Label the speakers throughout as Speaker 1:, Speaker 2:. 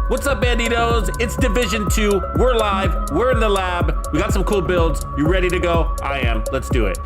Speaker 1: What's up, Bandidos? It's Division 2. We're live. We're in the lab. We got some cool builds. You ready to go? I am. Let's do it.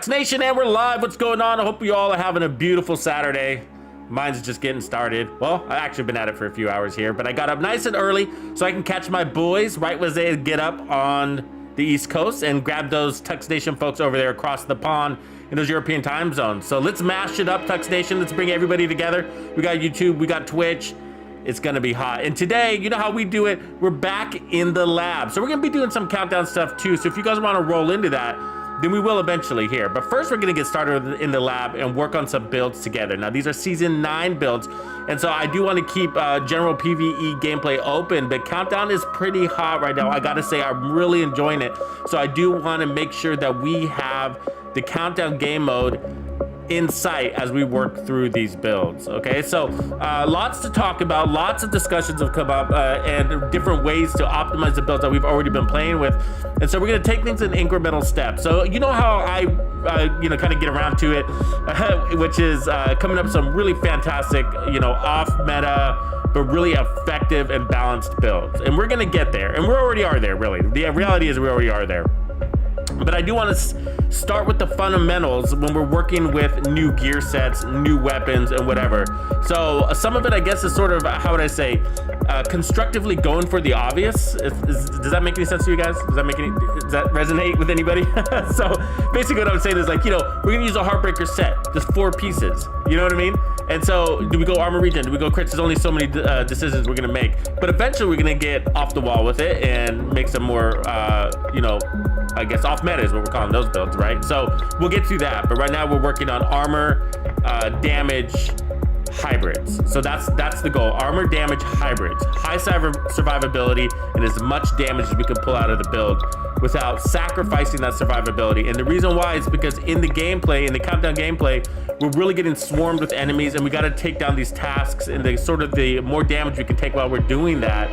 Speaker 1: Nation, and we're live. What's going on? I hope you all are having a beautiful Saturday. Mine's just getting started. Well, I've actually been at it for a few hours here, but I got up nice and early so I can catch my boys right as they get up on the East Coast and grab those Tux Nation folks over there across the pond in those European time zones. So let's mash it up, Tux Nation. Let's bring everybody together. We got YouTube, we got Twitch. It's gonna be hot. And today, you know how we do it, we're back in the lab. So we're gonna be doing some countdown stuff too. So if you guys wanna roll into that, then we will eventually here. But first we're gonna get started in the lab and work on some builds together. Now these are season 9 builds, and so I do want to keep general PvE gameplay open, but countdown is pretty hot right now. I gotta say, I'm really enjoying it. So I do want to make sure that we have the countdown game mode in sight as we work through these builds. Okay, so lots to talk about, lots of discussions have come up and different ways to optimize the builds that we've already been playing with, and so we're going to take things in incremental steps. So you know how I you know, kind of get around to it, which is coming up with some really fantastic, you know, off meta but really effective and balanced builds, and we're going to get there, and we already are there. Really, the reality is we already are there. But I do want to start with the fundamentals when we're working with new gear sets, new weapons, and whatever. So some of it, I guess, is sort of, how would I say, constructively going for the obvious. Does that make any sense to you guys? Does that resonate with anybody? So basically what I'm saying is, like, you know, we're gonna use a Heartbreaker set, just 4 pieces. You know what I mean? And so do we go armor regen? Do we go crits? There's only so many decisions we're gonna make. But eventually we're gonna get off the wall with it and make some more, you know, I guess off meta is what we're calling those builds, right? So we'll get to that, but right now we're working on armor, damage, hybrids. So that's the goal. Armor, damage, hybrids. High survivability and as much damage as we can pull out of the build without sacrificing that survivability. And the reason why is because in the gameplay, in the countdown gameplay, we're really getting swarmed with enemies, and we got to take down these tasks, and the more damage we can take while we're doing that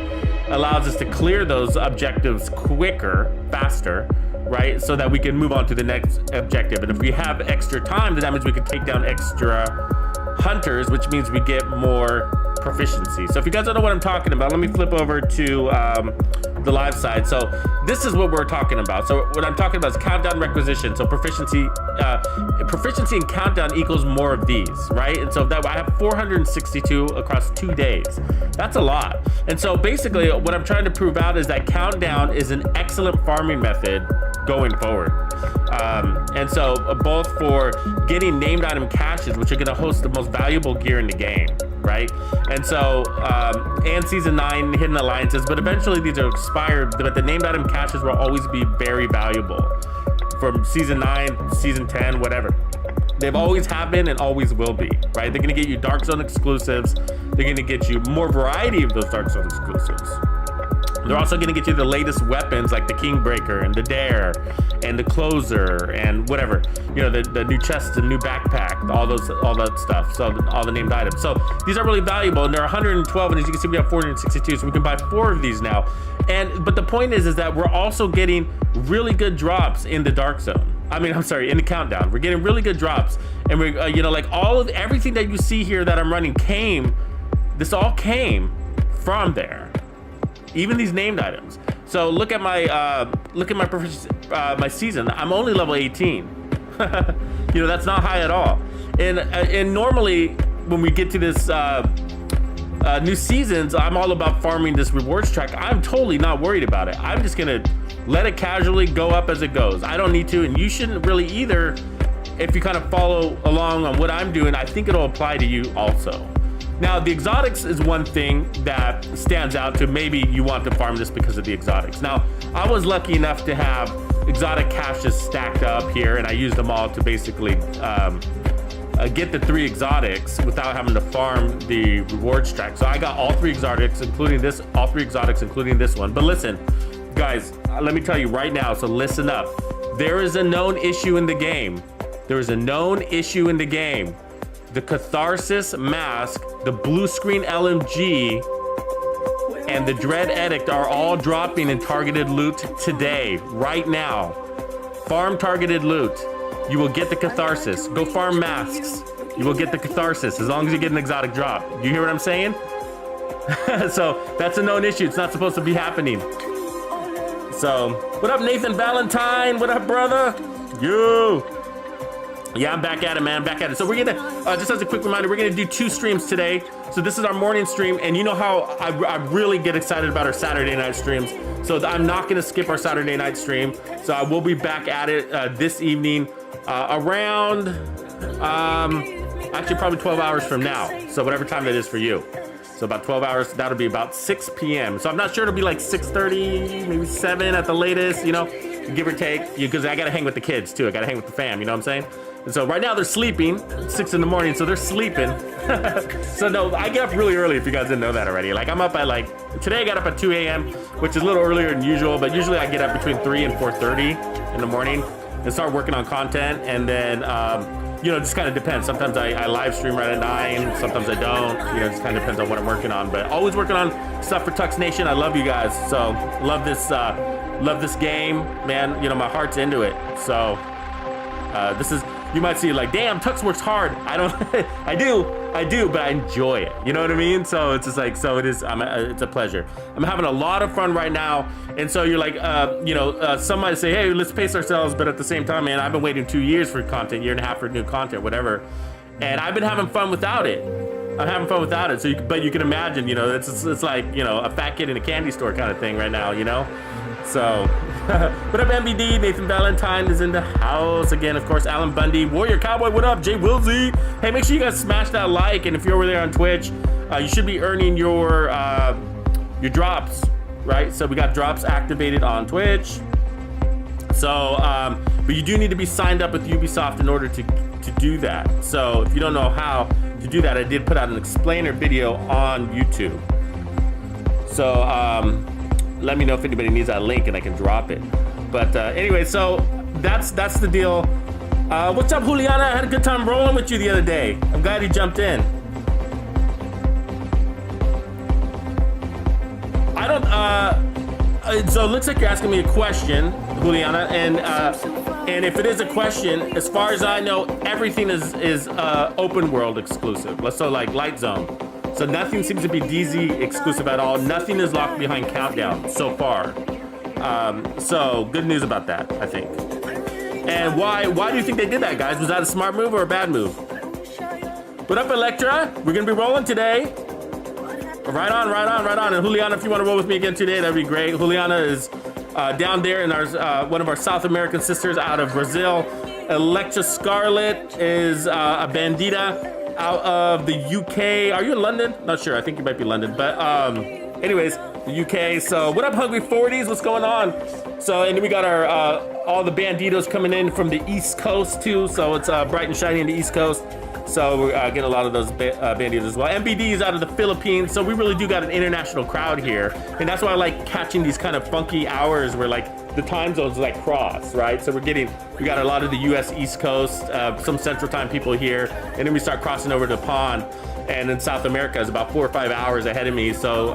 Speaker 1: allows us to clear those objectives quicker, faster, right? So that we can move on to the next objective. And if we have extra time, then that means we can take down extra hunters, which means we get more proficiency. So if you guys don't know what I'm talking about, let me flip over to the live side. So this is what we're talking about. So what I'm talking about is countdown requisition. So proficiency in countdown equals more of these, right? And so that I have 462 across 2 days. That's a lot. And so basically what I'm trying to prove out is that countdown is an excellent farming method going forward. And so both for getting named item caches, which are going to host the most valuable gear in the game, right? And so and season 9 hidden alliances, but eventually these are expired, but the named item caches will always be very valuable from season 9, season 10, whatever. They've always have been and always will be, right? They're going to get you Dark Zone exclusives. They're going to get you more variety of those Dark Zone exclusives. They're also going to get you the latest weapons like the Kingbreaker and the Dare and the Closer and whatever, you know, the new chest, the new backpack, all that stuff. So all the named items. So these are really valuable, and they're 112, and as you can see, we have 462, so we can buy 4 of these now. But the point is that we're also getting really good drops in the Dark Zone. I mean, I'm sorry, in the countdown. We're getting really good drops, and we're, you know, like everything that you see here that I'm running this all came from there. Even these named items. So look at my my season. I'm only level 18. You know, that's not high at all. And normally when we get to this new seasons, I'm all about farming this rewards track. I'm totally not worried about it. I'm just gonna let it casually go up as it goes. I don't need to, and you shouldn't really either. If you kind of follow along on what I'm doing, I think it'll apply to you also. Now, the exotics is one thing that stands out to maybe you want to farm this because of the exotics. Now, I was lucky enough to have exotic caches stacked up here, and I used them all to basically get the 3 exotics without having to farm the reward stack. So I got all 3 exotics, including this, all 3 exotics, including this one. But listen, guys, let me tell you right now, so listen up. There is a known issue in the game. There is a known issue in the game. The Catharsis mask, the blue screen LMG, and the Dread Edict are all dropping in targeted loot today, right now. Farm targeted loot. You will get the Catharsis. Go farm masks. You will get the Catharsis as long as you get an exotic drop. You hear what I'm saying? So that's a known issue. It's not supposed to be happening. So, what up, Nathan Valentine? What up, brother? You. Yeah, I'm back at it, man. Back at it. So we're gonna, just as a quick reminder, we're gonna do 2 streams today. So this is our morning stream, and you know how I really get excited about our Saturday night streams. So I'm not gonna skip our Saturday night stream. So I will be back at it this evening around, actually probably 12 hours from now. So whatever time that is for you. So about 12 hours, that'll be about 6 p.m. So I'm not sure it'll be like 6:30, maybe 7 at the latest, you know, give or take, because I gotta hang with the kids too. I gotta hang with the fam, you know what I'm saying? And so right now they're sleeping, 6 in the morning, so they're sleeping. So no, I get up really early if you guys didn't know that already. Like I'm up at today I got up at 2 a.m., which is a little earlier than usual, but usually I get up between 3 and 4:30 in the morning and start working on content. And then, you know, it just kind of depends. Sometimes I live stream right at 9, sometimes I don't. You know, it just kind of depends on what I'm working on. But always working on stuff for Tux Nation. I love you guys. So love this game, man. You know, my heart's into it. So this is, you might see like, damn, Tux works hard. I don't, I do, but I enjoy it. You know what I mean? So it's just like, so it is, it's a pleasure. I'm having a lot of fun right now. And so you're like, you know, some might say, hey, let's pace ourselves. But at the same time, man, I've been waiting 2 years for content, 1.5 years for new content, whatever. And I've been having fun without it. I'm having fun without it. So, but you can imagine, you know, it's like, you know, a fat kid in a candy store kind of thing right now, you know? So, what up, MBD? Nathan Valentine is in the house again. Of course, Alan Bundy, Warrior Cowboy. What up, Jay Wilsey? Hey, make sure you guys smash that like, and if you're over there on Twitch, you should be earning your drops, right? So we got drops activated on Twitch. So, but you do need to be signed up with Ubisoft in order to do that. So if you don't know how to do that, I did put out an explainer video on YouTube. So, let me know if anybody needs that link and I can drop it. But anyway, so that's the deal. What's up, Juliana? I had a good time rolling with you the other day. I'm glad you jumped in. I don't, so it looks like you're asking me a question, Juliana, and if it is a question, as far as I know, everything is open world exclusive. So like Light Zone. So nothing seems to be DZ exclusive at all. Nothing is locked behind Countdown so far. So good news about that, I think. And why do you think they did that, guys? Was that a smart move or a bad move? What up, Electra? We're gonna be rolling today. Right on. And Juliana, if you want to roll with me again today, that'd be great. Juliana is down there in our one of our South American sisters out of Brazil. Electra Scarlet is a bandita out of the UK. Are you in London? Not sure. I think you might be London. But anyways, the UK. So what up, Hungry 40s? What's going on? So, and then we got our all the banditos coming in from the East Coast too. So it's bright and shiny in the East Coast. So we're getting a lot of those banditos as well. MBD is out of the Philippines. So we really do got an international crowd here. And that's why I like catching these kind of funky hours where like the time zones like cross, right? So we got a lot of the US East Coast, some Central Time people here, and then we start crossing over to the pond. And then South America is about 4 or 5 hours ahead of me. So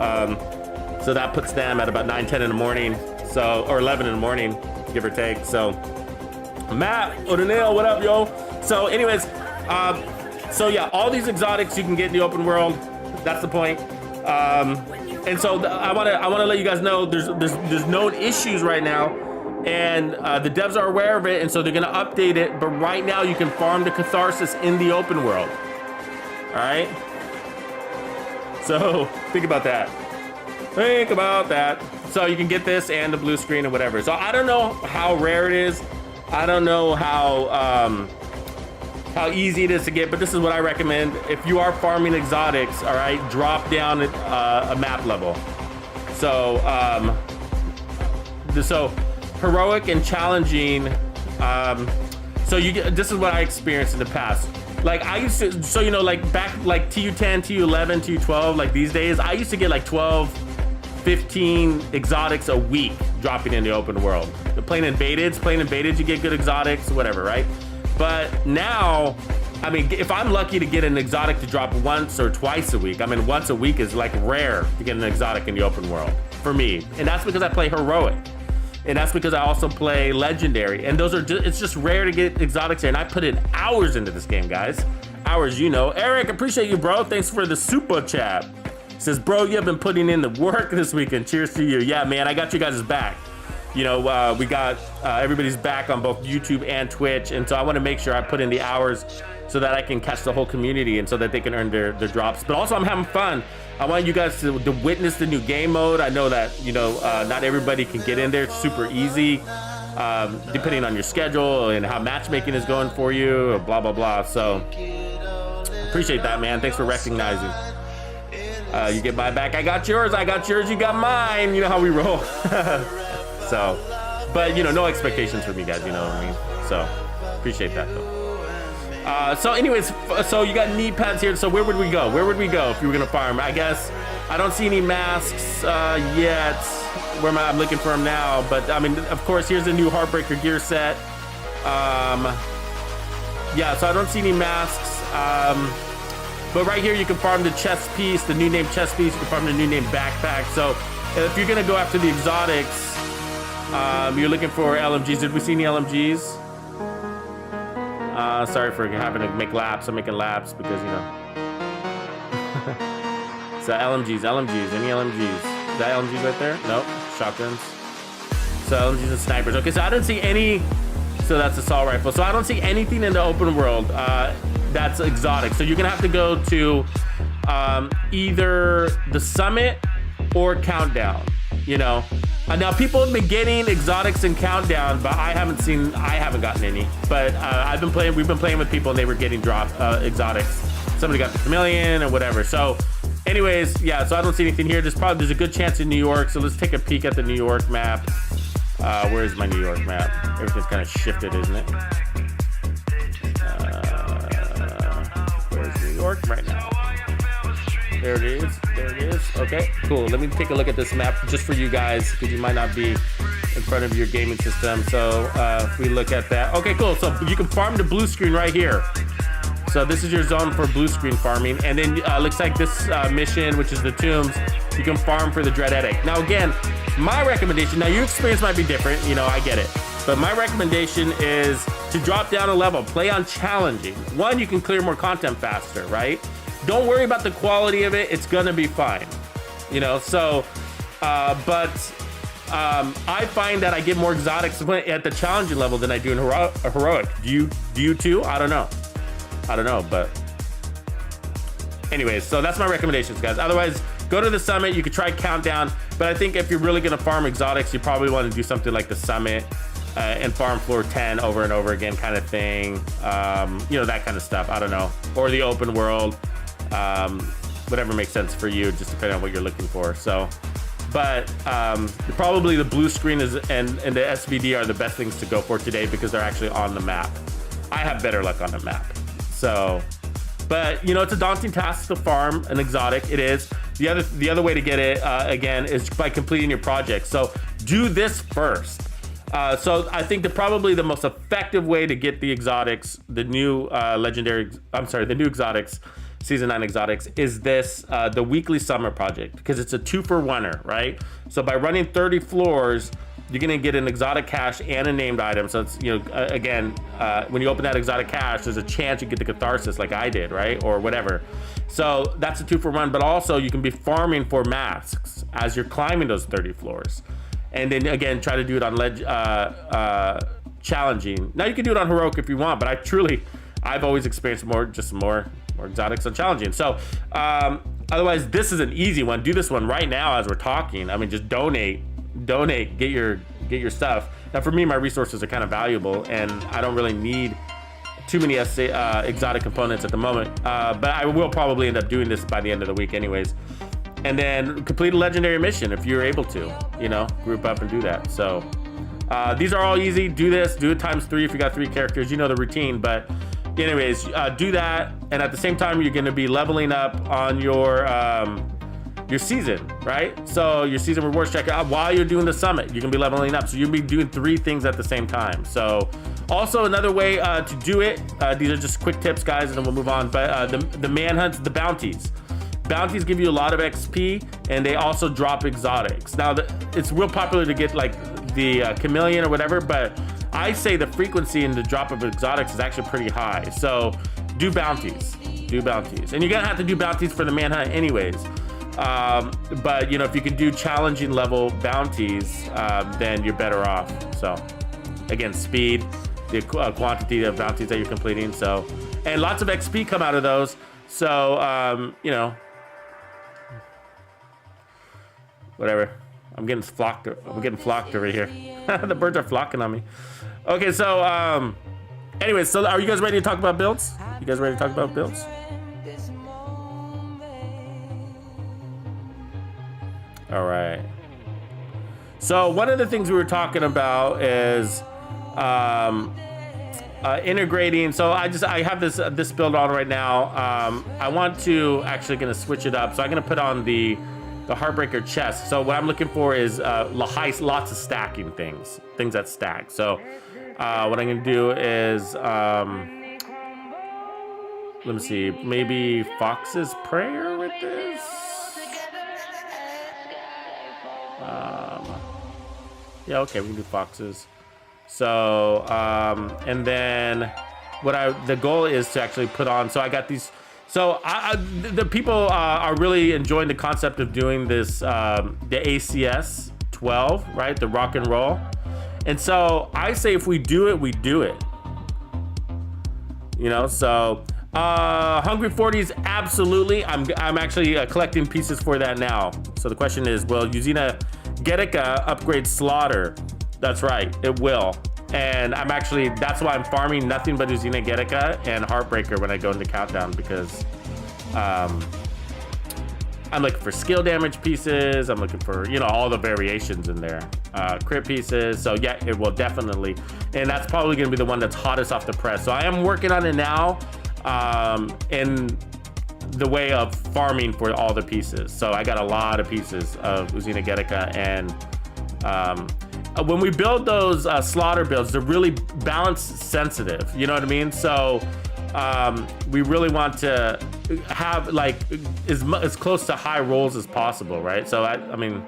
Speaker 1: so that puts them at about 9, 10 in the morning. So, or 11 in the morning, give or take. So Matt, O'Donnell, what up, yo? So anyways, so yeah, all these exotics you can get in the open world. That's the point. And so I want to let you guys know there's known issues right now, and the devs are aware of it, and so they're gonna update it. But right now you can farm the Catharsis in the open world. All right. So think about that. Think about that. So you can get this and the blue screen and whatever. So I don't know how rare it is. I don't know how how easy it is to get, but this is what I recommend. If you are farming exotics, all right, drop down a map level. So, so heroic and challenging. So you get, this is what I experienced in the past. Like I used to, so you know, like back like TU10, TU11, TU12, like these days, I used to get like 12, 15 exotics a week dropping in the open world. Playing invaded, you get good exotics, whatever, right? But now, I mean, if I'm lucky to get an exotic to drop once or twice a week, I mean, once a week is like rare to get an exotic in the open world for me. And that's because I play heroic. And that's because I also play legendary. And those are just, it's just rare to get exotics here. And I put in hours into this game, guys. Hours, you know. Eric, appreciate you, bro. Thanks for the super chat. Says, bro, you have been putting in the work this weekend. Cheers to you. Yeah, man, I got you guys' back. You know, we got everybody's back on both YouTube and Twitch. And so I want to make sure I put in the hours so that I can catch the whole community and so that they can earn their drops. But also I'm having fun. I want you guys to witness the new game mode. I know that, you know, not everybody can get in there. It's super easy, depending on your schedule and how matchmaking is going for you, blah, blah, blah. So appreciate that, man. Thanks for recognizing. You get my back, I got yours, you got mine. You know how we roll. So, but you know, no expectations from you guys, you know what I mean? So, appreciate that though. So anyways, so you got knee pads here. So where would we go? Where would we go if you were gonna farm? I guess, I don't see any masks yet. Where am I? I'm looking for them now. But I mean, of course, here's the new Heartbreaker gear set. Yeah, so I don't see any masks. But right here, you can farm the chest piece, the new name chest piece. You can farm the new name backpack. So if you're gonna go after the exotics, you're looking for LMGs. Did we see any LMGs? Sorry for having to make laps. I'm making laps because, you know. So LMGs, any LMGs? Is that LMGs right there? Nope, shotguns. So LMGs and snipers. Okay, so I didn't see any. So that's assault rifle. So I don't see anything in the open world that's exotic. So you're gonna have to go to either the summit or countdown, you know. Now people have been getting exotics in countdown, but I haven't gotten any. But we've been playing with people and they were getting exotics. Somebody got the Chameleon or whatever. So anyways, yeah, so I don't see anything here. There's a good chance in New York. So let's take a peek at the New York map. Where's my New York map? Everything's kind of shifted, isn't it? Where's New York right now? There it is. Okay, cool. Let me take a look at this map just for you guys because you might not be in front of your gaming system. So if we look at that, okay, cool. So you can farm the blue screen right here. So this is your zone for blue screen farming. And then looks like this mission, which is the tombs, you can farm for the Dreadetic. Now again, my recommendation, now your experience might be different, you know, I get it. But my recommendation is to drop down a level, play on challenging. One, you can clear more content faster, right? Don't worry about the quality of it, it's gonna be fine. You know, so, I find that I get more exotics at the challenging level than I do in heroic. Do you too? I don't know, but anyways, so that's my recommendations, guys. Otherwise, go to the summit, you could try countdown, but I think if you're really gonna farm exotics, you probably wanna do something like the summit and farm floor 10 over and over again kind of thing. You know, that kind of stuff, I don't know. Or the open world, whatever makes sense for you, just depending on what you're looking for. So, but probably the blue screen and the SVD are the best things to go for today because they're actually on the map. I have better luck on the map. So, but you know, it's a daunting task to farm an exotic. It is. The other way to get it again is by completing your project. So do this first. So I think probably the most effective way to get the exotics, the new the new exotics, season 9 exotics, is this the weekly summer project, because it's a 2-for-1er, right? So by running 30 floors, you're gonna get an exotic cache and a named item. So it's, you know, again, when you open that exotic cache, there's a chance you get the Catharsis like I did, right? Or whatever. So that's a 2-for-1, but also you can be farming for masks as you're climbing those 30 floors. And then again, try to do it on challenging. Now you can do it on heroic if you want, but I've always experienced more exotics on challenging. So otherwise, this is an easy one. Do this one right now as we're talking. I mean, just donate, get your stuff. Now for me, my resources are kind of valuable and I don't really need too many exotic components at the moment, but I will probably end up doing this by the end of the week anyways. And then complete a legendary mission if you're able to, you know, group up and do that. So these are all easy. Do this, do it times 3 if you got 3 characters, you know the routine. But anyways, do that, and at the same time you're going to be leveling up on your season, right? So your season rewards checker, while you're doing the summit, you can be leveling up. So you'll be doing 3 things at the same time. So also another way to do it, these are just quick tips, guys, and then we'll move on. But the manhunts, the bounties. Bounties give you a lot of XP, and they also drop exotics. Now, it's real popular to get like the Chameleon or whatever, but I say the frequency in the drop of exotics is actually pretty high. So do bounties, and you're gonna have to do bounties for the manhunt anyways. But you know, if you can do challenging level bounties, then you're better off. So again, speed, the quantity of bounties that you're completing. So, and lots of XP come out of those. So you know, whatever. I'm getting flocked over here. The birds are flocking on me. Okay, so anyways, so are you guys ready to talk about builds? You guys ready to talk about builds? All right. So one of the things we were talking about is integrating. So I have this build on right now. I want to actually gonna switch it up. So I'm gonna put on the Heartbreaker chest. So what I'm looking for is lots of stacking things that stack. So what I'm gonna do is let me see, maybe Fox's Prayer with this. Yeah, okay, we can do Foxes. So and then the goal is to actually put on. So I got these. So the people are really enjoying the concept of doing this, the ACS 12, right? The rock and roll. And so I say if we do it, we do it. You know, so Hungry 40s, absolutely. I'm actually collecting pieces for that now. So the question is, will Uzina Getica upgrade Slaughter? That's right, it will. And that's why I'm farming nothing but Uzina Getica and Heartbreaker when I go into Countdown, because I'm looking for skill damage pieces. I'm looking for, you know, all the variations in there. Crit pieces. So yeah, it will definitely. And that's probably going to be the one that's hottest off the press. So I am working on it now in the way of farming for all the pieces. So I got a lot of pieces of Uzina Getica, and when we build those slaughter builds, they're really balance sensitive, you know what I mean? So we really want to have like as close to high rolls as possible, right? So I mean,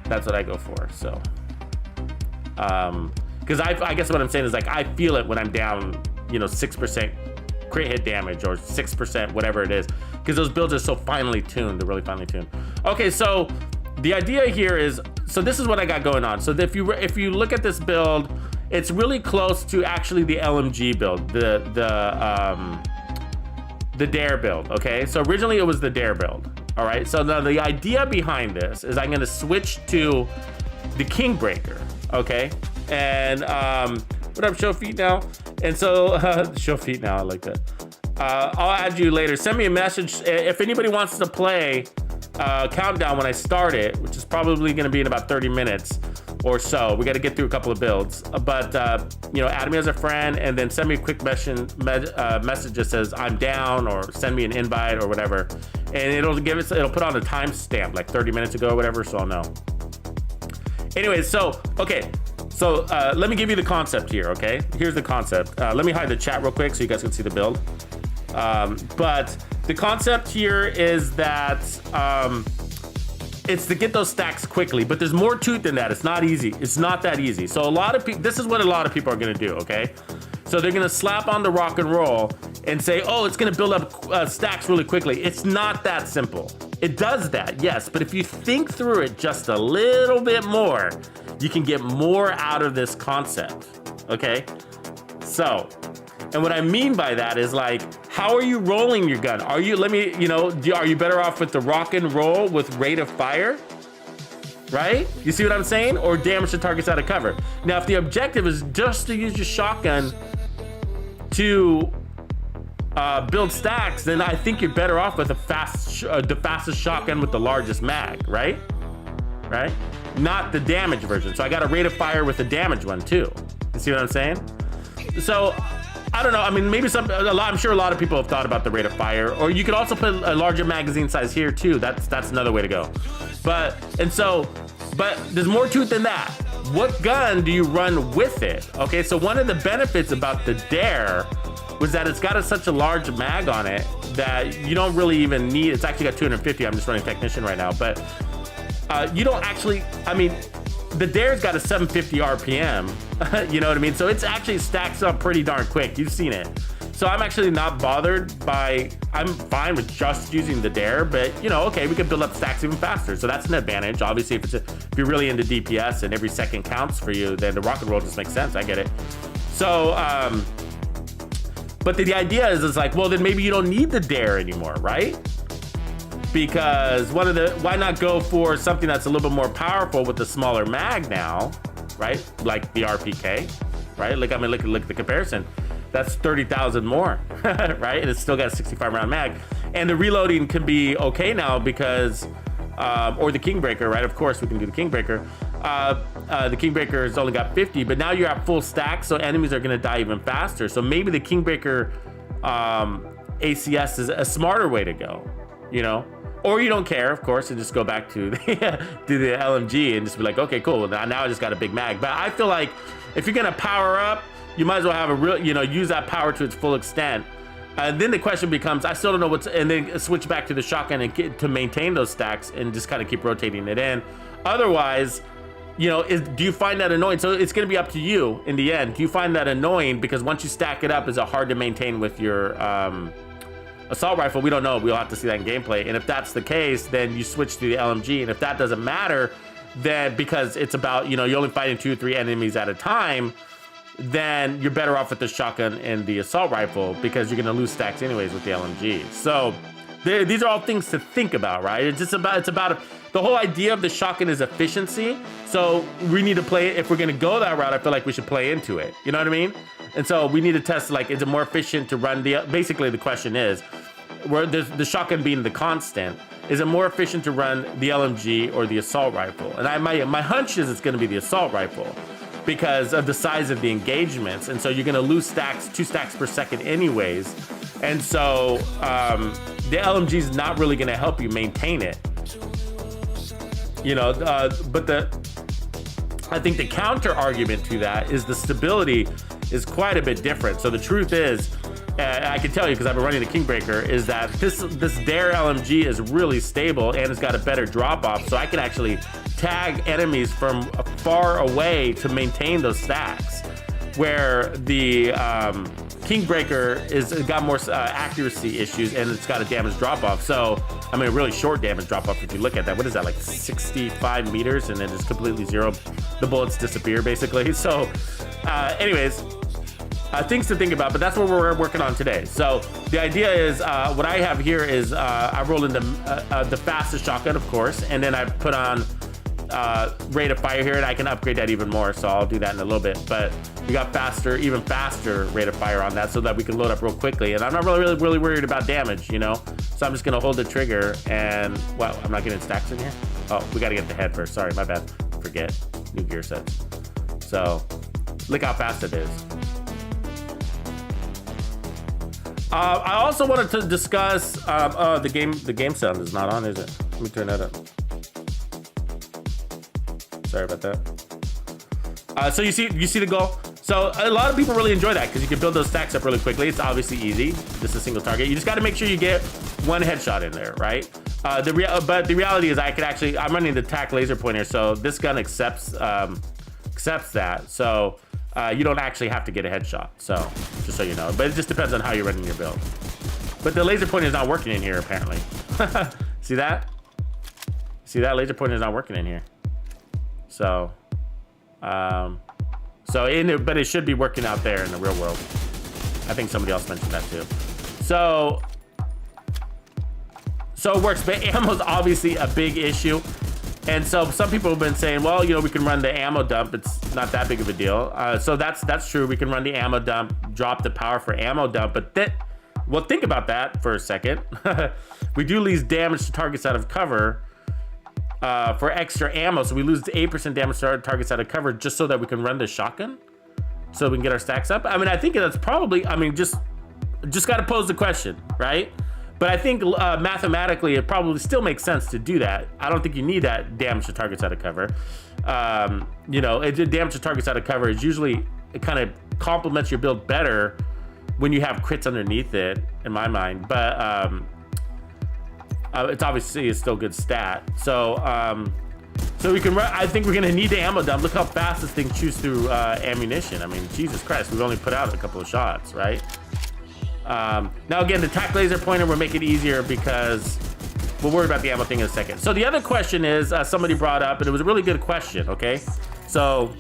Speaker 1: that's what I go for. So because I guess what I'm saying is, like, I feel it when I'm down, you know, 6% crit hit damage or 6%, whatever it is, because those builds are so finely tuned. They're really finely tuned. Okay, so the idea here is, so this is what I got going on. So if you look at this build, it's really close to actually the LMG build, the Dare build. Okay, so originally it was the Dare build. All right, so now the idea behind this is I'm going to switch to the Kingbreaker. Okay, and what up, show feet now? And so show feet now, I like that. I'll add you later. Send me a message if anybody wants to play Countdown when I start it, which is probably going to be in about 30 minutes or so. We got to get through a couple of builds, but you know, add me as a friend, and then send me a quick message that says I'm down, or send me an invite or whatever, and it'll put on a timestamp like 30 minutes ago or whatever, so I'll know. Anyways, so okay, so let me give you the concept here. Okay, here's the concept. Let me hide the chat real quick so you guys can see the build. But the concept here is that it's to get those stacks quickly, but there's more to it than that. It's not easy. It's not that easy. So a lot of people, this is what a lot of people are gonna do, okay? So they're gonna slap on the rock and roll and say, oh, it's gonna build up stacks really quickly. It's not that simple. It does that, yes, but if you think through it just a little bit more, you can get more out of this concept, okay? So, and what I mean by that is, like, how are you rolling your gun? Are you, are you better off with the rock and roll with rate of fire, right? You see what I'm saying? Or damage the targets out of cover. Now, if the objective is just to use your shotgun to build stacks, then I think you're better off with the fastest shotgun with the largest mag, right? Right? Not the damage version. So I got a rate of fire with the damage one too. You see what I'm saying? So I don't know. I mean, maybe I'm sure a lot of people have thought about the rate of fire, or you could also put a larger magazine size here too. That's another way to go. But there's more to it than that. What gun do you run with it? Okay, so one of the benefits about the Dare was that it's got such a large mag on it that you don't really even need. It's actually got 250. I'm just running Technician right now, but you don't actually. I mean, the Dare's got a 750 RPM. You know what I mean? So it's actually stacks up pretty darn quick. You've seen it. So I'm actually not bothered by. I'm fine with just using the Dare, but you know, okay, we could build up stacks even faster. So that's an advantage. Obviously, if you're really into DPS and every second counts for you, then the rocket roll just makes sense. I get it. So, but the idea is like, well, then maybe you don't need the Dare anymore, right? Because why not go for something that's a little bit more powerful with the smaller mag now, right? Like the RPK, right? Like, I mean, look at the comparison. That's 30,000 more, right? And it's still got a 65 round mag. And the reloading can be okay now because, or the Kingbreaker, right? Of course we can do the Kingbreaker. The Kingbreaker has only got 50, but now you're at full stack, so enemies are gonna die even faster. So maybe the Kingbreaker ACS is a smarter way to go, you know? Or you don't care, of course, and just go back to the, to the LMG and just be like, okay, cool, now I just got a big mag. But I feel like if you're gonna power up, you might as well have a real, use that power to its full extent. Then the question becomes, I still don't know and then switch back to the shotgun and to maintain those stacks and just kind of keep rotating it in. Otherwise, do you find that annoying? So it's gonna be up to you in the end. Do you find that annoying? Because once you stack it up, is it hard to maintain with your assault rifle? We don't know. We'll have to see that in gameplay. And if that's the case, then you switch to the LMG. And if that doesn't matter, then because it's about, you're only fighting 2 or 3 enemies at a time, then you're better off with the shotgun and the assault rifle because you're going to lose stacks anyways with the LMG. So these are all things to think about, right? It's about the whole idea of the shotgun is efficiency. So we need to play it. If we're going to go that route, I feel like we should play into it. You know what I mean? And so we need to test, like, is it more efficient to run basically the question is, where the shotgun being the constant, is it more efficient to run the LMG or the assault rifle? And my hunch is it's going to be the assault rifle, because of the size of the engagements. And so you're gonna lose 2 stacks per second anyways. And so the LMG is not really gonna help you maintain it. But I think the counter argument to that is the stability is quite a bit different. So the truth is, I can tell you because I've been running the Kingbreaker, is that this Dare LMG is really stable and it's got a better drop off. So I can actually tag enemies from far away to maintain those stacks, where the Kingbreaker is got more accuracy issues and it's got a damage drop off. So I mean, a really short damage drop off if you look at that. What is that, like 65 meters, and then it's completely zero. The bullets disappear basically. So anyways, things to think about, but that's what we're working on today. So the idea is, what I have here is I roll into the fastest shotgun, of course, and then I put on rate of fire here, and I can upgrade that even more, so I'll do that in a little bit. But we got even faster rate of fire on that, so that we can load up real quickly. And I'm not really worried about damage, So I'm just gonna hold the trigger, and wow, I'm not getting stacks in here. Oh, we gotta get the head first. Sorry, my bad. Forget new gear sets. So look how fast it is. I also wanted to discuss the game sound is not on, is it? Let me turn that up. Sorry about that. So you see the goal. So a lot of people really enjoy that because you can build those stacks up really quickly. It's obviously easy, just a single target. You just got to make sure you get 1 headshot in there, right? But the reality is, I'm running the TAC laser pointer, so this gun accepts that. So you don't actually have to get a headshot. So just so you know, but it just depends on how you're running your build. But the laser pointer is not working in here apparently. See that? See that laser pointer is not working in here. So, but it should be working out there in the real world. I think somebody else mentioned that too. So it works, but ammo is obviously a big issue. And so some people have been saying, well, you know, we can run the ammo dump. It's not that big of a deal. So that's true. We can run the ammo dump, drop the power for ammo dump. But well, think about that for a second. We do lose damage to targets out of cover for extra ammo. So we lose 8% damage to our targets out of cover just so that we can run the shotgun. So we can get our stacks up. I mean, I think that's probably, I mean, just got to pose the question, right? But I think mathematically, it probably still makes sense to do that. I don't think you need that damage to targets out of cover. You know, damage to targets out of cover is usually, it kind of complements your build better when you have crits underneath it, in my mind. But it's obviously a still good stat. So we can run, I think we're gonna need the ammo dump. Look how fast this thing chews through ammunition. I mean, Jesus Christ, we've only put out a couple of shots, right? Now again, the tac laser pointer will make it easier because we'll worry about the ammo thing in a second. So the other question is, somebody brought up, and it was a really good question, okay? So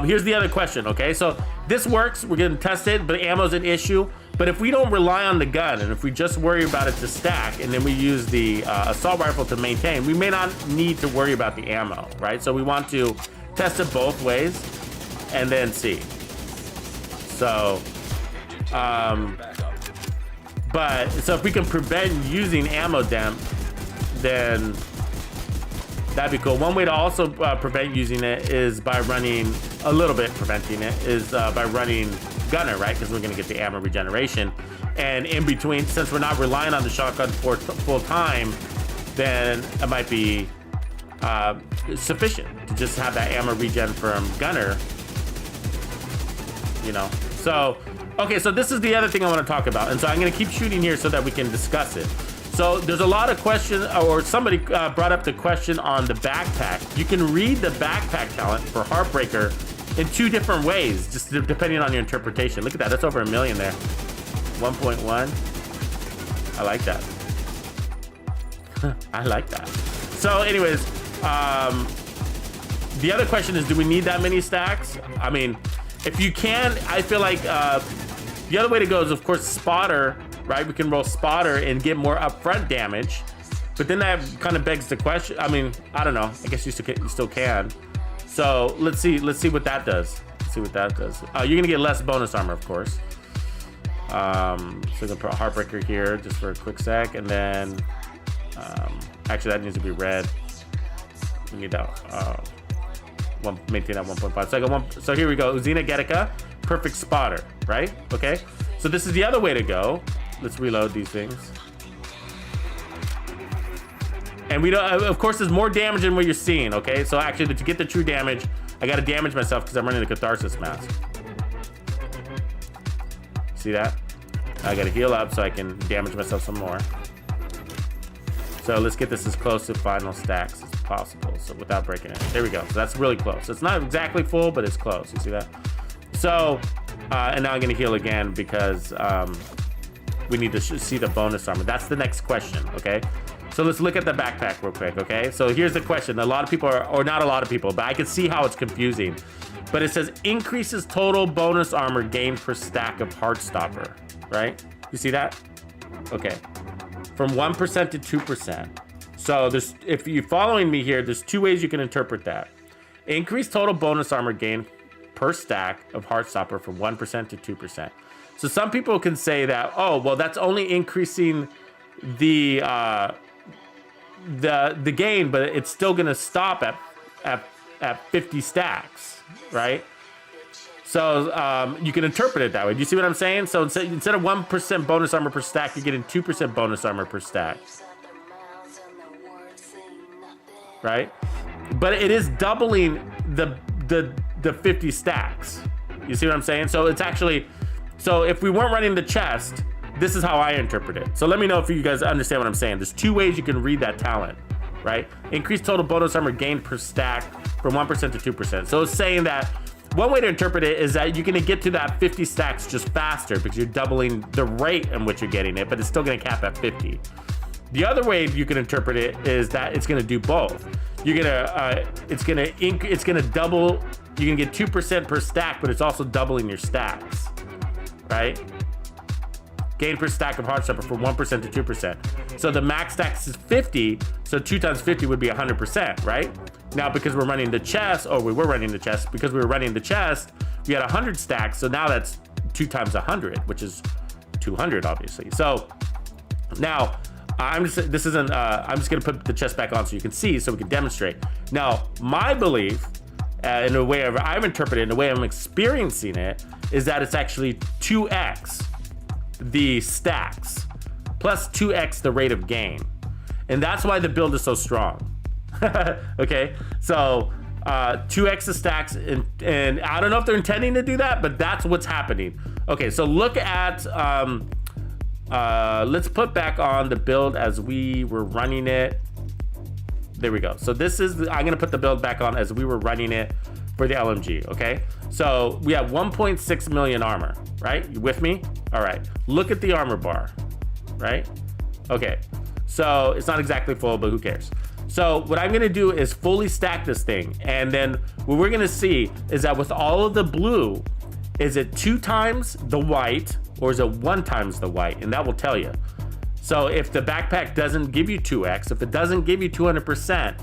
Speaker 1: here's the other question, okay? So this works, we're gonna test it, but ammo's an issue. But if we don't rely on the gun, and if we just worry about it to stack, and then we use the assault rifle to maintain, we may not need to worry about the ammo, right? So we want to test it both ways and then see. So, so if we can prevent using ammo dump, then that'd be cool. One way to also prevent using it is by running, a little bit preventing it, is by running gunner, right? Because we're gonna get the ammo regeneration. And in between, since we're not relying on the shotgun for full time, then it might be sufficient to just have that ammo regen from gunner, you know? So, okay, so this is the other thing I want to talk about. And so I'm gonna keep shooting here so that we can discuss it. So there's a lot of questions, or somebody brought up the question on the backpack. You can read the backpack talent for Heartbreaker in 2 different ways, just depending on your interpretation. Look at that, that's over 1 million there. 1.1, I like that. I like that. So anyways, the other question is, do we need that many stacks? I mean, if you can, I feel like the other way to go is, of course, spotter, right? We can roll spotter and get more upfront damage, but then that kind of begs the question. I mean, I don't know. I guess you still can. So let's see what that does. Let's see what that does. You're gonna get less bonus armor, of course. So I'm gonna put a Heartbreaker here just for a quick sec, and then actually that needs to be red. We need that maintain at 1.5. So I got one. So here we go. Uzina Getica, perfect spotter, right? Okay. So this is the other way to go. Let's reload these things. And we don't, of course, there's more damage than what you're seeing, okay? So actually, to get the true damage, I gotta damage myself because I'm running the Catharsis mask. See that? I gotta heal up so I can damage myself some more. So let's get this as close to final stacks as possible, so without breaking it. There we go. So that's really close. It's not exactly full, but it's close. You see that? So, and now I'm gonna heal again because we need to see the bonus armor. That's the next question, okay? So let's look at the backpack real quick, okay? So here's the question. A lot of people are, or not a lot of people, but I can see how it's confusing. But it says increases total bonus armor gained per stack of Heartstopper, right? You see that? Okay. From 1% to 2%. So there's, if you're following me here, there's 2 ways you can interpret that. Increase total bonus armor gained per stack of Heartstopper from 1% to 2%. So some people can say that, oh, well, that's only increasing the gain, but it's still gonna stop at 50 stacks, right? So you can interpret it that way. Do you see what I'm saying? So instead of 1% bonus armor per stack, you're getting 2% bonus armor per stack, right? But it is doubling the 50 stacks. You see what I'm saying? So it's actually, so if we weren't running the chest, this is how I interpret it. So let me know if you guys understand what I'm saying. There's 2 ways you can read that talent, right? Increase total bonus armor gained per stack from 1% to 2%. So it's saying that one way to interpret it is that you're gonna get to that 50 stacks just faster because you're doubling the rate in which you're getting it, but it's still gonna cap at 50. The other way you can interpret it is that it's gonna do both. You're gonna, it's gonna double, you can get 2% per stack, but it's also doubling your stacks, right? gain per stack of Heartstopper from 1% to 2%. So the max stacks is 50, so 2 times 50 would be 100%, right? Now, because we're running the chest, or we were running the chest, because we were running the chest, we had 100 stacks, so now that's 2 times 100, which is 200, obviously. So now, I'm just gonna put the chest back on so you can see, so we can demonstrate. Now, my belief, in the way I've interpreted, in the way I'm experiencing it, is that it's actually 2x the stacks plus 2x the rate of gain, and that's why the build is so strong. Okay, so 2x the stacks, and I don't know if they're intending to do that, but that's what's happening. Okay, so look at let's put back on the build as we were running it. There we go. So this is I'm gonna put the build back on as we were running it for the LMG. Okay, so we have 1.6 million armor, right? You with me? All right, look at the armor bar, right? Okay, so it's not exactly full, but who cares? So what I'm gonna do is fully stack this thing, and then what we're gonna see is that with all of the blue, is it 2 times the white or is it 1 times the white? And that will tell you. So if the backpack doesn't give you 2x, if it doesn't give you 200%,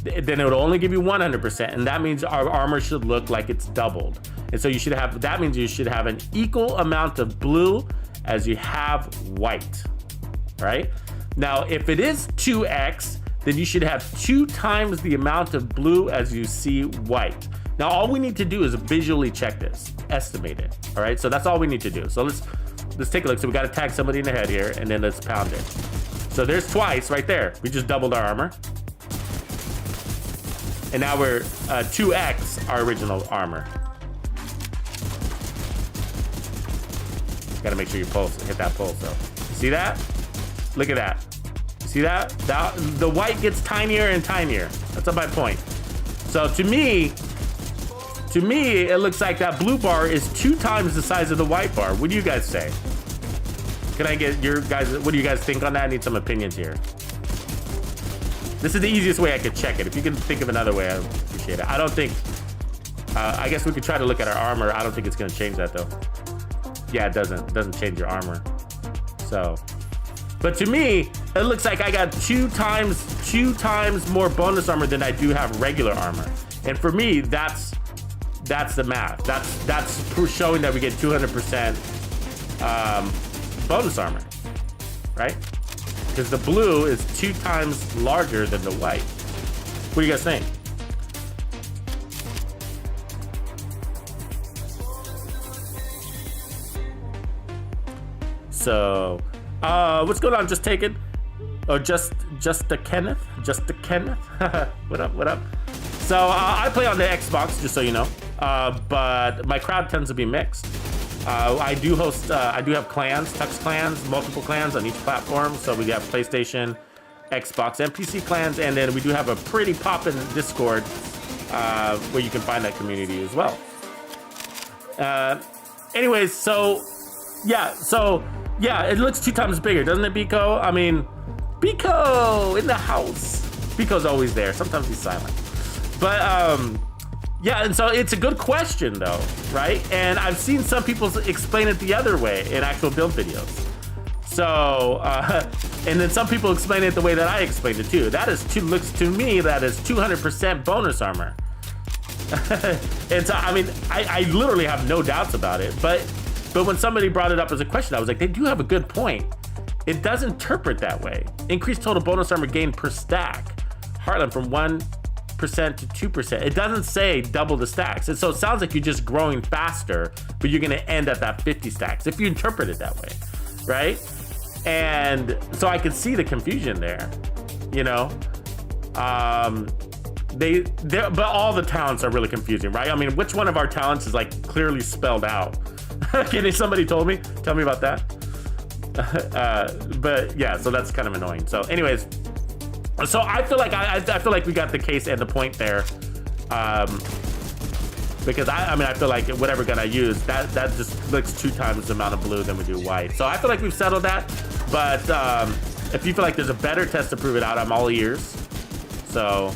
Speaker 1: then it will only give you 100%, and that means our armor should look like it's doubled. And so you should have, that means you should have an equal amount of blue as you have white, right? Now, if it is 2x, then you should have 2 times the amount of blue as you see white. Now, all we need to do is visually check this, estimate it, all right? So that's all we need to do. So let's take a look. So we got to tag somebody in the head here, and then let's pound it. So there's twice right there. We just doubled our armor. And now we're 2x our original armor. Got to make sure you pulse, hit that pulse though. See that? Look at that. See that? The white gets tinier and tinier. That's my point. So to me, it looks like that blue bar is 2 times the size of the white bar. What do you guys say? Can I get your guys, what do you guys think on that? I need some opinions here. This is the easiest way I could check it. If you can think of another way, I appreciate it. I don't think, I guess we could try to look at our armor. I don't think it's gonna change that though. Yeah, it doesn't change your armor. So, but to me, it looks like I got 2 times more bonus armor than I do have regular armor. And for me, that's the math. That's showing that we get 200% bonus armor, right? Because the blue is 2 times larger than the white. What do you guys think? So, what's going on? Just take it. Oh, just the Kenneth. What up? So I play on the Xbox, just so you know. But my crowd tends to be mixed. I do have clans, Tux clans, multiple clans on each platform. So we have PlayStation, Xbox, and PC clans, and then we do have a pretty poppin' Discord where you can find that community as well. Anyways, so yeah, it looks 2 times bigger, doesn't it, Biko? I mean, Biko in the house. Biko's always there. Sometimes he's silent, but yeah, and so it's a good question though, right? And I've seen some people explain it the other way in actual build videos. So, and then some people explain it the way that I explained it too. Looks to me that is 200% bonus armor. And so, I mean, I literally have no doubts about it, but when somebody brought it up as a question, I was like, they do have a good point. It does interpret that way. Increased total bonus armor gain per stack. Heartland from 1% to 2%. It doesn't say double the stacks. And so it sounds like you're just growing faster, but you're gonna end at that 50 stacks if you interpret it that way, right? And so I can see the confusion there, you know? But all the talents are really confusing, right? I mean, which one of our talents is like clearly spelled out? Can somebody tell me about that? But yeah, so that's kind of annoying. So anyways, so I feel like I feel like we got the case and the point there, because I feel like whatever gun I use, that just looks 2 times the amount of blue than we do white. So I feel like we've settled that. But if you feel like there's a better test to prove it out, I'm all ears. So,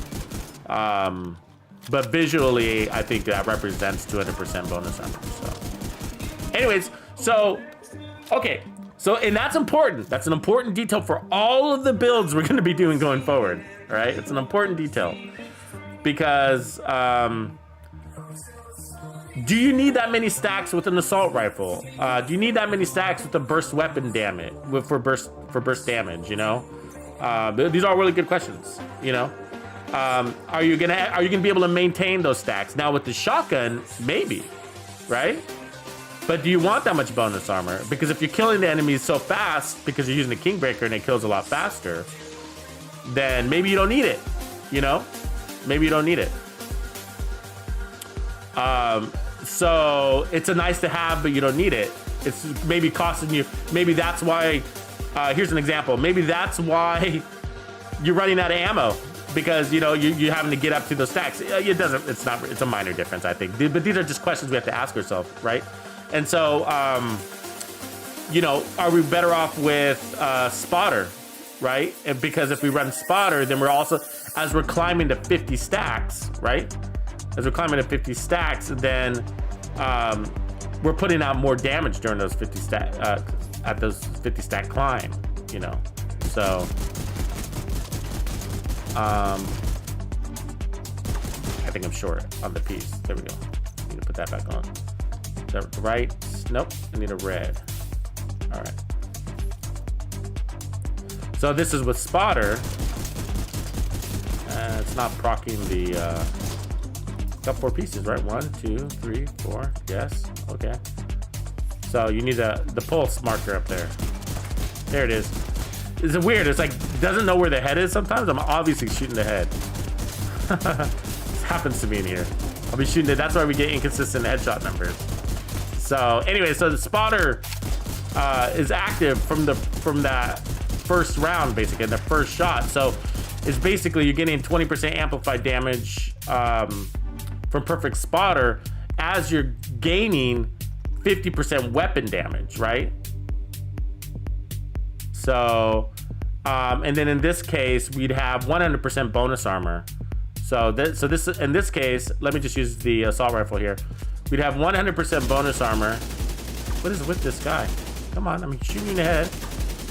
Speaker 1: but visually, I think that represents 200% bonus armor. So, anyways, so okay. So, and that's important. That's an important detail for all of the builds we're going to be doing going forward. All right, it's an important detail because do you need that many stacks with an assault rifle? Do you need that many stacks with a burst weapon damage for burst damage? You know, these are really good questions. You know, are you gonna be able to maintain those stacks now with the shotgun? Maybe, right? But do you want that much bonus armor? Because if you're killing the enemies so fast because you're using the Kingbreaker and it kills a lot faster, then maybe you don't need it. You know, maybe you don't need it. So it's a nice to have, but you don't need it. It's maybe costing you.Maybe that's why. Here's an example. Maybe that's why you're running out of ammo because you know you're having to get up to those stacks. It doesn't. It's not. It's a minor difference, I think. But these are just questions we have to ask ourselves, right? And so, you know, are we better off with spotter, right? And because if we run spotter, then we're also, as we're climbing to 50 stacks, right? As we're climbing to 50 stacks, then we're putting out more damage during those 50 stack at those 50 stack climb, you know. So, I think I'm short on the piece. There we go. Need to put that back on. The right, nope, I need a red. All right. So this is with spotter. It's not proccing the, got 4 pieces, right? 1, 2, 3, 4, yes, okay. So you need the pulse marker up there. There it is. It's weird, it's like, doesn't know where the head is sometimes. I'm obviously shooting the head. This happens to me in here. I'll be shooting it, that's why we get inconsistent headshot numbers. So anyway, so the spotter is active from that first round, basically, the first shot. So it's basically you're getting 20% amplified damage from perfect spotter as you're gaining 50% weapon damage, right? So, and then in this case, we'd have 100% bonus armor. So this in this case, let me just use the assault rifle here. We'd have 100% bonus armor. What is with this guy? Come on, I'm shooting you in the head.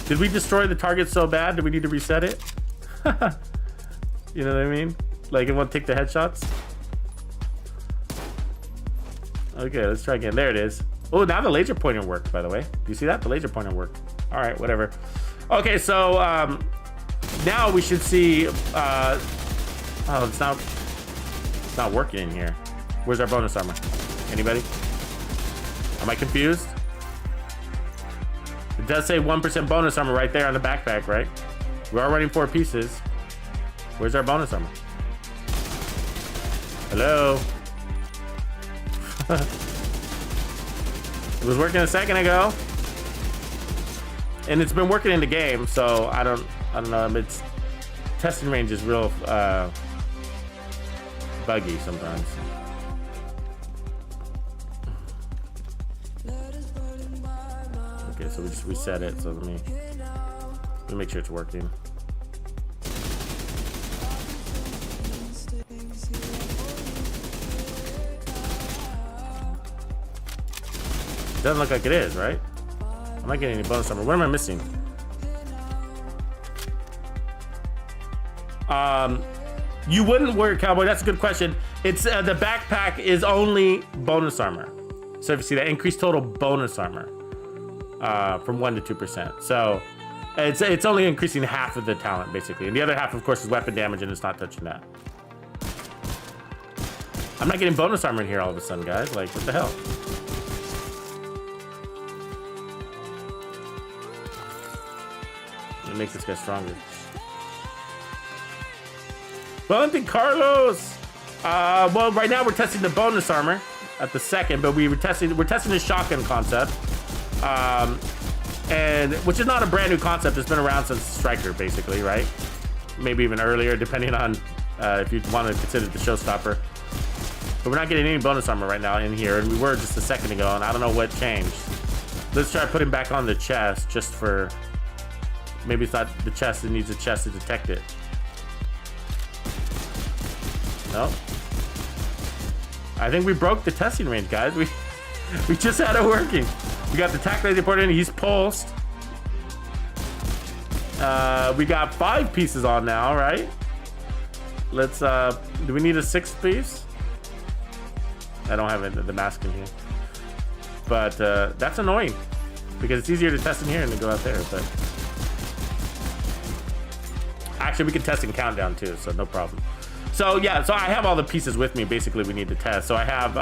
Speaker 1: Did we destroy the target so bad? Do we need to reset it? You know what I mean? Like it won't take the headshots? Okay, let's try again. There it is. Oh, now the laser pointer worked, by the way. Do you see that? The laser pointer worked. All right, whatever. Okay, so now we should see... oh, it's not working in here. Where's our bonus armor? Anybody? Am I confused? It does say 1% bonus armor right there on the backpack, right? We are running 4 pieces. Where's our bonus armor? Hello? It was working a second ago. And it's been working in the game, so I don't know. It's testing range is real buggy sometimes. Okay, so we just reset it. So let me make sure it's working. Doesn't look like it is, right? I'm not getting any bonus armor. What am I missing? You wouldn't wear cowboy. That's a good question. It's the backpack is only bonus armor. So if you see that increased total bonus armor from 1 to 2%. So it's only increasing half of the talent basically, and the other half, of course, is weapon damage, and it's not touching that. I'm not getting bonus armor in here all of a sudden, guys. Like, what the hell? Let me make this guy stronger. Bunting Carlos. Well, right now we're testing the bonus armor at the second, but we're testing the shotgun concept, and which is not a brand new concept. It's been around since Striker, basically, right? Maybe even earlier, depending on if you want to consider it the showstopper. But we're not getting any bonus armor right now in here, and we were just a second ago, and I don't know what changed. Let's try putting back on the chest just for maybe it's not the chest. It needs a chest to detect it. No. I think we broke the testing range, guys. We just had it working. We got the tac laser port in. He's pulsed. We got 5 pieces on now, right? Let's, do we need a 6th piece? I don't have the mask in here. But that's annoying because it's easier to test in here and to go out there. But actually, we can test in countdown too, so no problem. So yeah, so I have all the pieces with me. Basically, we need to test. So I have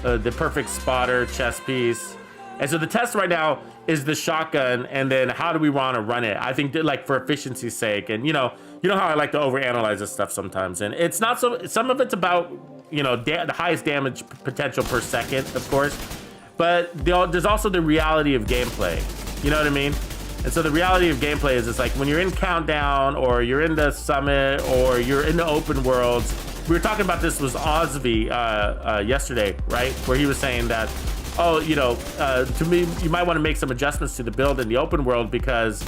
Speaker 1: the perfect spotter chest piece, and so the test right now is the shotgun, and then how do we want to run it? I think like for efficiency's sake, and you know how I like to overanalyze this stuff sometimes, and it's not so. Some of it's about the highest damage potential per second, of course, but there's also the reality of gameplay. You know what I mean? And so the reality of gameplay is it's like when you're in countdown or you're in the summit or you're in the open worlds. We were talking about this with Ozzy yesterday, right? Where he was saying that, to me, you might want to make some adjustments to the build in the open world because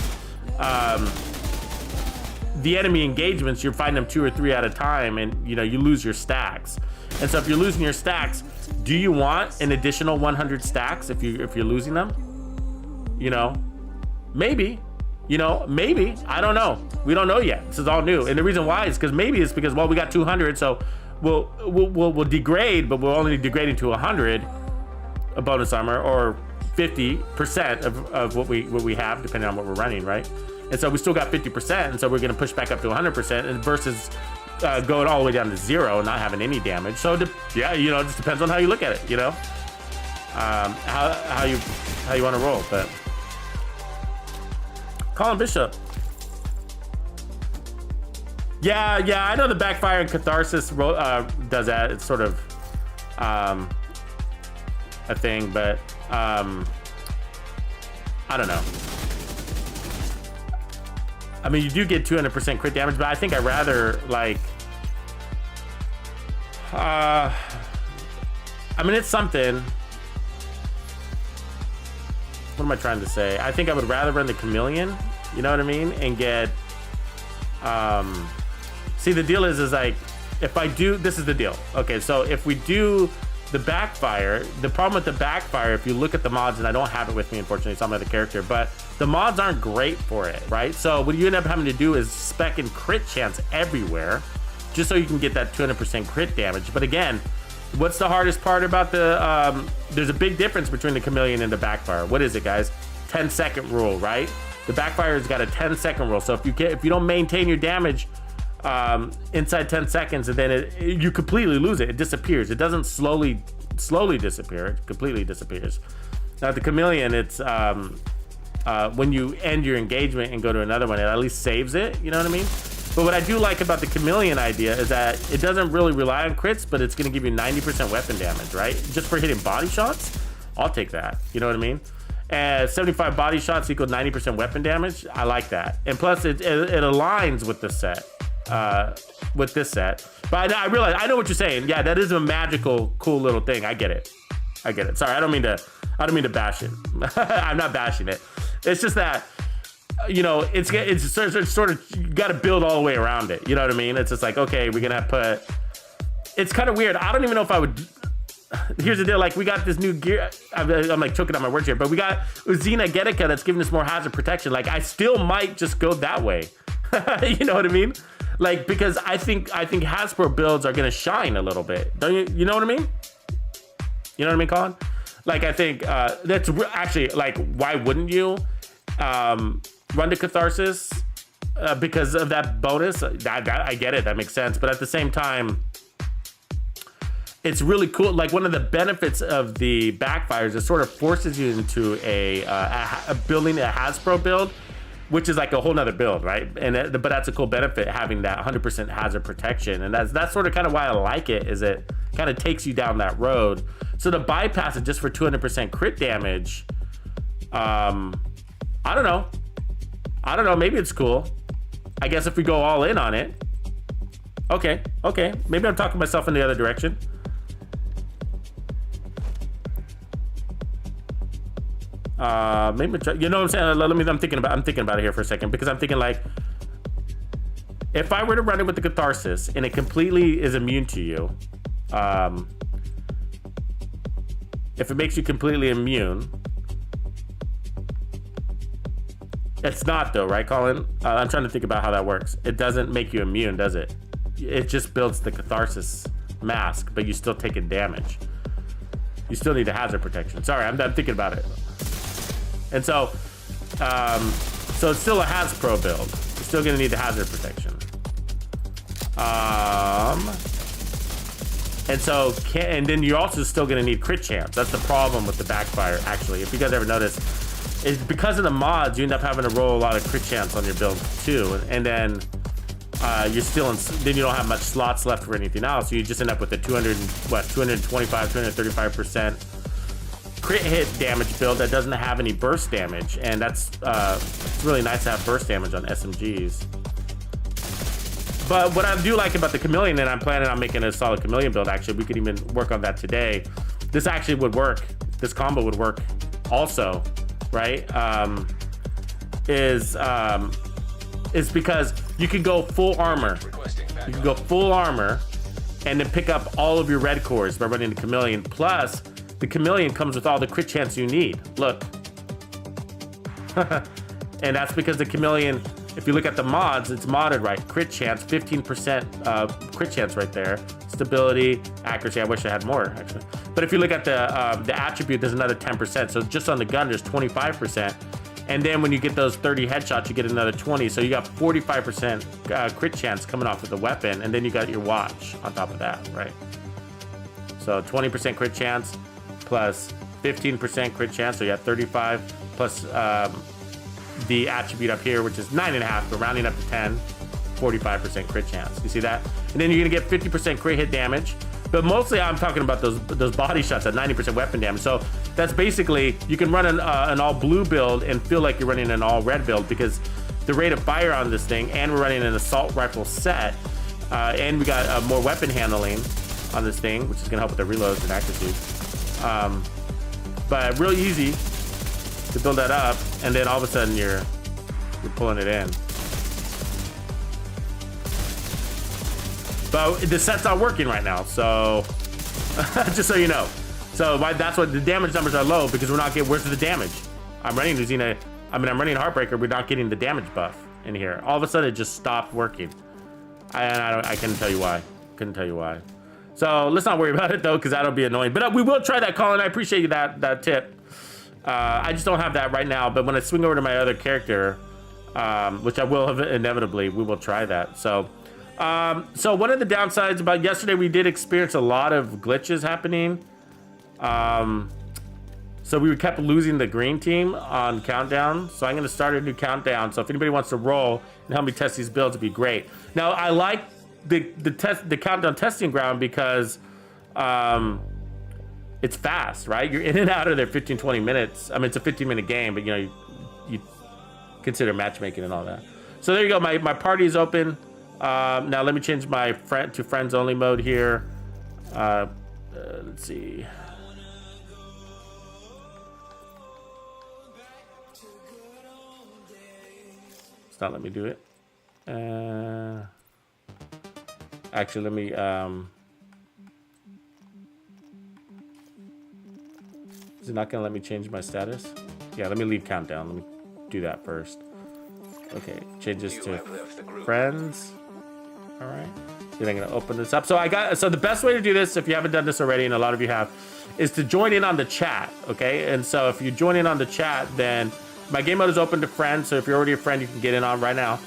Speaker 1: the enemy engagements, you're fighting them 2 or 3 at a time, and you lose your stacks. And so if you're losing your stacks, do you want an additional 100 stacks if you're losing them? Maybe, maybe, I don't know. We don't know yet. This is all new. And the reason why is because, well, we got 200. So we'll degrade, but we're only degrading to 100 a bonus armor or 50% of what we have, depending on what we're running, right? And so we still got 50%. And so we're going to push back up to 100% and versus going all the way down to 0 and not having any damage. So it just depends on how you look at it, how you want to roll, but. Colin Bishop. Yeah, I know the Backfire and Catharsis does that. It's sort of a thing, but I don't know. I mean, you do get 200% crit damage, but I think I'd rather like. I mean, it's something. What am I trying to say? I think I would rather run the Chameleon, you know what I mean? And get, see, the deal is like, if I do, this is the deal. Okay, so if we do the Backfire, the problem with the Backfire, if you look at the mods, and I don't have it with me, unfortunately, so I'm the character, but the mods aren't great for it, right? So what you end up having to do is spec in crit chance everywhere, just so you can get that 200% crit damage. But again, what's the hardest part about the, there's a big difference between the Chameleon and the Backfire. What is it, guys? 10-second rule, right? The Backfire's got a 10-second rule. So if you don't maintain your damage inside 10 seconds, and then you completely lose it. It disappears. It doesn't slowly disappear. It completely disappears. Now the Chameleon, it's when you end your engagement and go to another one, it at least saves it. You know what I mean? But what I do like about the Chameleon idea is that it doesn't really rely on crits, but it's going to give you 90% weapon damage, right? Just for hitting body shots, I'll take that. You know what I mean? And 75 body shots equal 90% weapon damage. I like that. And plus, it aligns with the set, with this set. But I realize, I know what you're saying. Yeah, that is a magical, cool little thing. I get it. Sorry, I don't mean to bash it. I'm not bashing it. It's just that. It's sort of, you got to build all the way around it. You know what I mean? It's just like, okay, we're going to put, it's kind of weird. I don't even know if I would, here's the deal. Like we got this new gear. I'm like choking on my words here, but we got Uzina Getica that's giving us more hazard protection. Like I still might just go that way. You know what I mean? Like, because I think Hasbro builds are going to shine a little bit. Don't you? You know what I mean? You know what I mean, Colin? Like, I think that's actually like, why wouldn't you? Run to Catharsis because of that bonus. I get it. That makes sense. But at the same time, it's really cool. Like one of the benefits of the Backfires, it sort of forces you into a building a Hasbro build, which is like a whole nother build, right? But that's a cool benefit, having that 100% hazard protection. And that's sort of kind of why I like it, is it kind of takes you down that road. So to bypass it just for 200% crit damage, I don't know. Maybe it's cool. I guess if we go all in on it. Okay. Maybe I'm talking myself in the other direction. Maybe you know what I'm saying? I'm thinking about it here for a second, because I'm thinking like, if I were to run it with the Catharsis and it completely is immune to you, if it makes you completely immune, It's not though, right, Colin? I'm trying to think about how that works. It doesn't make you immune, does it? It just builds the Catharsis mask, but you still taking damage. You still need a hazard protection. Sorry, I'm thinking about it. And so it's still a Hasbro build. You're still gonna need the hazard protection. And then you're also still gonna need crit chance. That's the problem with the backfire, actually. If you guys ever notice, is because of the mods, you end up having to roll a lot of crit chance on your build too, and then then you don't have much slots left for anything else. So you just end up with a 225, 235% crit hit damage build that doesn't have any burst damage, and that's it's really nice to have burst damage on SMGs. But what I do like about the Chameleon, and I'm planning on making a solid Chameleon build, actually, we could even work on that today. This actually would work. This combo would work also, right? Is because you can go full armor. You can go full armor and then pick up all of your red cores by running the Chameleon. Plus, the Chameleon comes with all the crit chance you need. Look. And that's because the Chameleon, if you look at the mods, it's modded right. Crit chance, 15% crit chance right there. Stability, accuracy, I wish I had more, actually. But if you look at the attribute, there's another 10%. So just on the gun, there's 25%. And then when you get those 30 headshots, you get another 20. So you got 45% crit chance coming off of the weapon. And then you got your watch on top of that, right? So 20% crit chance plus 15% crit chance. So you got 35 plus the attribute up here, which is 9.5, but rounding up to 10, 45% crit chance. You see that? And then you're gonna get 50% crit hit damage. But mostly I'm talking about those body shots at 90% weapon damage. So that's basically, you can run an all blue build and feel like you're running an all red build, because the rate of fire on this thing, and we're running an assault rifle set, and we got more weapon handling on this thing, which is gonna help with the reloads and accuracy. But real easy to build that up, and then all of a sudden you're pulling it in. But the set's not working right now, so just so you know. So that's why the damage numbers are low, because we're not getting. Where's the damage? I'm running Heartbreaker. We're not getting the damage buff in here. All of a sudden, it just stopped working. I couldn't tell you why. Couldn't tell you why. So let's not worry about it though, because that'll be annoying. But we will try that, Colin. I appreciate you that tip. I just don't have that right now. But when I swing over to my other character, which I will have inevitably, we will try that. So one of the downsides about yesterday, we did experience a lot of glitches happening. So we kept losing the green team on countdown. So I'm going to start a new countdown. So if anybody wants to roll and help me test these builds, it'd be great. Now I like the countdown testing ground because it's fast, right? You're in and out of there 15-20 minutes. I mean, it's a 15-minute game, but you consider matchmaking and all that. So there you go. My party is open. Now let me change my friend to friends only mode here. Let's see. It's not letting me do it. Actually, let me. Is it not gonna let me change my status? Yeah, let me leave countdown. Let me do that first. Okay, change this to friends. All right. Then I'm gonna open this up. So the best way to do this, if you haven't done this already, and a lot of you have, is to join in on the chat. Okay, and so if you join in on the chat, then my game mode is open to friends. So if you're already a friend, you can get in on right now.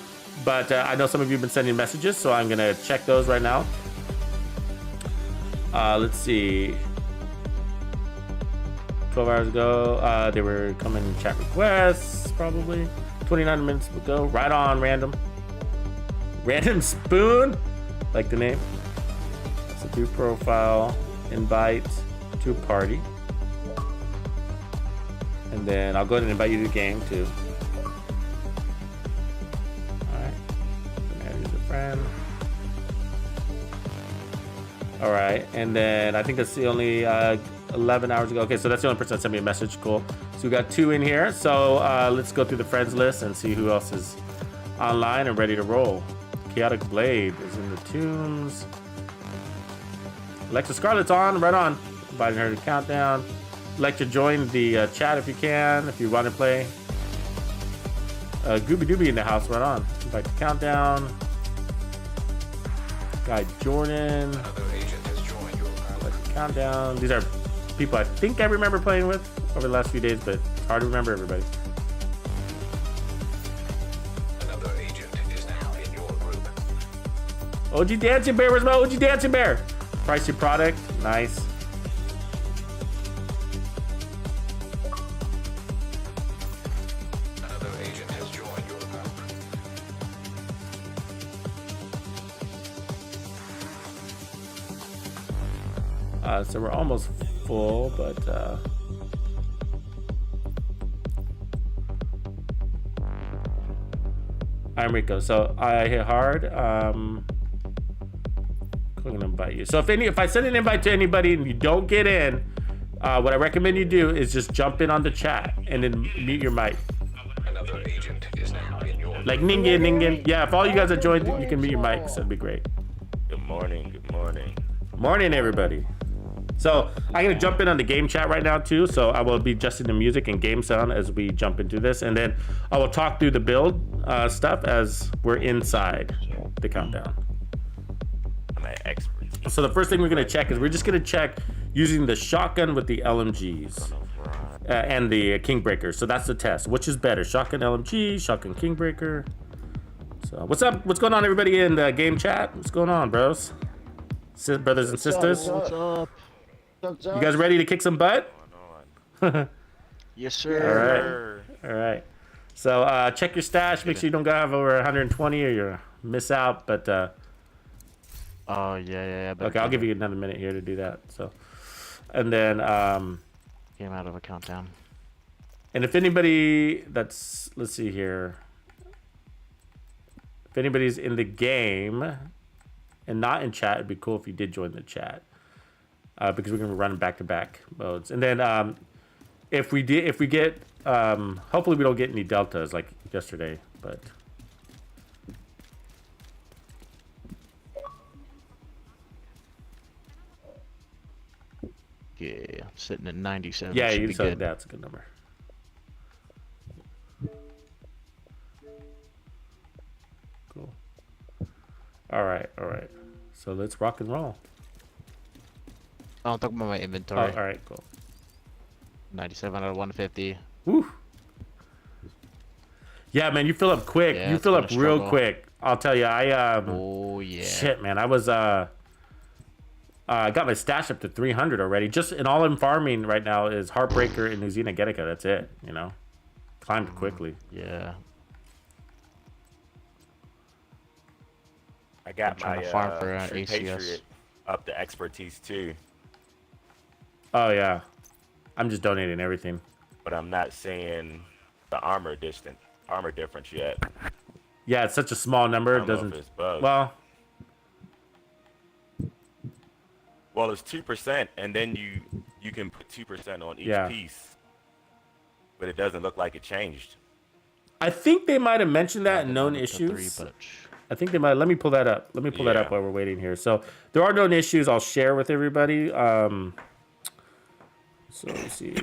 Speaker 1: But I know some of you have been sending messages, so I'm gonna check those right now. Let's see. 12 hours ago, they were coming chat requests, probably 29 minutes ago. Right on, random spoon, like the name. So view profile, invite to party, and then I'll go ahead and invite you to the game too. All right, add you as a friend. All right, and then I think that's the only 11 hours ago. Okay, so that's the only person that sent me a message. Cool. So we got 2 in here. So let's go through the friends list and see who else is online and ready to roll. Chaotic Blade is in the tombs. Alexa Scarlett's on, right on. Inviting her to countdown. Alexa, join the chat if you can, if you want to play. Gooby Dooby in the house. Right on. Invite the countdown. Guy Jordan.
Speaker 2: Another agent has joined your
Speaker 1: Invite the countdown. These are people I think I remember playing with over the last few days, but it's hard to remember everybody.
Speaker 2: Another agent is now in your group.
Speaker 1: OG Dancing Bear, where's my OG Dancing Bear? Price your product, nice.
Speaker 2: Another agent has joined your group.
Speaker 1: So we're almost full, but I'm Rico. So I hit hard. I'm gonna invite you. So if I send an invite to anybody and you don't get in, what I recommend you do is just jump in on the chat and then mute your mic.
Speaker 2: Another agent is now in your
Speaker 1: Like Ningen. Yeah, if all you guys are joined, you can mute your mics. That'd be great.
Speaker 3: Good morning. Good morning.
Speaker 1: Morning, everybody. So I'm gonna jump in on the game chat right now too. So I will be adjusting the music and game sound as we jump into this, and then I will talk through the build stuff as we're inside the countdown.
Speaker 3: My expertise.
Speaker 1: So the first thing we're gonna check is we're just gonna check using the shotgun with the LMGs and the Kingbreaker. So that's the test. Which is better, shotgun LMG, shotgun Kingbreaker? So what's up? What's going on, everybody in the game chat? What's going on, bros? Brothers and sisters?
Speaker 4: What's up?
Speaker 1: You guys ready to kick some butt?
Speaker 4: Yes, sir.
Speaker 1: All right. So check your stash. Make sure you don't have over 120 or you'll miss out. But
Speaker 4: Oh, yeah.
Speaker 1: okay, I'll give you another minute here to do that. So, and then
Speaker 4: Came out of a countdown.
Speaker 1: and if anybody let's see here. If anybody's in the game and not in chat, it'd be cool if you did join the chat. Because we're gonna be running back-to-back modes, and then if we get, hopefully we don't get any deltas like yesterday, but
Speaker 4: Yeah, sitting at 97.
Speaker 1: yeah,
Speaker 4: should
Speaker 1: you
Speaker 4: be
Speaker 1: said
Speaker 4: good.
Speaker 1: that's a good number. Cool. All right. So let's rock and roll.
Speaker 4: I'll talk about my
Speaker 1: Oh,
Speaker 4: inventory.
Speaker 1: all right, cool.
Speaker 4: 97 out of 150.
Speaker 1: Woo. Yeah, man, you fill up quick.
Speaker 4: Yeah,
Speaker 1: You
Speaker 4: it's
Speaker 1: fill
Speaker 4: been
Speaker 1: up
Speaker 4: a
Speaker 1: real
Speaker 4: struggle.
Speaker 1: quick. I'll tell you,
Speaker 4: Oh, yeah.
Speaker 1: shit, man, I was I got my stash up to 300 already. Just and all I'm farming right now is Heartbreaker and New Zealand Getica. That's it, you know. Climbed quickly.
Speaker 4: Yeah.
Speaker 3: I got
Speaker 4: I'm trying
Speaker 3: my
Speaker 4: to farm for,
Speaker 3: True
Speaker 4: ACS.
Speaker 3: Patriot up to expertise too,
Speaker 1: Oh yeah, I'm just donating everything.
Speaker 3: but I'm not seeing the armor difference yet.
Speaker 1: Yeah, it's such a small number.
Speaker 3: I
Speaker 1: It
Speaker 3: don't know if
Speaker 1: doesn't.
Speaker 3: it's bugged.
Speaker 1: Well,
Speaker 3: It's 2%, and then you can put 2% on each
Speaker 1: Yeah.
Speaker 3: piece, but it doesn't look like it changed.
Speaker 1: I think they might have mentioned that in known
Speaker 4: Down to three,
Speaker 1: issues.
Speaker 4: but
Speaker 1: I think they might. Let me pull that up. Let me pull that up
Speaker 3: Yeah.
Speaker 1: while we're waiting here. So there are known issues. I'll share with everybody. So let's see.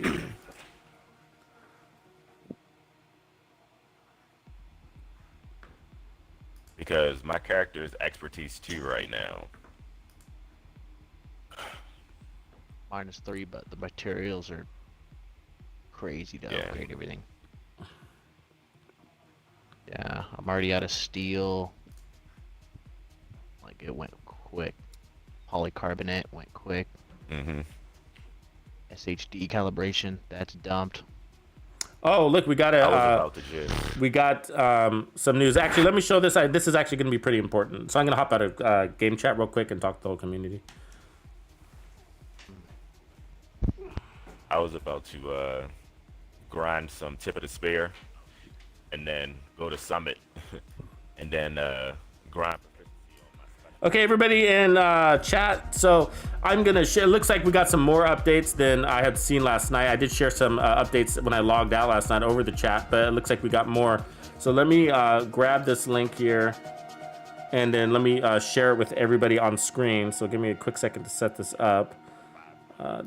Speaker 3: Because my character is expertise 2 right now.
Speaker 4: -3, but the materials are crazy to
Speaker 3: Yeah.
Speaker 4: upgrade everything. Yeah, I'm already out of steel. Like, it went quick. Polycarbonate went quick.
Speaker 3: Mm-hmm.
Speaker 4: SHD calibration, that's dumped.
Speaker 1: Oh, look, we got
Speaker 3: I was
Speaker 1: a.
Speaker 3: about to just.
Speaker 1: We got some news. Actually, let me show this. This is actually going to be pretty important. So I'm going to hop out of game chat real quick and talk to the whole community.
Speaker 3: I was about to grind some tip of the spear, and then go to summit, and then grind.
Speaker 1: Okay, everybody in chat. So I'm gonna share. It looks like we got some more updates than I had seen last night. I did share some updates when I logged out last night over the chat, but it looks like we got more. So let me grab this link here, and then let me share it with everybody on screen. So give me a quick second to set this up.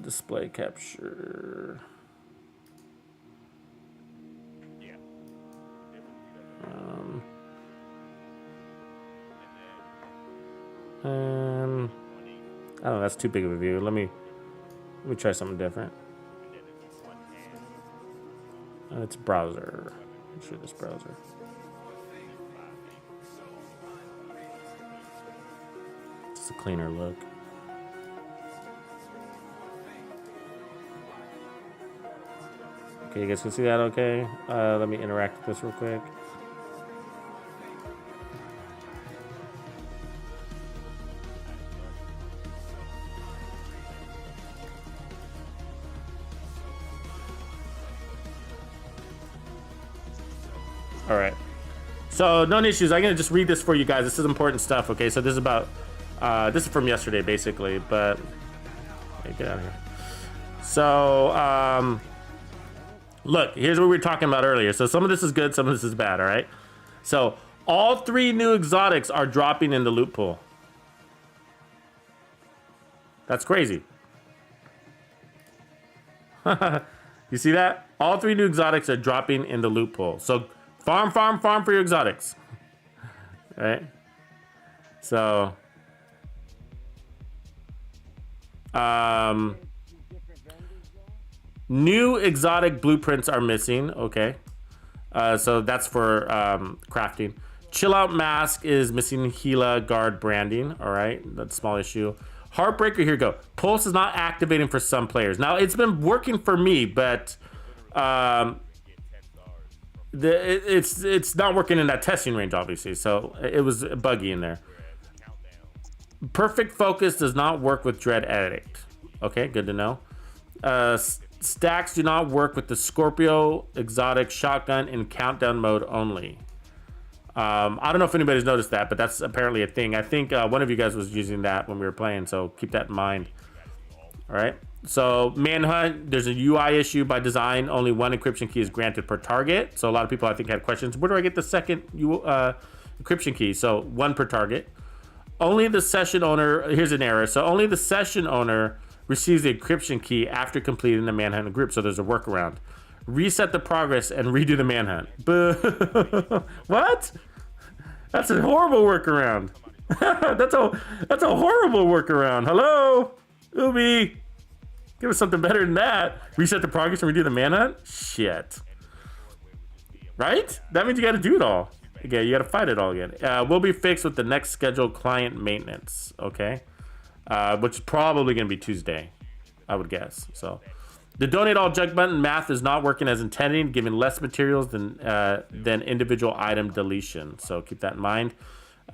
Speaker 1: Display capture. I don't know, that's too big of a view. Let me try something different. It's browser. I'm sure this browser. It's a cleaner look. Okay, you guys can see that okay? Let me interact with this real quick. All right. So no issues. I'm gonna just read this for you guys. This is important stuff. Okay. So this is about. This is from yesterday, basically. But okay, get out of here. So look, here's what we were talking about earlier. So some of this is good, some of this is bad. All right. So all 3 new exotics are dropping in the loot pool. That's crazy. You see that? All 3 new exotics are dropping in the loot pool. So farm for your exotics. All right. So, new exotic blueprints are missing. Okay. So that's for crafting. Chill Out Mask is missing Gila Guard branding. All right. That's a small issue. Heartbreaker, here we go. Pulse is not activating for some players. Now, it's been working for me, but it's not working in that testing range, obviously. So it was buggy in there. Perfect Focus does not work with Dread Addict. Okay, good to know. Stacks do not work with the Scorpio exotic shotgun in countdown mode only. I don't know if anybody's noticed that, but that's apparently a thing. I think one of you guys was using that when we were playing, so keep that in mind. All right. So manhunt, there's a UI issue by design. Only 1 encryption key is granted per target. So a lot of people I think had questions. Where do I get the second encryption key? So 1 per target. Only the session owner, here's an error. So only the session owner receives the encryption key after completing the manhunt group. So there's a workaround. Reset the progress and redo the manhunt. What? That's a horrible workaround. that's a horrible workaround. Hello, Ubi. Give us something better than that. Reset the progress and redo the manhunt? Shit. Right? That means you got to do it all. Okay, you got to fight it all again. Will be fixed with the next scheduled client maintenance. Okay. Which is probably going to be Tuesday, I would guess. So, the donate all junk button math is not working as intended, giving less materials than individual item deletion. So keep that in mind.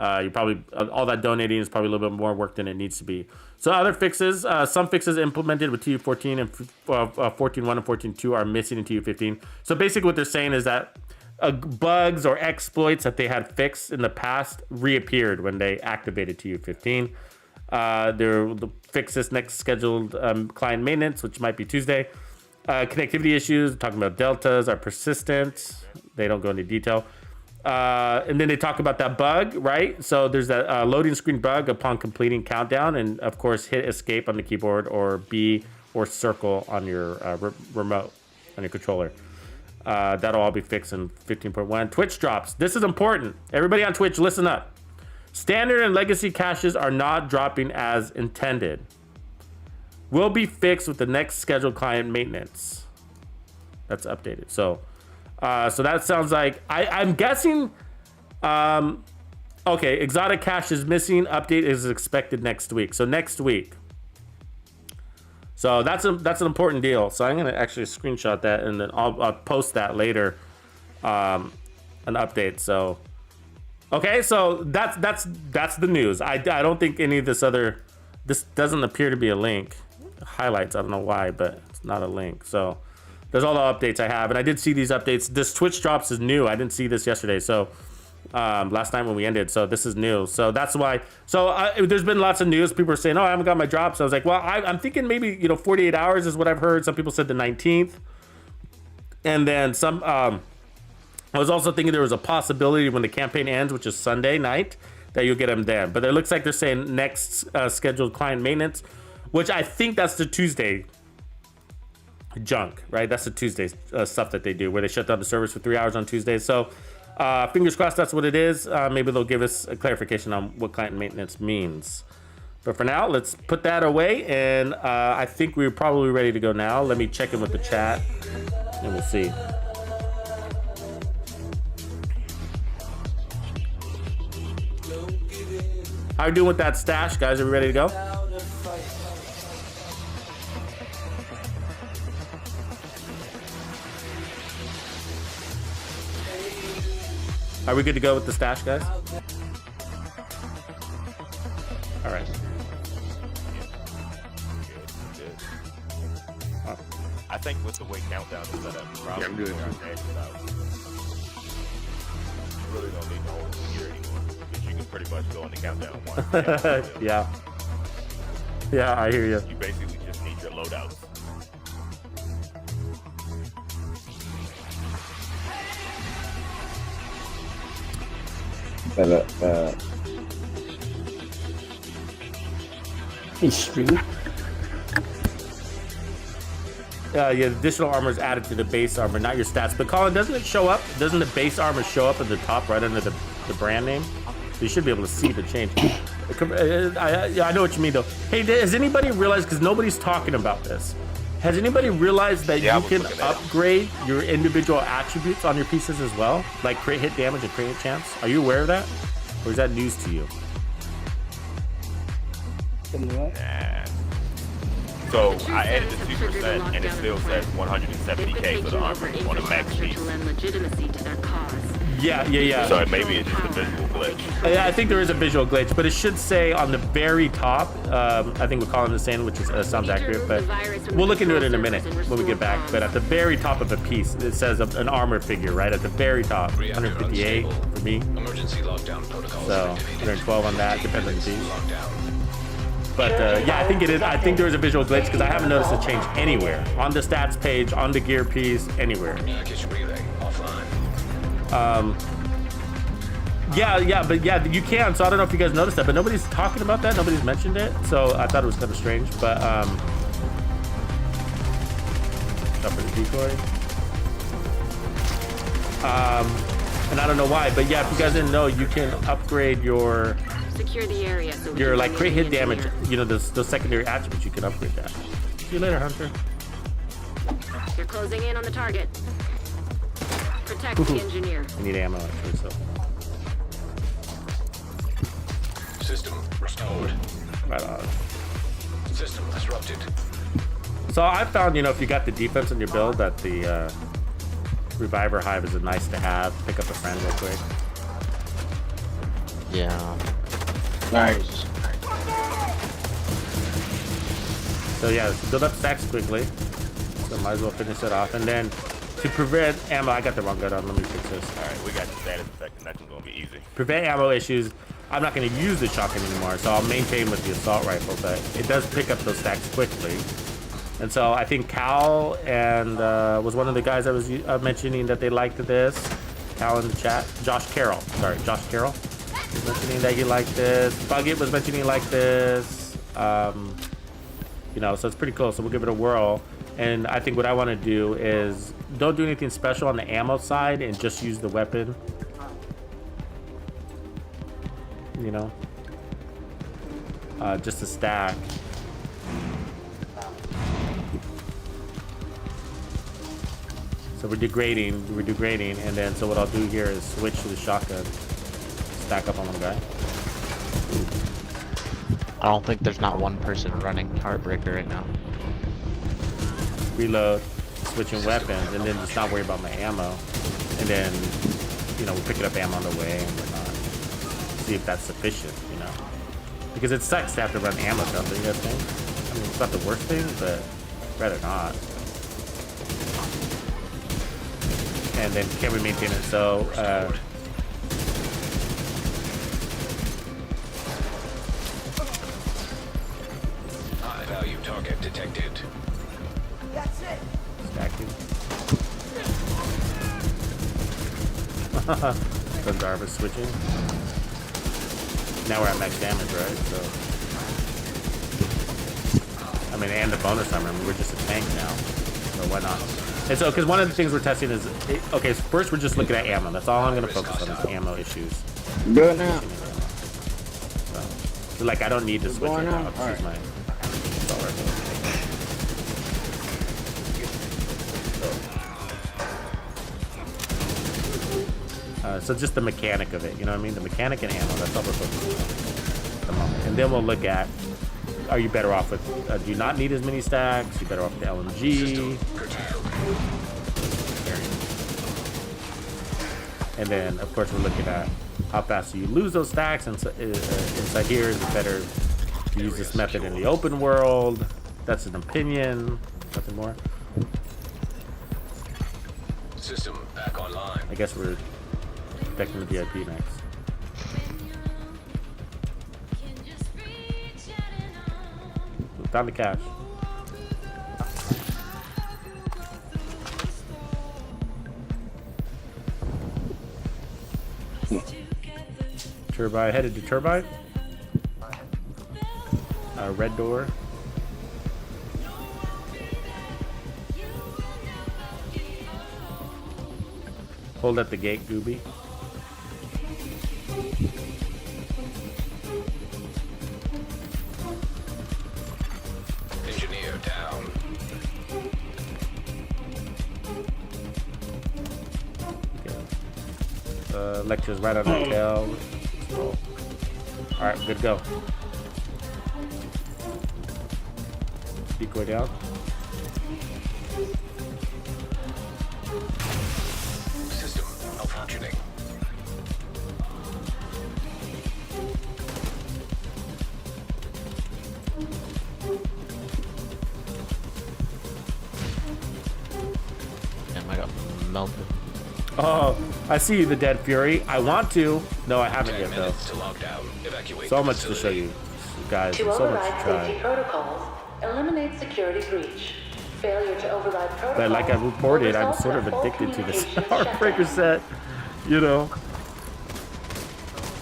Speaker 1: You probably all that donating is probably a little bit more work than it needs to be. So other fixes, some fixes implemented with TU14 and 14.1 and 14.2 are missing in TU15. So basically, what they're saying is that bugs or exploits that they had fixed in the past reappeared when they activated TU15. They'll fix this next scheduled client maintenance, which might be Tuesday. Connectivity issues, talking about deltas, are persistent. They don't go into detail. And then they talk about that bug, right? So there's that loading screen bug upon completing countdown. And of course, hit escape on the keyboard or B or circle on your remote, on your controller. That'll all be fixed in 15.1. Twitch drops. This is important. Everybody on Twitch, listen up. Standard and legacy caches are not dropping as intended. Will be fixed with the next scheduled client maintenance. That's updated. So that sounds like I'm guessing. Okay, exotic cache is missing. Update is expected next week. So next week. So that's an important deal. So I'm gonna actually screenshot that and then I'll post that later. An update. So. Okay, so that's the news. I don't think any of this doesn't appear to be a link. Highlights, I don't know why, but it's not a link. So there's all the updates I have, and I did see these updates. This Twitch drops is new. I didn't see this yesterday, so last night when we ended. So this is new. So that's why. So there's been lots of news. People are saying, "Oh, I haven't got my drops." So I was like, "Well, I'm thinking maybe 48 hours is what I've heard." Some people said the 19th, and then some. I was also thinking there was a possibility when the campaign ends, which is Sunday night, that you'll get them then. But it looks like they're saying next scheduled client maintenance, which I think that's the Tuesday junk, right? That's the Tuesday stuff that they do, where they shut down the servers for 3 hours on Tuesday. So Fingers crossed that's what it is. Maybe they'll give us a clarification on what client maintenance means. But for now, let's put that away, and I think we're probably ready to go now. Let me check in with the chat, and we'll see. How are you doing with that stash, guys? Are we ready to go? Are we good to go with the stash, guys? All right.
Speaker 3: Good. I think with the way countdown is set up, probably
Speaker 5: I'm good.
Speaker 3: You really don't need the whole year anymore. Because you can pretty much go on the countdown one.
Speaker 1: Yeah. Yeah, I hear you.
Speaker 3: You basically just need your loadouts.
Speaker 5: History.
Speaker 1: Yeah, additional armor is added to the base armor, not your stats. But Colin, doesn't it show up? Doesn't the base armor show up at the top right under the brand name? So you should be able to see the change. I know what you mean, though. Hey, has anybody realized, because nobody's talking about this, has anybody realized that
Speaker 3: Yeah, I
Speaker 1: you
Speaker 3: was
Speaker 1: can
Speaker 3: looking at it.
Speaker 1: upgrade your individual attributes on your pieces as well? Like crit hit damage and crit hit chance? Are you aware of that? Or is that news to you?
Speaker 3: Nah. So I added the 2% and it still says 170k for the armor on the max piece.
Speaker 1: Yeah.
Speaker 3: So maybe it's just a visual glitch.
Speaker 1: Yeah, I think there is a visual glitch, but it should say on the very top, I think we're calling the saying, which is, sounds accurate, but we'll look into it in a minute when we get back. But at the very top of a piece, it says an armor figure, right? At the very top, 158 for me.
Speaker 2: Emergency lockdown protocols
Speaker 1: So
Speaker 2: activated.
Speaker 1: 112 on that, depends on the piece.
Speaker 2: Lockdown.
Speaker 1: But yeah, I think it is. I think there is a visual glitch because I haven't noticed a change anywhere. On the stats page, on the gear piece, anywhere.
Speaker 2: Package relay offline.
Speaker 1: Yeah, but you can. So I don't know if you guys noticed that, but nobody's talking about that. Nobody's mentioned it. So I thought it was kind of strange. But stuff for the decoy. And I don't know why, but yeah, if you guys didn't know, you can upgrade your
Speaker 6: Secure the area so we
Speaker 1: your
Speaker 6: can
Speaker 1: like crit hit
Speaker 6: engineer.
Speaker 1: damage. You know, those secondary attributes. You can upgrade that. See you later, Hunter.
Speaker 6: You're closing in on the target. Protect the engineer.
Speaker 1: I need ammo actually. So
Speaker 2: System restored.
Speaker 1: right on.
Speaker 2: System disrupted.
Speaker 1: So I found, you know, if you got the defense in your build, that the Reviver Hive is a nice to have. Pick up a friend real quick.
Speaker 4: Yeah.
Speaker 5: Nice.
Speaker 1: So yeah, build up stacks quickly. So might as well finish it off. And then to prevent ammo, I got the wrong gun on. Let me fix this.
Speaker 3: All right, we got the status effect and that's gonna be easy.
Speaker 1: Prevent ammo issues. I'm not going to use the shotgun anymore, so I'll maintain with the assault rifle. But it does pick up those stacks quickly. And so I think Cal and was one of the guys I was mentioning that they liked this. Cal in the chat. Josh Carroll was mentioning that he liked this. Buggett was mentioning he liked this. You know, so it's pretty cool. So we'll give it a whirl. And I think what I want to do is don't do anything special on the ammo side and just use the weapon. You know, just a stack. So we're degrading, and then so what I'll do here is switch to the shotgun, stack up on one guy.
Speaker 4: I don't think there's not one person running Heartbreaker right now.
Speaker 1: Reload, switching weapons, and then just not worry about my ammo. And then, you know, we're picking up ammo on the way and whatnot. See if that's sufficient, you know. Because it sucks to have to run ammo dump, don't you guys think? I mean, it's not the worst thing, but rather not. And then can we maintain it? So,
Speaker 2: High value target detected.
Speaker 1: stacking. Gonzarva switching. Now we're at max damage, right? So, I mean, and the bonus armor. I mean, we're just a tank now, so why not? And so, because one of the things we're testing is, okay, so first we're just looking at ammo. That's all I'm going to focus on is ammo issues.
Speaker 5: Good now.
Speaker 1: So, like, I don't need to switch
Speaker 5: going
Speaker 1: it now.
Speaker 5: on?
Speaker 1: I'll just
Speaker 5: All
Speaker 1: use my... assault rifle. So just the mechanic of it, you know what I mean? The mechanic and ammo, that's all we're focusing on at the moment. And then we'll look at, are you better off with, do you not need as many stacks? Are you better off with the LMG? And then, of course, we're looking at how fast do you lose those stacks. And so, inside here, is it better to use this method in the open world? That's an opinion, nothing more.
Speaker 2: System back online.
Speaker 1: I guess we're protecting the VIP next. Found the cash. Turbine, headed to Turbine. Red door. Hold at the gate, Gooby.
Speaker 2: Engineer down.
Speaker 1: Okay. Lecture's right on the tail. Alright, good to go. Decoy down.
Speaker 2: System malfunctioning.
Speaker 4: Damn, I got melted.
Speaker 1: Oh, I see the Dead Fury. I want to. No, I haven't
Speaker 2: 10
Speaker 1: yet though.
Speaker 2: minutes to lockdown. Evacuate
Speaker 1: So
Speaker 2: the
Speaker 1: much to show
Speaker 2: facility.
Speaker 1: you, guys.
Speaker 7: To
Speaker 1: So much
Speaker 7: override
Speaker 1: to
Speaker 7: safety
Speaker 1: try.
Speaker 7: protocols, eliminate security breach. Failure to override protocols.
Speaker 1: But like I reported,
Speaker 7: will
Speaker 1: I'm
Speaker 7: result
Speaker 1: sort
Speaker 7: in
Speaker 1: of
Speaker 7: a full
Speaker 1: addicted to this
Speaker 7: communications
Speaker 1: Heartbreaker
Speaker 7: shutdown.
Speaker 1: set, you know.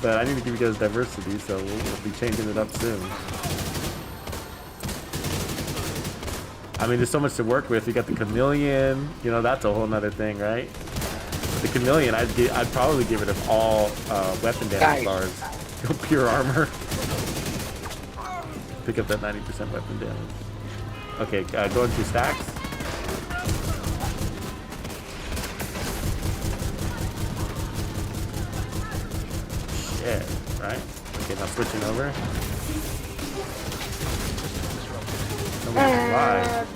Speaker 1: But I need to give you guys diversity, so we'll be changing it up soon. I mean, there's so much to work with. You got the Chameleon, you know, that's a whole nother thing, right? But the Chameleon, I'd probably give it of all weapon damage bars. Go pure armor. Pick up that 90% weapon damage. Okay, going through stacks. Shit, right? Okay, now switching over. Somebody's alive.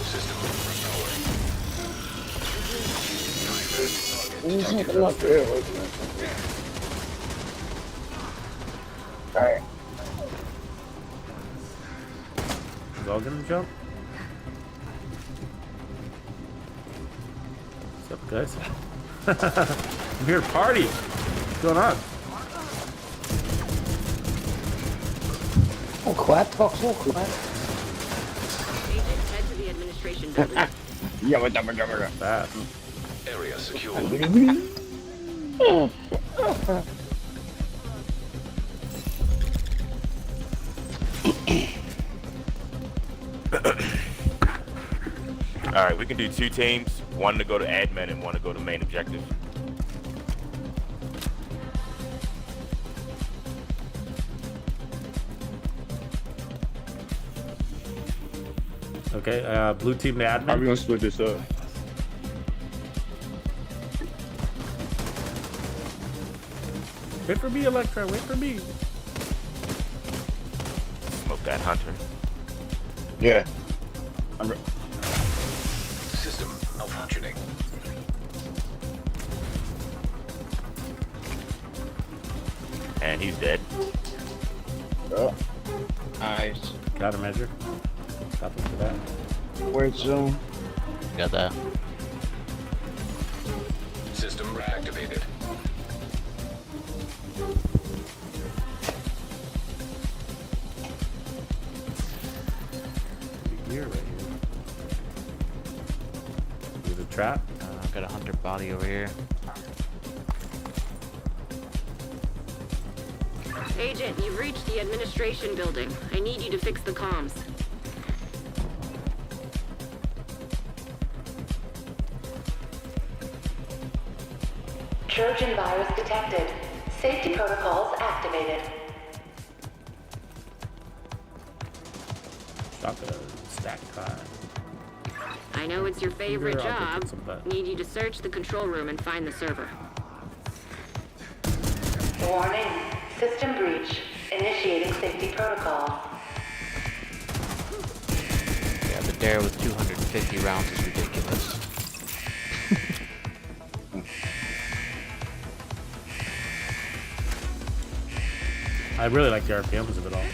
Speaker 2: System restored.
Speaker 5: Alright.
Speaker 1: Is all gonna jump? What's up, guys? I'm here to party. What's going on?
Speaker 5: Oh, quiet, talk so quiet.
Speaker 6: Agent, head to the administration building.
Speaker 5: Yeah, whatever.
Speaker 1: Fast.
Speaker 2: Area secure.
Speaker 3: All right, we can do 2 teams. One to go to admin and one to go to main objective.
Speaker 1: Okay, blue team to
Speaker 5: How we
Speaker 1: admin.
Speaker 5: gonna split this up?
Speaker 1: Wait for me, Electra. Wait for me.
Speaker 3: Smoke that hunter.
Speaker 5: Yeah.
Speaker 2: System malfunctioning.
Speaker 3: And he's dead.
Speaker 5: Oh. Nice.
Speaker 1: Countermeasure. Stop him for that.
Speaker 5: Wait soon.
Speaker 4: Got that.
Speaker 2: System reactivated.
Speaker 1: Here, right here. There's a trap.
Speaker 4: I've got a hunter body over here.
Speaker 6: Agent, you've reached the administration building. I need you to fix the comms.
Speaker 7: Trojan virus detected. Safety protocols activated.
Speaker 1: Shotgun, stack time.
Speaker 6: I know it's your favorite
Speaker 1: I'll go
Speaker 6: job.
Speaker 1: kick some butt.
Speaker 6: Need you to search the control room and find the server.
Speaker 7: Warning. System breach. Initiating safety protocol.
Speaker 4: Yeah, the dare with 250 rounds is ridiculous.
Speaker 1: I really like the RPMs of it all.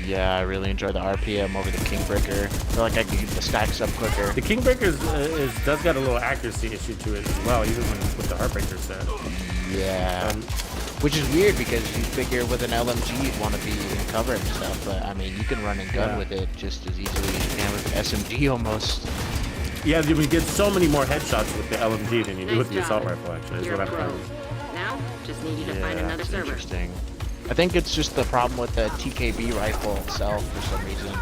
Speaker 4: Yeah, I really enjoy the RPM over the Kingbreaker. I feel like I can keep the stacks up quicker.
Speaker 1: The Kingbreaker does got a little accuracy issue to it as well, even when with the Heartbreaker set.
Speaker 4: Yeah. Which is weird because you figure with an LMG you'd want to be in cover and stuff, but I mean you can run and gun with it just as easily as you can with an SMG almost.
Speaker 1: Yeah, you get so many more headshots with the LMG than you do
Speaker 6: Nice
Speaker 1: with the
Speaker 6: job.
Speaker 1: assault rifle. Actually, is
Speaker 6: You're
Speaker 1: what
Speaker 6: a
Speaker 1: I'm
Speaker 6: pro.
Speaker 1: finding.
Speaker 6: Now, just need you to find another
Speaker 4: that's
Speaker 6: server.
Speaker 4: interesting. I think it's just the problem with the TKB rifle itself for some reason.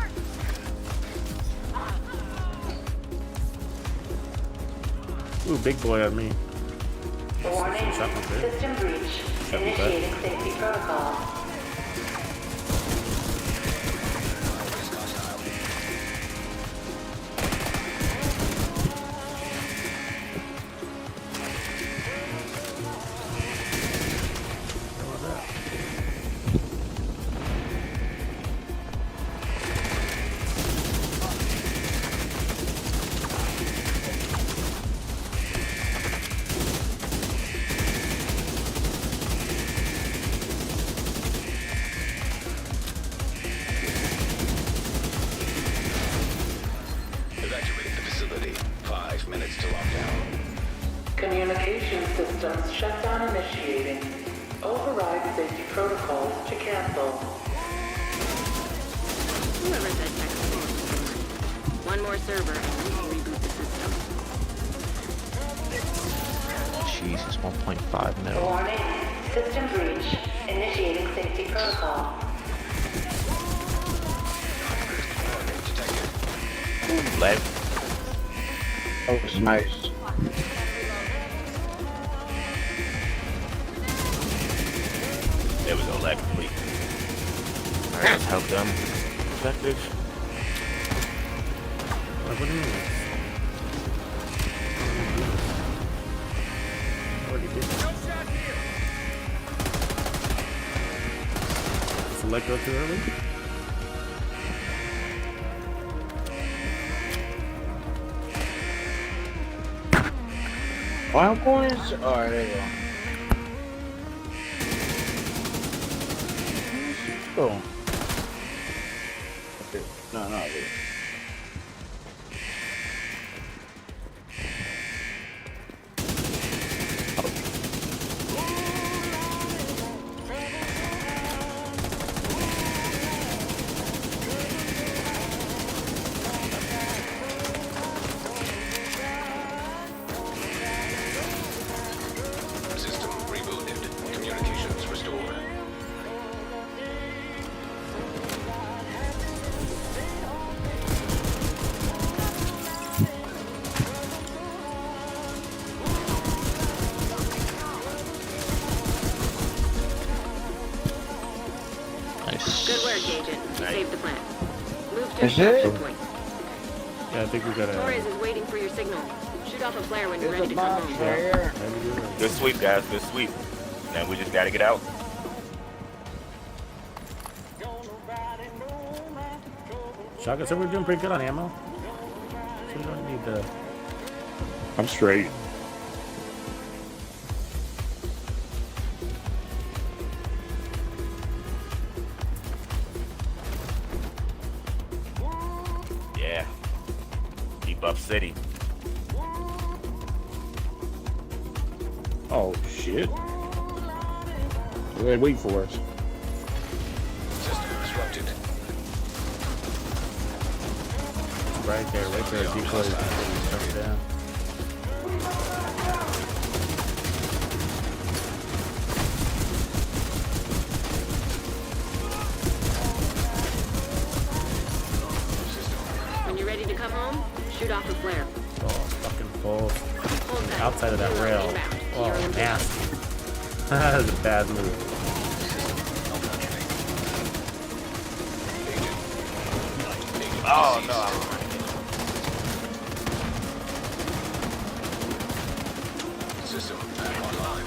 Speaker 1: Ooh, big boy on me.
Speaker 7: Warning.
Speaker 1: Shotgun there.
Speaker 7: System breach.
Speaker 1: Shotgun there.
Speaker 7: Initiating safety protocol.
Speaker 2: Evacuate the facility. 5 minutes to lockdown.
Speaker 7: Communication systems shutdown initiating. Override safety protocols to cancel.
Speaker 6: Whoever said text forward. One more server and we'll reboot the system.
Speaker 4: Jesus, 1.5 mil.
Speaker 7: Warning. System breach. Initiating safety protocol.
Speaker 3: Leg.
Speaker 5: That was nice.
Speaker 3: There we go, leg complete. Alright, let's help them. Effective.
Speaker 1: What do you mean? Already did. Select go too early?
Speaker 5: Wild points? Alright, there you go. Cool. Okay. No, not really.
Speaker 2: System rebooted. Communications restored.
Speaker 4: Nice.
Speaker 6: Good work, Agent. You
Speaker 3: Nice.
Speaker 6: saved the plant. Move to
Speaker 5: Is it?
Speaker 6: extraction point.
Speaker 1: Yeah, I think we gotta.
Speaker 6: Torres is waiting for your signal. Shoot off a flare when you're ready to come
Speaker 5: box
Speaker 6: home.
Speaker 5: right here.
Speaker 1: Maybe do that.
Speaker 3: Good sweep, guys. Good sweep. Now we just gotta get out.
Speaker 1: Shotgun, so we're doing pretty good on ammo. So we don't need the.
Speaker 5: I'm straight.
Speaker 3: Yeah. Debuff City.
Speaker 5: Oh, shit. They wait for us.
Speaker 2: System disrupted.
Speaker 1: Right there, right there. Decoys. Touch down.
Speaker 6: come home, shoot off a flare.
Speaker 1: Oh, fucking full.
Speaker 6: Hold that.
Speaker 1: Outside of that
Speaker 6: Zero
Speaker 1: rail.
Speaker 6: inbound.
Speaker 1: Oh,
Speaker 6: Zero inbound.
Speaker 1: nasty. That is a bad move.
Speaker 3: Oh no! I'm
Speaker 2: System back online.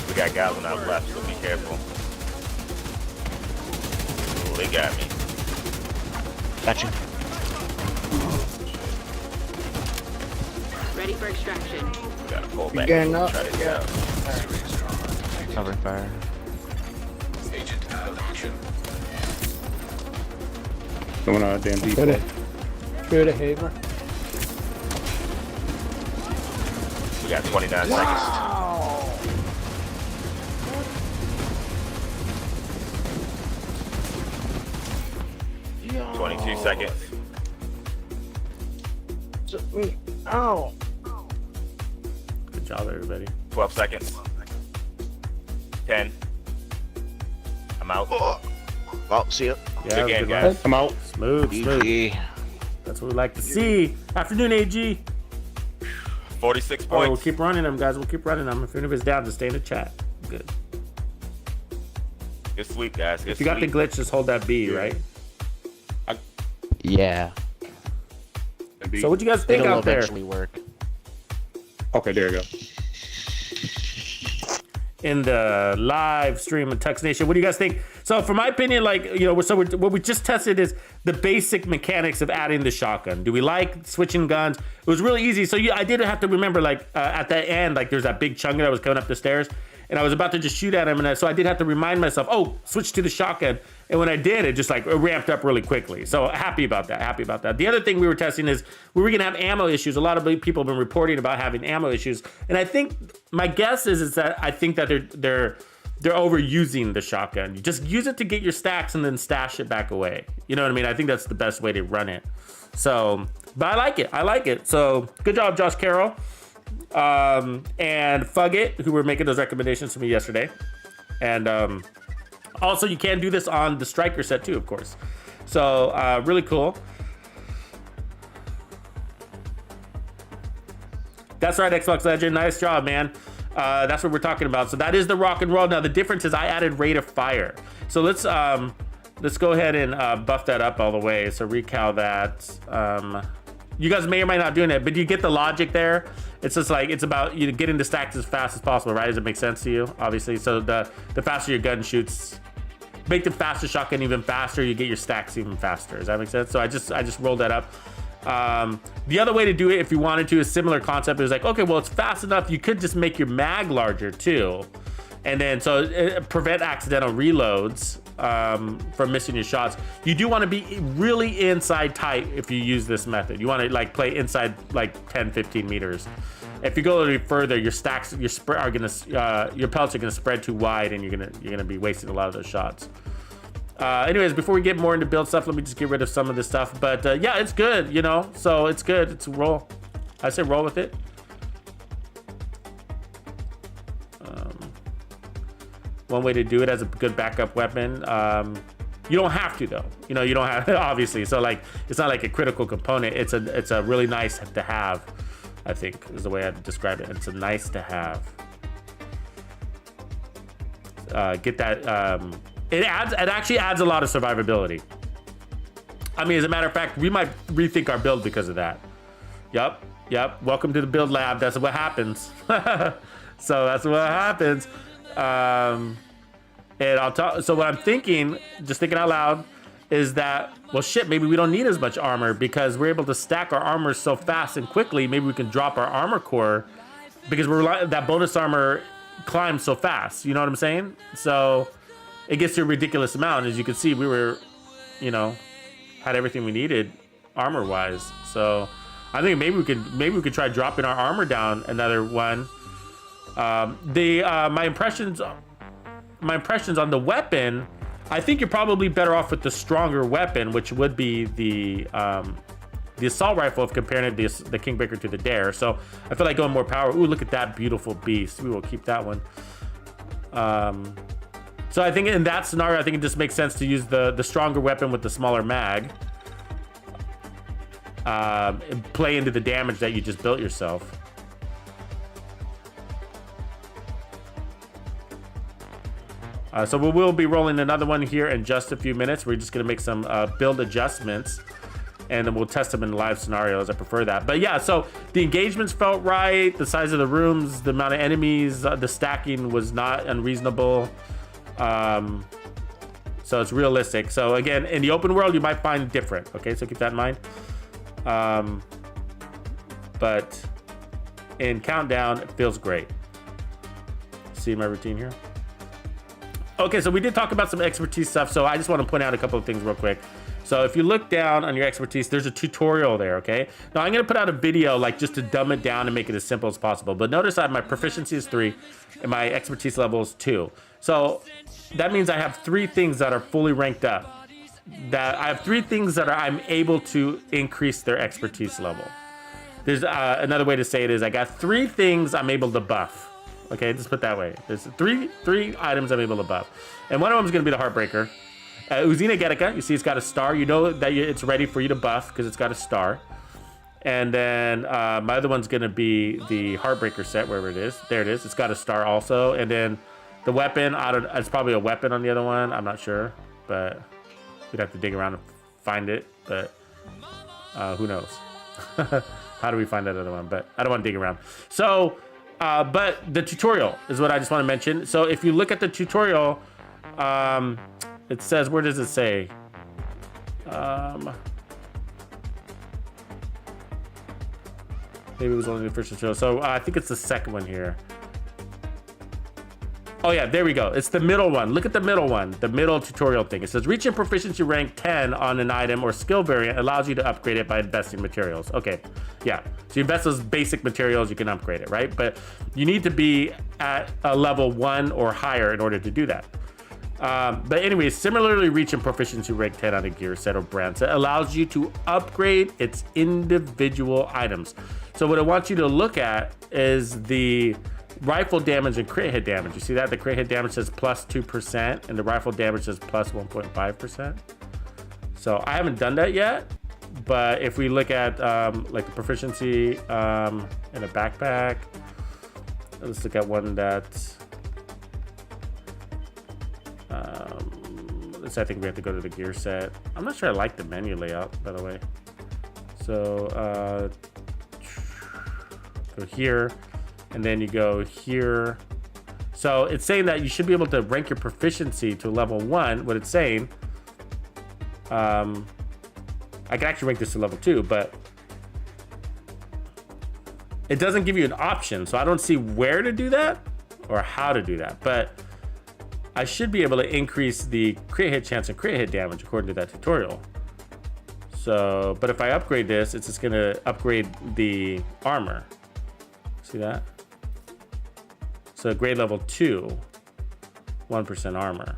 Speaker 3: We got guys on our left, so be careful. Oh, they got me.
Speaker 4: Gotcha.
Speaker 6: Ready for extraction.
Speaker 3: We gotta pull back.
Speaker 8: Getting
Speaker 3: and
Speaker 8: up,
Speaker 3: try this
Speaker 8: yeah.
Speaker 3: out.
Speaker 2: Serious trauma.
Speaker 4: Covering fire.
Speaker 2: Agent out of action.
Speaker 5: Going on a damn deep.
Speaker 8: Shoot it. Shoot it, Haver.
Speaker 3: We got 29 seconds. 22 seconds.
Speaker 8: Ow.
Speaker 1: Good job, everybody.
Speaker 3: 12 seconds. 10. I'm out.
Speaker 4: Well, see ya.
Speaker 1: Yeah,
Speaker 3: Good game,
Speaker 1: good
Speaker 3: guys.
Speaker 1: luck.
Speaker 5: I'm out.
Speaker 1: Smooth, smooth.
Speaker 4: GG.
Speaker 1: That's what we like to see. Afternoon, AG.
Speaker 3: 46
Speaker 1: Oh, we'll
Speaker 3: points.
Speaker 1: keep running them, guys. We'll keep running them. If anybody's down, just stay in the chat. Good.
Speaker 3: Good sweep, guys. Good
Speaker 1: If you got the
Speaker 3: sweep.
Speaker 1: glitch, just hold that B, right?
Speaker 4: Yeah.
Speaker 1: So what you guys think
Speaker 4: It'll
Speaker 1: out there?
Speaker 4: eventually work.
Speaker 5: Okay, there you go.
Speaker 1: In the live stream of Tux Nation, what do you guys think? So, for my opinion, like, you know, what we just tested is the basic mechanics of adding the shotgun. Do we like switching guns? It was really easy. So, I did have to remember, like, at the end, like, there's that big chunk that was coming up the stairs, and I was about to just shoot at him, and so I did have to remind myself, oh, switch to the shotgun. And when I did, it just, like, ramped up really quickly. So, happy about that. Happy about that. The other thing we were testing is we were going to have ammo issues. A lot of people have been reporting about having ammo issues, and I think my guess is that I think that they're overusing the shotgun. You just use it to get your stacks and then stash it back away. You know what I mean? I think that's the best way to run it. So, but I like it. I like it. So, good job, Josh Carroll. And Fugit, who were making those recommendations to me yesterday. And also, you can do this on the Striker set too, of course. So, really cool. That's right, Xbox Legend. Nice job, man. That's what we're talking about. So that is the rock and roll. Now the difference is I added rate of fire. So let's go ahead and buff that up all the way. So recal that. You guys may or may not doing it, but you get the logic there. It's just like it's about you getting the stacks as fast as possible, right? Does it make sense to you? Obviously. So the faster your gun shoots, make the faster shotgun even faster. You get your stacks even faster. Does that make sense? So I just rolled that up. The other way to do it, if you wanted to, is similar concept. Is like, okay, well, it's fast enough. You could just make your mag larger too, and then so prevent accidental reloads from missing your shots. You do want to be really inside tight if you use this method. You want to like play inside like 10-15 meters. If you go a little further, your stacks, your pellets are gonna spread too wide, and you're gonna be wasting a lot of those shots. Anyways, before we get more into build stuff, let me just get rid of some of this stuff. But yeah, it's good, you know. So it's good. It's a roll. I say roll with it. One way to do it as a good backup weapon. You don't have to though. You know, you don't have obviously. So like, it's not like a critical component. It's a really nice to have. I think is the way I'd describe it. It's a nice to have. Get that. It actually adds a lot of survivability. I mean, as a matter of fact, we might rethink our build because of that. Yep. Welcome to the build lab. That's what happens. So that's what happens. And I'll talk. So what I'm thinking, just thinking out loud, is that, well, shit, maybe we don't need as much armor because we're able to stack our armor so fast and quickly. Maybe we can drop our armor core because that bonus armor climbs so fast. You know what I'm saying? So it gets to a ridiculous amount. As you can see, we were, you know, had everything we needed armor wise. So I think maybe we could try dropping our armor down another one. My impressions on the weapon, I think you're probably better off with the stronger weapon, which would be the assault rifle if comparing it to the Kingbreaker to the Dare. So I feel like going more power. Ooh, look at that beautiful beast. We will keep that one. So I think in that scenario, I think it just makes sense to use the stronger weapon with the smaller mag. play into the damage that you just built yourself. So we will be rolling another one here in just a few minutes. We're just gonna make some build adjustments, and then we'll test them in live scenarios. I prefer that. But yeah, so the engagements felt right. The size of the rooms, the amount of enemies, the stacking was not unreasonable. So it's realistic. So again, in the open world, you might find different. Okay, so keep that in mind. But in Countdown, it feels great. See my routine here? Okay, so we did talk about some expertise stuff, so I just want to point out a couple of things real quick. So if you look down on your expertise, there's a tutorial there, okay? Now I'm gonna put out a video like just to dumb it down and make it as simple as possible. But notice I have my proficiency is 3 and my expertise level is 2. So that means I have 3 things that are fully ranked up. That I have 3 things that I'm able to increase their expertise level. There's another way to say it is I got 3 things I'm able to buff. Okay, just put it that way. There's three items I'm able to buff. And one of them is gonna be the Heartbreaker. Uzina Getica, you see it's got a star. You know that it's ready for you to buff because it's got a star. And then my other one's gonna be the Heartbreaker set, wherever it is. There it is. It's got a star also. And then the weapon, it's probably a weapon on the other one. I'm not sure, but we'd have to dig around and find it. But who knows? How do we find that other one? But I don't want to dig around. So, but the tutorial is what I just want to mention. So if you look at the tutorial, it says, where does it say? Maybe it was only the first tutorial. So I think it's the second one here. Oh yeah, there we go. It's the middle one. Look at the middle one, the middle tutorial thing. It says reaching proficiency rank 10 on an item or skill variant allows you to upgrade it by investing materials. Okay, yeah. So you invest those basic materials, you can upgrade it, right? But you need to be at a level 1 or higher in order to do that. But anyways, similarly, reaching proficiency rank 10 on a gear set or brand set allows you to upgrade its individual items. So what I want you to look at is the rifle damage and crit hit damage. You see that? The crit hit damage says plus 2% and the rifle damage says plus 1.5%. So I haven't done that yet, but if we look at like the proficiency in a backpack, let's look at one that I think we have to go to the gear set. I'm not sure I like the menu layout, by the way. So go here, and then you go here. So it's saying that you should be able to rank your proficiency to level 1. What it's saying, I can actually rank this to level 2, but it doesn't give you an option. So I don't see where to do that or how to do that, but I should be able to increase the crit hit chance and crit hit damage according to that tutorial. So, but if I upgrade this, it's just gonna upgrade the armor. See that? So grade level 2, 1% armor.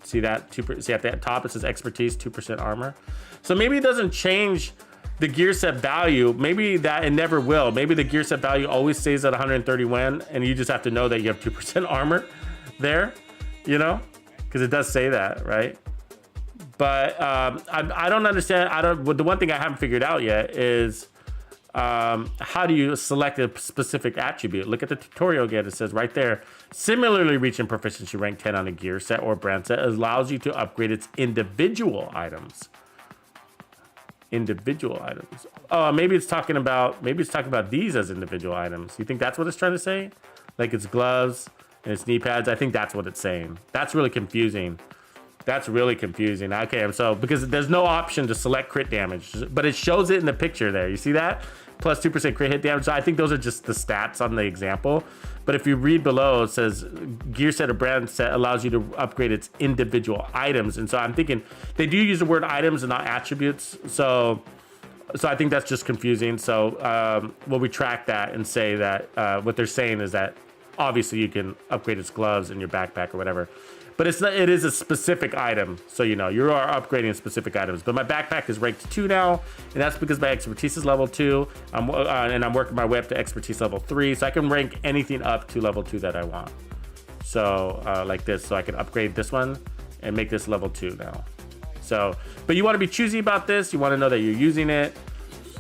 Speaker 1: See that? 2%. See at the top it says expertise, 2% armor. So maybe it doesn't change the gear set value. Maybe that it never will. Maybe the gear set value always stays at 131, and you just have to know that you have 2% armor there, you know, because it does say that, right? But I don't understand. The one thing I haven't figured out yet is how do you select a specific attribute? Look at the tutorial again. It says right there, similarly reaching proficiency rank 10 on a gear set or brand set allows you to upgrade its individual items. Individual items. Oh, maybe it's talking about these as individual items. You think that's what it's trying to say? Like it's gloves and its knee pads. I think that's what it's saying. That's really confusing. That's really confusing. Okay, so because there's no option to select crit damage, but it shows it in the picture there. You see that? Plus 2% crit hit damage. So I think those are just the stats on the example. But if you read below, it says gear set or brand set allows you to upgrade its individual items. And so I'm thinking they do use the word items and not attributes. So I think that's just confusing. So we'll retract that and say that what they're saying is that obviously you can upgrade its gloves in your backpack or whatever, but it is a specific item. So, you know, you are upgrading specific items, but my backpack is ranked 2 now. And that's because my expertise is level 2. And I'm working my way up to expertise level 3. So I can rank anything up to level 2 that I want. So like this, so I can upgrade this one and make this level 2 now. So, but you want to be choosy about this. You want to know that you're using it,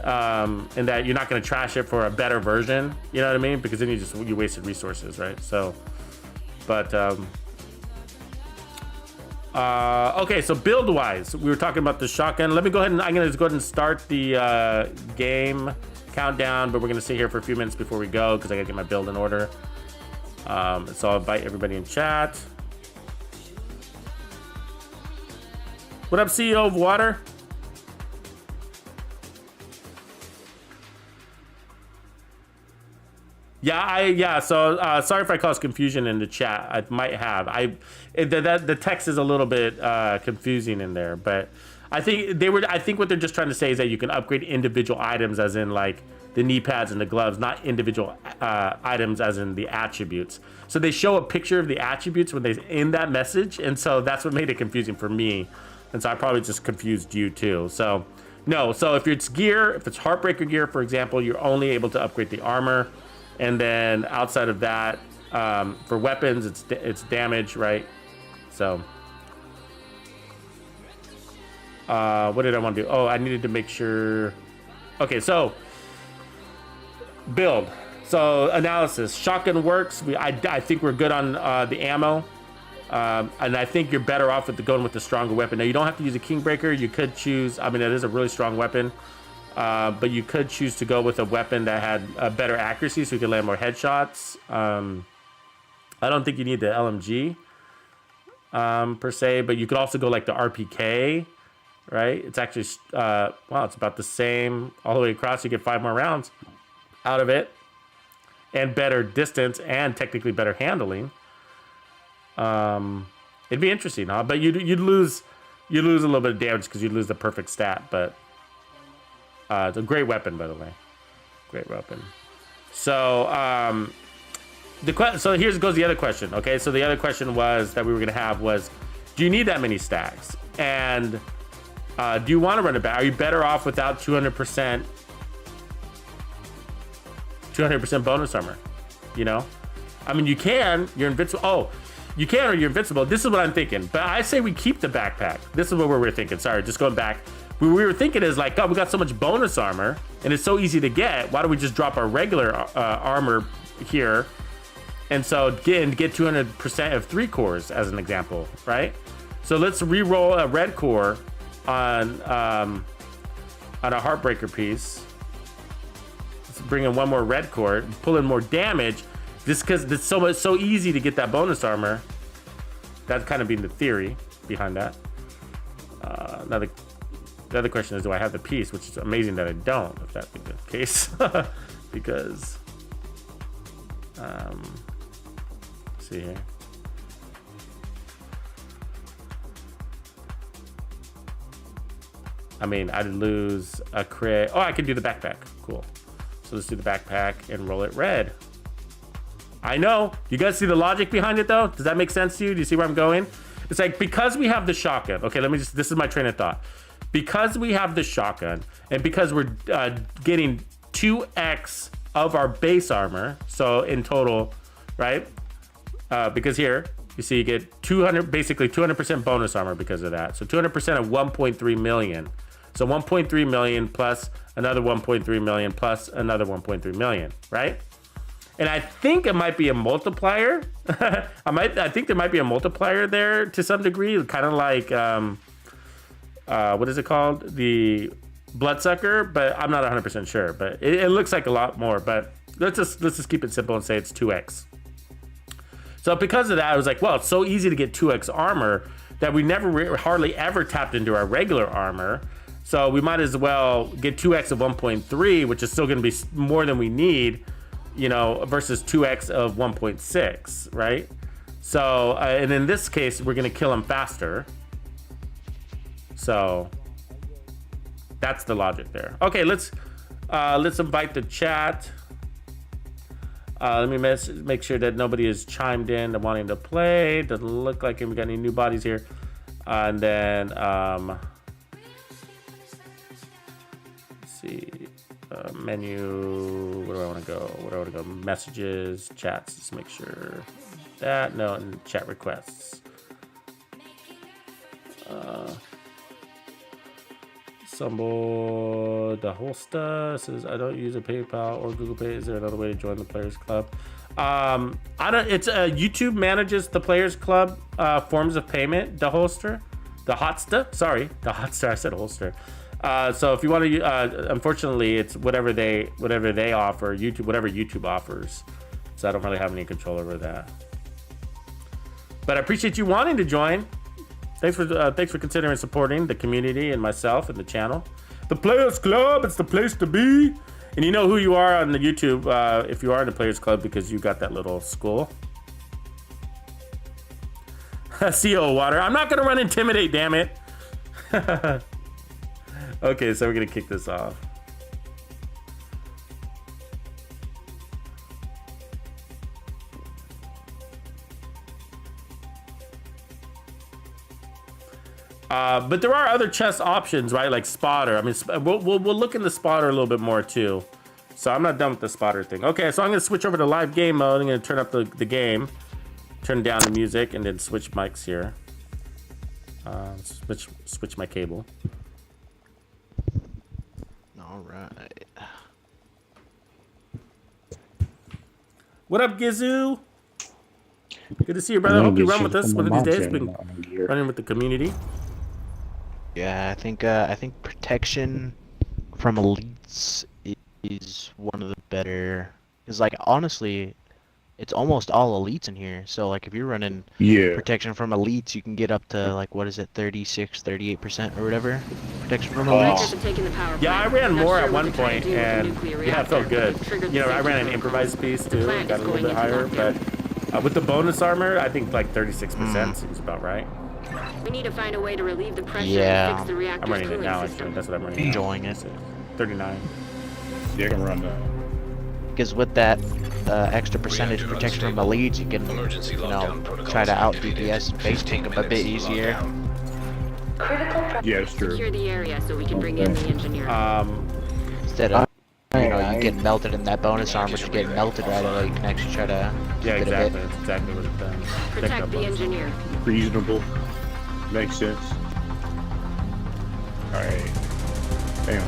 Speaker 1: and that you're not going to trash it for a better version. You know what I mean? Because then you wasted resources, right? So, but okay. So build wise, we were talking about the shotgun. Let me go ahead and I'm going to go ahead and start the game countdown. But we're going to sit here for a few minutes before we go because I got to get my build in order. So I'll invite everybody in chat. What up, CEO of Water? Yeah. So sorry if I caused confusion in the chat. I might have. The text is a little bit confusing in there, but I think what they're just trying to say is that you can upgrade individual items, as in like the knee pads and the gloves, not individual items as in the attributes. So they show a picture of the attributes when they in that message, and so that's what made it confusing for me. And so I probably just confused you too. So no, so if it's gear, if it's Heartbreaker gear, for example, you're only able to upgrade the armor. And then outside of that, for weapons, it's damage, right? So what did I want to do? Oh, I needed to make sure. Okay, so build. So analysis, shotgun works. I think we're good on the ammo. And I think you're better off with going with the stronger weapon. Now, you don't have to use a Kingbreaker. You could choose, I mean, it is a really strong weapon, but you could choose to go with a weapon that had a better accuracy so you could land more headshots. I don't think you need the LMG per se, but you could also go like the RPK, right? It's actually, well, it's about the same all the way across. You get 5 more rounds out of it and better distance and technically better handling. It'd be interesting, huh? But you'd lose a little bit of damage because you'd lose the perfect stat. But it's a great weapon, by the way. Great weapon. So so here goes the other question. Okay, so the other question was that we were gonna have was, do you need that many stacks? And do you want to run it back? Are you better off without 200% bonus armor? You know, I mean, you can. You're invincible. Oh. You can, or you're invincible. This is what I'm thinking. But I say we keep the backpack. This is what we were thinking. Sorry, just going back. What we were thinking is like, God, we got so much bonus armor, and it's so easy to get. Why don't we just drop our regular armor here, and so get 200% of 3 cores as an example, right? So let's re-roll a red core on a Heartbreaker piece. Let's bring in one more red core, pull in more damage. Just because it's so easy to get that bonus armor. That's kind of been the theory behind that. Now the other question is, do I have the piece? Which is amazing that I don't, if that be the case. Because, let's see here. I mean, I'd lose a crit. Oh, I can do the backpack. Cool. So let's do the backpack and roll it red. I know. You guys see the logic behind it, though? Does that make sense to you? Do you see where I'm going? It's like, because we have the shotgun. Okay, this is my train of thought. Because we have the shotgun, and because we're getting 2x of our base armor, so in total, right? Because here, you see you get basically 200% bonus armor because of that. So 200% of 1.3 million. So 1.3 million plus another 1.3 million plus another 1.3 million, right? And I think it might be a multiplier. I think there might be a multiplier there to some degree, kind of like what is it called? The bloodsucker, but I'm not 100% sure. But it looks like a lot more. But let's just keep it simple and say it's 2x. So because of that, I was like, well, it's so easy to get 2x armor that we never hardly ever tapped into our regular armor. So we might as well get 2x of 1.3, which is still going to be more than we need. You know, versus 2x of 1.6, right? So, and in this case, we're gonna kill him faster. So that's the logic there. Okay, let's invite the chat. Let me make sure that nobody is chimed in to wanting to play. Doesn't look like we got any new bodies here. And then, let's see. Menu, where do I want to go? Messages, chats, just make sure that, no, and chat requests. Assemble the holster says I don't use a PayPal or Google Pay. Is there another way to join the Players Club? I don't. It's YouTube manages the Players Club forms of payment. The holster, the hotsta. Sorry, the hotster. I said holster. So if you want to, unfortunately, it's whatever they offer. YouTube, whatever YouTube offers. So I don't really have any control over that. But I appreciate you wanting to join. Thanks for considering supporting the community and myself and the channel. The Players Club, it's the place to be. And you know who you are on the YouTube if you are in the Players Club because you got that little skull. CO water. I'm not gonna run intimidate, damn it. Okay, so we're gonna kick this off. But there are other chess options, right? Like spotter. I mean, we'll look in the spotter a little bit more too. So I'm not done with the spotter thing. Okay, so I'm gonna switch over to live game mode. I'm gonna turn up the game, turn down the music, and then switch mics here. Switch my cable.
Speaker 4: All right.
Speaker 1: What up, Gizoo? Good to see you, brother. Hope you run with us one of these days. Been running with the community.
Speaker 4: Yeah, I think protection from elites is one of the better. Cause like honestly, it's almost all elites in here. So like if you're running protection from elites, you can get up to like what is it, 36-38% or whatever. Protection from elites.
Speaker 1: Yeah, I ran more at one point, and yeah, it felt good. You know, I ran an improvised piece too, got a little bit higher, but with the bonus armor, I think like 36% seems about right.
Speaker 6: We need to find a way to relieve the pressure
Speaker 4: Yeah.
Speaker 6: and fix the reactor's
Speaker 1: I'm running it now,
Speaker 6: system.
Speaker 1: actually. That's what I'm running.
Speaker 4: Enjoying it.
Speaker 1: 39.
Speaker 5: Yeah, I can run that.
Speaker 4: Because with that extra percentage protection from elites, you can,
Speaker 2: Emergency
Speaker 4: you know,
Speaker 2: lockdown protocols
Speaker 4: try to out
Speaker 2: activated.
Speaker 4: DPS and face tank them a bit easier.
Speaker 7: Critical
Speaker 5: Yeah, it's true.
Speaker 6: Secure the area so we can bring in the engineer.
Speaker 4: Instead of, you know, you get melted in that bonus armor, but you get melted right away. You can actually try to
Speaker 1: Yeah,
Speaker 4: keep it a
Speaker 1: exactly.
Speaker 4: bit.
Speaker 1: That's exactly what it does.
Speaker 6: Protect the engineer.
Speaker 5: Reasonable. Makes sense. Alright. Damn.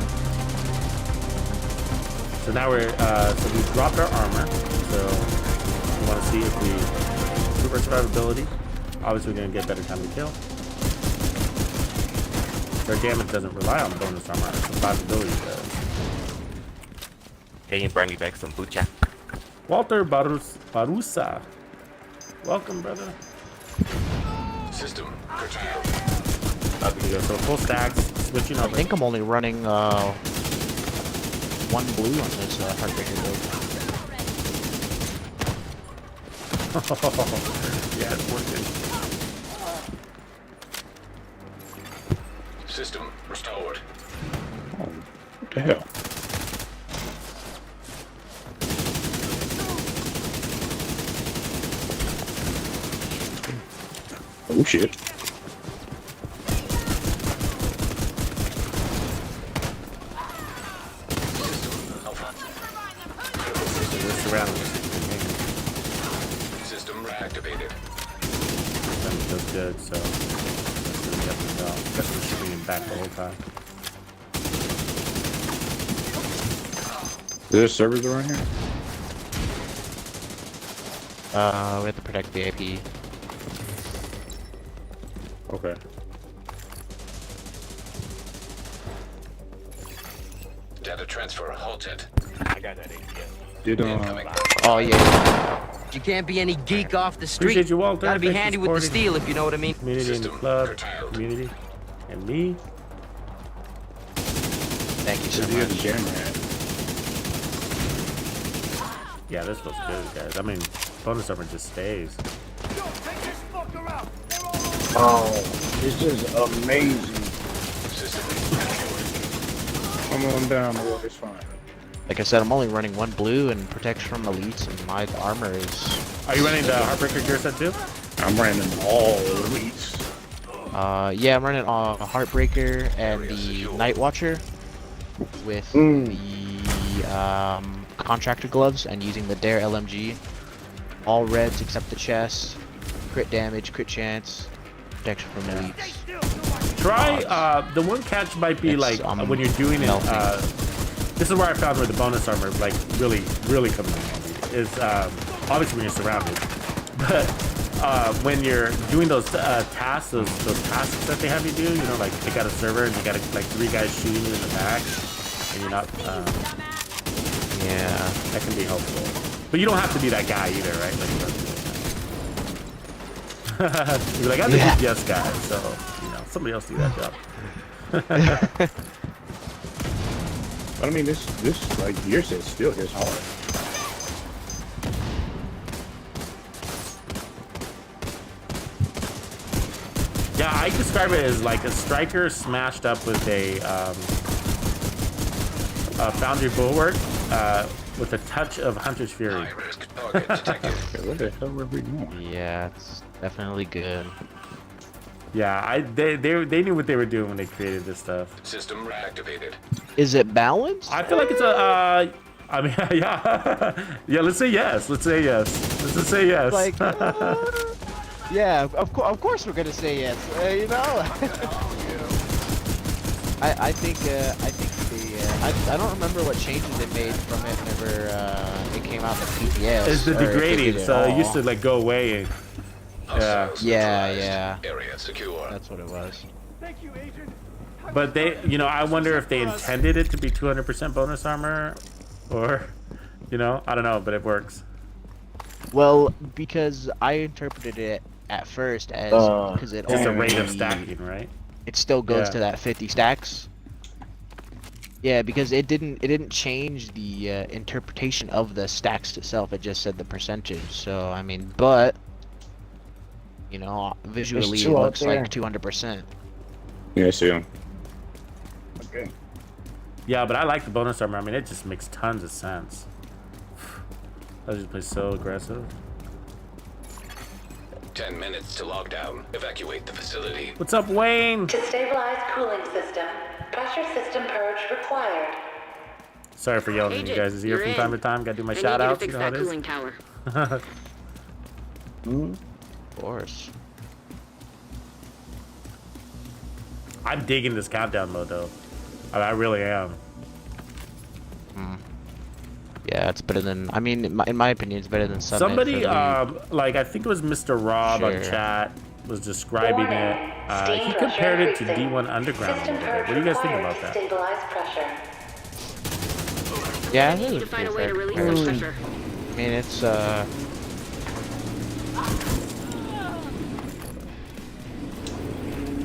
Speaker 1: So now so we dropped our armor. So we want to see if we improve our survivability. Obviously, we're going to get better time to kill. Our damage doesn't rely on bonus armor. Our survivability does.
Speaker 3: Hey, bring me back some bucha.
Speaker 1: Walter Barusa. Welcome, brother.
Speaker 2: System curtailed.
Speaker 1: So full stacks, switching
Speaker 4: I
Speaker 1: over.
Speaker 4: think I'm only running one blue on this Heartbreaker build.
Speaker 1: Yeah, it's working.
Speaker 2: System restored.
Speaker 5: Oh, what the hell? Oh shit.
Speaker 1: We're surrounded.
Speaker 2: System reactivated.
Speaker 1: That does good, so that's what shooting him back the whole time.
Speaker 5: Is there servers around here?
Speaker 4: We have to protect VIP.
Speaker 5: Okay.
Speaker 2: Data transfer halted.
Speaker 3: I got that ATS.
Speaker 5: Did
Speaker 2: Incoming.
Speaker 4: Oh yeah.
Speaker 9: You can't be any geek off the street.
Speaker 1: Appreciate you, Walter.
Speaker 9: Gotta be
Speaker 1: Thanks for
Speaker 9: handy with the
Speaker 1: supporting.
Speaker 9: steel, if you know what I mean.
Speaker 1: Community in the
Speaker 2: System
Speaker 1: club,
Speaker 2: curtailed.
Speaker 1: community, and me.
Speaker 4: Thank you so
Speaker 5: you have the
Speaker 4: much.
Speaker 5: camera at?
Speaker 1: Yeah, this looks good, guys. I mean, bonus armor just stays.
Speaker 8: Oh, this is amazing.
Speaker 2: System
Speaker 5: Come on down, boy. It's fine.
Speaker 4: Like I said, I'm only running one blue and protection from elites, and my armor is.
Speaker 1: Are you running the Heartbreaker gear set too?
Speaker 5: I'm running all elites.
Speaker 4: Yeah, I'm running Heartbreaker and the Night Watcher with the contractor gloves and using the Dare LMG. All reds except the chest. Crit damage, crit chance, protection from elites.
Speaker 1: Try the one catch might be
Speaker 4: It's,
Speaker 1: like when you're doing it.
Speaker 4: melting.
Speaker 1: This is where I found where the bonus armor like really comes in handy. Is obviously when you're surrounded, but when you're doing those tasks, those tasks that they have you do, you know, like take out a server and you got like 3 guys shooting you in the back, and you're not.
Speaker 4: Yeah.
Speaker 1: That can be helpful, but you don't have to be that guy either, right? Like, you don't have to be that guy. You're like, I'm the DPS guy, so you know somebody else do that job.
Speaker 5: But I mean, this like yours is still hits hard.
Speaker 1: Yeah, I describe it as like a striker smashed up with a Foundry Bulwark with a touch of Hunter's Fury.
Speaker 2: High-risk target detected.
Speaker 5: Okay, what the hell were we doing?
Speaker 4: Yeah, it's definitely good.
Speaker 1: Yeah, they knew what they were doing when they created this stuff.
Speaker 2: System reactivated.
Speaker 4: Is it balanced?
Speaker 1: I feel like it's a. I mean, yeah, yeah. Let's say yes. Let's say yes. Let's just say yes.
Speaker 4: Like, yeah, of course we're gonna say yes. You know. I think the I don't remember what changes they made from it whenever it came out in the PTS.
Speaker 1: It's the
Speaker 4: or if they
Speaker 1: degrading,
Speaker 4: did it
Speaker 1: so it
Speaker 4: all.
Speaker 1: used to like go away. And,
Speaker 2: Hostiles
Speaker 4: Yeah,
Speaker 2: neutralized.
Speaker 4: yeah.
Speaker 2: Area secure.
Speaker 4: That's what it was.
Speaker 1: but they, you know, I wonder if they intended it to be 200% bonus armor, or, you know, I don't know, but it works.
Speaker 4: Well, because I interpreted it at first as because it
Speaker 1: Just a
Speaker 4: only
Speaker 1: rate of stacking, right?
Speaker 4: it still goes
Speaker 1: Yeah.
Speaker 4: to that 50 stacks. Yeah, because it didn't change the interpretation of the stacks itself. It just said the percentage. So I mean, but you know, visually it
Speaker 8: two out
Speaker 4: looks
Speaker 8: there.
Speaker 4: like 200%.
Speaker 5: Yeah, I see him. Okay.
Speaker 1: Yeah, but I like the bonus armor. I mean, it just makes tons of sense. I just play so aggressive.
Speaker 2: 10 minutes to lockdown. Evacuate the facility.
Speaker 1: What's up, Wayne?
Speaker 7: To stabilize cooling system, pressure system purge required.
Speaker 1: Sorry for yelling at you
Speaker 6: Agent,
Speaker 1: guys' ear
Speaker 6: you're
Speaker 1: from
Speaker 6: in.
Speaker 1: time to time. Gotta do my
Speaker 6: I need
Speaker 1: shout
Speaker 6: you to
Speaker 1: outs.
Speaker 6: fix
Speaker 1: You know how
Speaker 6: that
Speaker 1: it is.
Speaker 6: cooling tower.
Speaker 4: Of course.
Speaker 1: I'm digging this countdown mode though. I really am.
Speaker 4: Yeah, it's better than. I mean, in my opinion, it's better than Summit.
Speaker 1: Somebody,
Speaker 4: for me.
Speaker 1: like I think it was Mr. Rob on
Speaker 4: Sure.
Speaker 1: chat was describing it.
Speaker 7: Steam
Speaker 1: He
Speaker 7: pressure
Speaker 1: compared it to
Speaker 7: increasing.
Speaker 1: D1 Underground a
Speaker 7: System
Speaker 1: little bit.
Speaker 7: purge
Speaker 1: What do you guys think
Speaker 7: required
Speaker 1: about
Speaker 7: to
Speaker 1: that?
Speaker 7: stabilize pressure.
Speaker 4: Yeah, I
Speaker 6: I need
Speaker 4: think
Speaker 6: you to
Speaker 4: it's
Speaker 6: find a way to
Speaker 4: fair
Speaker 6: release
Speaker 4: comparison.
Speaker 6: some pressure.
Speaker 4: I mean, it's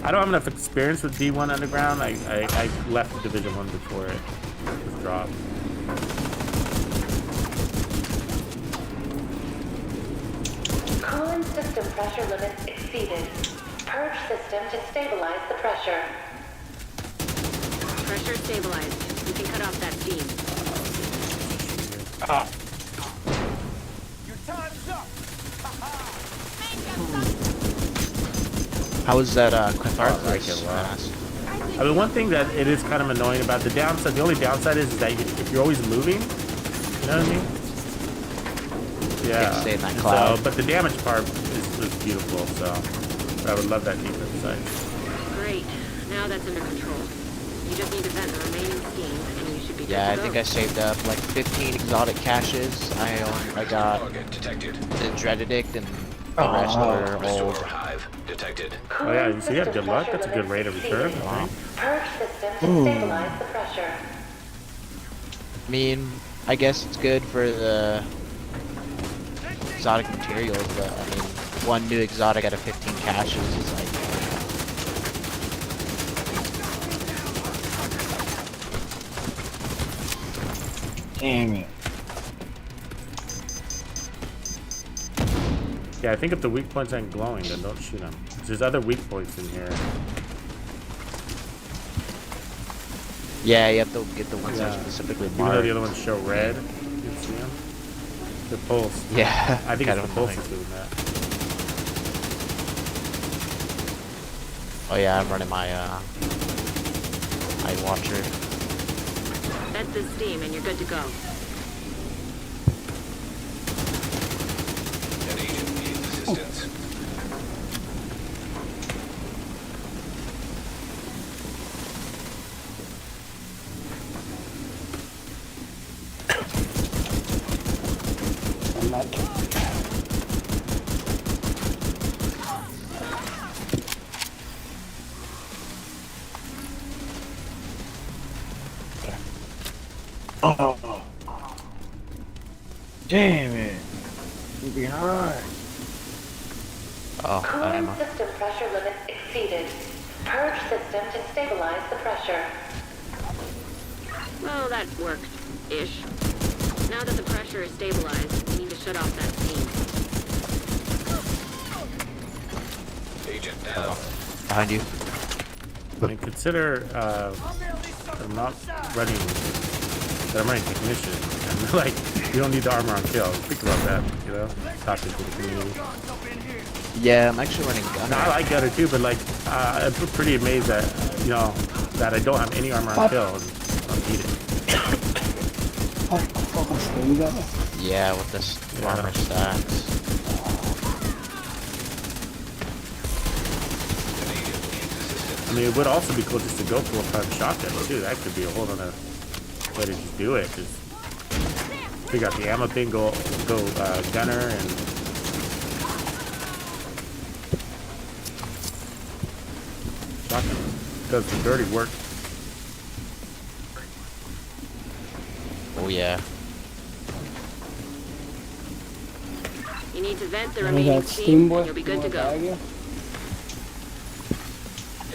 Speaker 1: I don't have enough experience with D1 Underground. I left Division 1 before it was dropped.
Speaker 7: Cooling system pressure limits exceeded. Purge system to stabilize the pressure.
Speaker 6: Pressure stabilized. We can cut off that steam.
Speaker 4: how is that
Speaker 1: like
Speaker 4: Catharsis
Speaker 1: it a lot.
Speaker 4: mask?
Speaker 1: I mean, one thing that it is kind of annoying about the downside, the only downside is that if you're always moving, you know what I mean? Yeah.
Speaker 4: stay in that
Speaker 1: And
Speaker 4: cloud.
Speaker 1: So, but the damage part is beautiful, so I would love that defense side.
Speaker 6: Great. Now that's under control. You just need to vent the remaining steam, and you should be good
Speaker 4: Yeah, I
Speaker 6: to
Speaker 4: think
Speaker 6: go.
Speaker 4: I saved up like 15 exotic caches. I got
Speaker 2: Target detected.
Speaker 4: the Dread Addict and the rest were
Speaker 2: Restore
Speaker 4: old.
Speaker 2: hive detected.
Speaker 1: Oh yeah, you see, you have
Speaker 7: System
Speaker 1: good luck.
Speaker 7: pressure
Speaker 1: That's a good rate
Speaker 7: limits
Speaker 1: of return.
Speaker 7: exceeded.
Speaker 1: I think.
Speaker 7: Purge system to stabilize the pressure.
Speaker 4: I mean, I guess it's good for the exotic materials, but I mean, one new exotic out of 15 caches is like.
Speaker 8: Damn it.
Speaker 1: Yeah, I think if the weak points aren't glowing, then don't shoot them. There's other weak points in here.
Speaker 4: Yeah, you have to get the ones that
Speaker 1: Yeah.
Speaker 4: are specifically
Speaker 1: Even though
Speaker 4: marked.
Speaker 1: the other ones show red, you can see them. The pulse.
Speaker 4: Yeah,
Speaker 1: I think
Speaker 4: kind
Speaker 1: it's
Speaker 4: of
Speaker 1: the pulse
Speaker 4: annoying.
Speaker 1: that's doing that.
Speaker 4: Oh yeah, I'm running my Eye Watcher.
Speaker 6: Vent the steam, and you're good to go.
Speaker 2: An agent needs assistance.
Speaker 8: Oh. Damn it. I'm behind.
Speaker 4: Oh,
Speaker 7: Cooling
Speaker 4: ammo.
Speaker 7: system pressure limits exceeded. Purge system to stabilize the pressure.
Speaker 6: Well, that worked. Ish. Now that the pressure is stabilized, we need to shut off that steam.
Speaker 2: Agent down.
Speaker 4: Behind you.
Speaker 1: I mean, consider I'm not running. That I'm running technician, and like you don't need the armor on kill. Think about that, you know. Talking to the community.
Speaker 4: Yeah, I'm actually running gun.
Speaker 1: No, I like gunner too, but like I'm pretty amazed that you know that I don't have any armor on kill and I don't need it.
Speaker 4: Yeah, with this armor stacks.
Speaker 1: I mean, it would also be cool just to go full-time shotgun too. That could be a whole other way to just do it. Just figure out the ammo thing, go gunner, and shotgun does the dirty work.
Speaker 4: Oh yeah.
Speaker 6: You need to vent the remaining steam, and you'll be good to go.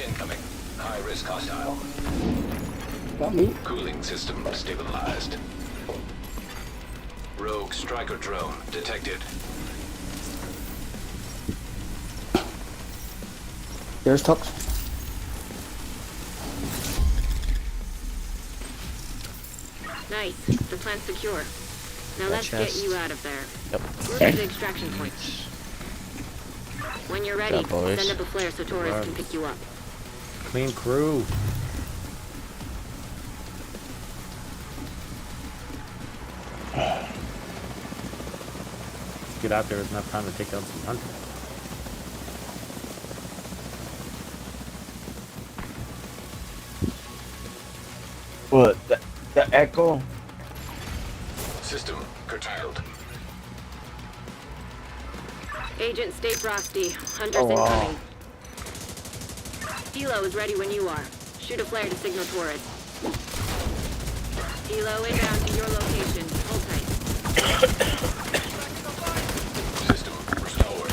Speaker 2: Incoming. High risk hostile.
Speaker 5: Got me.
Speaker 2: Cooling system stabilized. Rogue striker drone detected.
Speaker 5: There's Tux.
Speaker 6: Nice. The plant's secure. Now let's
Speaker 4: chest.
Speaker 6: get you out of there.
Speaker 4: Yep.
Speaker 6: Move to the extraction point. When you're ready,
Speaker 4: Good job, boys.
Speaker 6: send up a flare so Torres can pick you up.
Speaker 1: Clean crew. Let's get out there with enough time to take down some hunters.
Speaker 8: What? The echo?
Speaker 2: System curtailed.
Speaker 6: Agent, stay frosty. Hunters
Speaker 8: Oh, wow.
Speaker 6: incoming. Helo is ready when you are. Shoot a flare to signal Torres. Helo inbound to your location. Hold tight.
Speaker 2: System restored.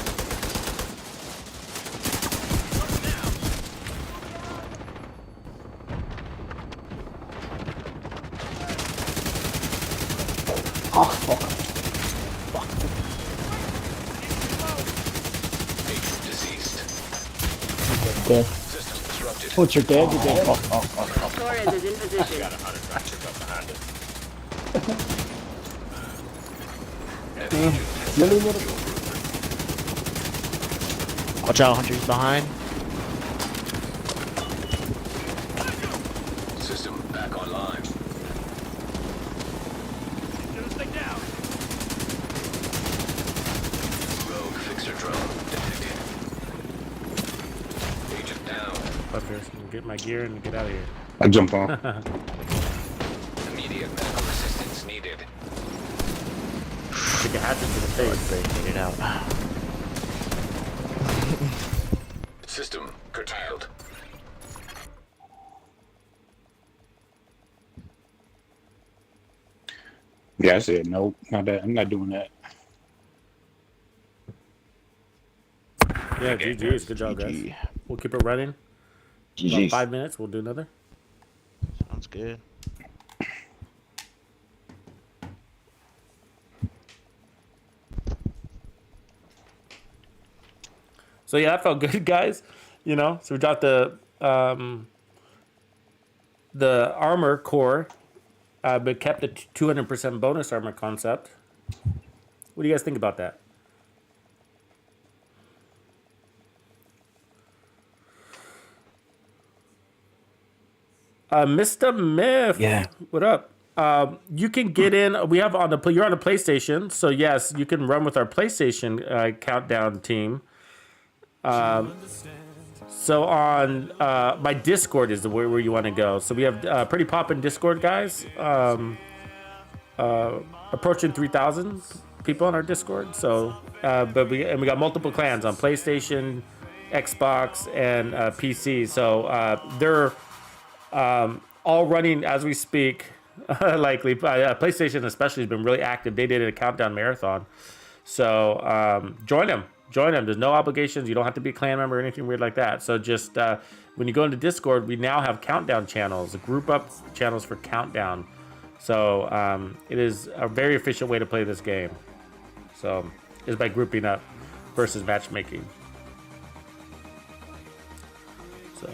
Speaker 5: Oh, fuck.
Speaker 2: Agent deceased.
Speaker 5: Dead.
Speaker 2: System disrupted.
Speaker 5: Oh, you're dead, you're dead.
Speaker 6: Torres is in position.
Speaker 3: Got 100 fractures up behind us.
Speaker 5: Really, really.
Speaker 4: Watch out, hunters behind.
Speaker 2: System back online. Rogue fixer drone detected. Agent down.
Speaker 1: Up here, so I can get my gear and get out of here.
Speaker 5: I jump on.
Speaker 2: Immediate medical assistance needed.
Speaker 1: Take a hatchet to the face.
Speaker 4: Get it out.
Speaker 2: System curtailed.
Speaker 5: Yeah, I said no, not that. I'm not doing that.
Speaker 1: Yeah, GG's. Good job, guys.
Speaker 4: GG.
Speaker 1: We'll keep it running. About
Speaker 8: GG.
Speaker 1: 5 minutes, we'll do another.
Speaker 4: Sounds good.
Speaker 1: So yeah, that felt good, guys. You know, so we dropped the armor core, but kept the 200% bonus armor concept. What do you guys think about that? Mr. Myth,
Speaker 8: Yeah.
Speaker 1: what up? You can get in. We have on the you're on the PlayStation, so yes, you can run with our PlayStation countdown team. So on my Discord is the where you want to go. So we have pretty poppin' Discord guys. Approaching 3,000 people on our Discord. So, but we got multiple clans on PlayStation, Xbox, and PC. So they're all running as we speak. likely. PlayStation especially has been really active. They did a countdown marathon. So join them. Join them. There's no obligations. You don't have to be a clan member or anything weird like that. So just when you go into Discord, we now have countdown channels, group up channels for countdown. So it is a very efficient way to play this game. So is by grouping up versus matchmaking. So.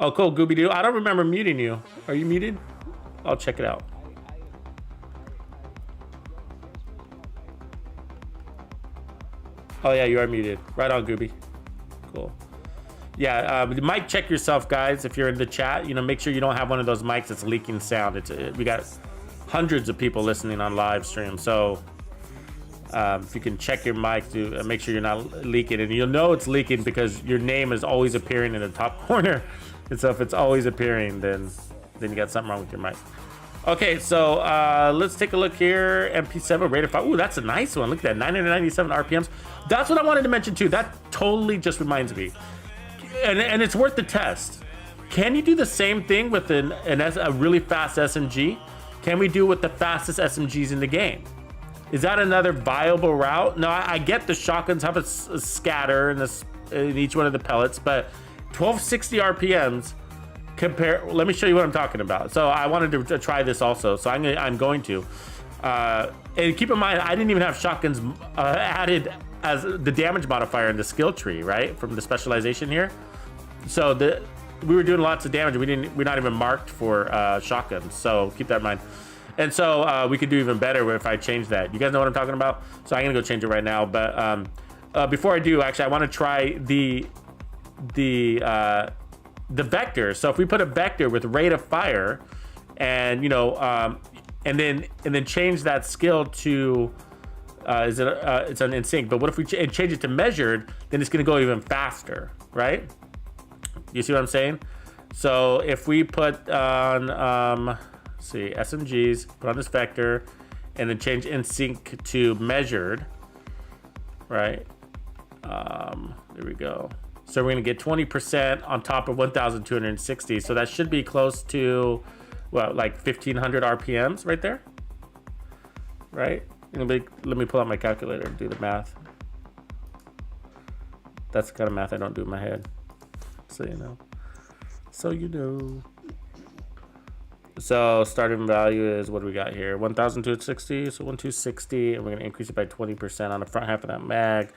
Speaker 1: Oh, cool, Gooby Doo. I don't remember muting you. Are you muted? I'll check it out. Oh yeah, you are muted. Right on, Gooby. Cool. Yeah, mic check yourself, guys. If you're in the chat, you know, make sure you don't have one of those mics that's leaking sound. We got hundreds of people listening on live stream, so if you can check your mic to make sure you're not leaking, and you'll know it's leaking because your name is always appearing in the top corner. And so if it's always appearing, then you got something wrong with your mic. Okay, so let's take a look here. MP7 rated 5. Ooh, that's a nice one. Look at that, 997 RPMs. That's what I wanted to mention too. That totally just reminds me, and it's worth the test. Can you do the same thing with a really fast SMG? Can we do with the fastest SMGs in the game? Is that another viable route? No, I get the shotguns have a scatter in each one of the pellets, but 1260 RPMs compare. Let me show you what I'm talking about. So I wanted to try this also. So I'm going to. And keep in mind, I didn't even have shotguns added as the damage modifier in the skill tree, right? From the specialization here. So we were doing lots of damage. We're not even marked for shotguns. So keep that in mind. And so we could do even better if I change that. You guys know what I'm talking about? So I'm gonna go change it right now. But before I do, actually, I want to try the vector. So if we put a vector with rate of fire, and you know, and then change that skill to it's an in sync. But what if we change it to measured? Then it's gonna go even faster, right? You see what I'm saying? So if we put on let's see, SMGs, put on this vector, and then change in sync to measured, right? There we go. So we're gonna get 20% on top of 1,260. So that should be close to, what, like 1,500 RPMs right there, right? Let me pull out my calculator and do the math. That's the kind of math I don't do in my head. So you know. So you know. So starting value is, what do we got here? 1,260. So 1,260, and we're gonna increase it by 20% on the front half of that mag.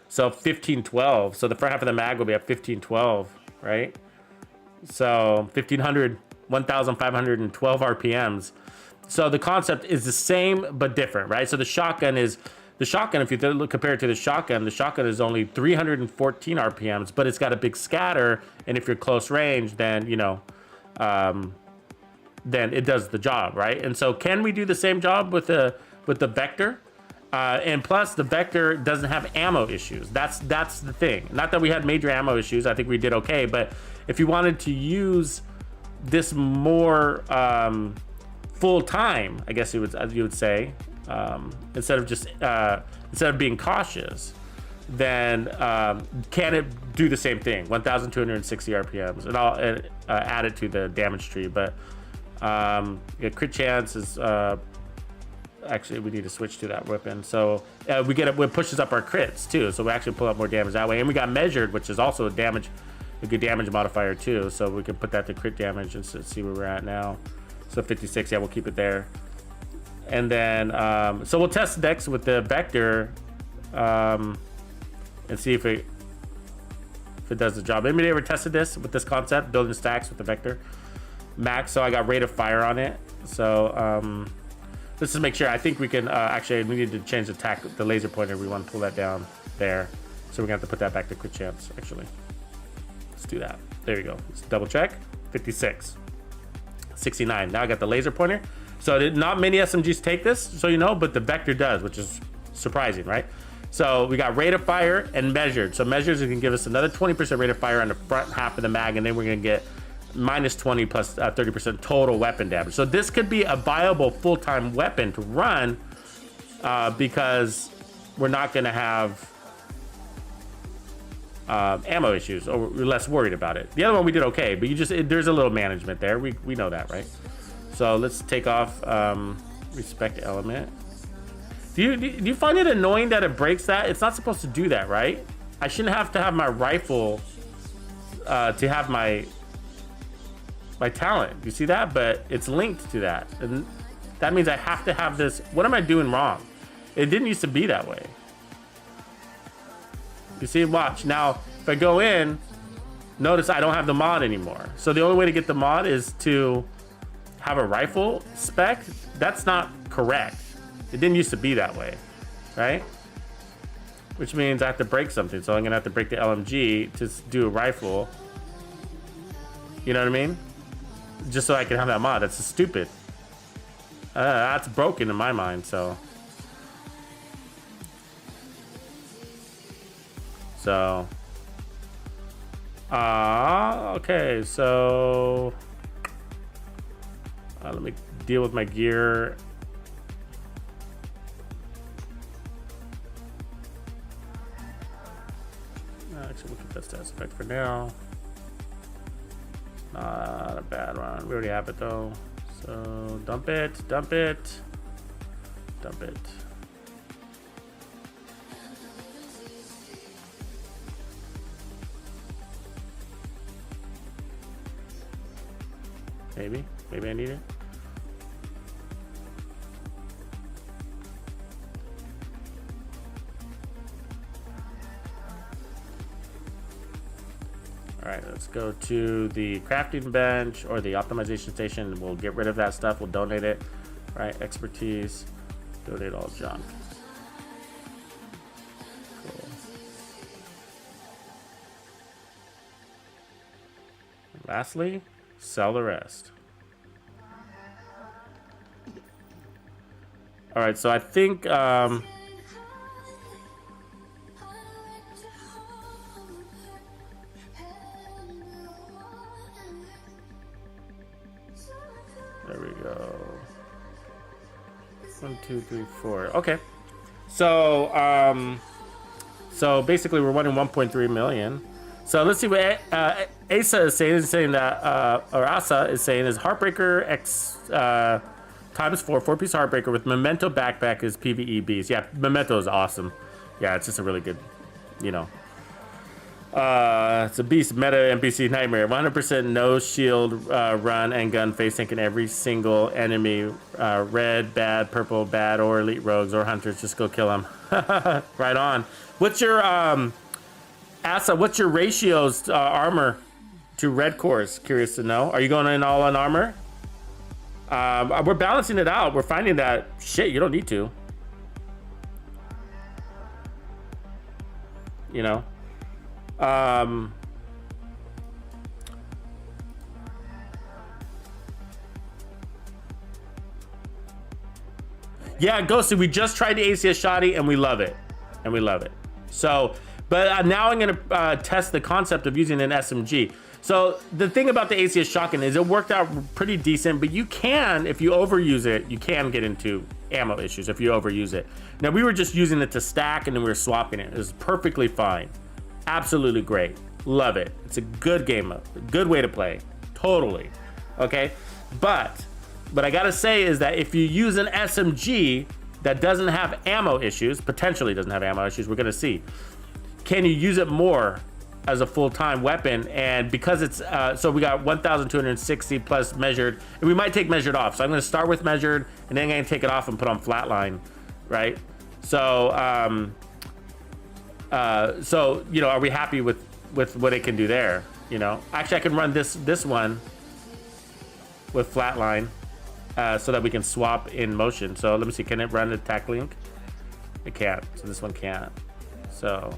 Speaker 1: So 1512. So the front half of the mag will be at 1512, right? So 1,500, 1,512 RPMs. So the concept is the same but different, right? So the shotgun, if you compare it to the shotgun is only 314 RPMs, but it's got a big scatter, and if you're close range, then you know, then it does the job, right? And so can we do the same job with the vector? And plus, the vector doesn't have ammo issues. That's the thing. Not that we had major ammo issues. I think we did okay. But if you wanted to use this more full time, I guess you would say, instead of being cautious, then can it do the same thing? 1,260 RPMs, and I'll add it to the damage tree. But crit chance is. Actually, we need to switch to that weapon. So it pushes up our crits too. So we actually pull up more damage that way. And we got measured, which is also a good damage modifier too. So we can put that to crit damage and see where we're at now. So 56, yeah, we'll keep it there. And then, so we'll test Dex with the vector and see if it does the job. Anybody ever tested this with this concept, building stacks with the vector? Max, so I got rate of fire on it. So, let's just make sure. I think we can, actually, we need to change the laser pointer. We want to pull that down there. So we're gonna have to put that back to crit chance, actually. Let's do that. There you go. Let's double check. 56. 69. Now I got the laser pointer. So not many SMGs take this, so you know, but the vector does, which is surprising, right? So we got rate of fire and measured. So measures can give us another 20% rate of fire on the front half of the mag, and then we're gonna get minus 20 plus 30% total weapon damage. So this could be a viable full-time weapon to run because we're not gonna have ammo issues, or we're less worried about it. The other one we did okay, but there's a little management there. We know that, right? So let's take off respect element. Do you find it annoying that it breaks that? It's not supposed to do that, right? I shouldn't have to have my rifle to have my talent. You see that? But it's linked to that, and that means I have to have this. What am I doing wrong? It didn't used to be that way. You see, watch now. If I go in, notice I don't have the mod anymore. So the only way to get the mod is to have a rifle spec. That's not correct. It didn't used to be that way, right? Which means I have to break something. So I'm gonna have to break the LMG to do a rifle. You know what I mean? Just so I can have that mod. That's stupid. That's broken in my mind. So okay. So let me deal with my gear. Actually, we'll keep that status effect for now. Not a bad one. We already have it though. So dump it, dump it, dump it. Maybe I need it. All right, let's go to the crafting bench or the optimization station. We'll get rid of that stuff. We'll donate it. All right, expertise, donate all junk. Cool. And lastly, sell the rest. All right, so I think there we go. 1, 2, 3, 4. Okay. So so basically we're running 1.3 million. So let's see what Asa is saying that or Asa is saying is Heartbreaker X times 4-piece Heartbreaker with Memento backpack is PvE beast. Yeah, Memento is awesome. Yeah, it's just a really good, you know. It's a beast meta NPC nightmare. 100% no shield run and gun face tanking every single enemy. Red, bad, purple, bad, or elite rogues or hunters. Just go kill them. Right on. What's your Asa? What's your ratios armor to red cores? Curious to know. Are you going in all on armor? We're balancing it out. We're finding that shit. You don't need to. You know. Yeah, Ghosted, we just tried the ACS Shoddy and we love it. So, but now I'm gonna test the concept of using an SMG. So the thing about the ACS shotgun is it worked out pretty decent, but you can, if you overuse it, you can get into ammo issues if you overuse it. Now we were just using it to stack and then we were swapping it. It was perfectly fine. Absolutely great. Love it. It's a good game mode. A good way to play. Totally. Okay? But what I gotta say is that if you use an SMG that doesn't have ammo issues, potentially doesn't have ammo issues, we're gonna see. Can you use it more as a full-time weapon? And because it's, so we got 1,260 plus measured, and we might take measured off. So I'm gonna start with measured, and then I'm gonna take it off and put on flatline, right? So, so you know, are we happy with what it can do there? You know, actually I can run this one with flatline so that we can swap in motion. So let me see, can it run the attack link? It can't, so this one can't. So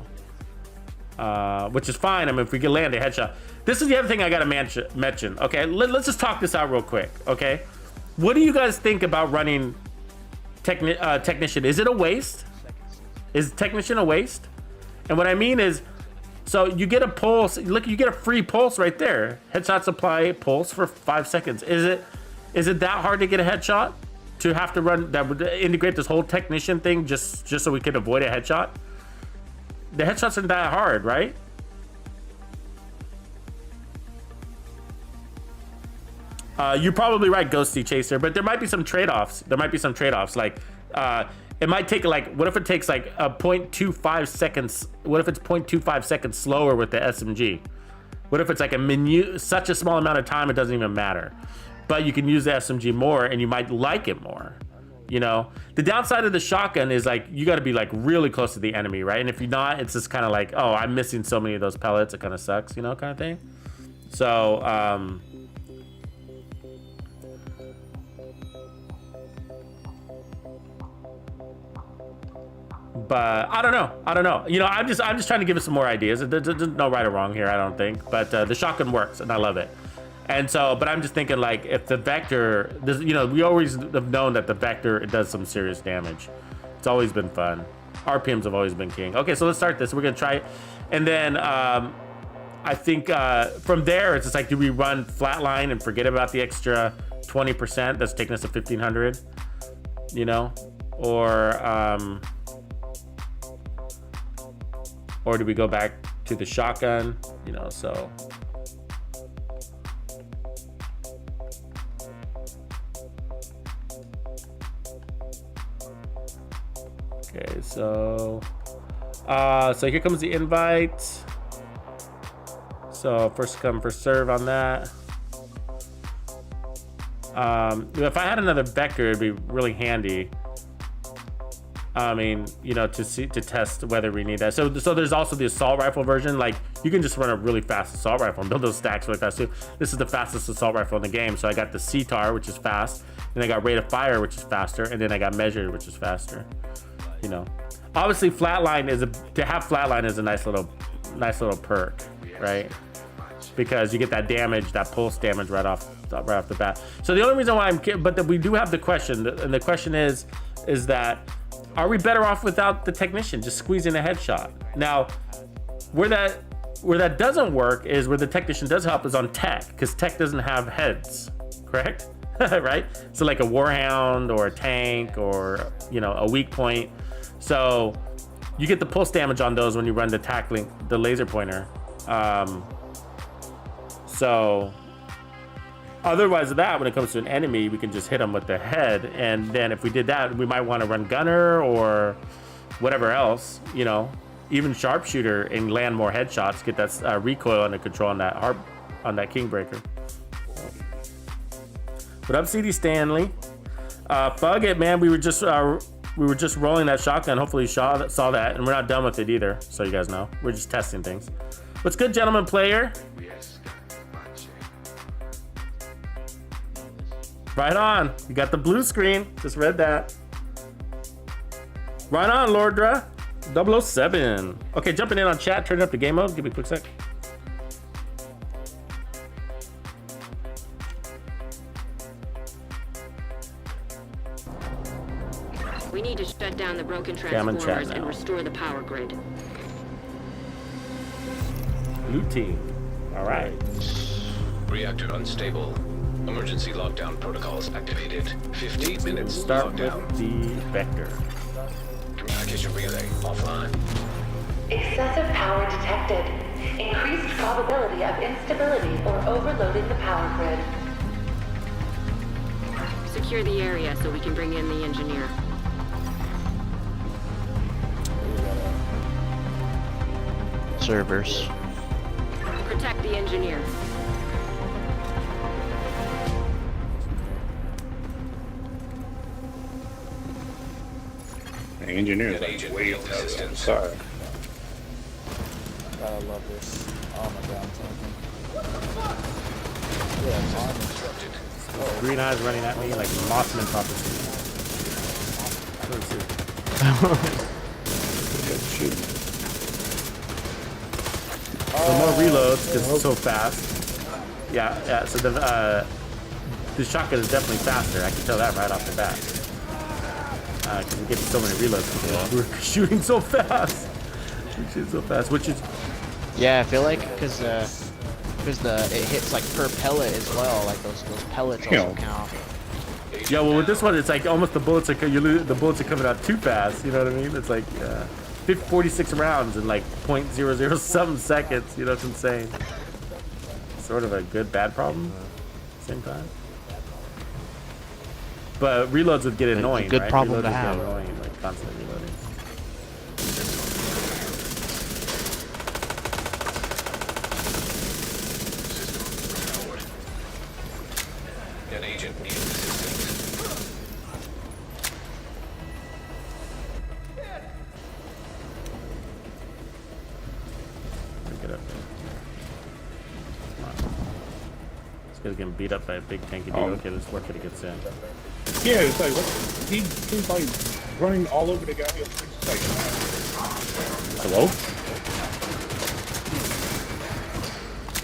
Speaker 1: which is fine. I mean, if we can land a headshot. This is the other thing I gotta mention. Okay, let's just talk this out real quick. Okay, what do you guys think about running technician? Is it a waste? Is technician a waste? And what I mean is, so you get a pulse. Look, you get a free pulse right there. Headshot supply pulse for 5 seconds. Is it that hard to get a headshot? To have to run that would integrate this whole technician thing just so we could avoid a headshot? The headshots aren't that hard, right? You're probably right, Ghosty Chaser, but there might be some trade-offs. Like, it might take like, what if it takes like a 0.25 seconds? What if it's 0.25 seconds slower with the SMG? What if it's like such a small amount of time it doesn't even matter? But you can use the SMG more and you might like it more. You know, the downside of the shotgun is like, you got to be like really close to the enemy, right? And if you're not, it's just kind of like, oh, I'm missing so many of those pellets. It kind of sucks, you know, kind of thing. So, but I don't know. You know, I'm just trying to give it some more ideas. There's no right or wrong here, I don't think. But the shotgun works, and I love it. And so, but I'm just thinking, like, if the Vector, you know, we always have known that the Vector, it does some serious damage. It's always been fun. RPMs have always been king. Okay, so let's start this. We're gonna try it, and then I think from there, it's just like, do we run flatline and forget about the extra 20% that's taking us to 1500? You know, or do we go back to the shotgun? You know, so. Okay, so here comes the invite. So first come, first serve on that. If I had another Vector, it'd be really handy. I mean, you know, to test whether we need that. So there's also the assault rifle version. Like, you can just run a really fast assault rifle and build those stacks really fast too. This is the fastest assault rifle in the game. So I got the CTAR, which is fast, and I got rate of fire, which is faster, and then I got measured, which is faster. You know, obviously flatline is a nice little perk, right? Because you get that damage, that pulse damage right off the bat. So the only reason why we do have the question, and the question is that, are we better off without the technician just squeezing a headshot? Now, where that doesn't work is where the technician does help is on tech, because tech doesn't have heads, correct? Right? So like a warhound or a tank or, you know, a weak point. So you get the pulse damage on those when you run the laser pointer. So otherwise of that, when it comes to an enemy, we can just hit them with the head. And then if we did that, we might want to run gunner or whatever else, you know, even sharpshooter, and land more headshots, get that recoil under control on that Kingbreaker. What up, CD Stanley? Bug it, man. We were just rolling that shotgun. Hopefully you saw that, and we're not done with it either, so you guys know. We're just testing things. What's good, gentleman player? Right on. You got the blue screen. Just read that. Right on, Lordra. 007. Okay, jumping in on chat. Turning up the game mode. Give me a quick sec.
Speaker 6: We need to shut down the broken transformers and restore the power grid.
Speaker 1: Blue team. All right.
Speaker 2: Reactor unstable. Emergency lockdown protocols activated. 15 minutes
Speaker 1: Start
Speaker 2: lockdown.
Speaker 1: with the Vector.
Speaker 2: Communication relay offline.
Speaker 7: Excessive power detected. Increased probability of instability or overloading the power grid.
Speaker 6: Secure the area so we can bring in the engineer.
Speaker 4: Servers.
Speaker 6: Protect the engineer.
Speaker 5: The engineer's
Speaker 2: An
Speaker 5: like
Speaker 2: agent
Speaker 5: way
Speaker 2: field
Speaker 5: up.
Speaker 2: assistance.
Speaker 5: Sorry.
Speaker 10: Gotta love this. Oh my god, I'm talking. Yeah, I'm
Speaker 2: Disrupted.
Speaker 1: Green eyes running at me like Mossman prophecy. Let's see.
Speaker 5: Good shooting.
Speaker 1: So more reloads because it's so fast. Yeah. So the shotgun is definitely faster. I can tell that right off the bat. Because we get so many reloads. We're shooting so fast. Which is.
Speaker 4: Yeah, I feel like because it hits like per pellet as well. Like those pellets also count.
Speaker 1: Yeah, well with this one, it's like almost the bullets are coming out too fast. You know what I mean? It's like 46 rounds in like 0.00 something seconds. You know, it's insane. Sort of a good bad problem. Same time. But reloads would get annoying,
Speaker 4: a good
Speaker 1: right?
Speaker 4: problem
Speaker 1: Reloads
Speaker 4: to
Speaker 1: would
Speaker 4: have.
Speaker 1: get annoying, like constantly reloading.
Speaker 2: System powered. An agent needs assistance.
Speaker 1: Get up there. Come on. This guy's getting beat up by a big tanky dude. Okay, let's work it against him.
Speaker 5: Yeah, it's like he's like running all over the guy. It's like, hello?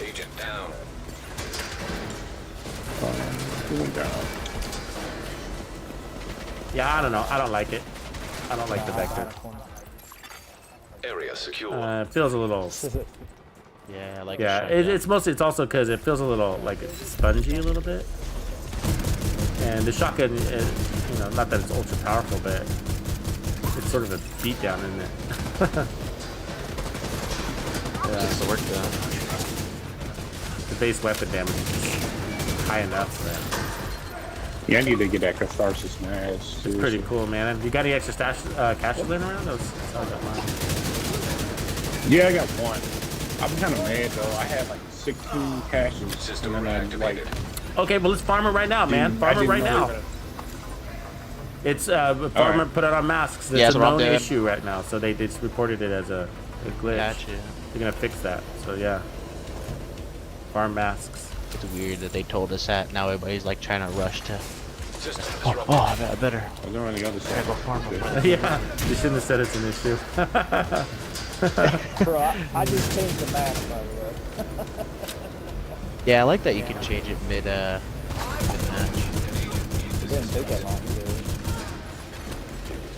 Speaker 2: Agent down.
Speaker 5: He went down.
Speaker 1: Yeah, I don't know. I don't like it. I don't like the vector.
Speaker 2: Area secure.
Speaker 1: It feels a little.
Speaker 4: Yeah, like
Speaker 1: Yeah,
Speaker 4: a shotgun.
Speaker 1: it's mostly. It's also because it feels a little like spongy a little bit. And the shotgun, you know, not that it's ultra powerful, but it's sort of a beatdown, isn't it?
Speaker 4: Gets the work done.
Speaker 1: The base weapon damage is high enough. So
Speaker 5: Yeah, I need to get that Catharsis mask.
Speaker 1: it's pretty cool, man. You got any extra caches laying around? That's how I got mine.
Speaker 5: Yeah, I got one. I'm kind of mad though. I had like 16 caches.
Speaker 2: System
Speaker 5: and then, like,
Speaker 2: reactivated.
Speaker 1: Okay, well let's farm it right now, man. Farm it right now. It's farmer put it on masks. It's
Speaker 4: Yeah,
Speaker 1: a
Speaker 4: that's what I'm
Speaker 1: known
Speaker 4: doing.
Speaker 1: issue right now, so they just reported it as a glitch.
Speaker 4: Gotcha.
Speaker 1: They're gonna fix that. So yeah, farm masks.
Speaker 4: It's weird that they told us that. Now everybody's like trying to rush to.
Speaker 2: System
Speaker 4: Oh,
Speaker 2: disrupted.
Speaker 4: I better.
Speaker 5: I was on the other side.
Speaker 4: Go farm it.
Speaker 1: Yeah, you shouldn't have said it's an issue.
Speaker 10: Bro, I just changed the map, by the way.
Speaker 4: Yeah, I like that you can change it mid match.
Speaker 10: It didn't take that long either.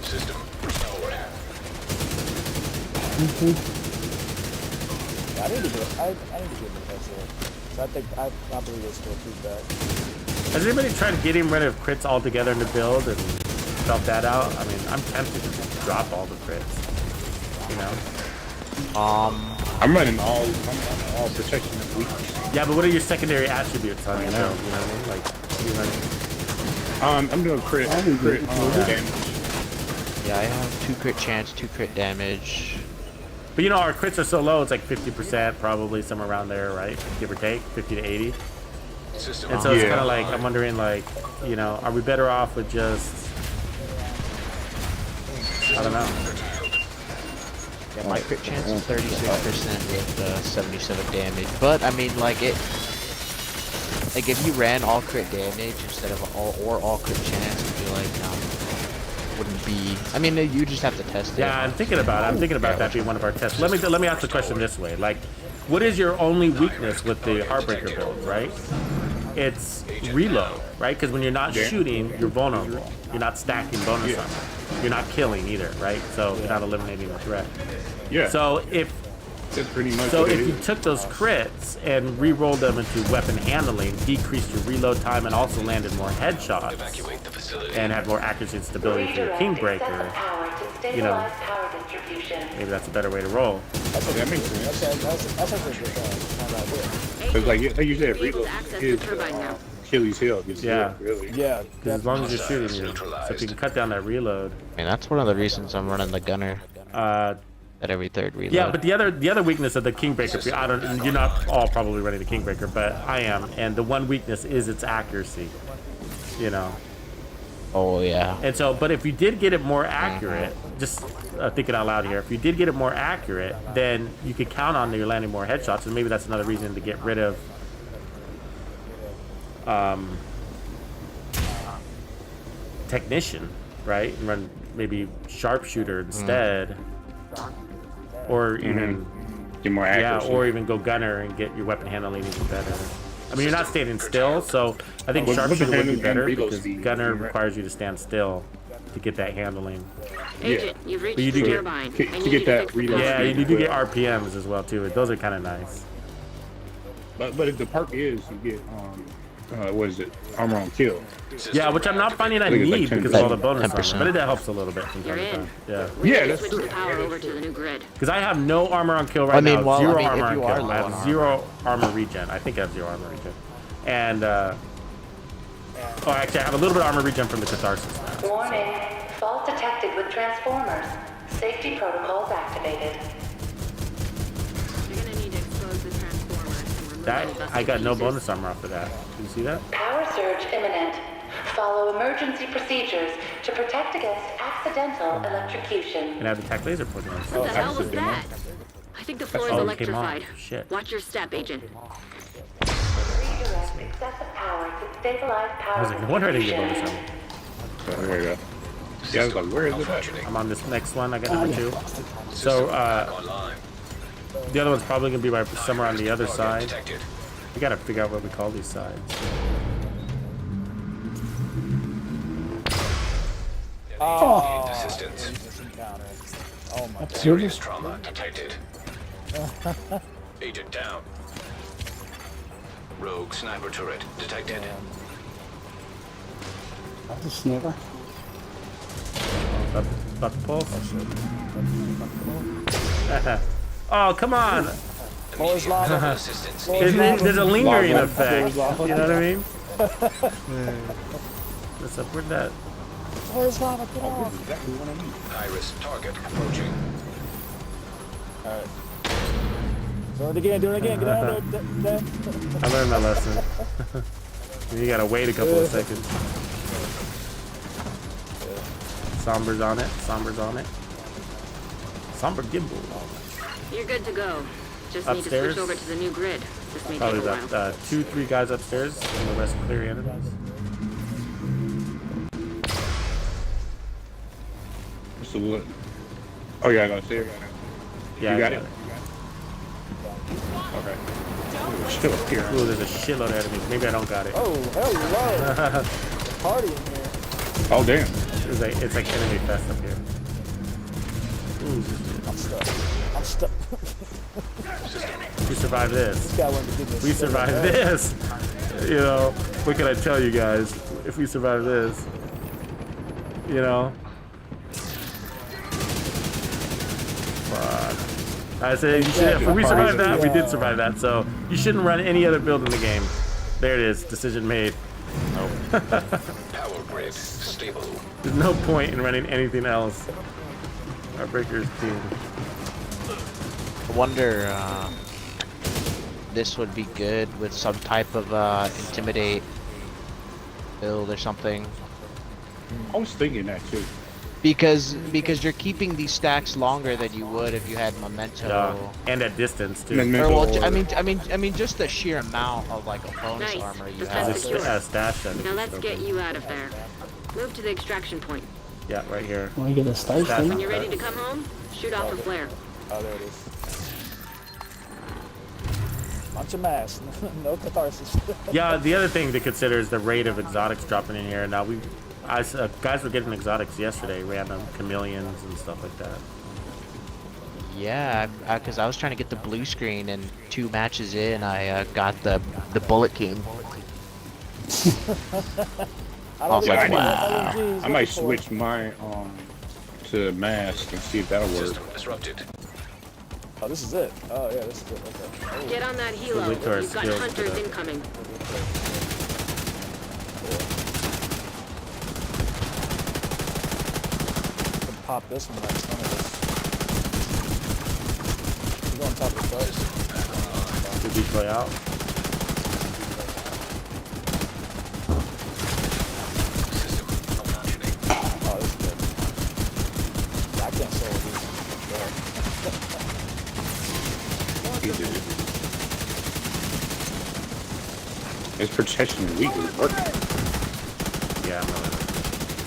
Speaker 2: System powered.
Speaker 10: Yeah, I need to get the headset. So I think I believe it's still feedback.
Speaker 1: Has anybody tried getting rid of crits altogether in the build and felt that out? I mean, I'm tempted to just drop all the crits. You know?
Speaker 5: I'm running all protection and weakness.
Speaker 1: Yeah, but what are your secondary attributes on your build? You know what I mean? Like, you running?
Speaker 5: I'm doing crit damage.
Speaker 4: Yeah, I have 2 crit chance, 2 crit damage.
Speaker 1: But you know, our crits are so low, it's like 50%, probably somewhere around there, right? Give or take, 50 to 80.
Speaker 2: System
Speaker 1: And so it's
Speaker 5: Yeah.
Speaker 1: kind of like, I'm wondering, like, you know, are we better off with just, I don't know.
Speaker 4: Yeah, my crit chance is 36% with 77 damage. But I mean, like like if you ran all crit damage instead of all crit chance, I feel like wouldn't be. I mean, you just have to test it.
Speaker 1: Yeah, I'm thinking about it. I'm thinking about that being one of our tests. Let me ask the question this way: like, what is your only weakness with the Heartbreaker build? Right? It's reload, right? Because when you're not shooting, you're vulnerable. You're not stacking bonus armor. You're not killing either, right? So you're not eliminating the threat.
Speaker 5: Yeah.
Speaker 1: So if
Speaker 5: That's pretty much
Speaker 1: So
Speaker 5: what
Speaker 1: if
Speaker 5: it
Speaker 1: you
Speaker 5: is.
Speaker 1: took those crits and re-rolled them into weapon handling, decreased your reload time, and also landed more headshots,
Speaker 2: evacuate the facility.
Speaker 1: and had more accuracy and stability for your Kingbreaker, you know, maybe that's a better way to roll.
Speaker 5: That makes sense.
Speaker 10: That's actually a good kind of idea.
Speaker 5: Because like you said,
Speaker 6: Be able
Speaker 5: reload
Speaker 6: to access
Speaker 5: is
Speaker 6: the turbine now.
Speaker 5: Achilles heel. Gets
Speaker 1: Yeah.
Speaker 5: hit, really.
Speaker 10: Yeah.
Speaker 1: Because as long as you're shooting, so if you can cut down that reload.
Speaker 4: And that's one of the reasons I'm running the gunner at every third reload.
Speaker 1: Yeah, but the other weakness of the Kingbreaker, I don't, you're not all probably running the Kingbreaker, but I am, and the one weakness is its accuracy. You know.
Speaker 4: Oh yeah.
Speaker 1: And so, but if you did get it more accurate, just thinking out loud here, if you did get it more accurate, then you could count on you're landing more headshots, and maybe that's another reason to get rid of technician, right? And run maybe sharpshooter instead, or even
Speaker 5: Get more
Speaker 1: yeah,
Speaker 5: accuracy.
Speaker 1: or even go gunner and get your weapon handling even better. I mean, you're not standing still, so I think
Speaker 5: Weapon
Speaker 1: sharpshooter would be
Speaker 5: handling
Speaker 1: better
Speaker 5: and reload
Speaker 1: because
Speaker 5: speed.
Speaker 1: gunner requires you to stand still to get that handling.
Speaker 6: Agent, you've reached
Speaker 1: But you
Speaker 6: the
Speaker 1: do get-
Speaker 6: turbine.
Speaker 5: to
Speaker 6: I need
Speaker 5: get
Speaker 6: you to
Speaker 5: that
Speaker 6: fix the
Speaker 5: reload
Speaker 6: power.
Speaker 1: Yeah,
Speaker 5: speed.
Speaker 1: you do get RPMs as well too. Those are kind of nice.
Speaker 5: But if the perk is you get what is it? Armor on kill.
Speaker 1: Yeah, which I'm not finding I
Speaker 5: I think it's like
Speaker 1: need because of all the
Speaker 5: 10%.
Speaker 1: bonus armor,
Speaker 4: 10%.
Speaker 1: but it helps a little bit from
Speaker 6: You're
Speaker 1: time to
Speaker 6: in.
Speaker 1: time. Yeah,
Speaker 6: We
Speaker 5: Yeah,
Speaker 6: need to
Speaker 5: that's
Speaker 6: switch
Speaker 5: true.
Speaker 6: the power
Speaker 5: Yeah, that's
Speaker 6: over to
Speaker 5: true.
Speaker 6: the new grid.
Speaker 1: because I have no armor on kill right
Speaker 4: I mean,
Speaker 1: now.
Speaker 4: well,
Speaker 1: Zero
Speaker 4: I mean,
Speaker 1: armor
Speaker 4: if
Speaker 1: on
Speaker 4: you
Speaker 1: kill.
Speaker 4: are
Speaker 1: I
Speaker 4: low
Speaker 1: have
Speaker 4: on armor.
Speaker 1: 0 armor regen. I think I have 0 armor regen, and Oh, actually, I have a little bit of armor regen from the Catharsis now.
Speaker 7: Warning. Fault detected with transformers. Safety protocols activated.
Speaker 6: You're gonna need to expose the transformers and remove
Speaker 1: That
Speaker 6: any busted
Speaker 1: I got no
Speaker 6: fuses.
Speaker 1: bonus armor off of that. Can you see that?
Speaker 7: Power surge imminent. Follow emergency procedures to protect against accidental electrocution.
Speaker 1: And I have the tac laser poison.
Speaker 6: What the hell was that? I think the floor is
Speaker 1: Oh, it came off.
Speaker 6: electrified.
Speaker 1: Shit.
Speaker 6: Watch your step, Agent.
Speaker 7: Redirect excessive power to stabilize power.
Speaker 1: I was like, no wonder I didn't get bonus
Speaker 7: distribution.
Speaker 1: armor.
Speaker 5: Oh, there you go. Yeah, I was like, where is it at?
Speaker 1: I'm on this next one. I got number 2. So,
Speaker 2: Online.
Speaker 1: the other one's probably gonna be by somewhere on the other
Speaker 2: Target
Speaker 1: side.
Speaker 2: detected.
Speaker 1: We gotta figure out what we call these sides.
Speaker 2: Immediate assistance.
Speaker 10: This encounter. Oh my god.
Speaker 2: Serious trauma detected. Agent down. Rogue sniper turret detected.
Speaker 5: That's a sniper.
Speaker 1: About to pulse. Oh, come on!
Speaker 10: Floor is lava.
Speaker 2: Assistance.
Speaker 1: There's a lingering
Speaker 5: Lava.
Speaker 1: effect. You
Speaker 5: Lava.
Speaker 1: know what I mean? What's up with that?
Speaker 10: Floor is lava. Get off.
Speaker 5: Exactly what I need.
Speaker 2: Iris target approaching.
Speaker 10: Alright. Do it again. Do it again. Get out of there.
Speaker 1: I learned my lesson. You gotta wait a couple of seconds. Somber's on it. Somber's on it. Somber gimbal.
Speaker 6: You're good to go. Just need to
Speaker 1: Upstairs?
Speaker 6: switch over to the new grid. This may
Speaker 1: Probably
Speaker 6: take a while.
Speaker 1: got 2-3 guys upstairs, and the rest clear enemies.
Speaker 5: What's the wood? Oh, yeah, I gotta see it.
Speaker 1: Yeah,
Speaker 5: You
Speaker 1: I
Speaker 5: got it? Okay. Ooh, still up here.
Speaker 1: Ooh, there's a shitload of enemies. Maybe I don't got it.
Speaker 10: Oh, hello. Party in here.
Speaker 5: Oh, damn.
Speaker 1: It's like enemy fest up here. Ooh,
Speaker 10: I'm stuck. I'm stuck.
Speaker 1: we survived this.
Speaker 10: This guy wanted to give me a
Speaker 1: We
Speaker 10: stick.
Speaker 1: survived this. You know, what can I tell you guys? If we survive this, you know. Fuck. I said you should. If we survived that, we did survive that. So you shouldn't run any other build in the game. There it is. Decision made.
Speaker 2: Power grid stable.
Speaker 1: There's no point in running anything else. Heartbreaker's team.
Speaker 4: I wonder this would be good with some type of intimidate build or something.
Speaker 5: I was thinking that too.
Speaker 4: Because you're keeping these stacks longer than you would if you had memento.
Speaker 1: And at distance too.
Speaker 5: Memento.
Speaker 4: Or, well, I mean, just the sheer amount of like a bonus
Speaker 6: Nice.
Speaker 4: armor you
Speaker 6: This
Speaker 4: have.
Speaker 6: guy's secure.
Speaker 1: Stash that.
Speaker 6: Now let's get you out of there. Move to the extraction point.
Speaker 1: Yeah, right here.
Speaker 11: Want to get a
Speaker 1: Stash.
Speaker 6: When you're ready to come home, shoot off a flare.
Speaker 10: Oh, there it is. Bunch of mass. No catharsis.
Speaker 1: Yeah, the other thing to consider is the rate of exotics dropping in here. Now guys were getting exotics yesterday, random chameleons and stuff like that.
Speaker 4: Yeah, because I was trying to get the blue screen, and 2 matches in, I got the Bullet King.
Speaker 10: I
Speaker 4: was like,
Speaker 10: think
Speaker 4: wow.
Speaker 10: LMGs
Speaker 5: I might
Speaker 10: looking for-
Speaker 5: switch mine to mask and see if that'll work.
Speaker 2: System disrupted.
Speaker 10: Oh, this is it. Oh, yeah, this is it. Okay.
Speaker 6: Get on that
Speaker 1: wait
Speaker 6: helo.
Speaker 1: till our
Speaker 6: You've got
Speaker 1: skills
Speaker 6: hunters
Speaker 1: get up.
Speaker 6: incoming.
Speaker 10: Could pop this one next time. You go on top of the boat.
Speaker 1: The decoy out.
Speaker 2: System malfunctioning.
Speaker 10: Oh, this is good. Yeah, I can't solo these.
Speaker 5: It's protection weak is working.
Speaker 1: Yeah, I'm really.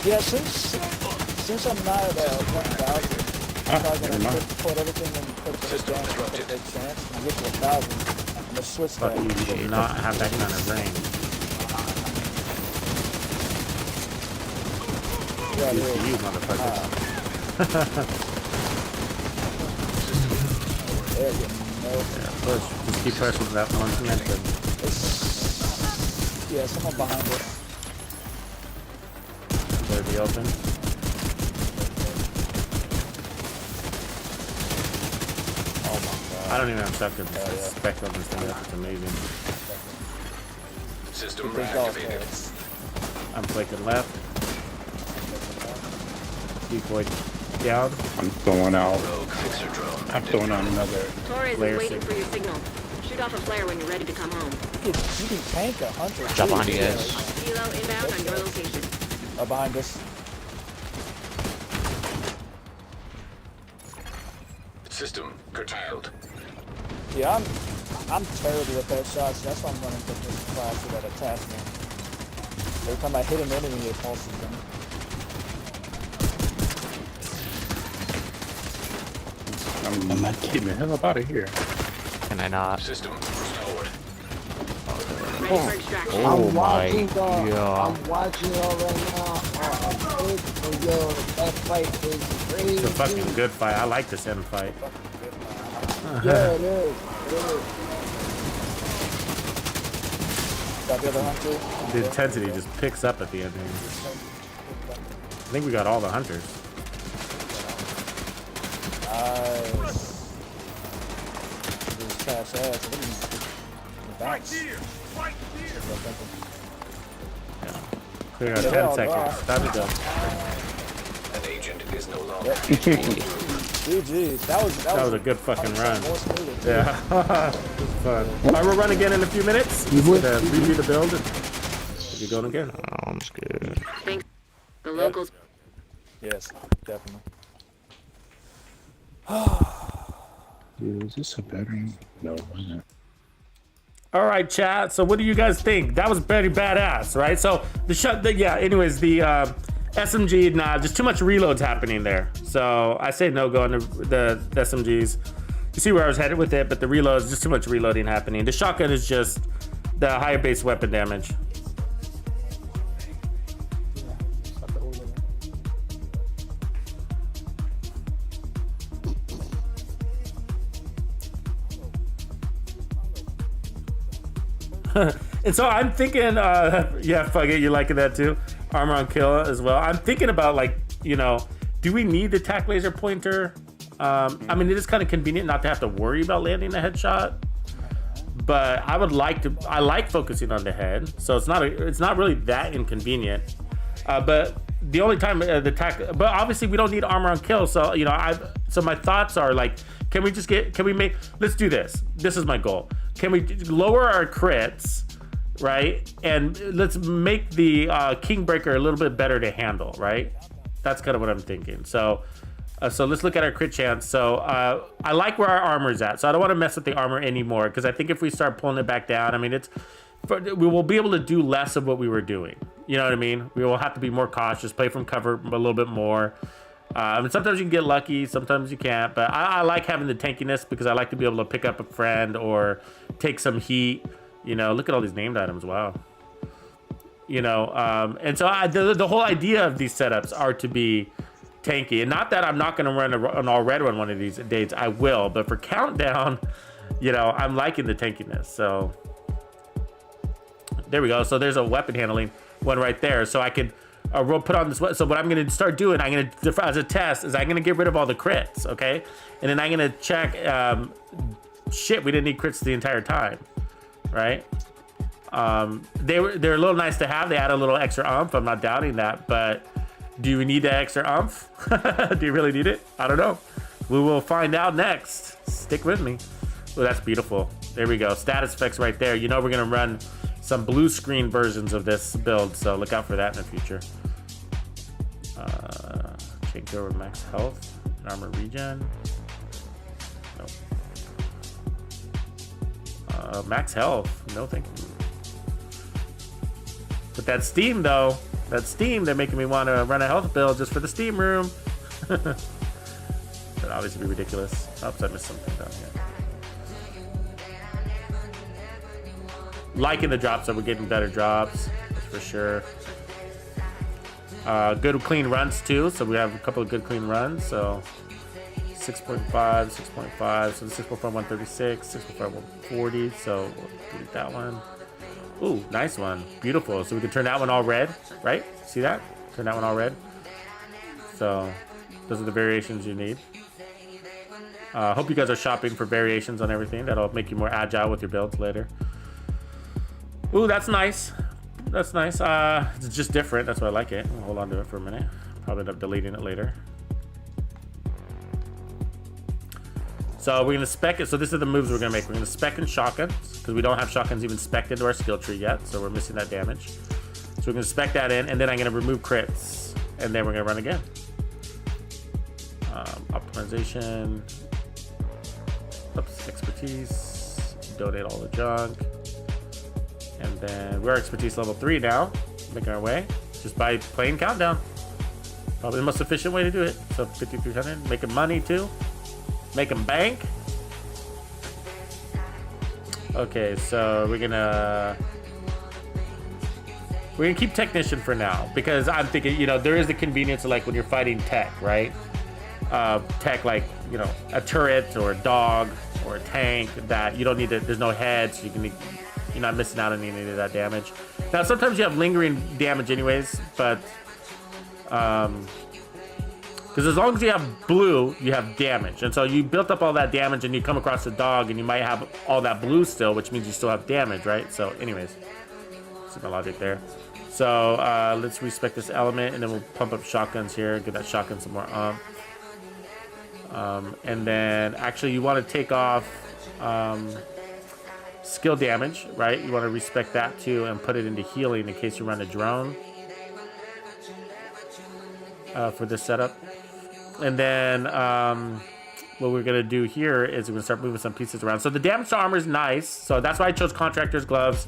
Speaker 10: Yeah, since I'm not at 1,000, I'm probably
Speaker 5: Never
Speaker 10: gonna
Speaker 5: mind.
Speaker 10: put everything in put the
Speaker 2: System
Speaker 10: down, put a
Speaker 2: disrupted.
Speaker 10: big chance. When I get to 1,000, I'm gonna switch
Speaker 1: Fuck
Speaker 10: that.
Speaker 1: you do not have that kind of range.
Speaker 10: Yeah,
Speaker 1: Good
Speaker 10: yeah.
Speaker 1: for you, motherfucker.
Speaker 10: There you go. No,
Speaker 1: Yeah, push. Just keep pushing that one momentum.
Speaker 10: yeah, someone behind us.
Speaker 1: Clear the open.
Speaker 10: Oh my god.
Speaker 1: I don't even have spectrum. Spectrum this thing up. It's amazing.
Speaker 2: System
Speaker 10: Big golf
Speaker 2: reactivated.
Speaker 10: carrots.
Speaker 1: I'm flanking left. Decoy down.
Speaker 5: I'm throwing out. I'm throwing out another.
Speaker 6: Torres
Speaker 1: Flare
Speaker 6: is waiting
Speaker 1: signal.
Speaker 6: for your signal. Shoot off a flare when you're ready to come home.
Speaker 10: You can tank a hunter.
Speaker 4: Drop
Speaker 10: too.
Speaker 4: behind you guys.
Speaker 6: Helo inbound on your location.
Speaker 10: Behind us.
Speaker 2: System curtailed.
Speaker 10: Yeah, I'm terrible with that shots. That's why I'm running with this class that attacks me. Every time I hit an enemy, it pulses them.
Speaker 5: I'm not getting the hell up out of here.
Speaker 4: Can I not?
Speaker 2: System restored.
Speaker 6: Ready for extraction.
Speaker 4: Oh
Speaker 8: I'm
Speaker 4: my
Speaker 8: watching,
Speaker 4: god.
Speaker 8: I'm watching all right now. Yo, that fight is crazy.
Speaker 1: It's a fucking good fight. I like this end fight.
Speaker 8: Yeah, it is.
Speaker 10: Got the other hunter.
Speaker 1: The intensity just picks up at the end here. I think we got all the hunters.
Speaker 10: Nice. This trash ass. Right here.
Speaker 1: Clear out
Speaker 10: Yeah,
Speaker 1: 10
Speaker 10: well,
Speaker 1: seconds. Time to go.
Speaker 2: An agent is no longer.
Speaker 10: GG. That was
Speaker 1: a good fucking run.
Speaker 10: more smooth.
Speaker 1: Yeah. It was fun. All right, we'll run again in a few minutes. Just gonna review the build and we'll be going again.
Speaker 4: Sounds good.
Speaker 6: Thanks. The locals.
Speaker 10: Yes, definitely.
Speaker 5: Is this a veteran? No, it wasn't.
Speaker 1: All right, chat. So what do you guys think? That was very badass, right? So anyways, the SMG, nah, just too much reloads happening there. So I say no go on the SMGs. You see where I was headed with it, but the reloads, just too much reloading happening. The shotgun is just the higher base weapon damage. And so I'm thinking, yeah, fuck it, you liking that too? Armor on kill as well. I'm thinking about, like, you know, do we need the tac laser pointer? I mean, it is kind of convenient not to have to worry about landing a headshot, but I like focusing on the head, so it's not really that inconvenient. But the only time but obviously we don't need armor on kill, so you know, so my thoughts are like, let's do this. This is my goal. Can we lower our crits, right? And let's make the Kingbreaker a little bit better to handle, right? That's kind of what I'm thinking. So let's look at our crit chance. So I like where our armor's at. So I don't want to mess with the armor anymore, because I think if we start pulling it back down, I mean, we will be able to do less of what we were doing. You know what I mean? We will have to be more cautious, play from cover a little bit more. And sometimes you can get lucky, sometimes you can't, but I like having the tankiness because I like to be able to pick up a friend or take some heat. You know, look at all these named items. Wow. You know, and so the whole idea of these setups are to be tanky, and not that I'm not going to run an all red one of these days. I will, but for countdown, you know, I'm liking the tankiness. So there we go. So there's a weapon handling one right there. So I could we'll put on this. So what I'm going to start doing, I'm going to, as a test, is I'm going to get rid of all the crits, okay? And then I'm going to check. Shit, we didn't need crits the entire time, right? They're a little nice to have. They add a little extra oomph. I'm not doubting that, but do you need that extra oomph? Do you really need it? I don't know. We will find out next. Stick with me. Oh, that's beautiful. There we go. Status effects right there. You know we're going to run some blue screen versions of this build, so look out for that in the future. Change over max health and armor regen. Nope. Max health. No, thank you. But that Steam, though, they're making me want to run a health build just for the Steam room. That'd obviously be ridiculous. Oops, I missed something down here. Liking the drops, so we're getting better drops, that's for sure. Good clean runs too, so we have a couple of good clean runs. So 6.5, 6.5, so the 6.5 136, 6.5 140, so we'll delete that one. Ooh, nice one, beautiful. So we can turn that one all red, right? See that? Turn that one all red. So those are the variations you need. Hope you guys are shopping for variations on everything. That'll make you more agile with your builds later. Ooh, that's nice. That's nice. It's just different. That's why I like it. I'll hold on to it for a minute. Probably end up deleting it later. So we're gonna spec it. So this is the moves we're gonna make. We're gonna spec in shotguns because we don't have shotguns even spec'd into our skill tree yet. So we're missing that damage. So we're gonna spec that in, and then I'm gonna remove crits, and then we're gonna run again. Optimization. Oops, expertise. Donate all the junk. And then we're expertise level 3 now. Making our way just by playing countdown. Probably the most efficient way to do it. So 5,300. Making money too. Making bank. Okay, so we're gonna keep technician for now because I'm thinking, you know, there is the convenience of like when you're fighting tech, right? Tech like, you know, a turret or a dog or a tank that you don't need to, there's no head, so you're not missing out on any of that damage. Now sometimes you have lingering damage anyways, but because as long as you have blue, you have damage, and so you built up all that damage and you come across a dog and you might have all that blue still, which means you still have damage, right? So anyways, see my logic there. So let's respec this element, and then we'll pump up shotguns here, give that shotgun some more and then actually you want to take off skill damage, right? You want to respec that too and put it into healing in case you run a drone for this setup. And then what we're gonna do here is we're gonna start moving some pieces around. So the damage to armor is nice, so that's why I chose contractor's gloves.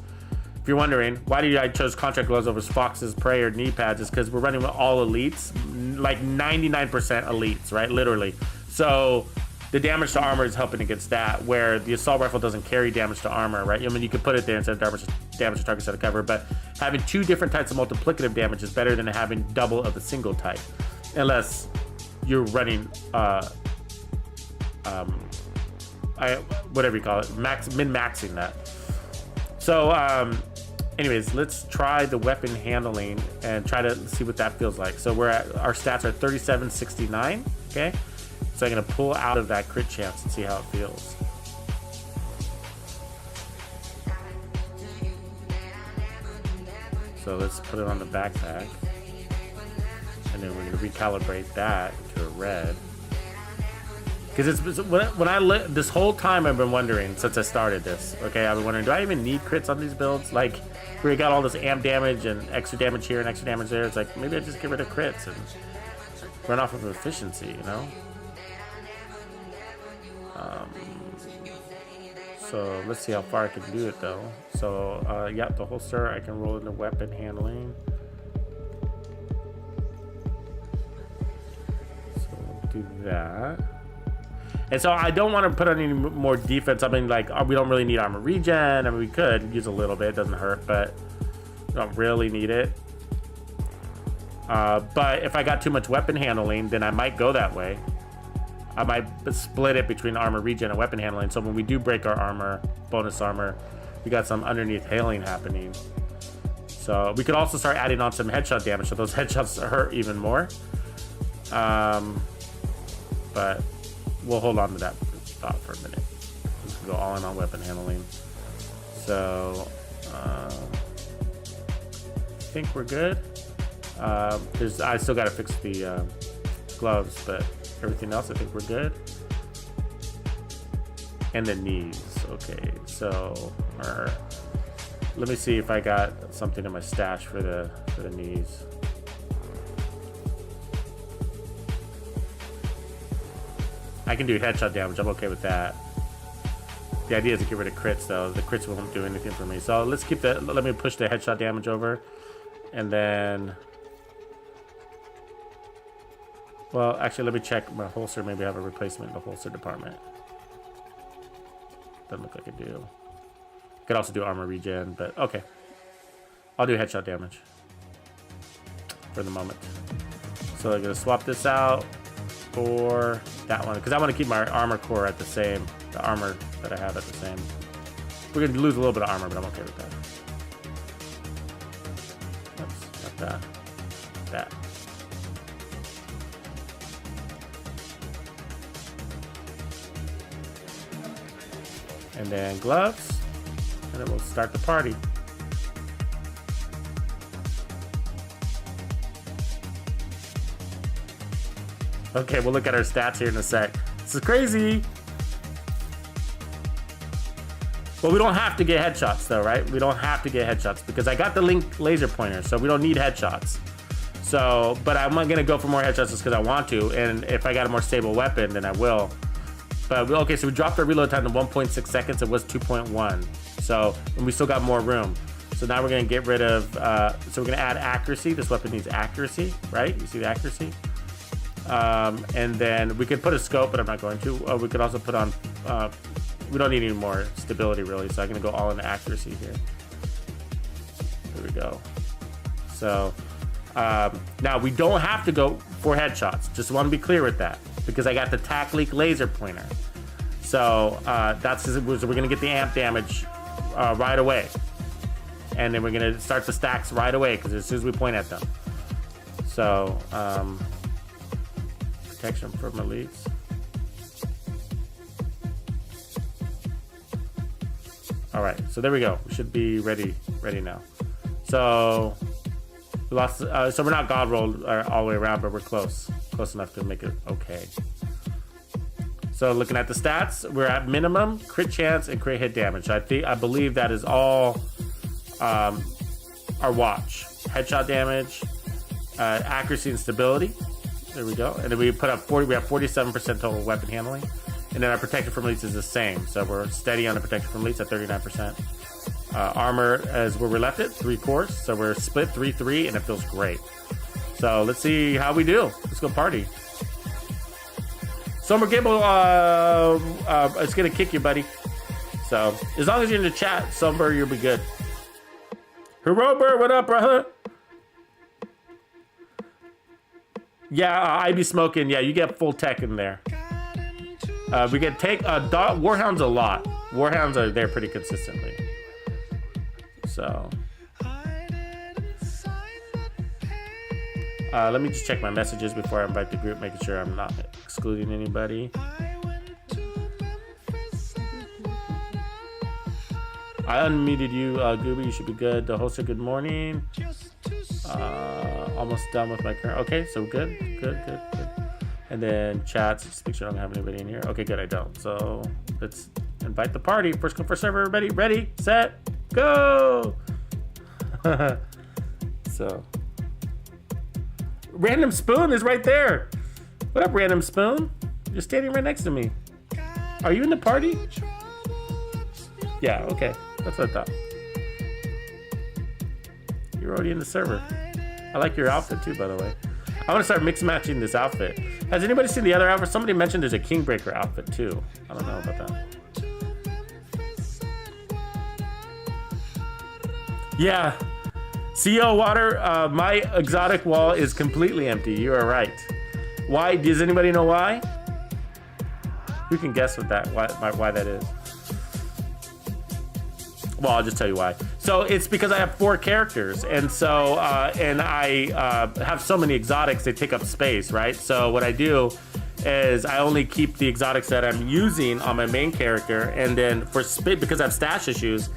Speaker 1: If you're wondering why did I chose contract gloves over Fox's Prey or knee pads, is because we're running with all elites, like 99% elites, right? Literally. So the damage to armor is helping against that, where the assault rifle doesn't carry damage to armor, right? I mean, you could put it there instead of damage to target set of cover, but having 2 different types of multiplicative damage is better than having double of a single type, unless you're running whatever you call it, min-maxing that. So anyways, let's try the weapon handling and try to see what that feels like. So our stats are 3769. Okay, so I'm gonna pull out of that crit chance and see how it feels. So let's put it on the backpack, and then we're gonna recalibrate that to a red. Because it's when this whole time I've been wondering since I started this. Okay, I've been wondering, do I even need crits on these builds? Like, we got all this amp damage and extra damage here and extra damage there. It's like maybe I just get rid of crits and run off of efficiency, you know? So let's see how far I can do it though. So yeah, the holster I can roll into weapon handling. So do that. And so I don't want to put on any more defense. I mean, like, we don't really need armor regen. I mean, we could use a little bit. It doesn't hurt, but we don't really need it. But if I got too much weapon handling, then I might go that way. I might split it between armor regen and weapon handling. So when we do break our armor, bonus armor, we got some underneath hailing happening. So we could also start adding on some headshot damage, so those headshots hurt even more. But we'll hold on to that thought for a minute. We can go all in on weapon handling. So I think we're good. I still got to fix the gloves, but everything else I think we're good. And the knees. Okay, so let me see if I got something in my stash for the knees. I can do headshot damage. I'm okay with that. The idea is to get rid of crits, though. The crits won't do anything for me. So let's keep that. Let me push the headshot damage over, and then. Well, actually, let me check my holster. Maybe I have a replacement in the holster department. Doesn't look like I do. Could also do armor regen, but okay. I'll do headshot damage for the moment. So I'm gonna swap this out for that one because I want to keep my armor core at the same. The armor that I have at the same. We're gonna lose a little bit of armor, but I'm okay with that. Oops, not that. That. And then gloves, and then we'll start the party. Okay, we'll look at our stats here in a sec. This is crazy. But we don't have to get headshots though, right? We don't have to get headshots because I got the link laser pointer, so we don't need headshots. So, but I'm not gonna go for more headshots just because I want to, and if I got a more stable weapon, then I will. But okay, so we dropped our reload time to 1.6 seconds. It was 2.1. So, and we still got more room. So now we're gonna get rid of, so we're gonna add accuracy. This weapon needs accuracy, right? You see the accuracy? And then we could put a scope, but I'm not going to. We could also put on, we don't need any more stability really. So I'm gonna go all into accuracy here. There we go. So now we don't have to go for headshots. Just want to be clear with that because I got the tac leak laser pointer. So so we're gonna get the amp damage right away. And then we're gonna start the stacks right away because as soon as we point at them. So protection from elites. All right, so there we go. We should be ready now. So we lost. So we're not god rolled all the way around, but we're close enough to make it okay. So looking at the stats, we're at minimum crit chance and crit hit damage. I believe that is all our watch. Headshot damage, accuracy and stability. There we go. And then we put up 40. We have 47% total weapon handling. And then our protection from elites is the same. So we're steady on the protection from elites at 39%. Armor as where we left it, 3 cores. So we're split 3-3, and it feels great. So let's see how we do. Let's go party. Summer Gable, it's gonna kick you, buddy. So as long as you're in the chat, Summer, you'll be good. Herober, what up, brother? Yeah, I be smoking. Yeah, you get full tech in there. We get Warhounds a lot. Warhounds are there pretty consistently. So let me just check my messages before I invite the group, making sure I'm not excluding anybody. I unmuted you, Gooby. You should be good. The host said good morning. Almost done with my current. Okay, so good. And then chats, just make sure I don't have anybody in here. Okay, good, I don't. So let's invite the party. First come, first serve, everybody. Ready, set, go. So Random Spoon is right there. What up, Random Spoon? You're standing right next to me. Are you in the party? Yeah, okay. That's what I thought. You're already in the server. I like your outfit too, by the way. I want to start mix matching this outfit. Has anybody seen the other outfit? Somebody mentioned there's a Kingbreaker outfit too. I don't know about that. Yeah. CO Water, my exotic wall is completely empty. You are right. Why? Does anybody know why? Who can guess what that why that is? Well, I'll just tell you why. So it's because I have 4 characters, and so and I have so many exotics, they take up space, right? So what I do is I only keep the exotics that I'm using on my main character, and then because I have stash issues,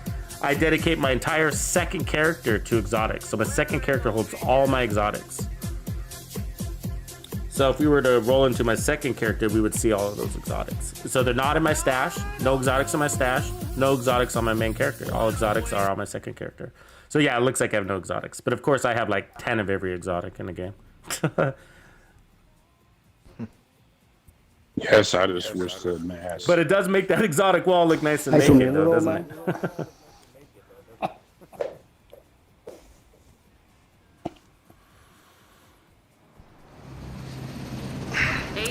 Speaker 1: I dedicate my entire second character to exotics. So my second character holds all my exotics. So if we were to roll into my second character, we would see all of those exotics. So they're not in my stash. No exotics in my stash. No exotics on my main character. All exotics are on my second character. So yeah, it looks like I have no exotics. But of course, I have like 10 of every exotic in the game.
Speaker 5: Yes, I just wish to mask.
Speaker 1: But it does make that exotic wall look nice and naked, though, doesn't it?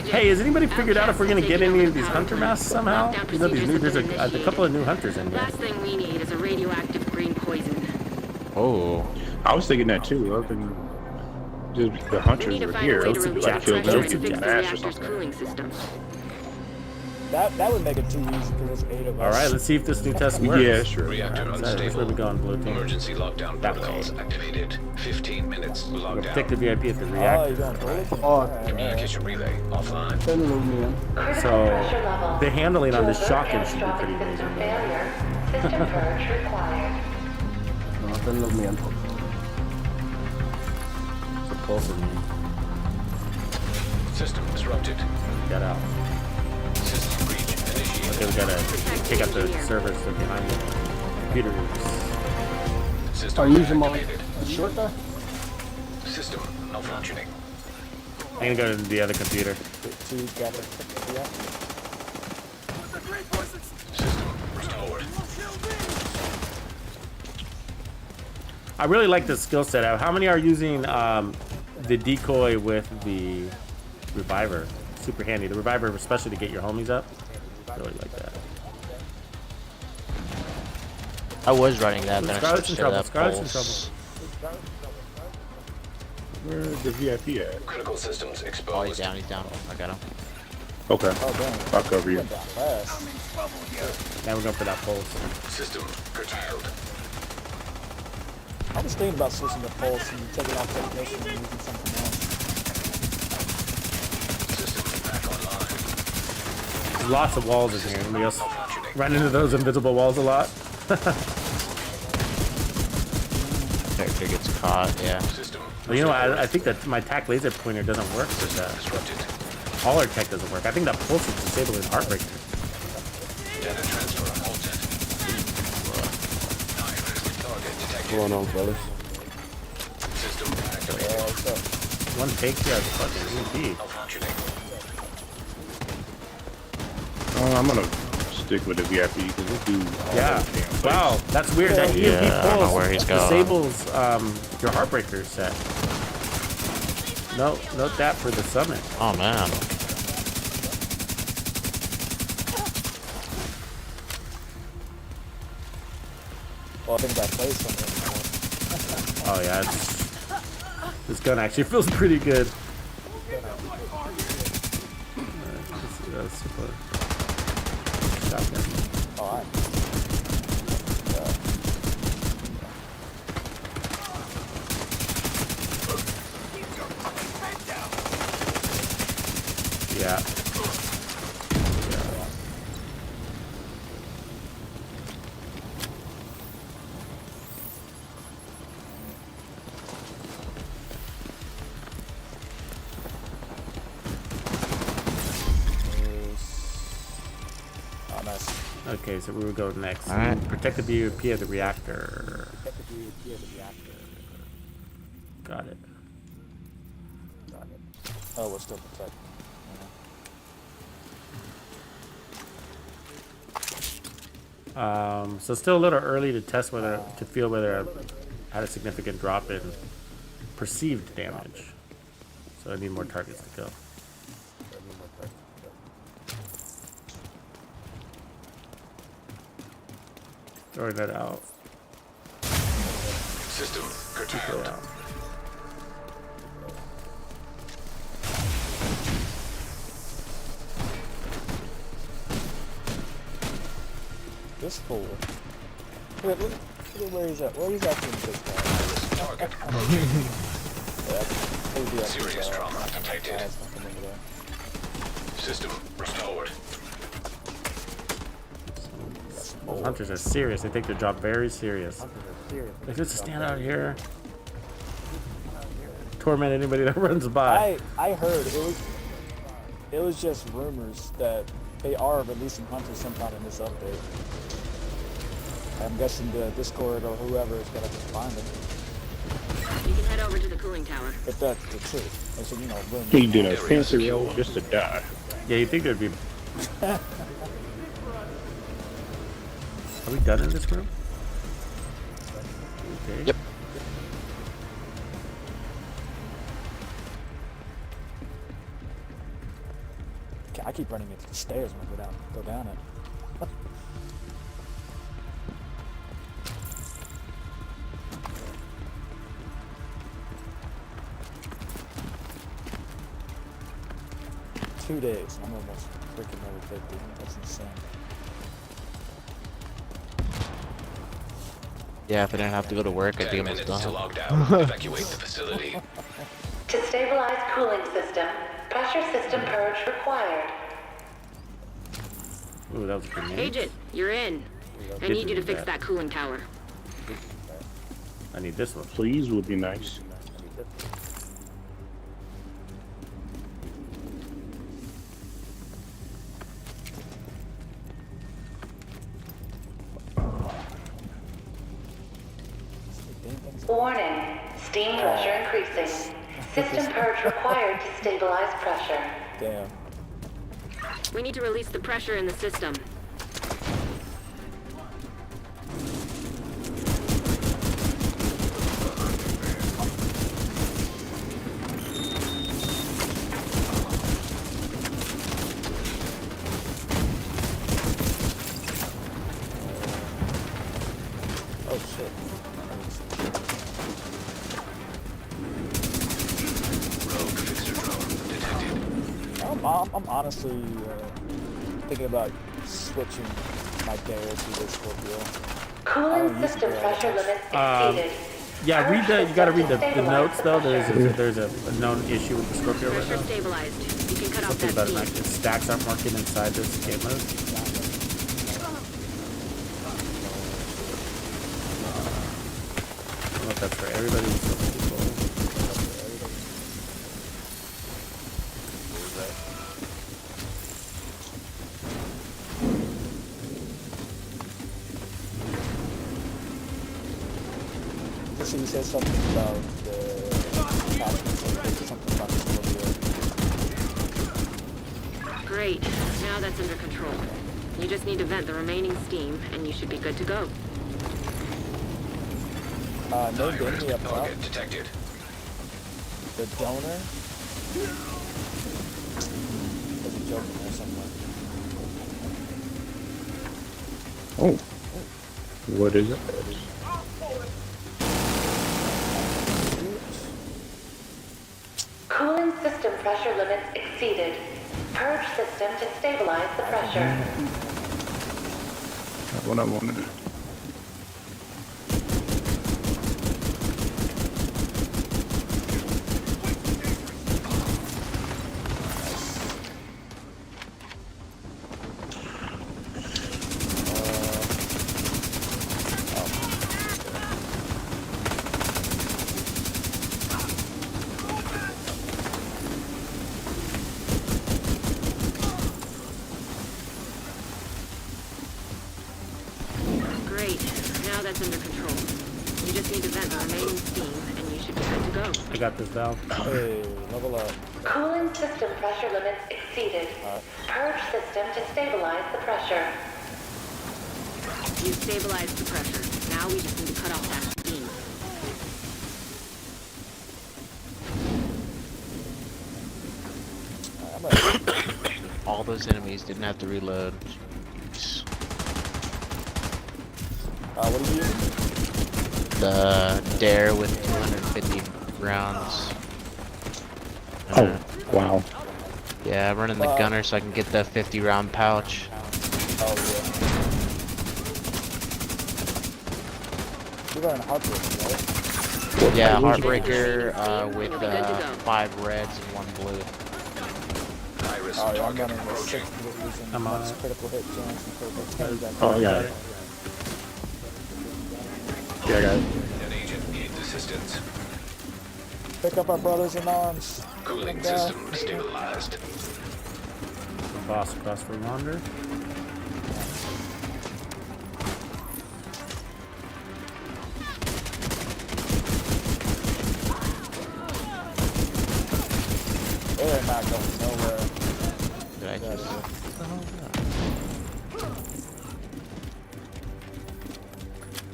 Speaker 1: Hey, has anybody figured out if we're gonna get any of these hunter masks somehow? You know, there's a couple of new hunters in there.
Speaker 6: Last thing we need is a radioactive green poison.
Speaker 4: Oh.
Speaker 5: I was thinking that too. I was thinking just the hunters were here.
Speaker 1: Those
Speaker 6: Those
Speaker 1: Jack
Speaker 6: pressure
Speaker 1: killed
Speaker 6: to
Speaker 1: those
Speaker 6: fix the
Speaker 5: mask or
Speaker 6: reactor's
Speaker 5: something.
Speaker 6: cooling system.
Speaker 10: That would make it too easy because there's 8 of us.
Speaker 1: All right, let's see if this new test works.
Speaker 5: Yeah, sure.
Speaker 2: Reactor
Speaker 1: Which way we
Speaker 2: unstable.
Speaker 1: going, blue team?
Speaker 2: Emergency lockdown
Speaker 1: That
Speaker 2: protocols
Speaker 1: way.
Speaker 2: activated. 15 minutes
Speaker 1: We'll
Speaker 2: lockdown.
Speaker 1: protect the VIP at the
Speaker 10: Oh, you're
Speaker 1: reactor.
Speaker 10: going to
Speaker 8: Oh,
Speaker 2: Communication relay offline.
Speaker 7: Critical
Speaker 1: So
Speaker 7: pressure level.
Speaker 1: the handling on
Speaker 7: To
Speaker 1: this
Speaker 7: avert
Speaker 1: shotgun should be
Speaker 7: catastrophic
Speaker 1: pretty
Speaker 7: system
Speaker 1: amazing.
Speaker 7: failure, system purge required.
Speaker 1: It's a pulse in me.
Speaker 2: System disrupted.
Speaker 1: Get out.
Speaker 2: System breach initiated.
Speaker 1: Okay, we gotta take out the servers that are behind the computers.
Speaker 2: System
Speaker 8: Are you using my
Speaker 2: activated.
Speaker 8: short guy?
Speaker 2: System malfunctioning.
Speaker 1: I'm gonna go to the other computer.
Speaker 10: Two gather. Yeah.
Speaker 2: System restored.
Speaker 1: I really like this skill set. How many are using the decoy with the reviver? Super handy. The reviver, especially to get your homies up. Really like that.
Speaker 4: I was running that, then I
Speaker 1: Scarlet's in
Speaker 4: switched to
Speaker 1: trouble.
Speaker 4: that
Speaker 1: Scarlet's in
Speaker 4: pulse.
Speaker 5: Where's the VIP at?
Speaker 2: Critical systems
Speaker 4: Oh, he's
Speaker 2: exposed.
Speaker 4: down, he's down. I got him.
Speaker 5: Okay.
Speaker 10: Oh damn.
Speaker 5: I'll cover you.
Speaker 10: Went down fast.
Speaker 1: Now we're going for that pulse.
Speaker 2: System curtailed.
Speaker 10: I was thinking about switching to pulse and taking off technician and using something else.
Speaker 2: System back online.
Speaker 1: There's lots of walls in here. Anybody else run into those invisible walls a lot?
Speaker 4: Character gets caught, yeah.
Speaker 2: System
Speaker 1: Well, you know, I think that my tac laser pointer doesn't work with that.
Speaker 2: disrupted.
Speaker 1: All our tech doesn't work. I think that pulse is disabled in Heartbreaker.
Speaker 2: Data transfer halted. Target detected.
Speaker 5: What's going on, fellas?
Speaker 2: System activated.
Speaker 10: What's up?
Speaker 1: One take here is fucking EMP.
Speaker 2: Malfunctioning.
Speaker 5: I'm gonna stick with the VIP because we do all
Speaker 1: Yeah.
Speaker 5: those damn things.
Speaker 1: Wow, that's weird. That EMP
Speaker 4: Yeah, I don't know
Speaker 1: pulse
Speaker 4: where he's going.
Speaker 1: disables your Heartbreaker set. Note that for the summit.
Speaker 4: Oh man.
Speaker 10: Well, I think that plays something.
Speaker 1: Oh yeah, this gun actually feels pretty good. Shotgun.
Speaker 10: Alright.
Speaker 1: Yeah.
Speaker 10: Oh, nice.
Speaker 1: Okay, so we will go next.
Speaker 4: All right.
Speaker 1: Protect the BUP of the reactor.
Speaker 10: Get the BUP of the reactor.
Speaker 1: Got it.
Speaker 10: Got it. Oh, we're still protecting.
Speaker 1: So still a little early to test whether to feel whether I had a significant drop in perceived damage. So I need more targets to kill. Throwing that out.
Speaker 2: System
Speaker 1: Throw
Speaker 2: curtailed.
Speaker 1: it out.
Speaker 10: This fool. Look at where he's at. Where he's at in this guy.
Speaker 2: Target
Speaker 10: Yeah, he'll be up
Speaker 2: Serious
Speaker 10: there.
Speaker 2: trauma detected.
Speaker 10: That's nothing over there.
Speaker 2: System restored.
Speaker 1: Those hunters are serious. They take their job very serious.
Speaker 10: Serious.
Speaker 1: They just stand out here, torment anybody that runs by.
Speaker 10: I heard it was just rumors that they are releasing hunters sometime in this update. I'm guessing the Discord or whoever is gonna just find them.
Speaker 6: You can head over to the cooling tower.
Speaker 10: If that's the truth. I said, you know, rumors.
Speaker 5: He did a fancy roll just to die.
Speaker 1: Yeah, you think there'd be. Are we done in this room? Okay.
Speaker 4: Yep.
Speaker 10: I keep running into the stairs when I go down it. Two days. I'm almost freaking level 50. That's insane.
Speaker 4: Yeah, if I didn't have to go to work, I'd be
Speaker 2: 10
Speaker 4: almost
Speaker 2: minutes to
Speaker 4: done.
Speaker 2: log down. Evacuate the facility.
Speaker 7: To stabilize cooling system, pressure system purge required.
Speaker 1: Ooh, that was a grenade.
Speaker 6: Agent, you're in. I need you to fix that cooling tower.
Speaker 1: I need this one.
Speaker 5: Please would be nice.
Speaker 7: Warning. Steam pressure increasing. System purge required to stabilize pressure.
Speaker 10: Damn.
Speaker 6: We need to release the pressure in the system.
Speaker 10: Oh shit.
Speaker 2: Rogue fixer drone detected.
Speaker 10: I'm honestly thinking about switching my dare to the Scorpio.
Speaker 7: Cooling system pressure limits exceeded.
Speaker 1: Yeah, read the. You gotta read the
Speaker 7: Stabilize
Speaker 1: notes
Speaker 7: the
Speaker 1: though.
Speaker 7: pressure.
Speaker 1: There's a known issue with the Scorpio right
Speaker 6: Pressure
Speaker 1: now.
Speaker 6: stabilized. You can cut off
Speaker 1: Something
Speaker 6: that
Speaker 1: about it, like
Speaker 6: steam.
Speaker 1: its stacks aren't working inside this game mode. I don't know if that's for everybody. Or some people.
Speaker 10: So you said something about the attachments, something about the Scorpio.
Speaker 6: Great. Now that's under control. You just need to vent the remaining steam, and you should be good to go.
Speaker 10: No
Speaker 2: Direct
Speaker 10: enemy up top.
Speaker 2: target detected.
Speaker 10: The donor. There's a joke in there somewhere.
Speaker 5: Oh. What is it?
Speaker 7: Cooling system pressure limits exceeded. Purge system to stabilize the pressure.
Speaker 5: That's what I wanted.
Speaker 6: Great. Now that's under control. You just need to vent the remaining steam, and you should be good to go.
Speaker 1: I got this valve.
Speaker 10: Hey, level up.
Speaker 7: Cooling system pressure limits exceeded. Purge system to stabilize the pressure.
Speaker 6: You've stabilized the pressure. Now we just need to cut off that steam.
Speaker 10: I'm ready.
Speaker 4: All those enemies didn't have to reload. Jeez.
Speaker 10: What are you using?
Speaker 4: The dare with 250 rounds.
Speaker 5: Oh, wow.
Speaker 4: Yeah, I'm running the gunner so I can get the 50 round pouch.
Speaker 10: Oh yeah. You're running Heartbreaker, right?
Speaker 4: Yeah,
Speaker 5: What
Speaker 4: Heartbreaker with
Speaker 6: You'll be good to go.
Speaker 4: 5 reds and 1 blue.
Speaker 2: Iris
Speaker 10: Oh yeah, I'm
Speaker 2: target
Speaker 10: running the 6
Speaker 2: approaching.
Speaker 10: with using
Speaker 1: I'm on
Speaker 10: max
Speaker 1: it.
Speaker 10: critical hit chance and critical damage.
Speaker 5: Oh, yeah. Yeah, I got it.
Speaker 2: An agent needs assistance.
Speaker 10: Pick up our brothers in arms.
Speaker 2: Cooling
Speaker 10: Come down.
Speaker 2: system stabilized.
Speaker 1: The boss across the yonder.
Speaker 10: They're not going nowhere.
Speaker 4: Did I just...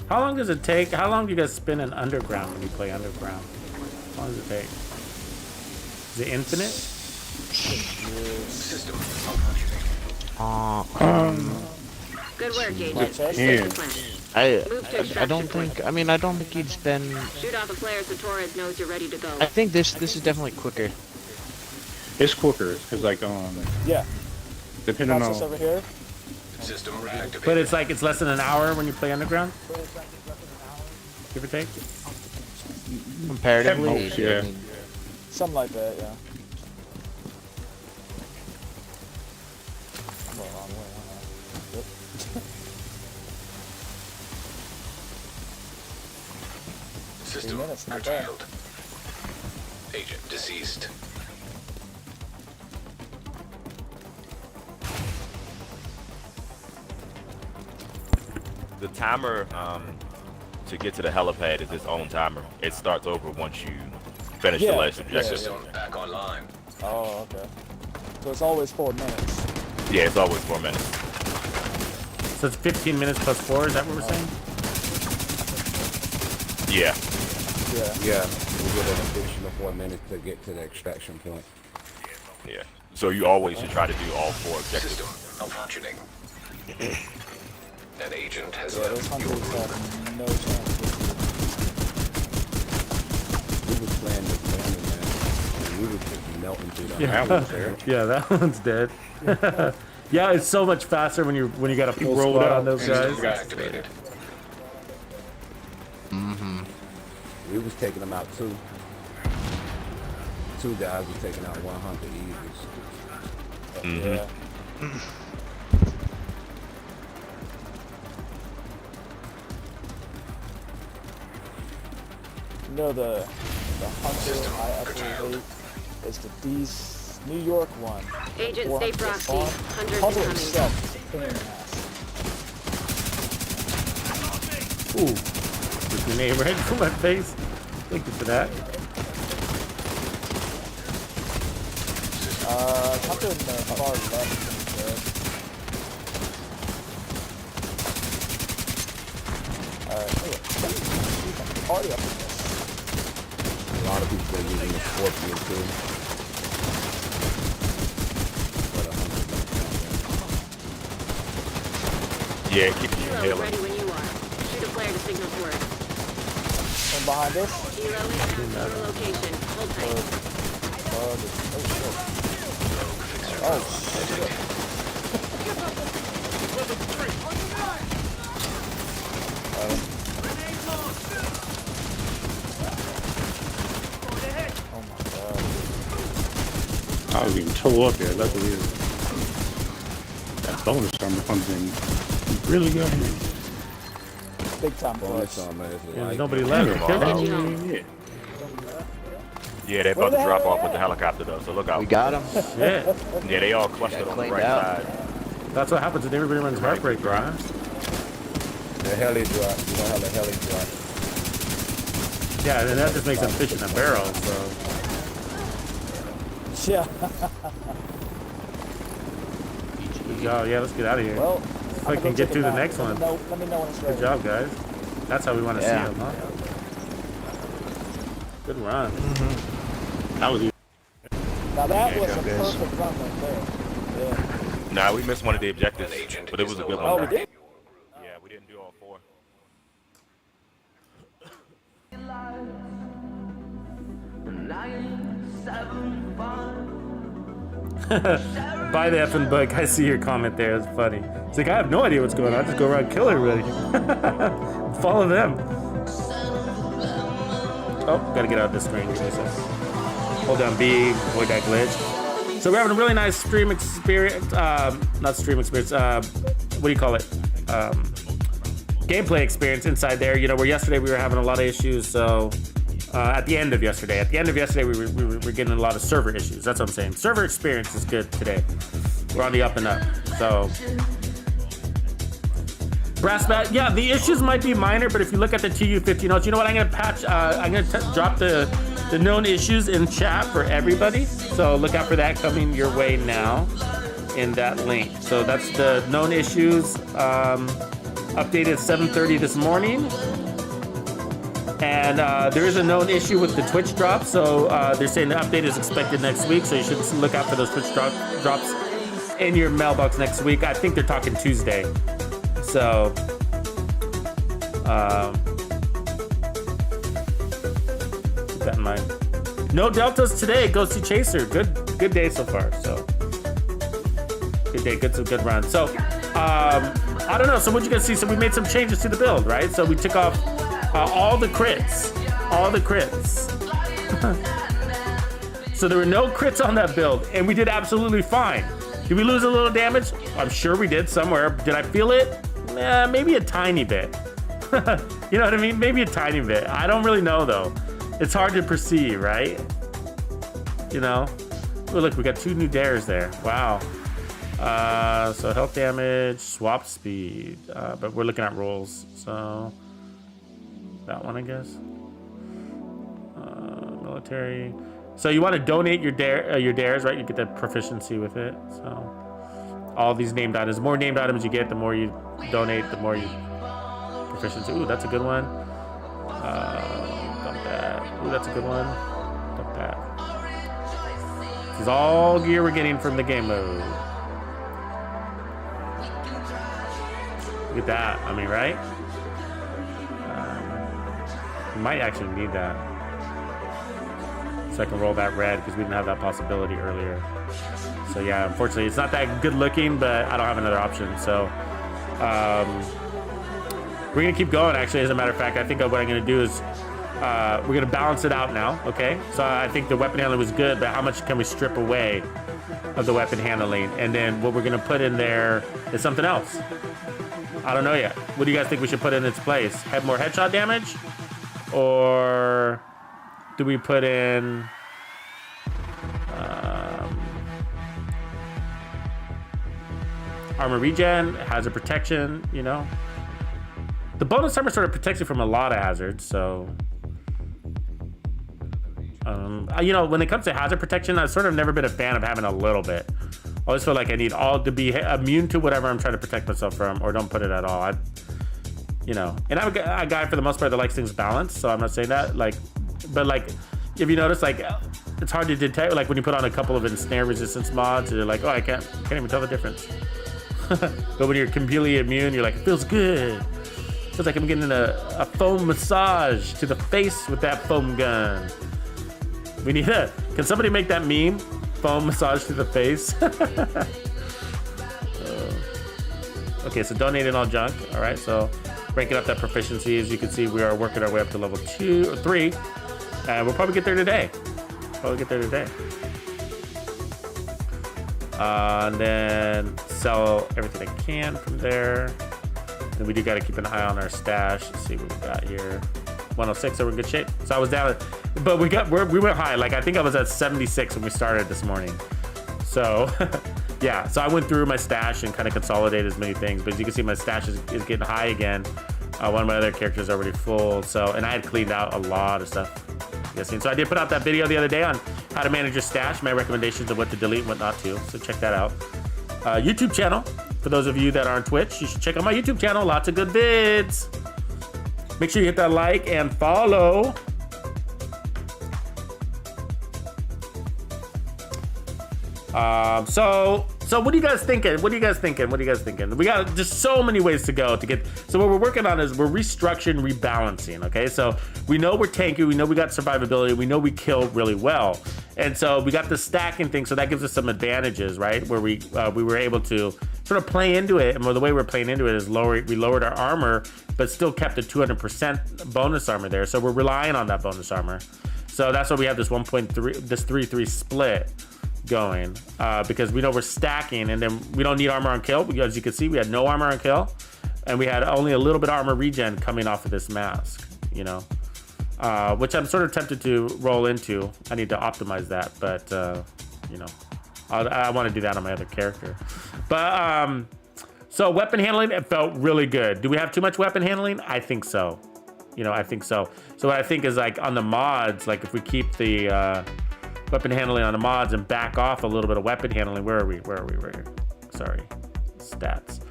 Speaker 1: How long does it take? How long do you guys spin in underground when you play underground? How long does it take? Is it infinite?
Speaker 2: System malfunctioning.
Speaker 6: Good work,
Speaker 10: My
Speaker 6: Agent.
Speaker 10: chest?
Speaker 5: Yeah.
Speaker 6: Good plan.
Speaker 4: I
Speaker 6: Move to
Speaker 4: don't
Speaker 6: extraction point.
Speaker 4: think, I mean, I don't think you'd spend,
Speaker 6: Shoot off a flare so Torres knows you're ready to go.
Speaker 4: I think this is definitely quicker.
Speaker 5: It's quicker, cause like
Speaker 10: Yeah.
Speaker 5: depending
Speaker 10: Watch this
Speaker 5: on
Speaker 10: over here.
Speaker 2: System reactivated.
Speaker 1: But it's like it's less than an hour when you play underground, give or take.
Speaker 4: Comparatively,
Speaker 5: most, yeah.
Speaker 4: I mean,
Speaker 10: Something like that, yeah. I'm going the wrong way, huh? Yep.
Speaker 2: System
Speaker 10: 3 minutes, not bad.
Speaker 2: curtailed. Agent deceased.
Speaker 3: The timer to get to the helipad is its own timer. It starts over once you finish the last objective.
Speaker 2: System back online.
Speaker 10: Oh, okay. So it's always 4 minutes.
Speaker 3: Yeah, it's always 4 minutes.
Speaker 1: So it's 15 minutes plus 4. Is that what we're saying?
Speaker 3: Yeah.
Speaker 10: Yeah.
Speaker 11: Yeah, we get an additional 4 minutes to get to the extraction point.
Speaker 3: Yeah. So you always should try to do all 4 objectives.
Speaker 2: System malfunctioning. An agent has
Speaker 10: Yeah, those
Speaker 2: left your
Speaker 10: hunters
Speaker 2: group.
Speaker 10: have no chance with
Speaker 11: We was playing this family, man, and we was just melting through the
Speaker 1: Yeah.
Speaker 11: hours there.
Speaker 1: Yeah, that one's dead. Yeah, it's so much faster when you got a full
Speaker 5: Roll
Speaker 1: squad
Speaker 5: out
Speaker 1: on those
Speaker 2: System
Speaker 1: guys.
Speaker 2: activated.
Speaker 11: We was taking them out too. 2 guys was taking out 1 hunter easy.
Speaker 10: Yeah. You know the hunter I absolutely hate is the New York one.
Speaker 6: Agent,
Speaker 10: Or
Speaker 6: stay
Speaker 10: the
Speaker 6: frosty.
Speaker 10: farm.
Speaker 6: Hunter's
Speaker 10: Hunter
Speaker 6: coming.
Speaker 10: itself is a pain in the ass.
Speaker 1: Ooh, the grenade right from my face. Thank you for that.
Speaker 10: Hunter in the far left is good. Alright, party up in this.
Speaker 11: A lot of people are using the Scorpion too. But a hunter don't count.
Speaker 3: Yeah, keep you
Speaker 6: Kilo is
Speaker 3: healing.
Speaker 6: ready when you are. Shoot a flare to signal to her.
Speaker 10: And behind us,
Speaker 6: Kilo is at your location. Hold tight.
Speaker 10: oh shit. Oh my god.
Speaker 5: I was even toe up there. Luckily, that bonus armor comes in really good.
Speaker 10: Big time
Speaker 11: Bonus
Speaker 10: clutch.
Speaker 11: armor is
Speaker 1: Yeah,
Speaker 11: like
Speaker 1: nobody left.
Speaker 3: Come
Speaker 1: Kill
Speaker 3: on.
Speaker 1: them.
Speaker 5: Yeah.
Speaker 3: Yeah, they're about to drop off with the helicopter though, so look out.
Speaker 4: We got him.
Speaker 1: Shit.
Speaker 3: Yeah, they all clustered
Speaker 4: Got
Speaker 3: on the
Speaker 4: cleaned
Speaker 3: right
Speaker 4: out.
Speaker 3: side.
Speaker 1: That's what happens when everybody runs Heartbreaker, huh?
Speaker 11: the heli drop. You know how the heli drop.
Speaker 1: Yeah, and that just makes them fish in a barrel, so.
Speaker 10: Yeah.
Speaker 1: Good job. Yeah, let's get out of here.
Speaker 10: Well,
Speaker 1: If I can get to the next one.
Speaker 10: Let me know when it's ready.
Speaker 1: Good job, guys. That's how we want to
Speaker 4: Yeah.
Speaker 1: see them, huh? Good run.
Speaker 5: That was
Speaker 10: Now that
Speaker 3: Yeah,
Speaker 10: was a
Speaker 3: go,
Speaker 4: guys.
Speaker 10: perfect run right there. Yeah.
Speaker 3: Nah, we missed one of the objectives,
Speaker 2: An agent
Speaker 3: but it
Speaker 2: is
Speaker 3: was a
Speaker 2: no
Speaker 3: good
Speaker 10: Oh,
Speaker 3: one.
Speaker 10: we did?
Speaker 3: Yeah, we didn't do all 4.
Speaker 1: Buy the effing book. I see your comment there. It's funny. It's like, I have no idea what's going on. Just go around and kill everybody. Follow them. Oh, gotta get out of this screen. Give me a second. Hold down B, avoid that glitch. So we're having a really nice stream experience. Not stream experience. What do you call it? Gameplay experience inside there. You know, where yesterday we were having a lot of issues. So at the end of yesterday, we were getting a lot of server issues. That's what I'm saying. Server experience is good today. We're on the up and up. So brass bat. Yeah, the issues might be minor, but if you look at the TU15 notes, you know what? I'm gonna patch. I'm gonna drop the known issues in chat for everybody. So look out for that coming your way now in that link. So that's the known issues. Updated 7:30 this morning. And there is a known issue with the Twitch drop, so they're saying the update is expected next week, so you should look out for those Twitch drops in your mailbox next week. I think they're talking Tuesday, so keep that in mind. No deltas today. Ghosty Chaser. Good day so far. So good day. Good run. So I don't know. So what you guys see? So we made some changes to the build, right? So we took off all the crits. So there were no crits on that build, and we did absolutely fine. Did we lose a little damage? I'm sure we did somewhere. Did I feel it? Maybe a tiny bit. You know what I mean? Maybe a tiny bit. I don't really know though. It's hard to perceive, right? You know? Oh, look, we got 2 new dares there. Wow. So health damage, swap speed, but we're looking at rolls. So one, I guess. Military. So you want to donate your dares, right? You get that proficiency with it. So all these named items, the more named items you get, the more you donate, the more you proficiency. Ooh, that's a good one. Dump that. Ooh, that's a good one. Dump that. This is all gear we're getting from the game mode. Look at that. I mean, right? We might actually need that. So I can roll that red because we didn't have that possibility earlier. So yeah, unfortunately, it's not that good looking, but I don't have another option. So we're gonna keep going. Actually, as a matter of fact, I think what I'm gonna do is we're gonna balance it out now. Okay. So I think the weapon handling was good, but how much can we strip away of the weapon handling? And then what we're gonna put in there is something else. I don't know yet. What do you guys think we should put in its place? Have more headshot damage, or do we put in armor regen, hazard protection? You know, the bonus armor sort of protects you from a lot of hazards. So, you know, when it comes to hazard protection, I've sort of never been a fan of having a little bit. I always feel like I need all to be immune to whatever I'm trying to protect myself from, or don't put it at all. You know, and I'm a guy for the most part that likes things balanced, so I'm not saying that. Like, but like, if you notice, like, it's hard to detect. Like when you put on a couple of ensnare resistance mods, you're like, oh, I can't even tell the difference. But when you're completely immune, you're like, it feels good. Feels like I'm getting a foam massage to the face with that foam gun. We need a. Can somebody make that meme? Foam massage to the face. Okay, so donating all junk. All right, so breaking up that proficiency. As you can see, we are working our way up to level 2 or 3, and we'll probably get there today. And then sell everything I can from there. Then we do got to keep an eye on our stash. Let's see what we got here. 106, so we're in good shape. So I was down, but we went high. Like I think I was at 76 when we started this morning. So yeah, so I went through my stash and kind of consolidated as many things. But as you can see, my stash is getting high again. One of my other characters is already full. So, and I had cleaned out a lot of stuff. So I did put out that video the other day on how to manage your stash, my recommendations of what to delete and what not to. So check that out. YouTube channel. For those of you that are on Twitch, you should check out my YouTube channel. Lots of good vids. Make sure you hit that like and follow. So what are you guys thinking? We got just so many ways to go to get. So what we're working on is we're restructuring, rebalancing. Okay, so we know we're tanky. We know we got survivability. We know we kill really well. And so we got the stacking thing. So that gives us some advantages, right? Where we were able to sort of play into it. And the way we're playing into it is we lowered our armor, but still kept a 200% bonus armor there. So we're relying on that bonus armor. So that's why we have this 1.3, this 3-3 split going, because we know we're stacking, and then we don't need armor on kill. Because as you can see, we had no armor on kill, and we had only a little bit of armor regen coming off of this mask, you know, which I'm sort of tempted to roll into. I need to optimize that, but you know, I want to do that on my other character. But so weapon handling, it felt really good. Do we have too much weapon handling? I think so. You know, I think so. So what I think is, like, on the mods, like if we keep the weapon handling on the mods and back off a little bit of weapon handling. Where are we? Sorry, stats.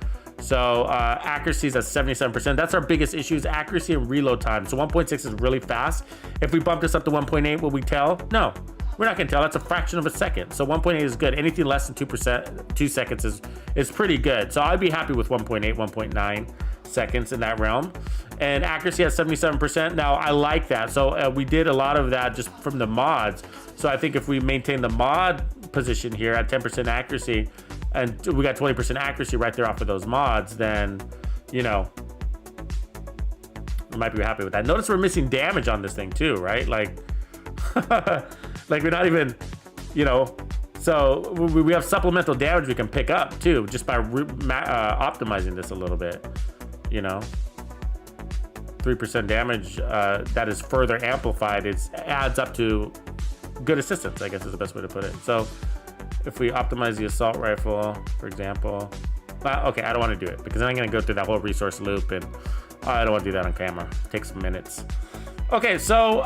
Speaker 1: So accuracy is at 77%. That's our biggest issue, is accuracy and reload time. So 1.6 is really fast. If we bump this up to 1.8, will we tell? No, we're not gonna tell. That's a fraction of a second. So 1.8 is good. Anything less than 2 seconds is pretty good. So I'd be happy with 1.8, 1.9 seconds in that realm. And accuracy at 77%. Now I like that. So we did a lot of that just from the mods. So I think if we maintain the mod position here at 10% accuracy, and we got 20% accuracy right there off of those mods, then, you know, we might be happy with that. Notice we're missing damage on this thing too, right? Like, like we're not even, you know, so we have supplemental damage we can pick up too, just by optimizing this a little bit, you know. 3% damage that is further amplified, it adds up to good assistance, I guess is the best way to put it. So if we optimize the assault rifle, for example, okay, I don't want to do it because then I'm going to go through that whole resource loop and I don't want to do that on camera. It takes minutes. Okay, so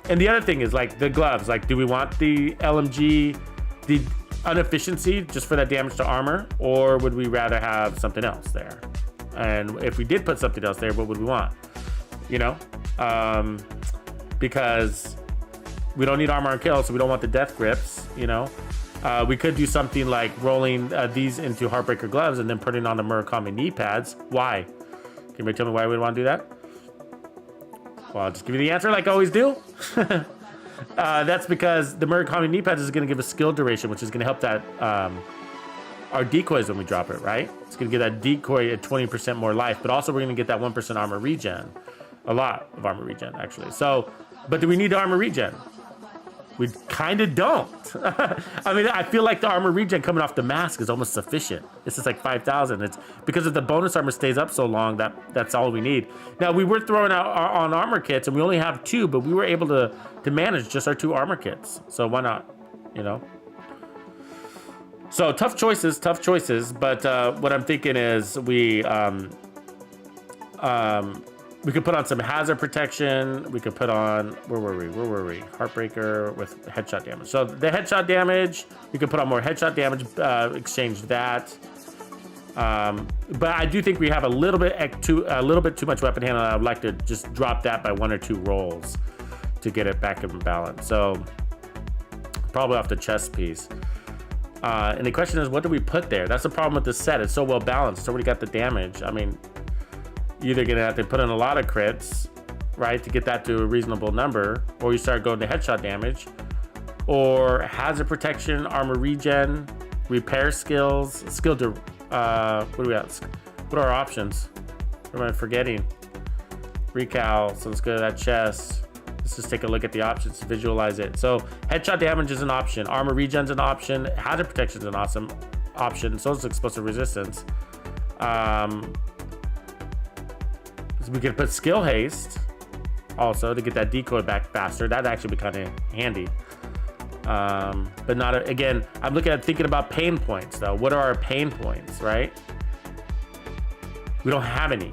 Speaker 1: and the other thing is like the gloves. Like, do we want the LMG, the inefficiency just for that damage to armor, or would we rather have something else there? And if we did put something else there, what would we want? You know, because we don't need armor on kill, so we don't want the death grips. You know, we could do something like rolling these into Heartbreaker gloves and then putting on the Murakami knee pads. Why? Can you tell me why we want to do that? Well, I'll just give you the answer like I always do. That's because the Murakami knee pads is going to give a skill duration, which is going to help that our decoys when we drop it, right? It's going to give that decoy at 20% more life, but also we're going to get that 1% armor regen. A lot of armor regen, actually. So, but do we need armor regen? We kind of don't. I mean, I feel like the armor regen coming off the mask is almost sufficient. It's just like 5,000. It's because if the bonus armor stays up so long, that's all we need. Now, we were throwing out on armor kits, and we only have 2, but we were able to manage just our 2 armor kits. So why not, you know? So tough choices. But what I'm thinking is we could put on some hazard protection. We could put on, where were we? Heartbreaker with headshot damage. So the headshot damage, we could put on more headshot damage, exchange that. But I do think we have a little bit too much weapon handling. I would like to just drop that by 1 or 2 rolls to get it back in balance. So probably off the chest piece. And the question is, what do we put there? That's the problem with this set. It's so well balanced. It's already got the damage. I mean, you're either gonna have to put in a lot of crits, right, to get that to a reasonable number, or you start going to headshot damage, or hazard protection, armor regen, repair skills, skill to, what do we have? What are our options? What am I forgetting? Recal, so let's go to that chest. Let's just take a look at the options to visualize it. So headshot damage is an option, armor regen's an option, hazard protection is an awesome option, so is explosive resistance. We could put skill haste also to get that decoy back faster. That'd actually be kind of handy. But not again, I'm thinking about pain points though. What are our pain points, right? We don't have any.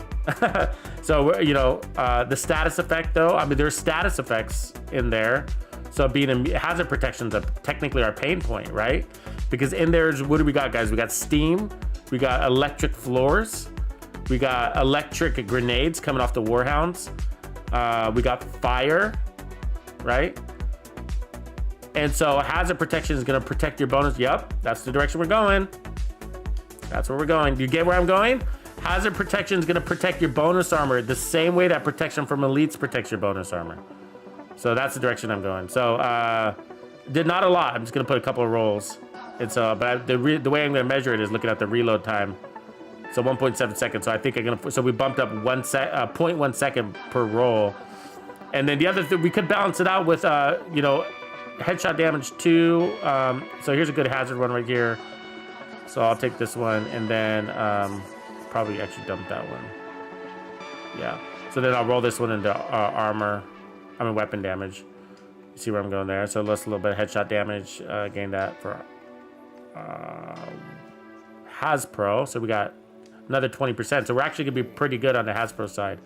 Speaker 1: So, you know, the status effect though, I mean, there's status effects in there. So being a hazard protection is technically our pain point, right? Because in there's, what do we got, guys? We got steam, we got electric floors, we got electric grenades coming off the Warhounds. We got fire, right? And so hazard protection is going to protect your bonus. Yep, that's the direction we're going. That's where we're going. Do you get where I'm going? Hazard protection is going to protect your bonus armor the same way that protection from elites protects your bonus armor. So that's the direction I'm going. So did not a lot. I'm just going to put a couple of rolls. And so, but the way I'm going to measure it is looking at the reload time. So 1.7 seconds. So I think I'm gonna. So we bumped up 0.1 second per roll, and then the other thing we could balance it out with you know, headshot damage too. So here's a good hazard one right here. So I'll take this one and then probably actually dump that one. Yeah. So then I'll roll this one into armor. I mean weapon damage. You see where I'm going there. So let's a little bit of headshot damage. Gain that for Hasbro. So we got another 20%. So we're actually gonna be pretty good on the Hasbro side.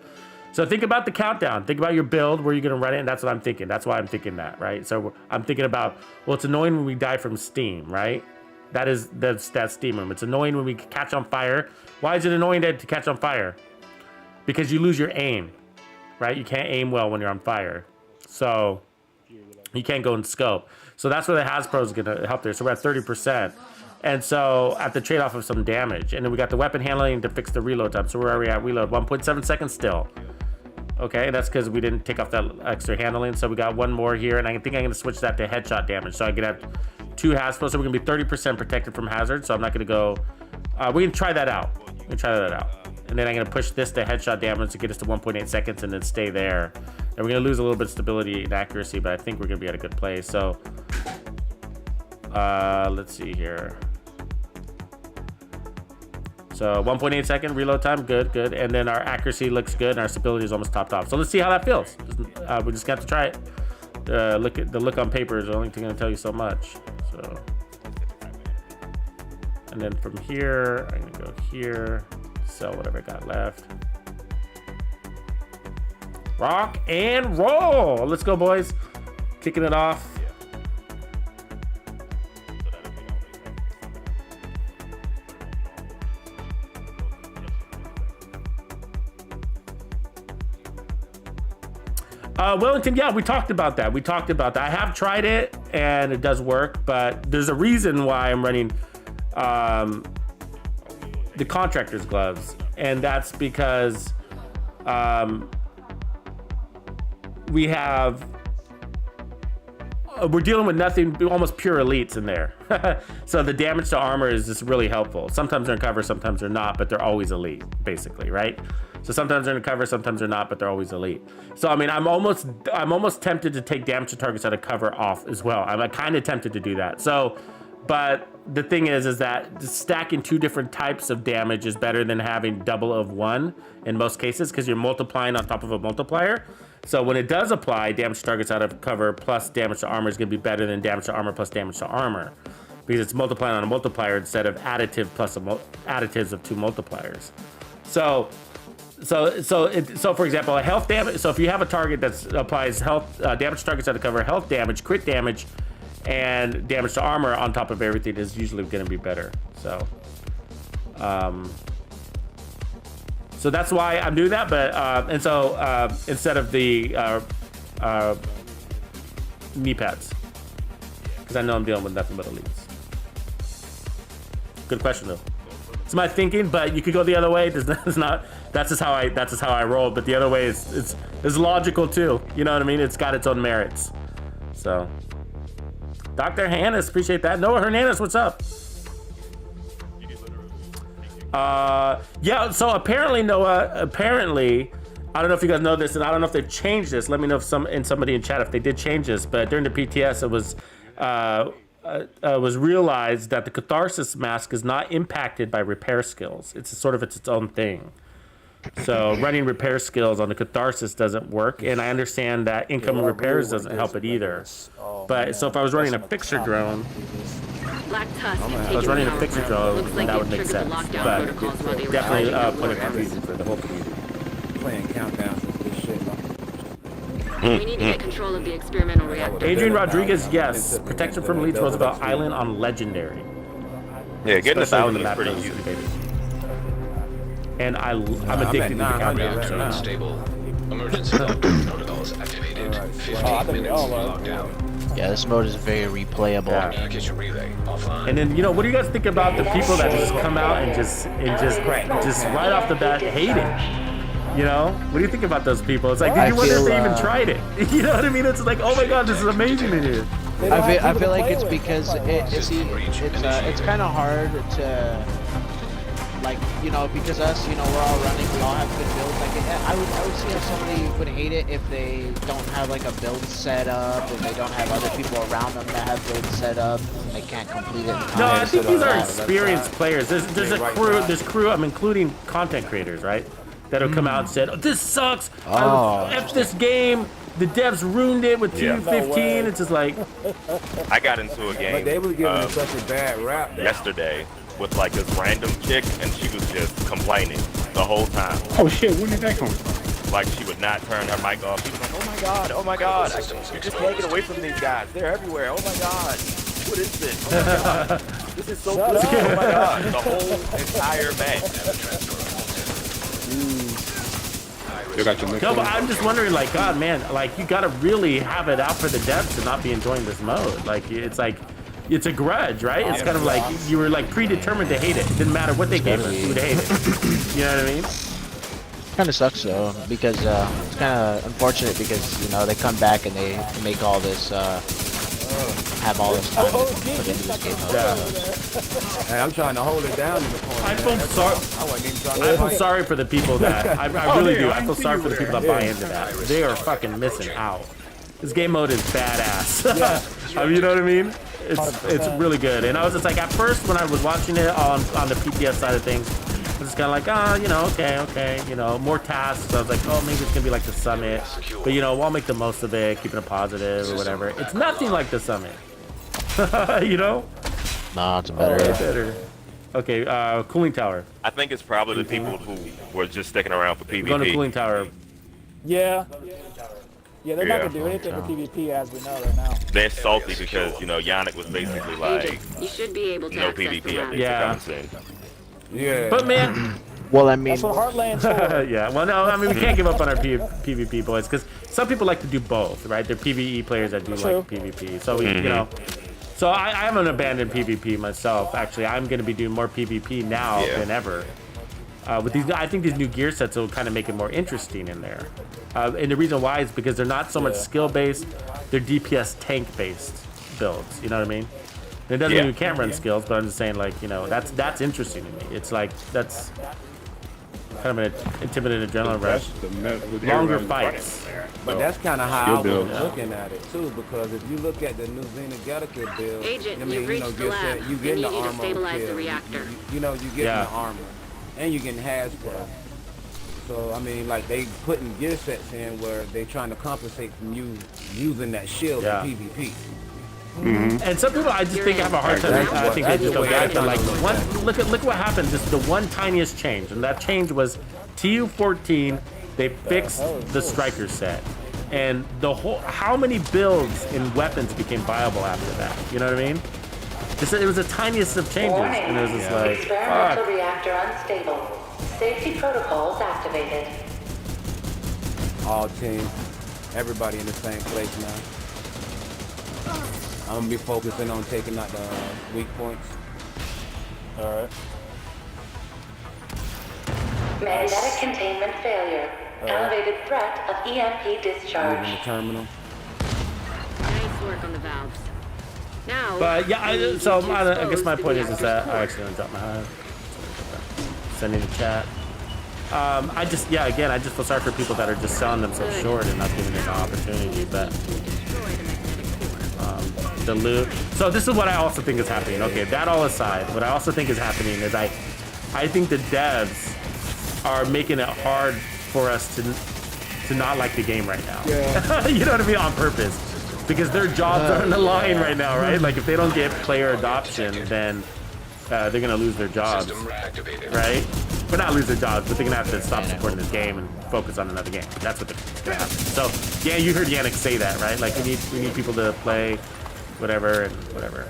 Speaker 1: So think about the countdown. Think about your build, where you're gonna run it, and that's what I'm thinking. That's why I'm thinking that, right? So I'm thinking about, well, it's annoying when we die from steam, right? That's steam room. It's annoying when we catch on fire. Why is it annoying to catch on fire? Because you lose your aim, right? You can't aim well when you're on fire. So you can't go in scope. So that's where the Hasbro is gonna help there. So we're at 30%. And so at the trade-off of some damage. And then we got the weapon handling to fix the reload time. So where are we at reload? 1.7 seconds still. Okay, that's because we didn't take off that extra handling. So we got one more here, and I think I'm gonna switch that to headshot damage. So I can have 2 Hasbro, so we're gonna be 30% protected from hazard. So I'm not gonna go, we can try that out. And then I'm gonna push this to headshot damage to get us to 1.8 seconds and then stay there. And we're gonna lose a little bit of stability and accuracy, but I think we're gonna be at a good place. So let's see here. So 1.8 second reload time, good. And then our accuracy looks good, and our stability is almost topped off. So let's see how that feels. We just got to try it. The look on paper is only going to tell you so much. So, and then from here, I'm going to go here, sell whatever I got left. Rock and roll. Let's go, boys. Kicking it off. Wellington, yeah, we talked about that. I have tried it and it does work, but there's a reason why I'm running the contractor's gloves, and that's because we're dealing with nothing, almost pure elites in there. So the damage to armor is just really helpful. Sometimes they're in cover, sometimes they're not, but they're always elite, basically, right? So sometimes they're in cover, sometimes they're not, but they're always elite. So I mean, I'm almost tempted to take damage to targets out of cover off as well. I'm kind of tempted to do that. So, but the thing is that stacking 2 different types of damage is better than having double of 1 in most cases, because you're multiplying on top of a multiplier. So when it does apply, damage to targets out of cover plus damage to armor is going to be better than damage to armor plus damage to armor, because it's multiplying on a multiplier instead of additive plus additives of 2 multipliers. So for example, a health damage. So if you have a target that applies health damage to targets out of cover, health damage, crit damage, and damage to armor on top of everything is usually going to be better. So, so that's why I'm doing that. But and so instead of the knee pads, because I know I'm dealing with nothing but elites. Good question though. It's my thinking, but you could go the other way. It's not. That's just how I roll. But the other way is logical too. You know what I mean? It's got its own merits. So, Dr. Hannes, appreciate that. Noah Hernandez, what's up? Yeah. So apparently, Noah. Apparently, I don't know if you guys know this, and I don't know if they've changed this. Let me know if somebody in chat if they did change this. But during the PTS, it was realized that the Catharsis mask is not impacted by repair skills. It's sort of its own thing. So running repair skills on the Catharsis doesn't work, and I understand that incoming repairs doesn't help it either. But so if I was running a fixer drone, if I was running a fixer drone, that would make sense. But definitely point of confusion for the whole community.
Speaker 11: Playing countdowns with this shit.
Speaker 6: We need to get control of the experimental reactor.
Speaker 1: Adrian Rodriguez, yes. Protection from elites, Roosevelt Island on Legendary.
Speaker 3: Yeah, getting
Speaker 1: Especially
Speaker 3: 1,000 is pretty easy.
Speaker 1: debated. And I'm addicted to the countdown.
Speaker 2: Reactor
Speaker 1: So.
Speaker 2: unstable. Emergency lockdown protocols activated. 15 minutes lockdown.
Speaker 4: Yeah, this mode is very replayable.
Speaker 1: Yeah.
Speaker 2: Communication relay offline.
Speaker 1: And then what do you guys think about the people that just come out and just right off the bat hate it? You know, what do you think about those people? It's like, did you wonder if they even tried it? You know what I mean? It's like, oh my god, this is amazing in here.
Speaker 4: I feel like it's because it's kind of hard to, like, you know, because us, you know, we're all running, we all have good builds. Like, I would see how somebody would hate it if they don't have like a build set up, and they don't have other people around them that have builds set up, and they can't complete it in time.
Speaker 1: No, I think these are experienced players. There's a crew. I'm including content creators, right? That'll come out and said, oh, this sucks. F this game. The devs ruined it with 2.15. It's just like.
Speaker 3: I got into a game.
Speaker 11: But they were giving it such a bad rap
Speaker 3: yesterday with like this random chick, and she was just complaining the whole time.
Speaker 5: Oh shit, where did that come from?
Speaker 3: Like she would not turn her mic off. She was like, oh my god, you just can't get away from these guys. They're everywhere. Oh my god, what is this? Oh my god, this is so good. Oh my god, the whole entire match.
Speaker 1: No, but I'm just wondering, like, God, man, like, you gotta really have it out for the devs to not be enjoying this mode. Like, it's a grudge, right? It's kind of like you were like predetermined to hate it. It didn't matter what they gave us, you would hate it. You know what I mean?
Speaker 4: Kind of sucks though, because it's kind of unfortunate because, you know, they come back and they make all this, have all this time to put into this game.
Speaker 11: Hey, I'm trying to hold it down in the corner.
Speaker 1: I feel sorry for the people that I really do. I feel sorry for the people that buy into that. They are fucking missing out. This game mode is badass. I mean, you know what I mean? It's really good. And I was just like, at first when I was watching it on the PTS side of things, I was just kind of like, you know, okay, you know, more tasks. So I was like, oh, maybe it's gonna be like the summit, but you know, we'll make the most of it, keeping it positive or whatever. It's nothing like the summit. You know?
Speaker 4: Nah, it's better.
Speaker 1: Okay, cooling tower.
Speaker 3: I think it's probably the people who were just sticking around for PvP.
Speaker 1: Go to cooling tower.
Speaker 10: Yeah. Yeah, they're not
Speaker 3: Yeah.
Speaker 10: gonna do anything for PvP as we know right now.
Speaker 3: They're salty because, you know, Yannick was basically like,
Speaker 6: Agent, you should be able to
Speaker 3: no
Speaker 6: access the
Speaker 3: PvP
Speaker 6: lab.
Speaker 3: updates
Speaker 1: Yeah.
Speaker 3: are coming soon.
Speaker 11: Yeah.
Speaker 1: But man,
Speaker 4: Well, I mean,
Speaker 10: That's what Heartland's for.
Speaker 1: yeah. Well, no, I mean we can't give up on our PvP boys because some people like to do both, right? They're PvE players that do
Speaker 10: True.
Speaker 1: like PvP. So we, you know, so I haven't abandoned PvP myself. Actually, I'm going to be doing more PvP now
Speaker 3: Yeah.
Speaker 1: than ever. With these, I think these new gear sets will kind of make it more interesting in there. And the reason why is because they're not so much skill based; they're DPS tank based builds. You know what I mean? And it doesn't mean you can't run skills, but I'm just saying, like, you know, that's interesting to me. It's like that's kind of an intimidating adrenaline rush. Longer fights.
Speaker 11: But that's kind of how I was
Speaker 5: build.
Speaker 11: looking at it too, because if you look at the new Xenogetica build,
Speaker 6: Agent,
Speaker 11: I mean,
Speaker 6: you've
Speaker 11: you
Speaker 6: reached
Speaker 11: know,
Speaker 6: the
Speaker 11: get
Speaker 6: lab.
Speaker 11: set, you
Speaker 6: I
Speaker 11: getting
Speaker 6: need
Speaker 11: the
Speaker 6: you to
Speaker 11: armor
Speaker 6: stabilize the
Speaker 11: kill.
Speaker 6: reactor.
Speaker 11: You know, you getting the armor, and you getting Hasbro. So I mean, like they putting gear sets in where they trying to compensate from you using that shield in PvP.
Speaker 1: And some people, I just think have a hard time. I think they just don't get it. But like, look what happened. Just the one tiniest change, and that change was TU14. They fixed the striker set, and the whole how many builds and weapons became viable after that. You know what I mean? It was the tiniest of changes, and it was just like,
Speaker 7: Experimental
Speaker 1: fuck.
Speaker 7: reactor unstable. Safety protocols activated.
Speaker 11: All team, everybody in the same place now. I'm gonna be focusing on taking out the weak points.
Speaker 10: All right.
Speaker 7: Magnetic containment failure. Elevated threat of EMP
Speaker 11: Moving
Speaker 7: discharge.
Speaker 11: the terminal.
Speaker 6: Nice work on the valves. Now,
Speaker 1: But yeah,
Speaker 6: we need
Speaker 1: so
Speaker 6: to
Speaker 1: I guess
Speaker 6: expose
Speaker 1: my
Speaker 6: the
Speaker 1: point is
Speaker 6: reactor's
Speaker 1: that
Speaker 6: core.
Speaker 1: I accidentally dropped my hand. Sending a chat. I just, yeah, again, I just feel sorry for people that are just selling themselves short and not giving them the opportunity. But the loot. So this is what I also think is happening. Okay, that all aside, what I also think is happening is I think the devs are making it hard for us to not like the game right now. Yeah. You know what I mean? On purpose. Because their jobs are on the line right now, right? Like if they don't get player adoption, then they're gonna lose their jobs,
Speaker 2: System reactivated.
Speaker 1: right? But not lose their jobs, but they're gonna have to stop supporting this game and focus on another game. That's what's gonna happen. So yeah, you heard Yannick say that, right? Like we need people to play, whatever and whatever,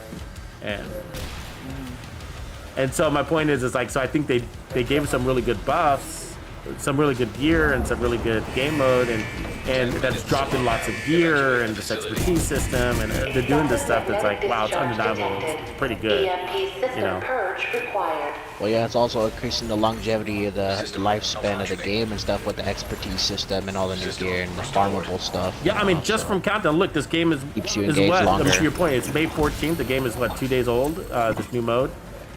Speaker 1: and so my point is like, so I think they gave us some really good buffs, some really good gear and some really good game mode, and that's dropping lots of gear and this expertise system, and they're doing this stuff that's like, wow, it's undeniable, it's pretty good,
Speaker 7: EMP system
Speaker 1: you know.
Speaker 7: purge required.
Speaker 4: well, yeah, it's also increasing the longevity of the lifespan of the game and stuff with the expertise system and all the new gear and the farmable stuff.
Speaker 1: Yeah, I mean, just from Countdown, look, this game is
Speaker 4: Keeps you
Speaker 1: is
Speaker 4: engaged
Speaker 1: what? I mean,
Speaker 4: longer.
Speaker 1: to your point, it's May 14th. The game is what, 2 days old? This new mode,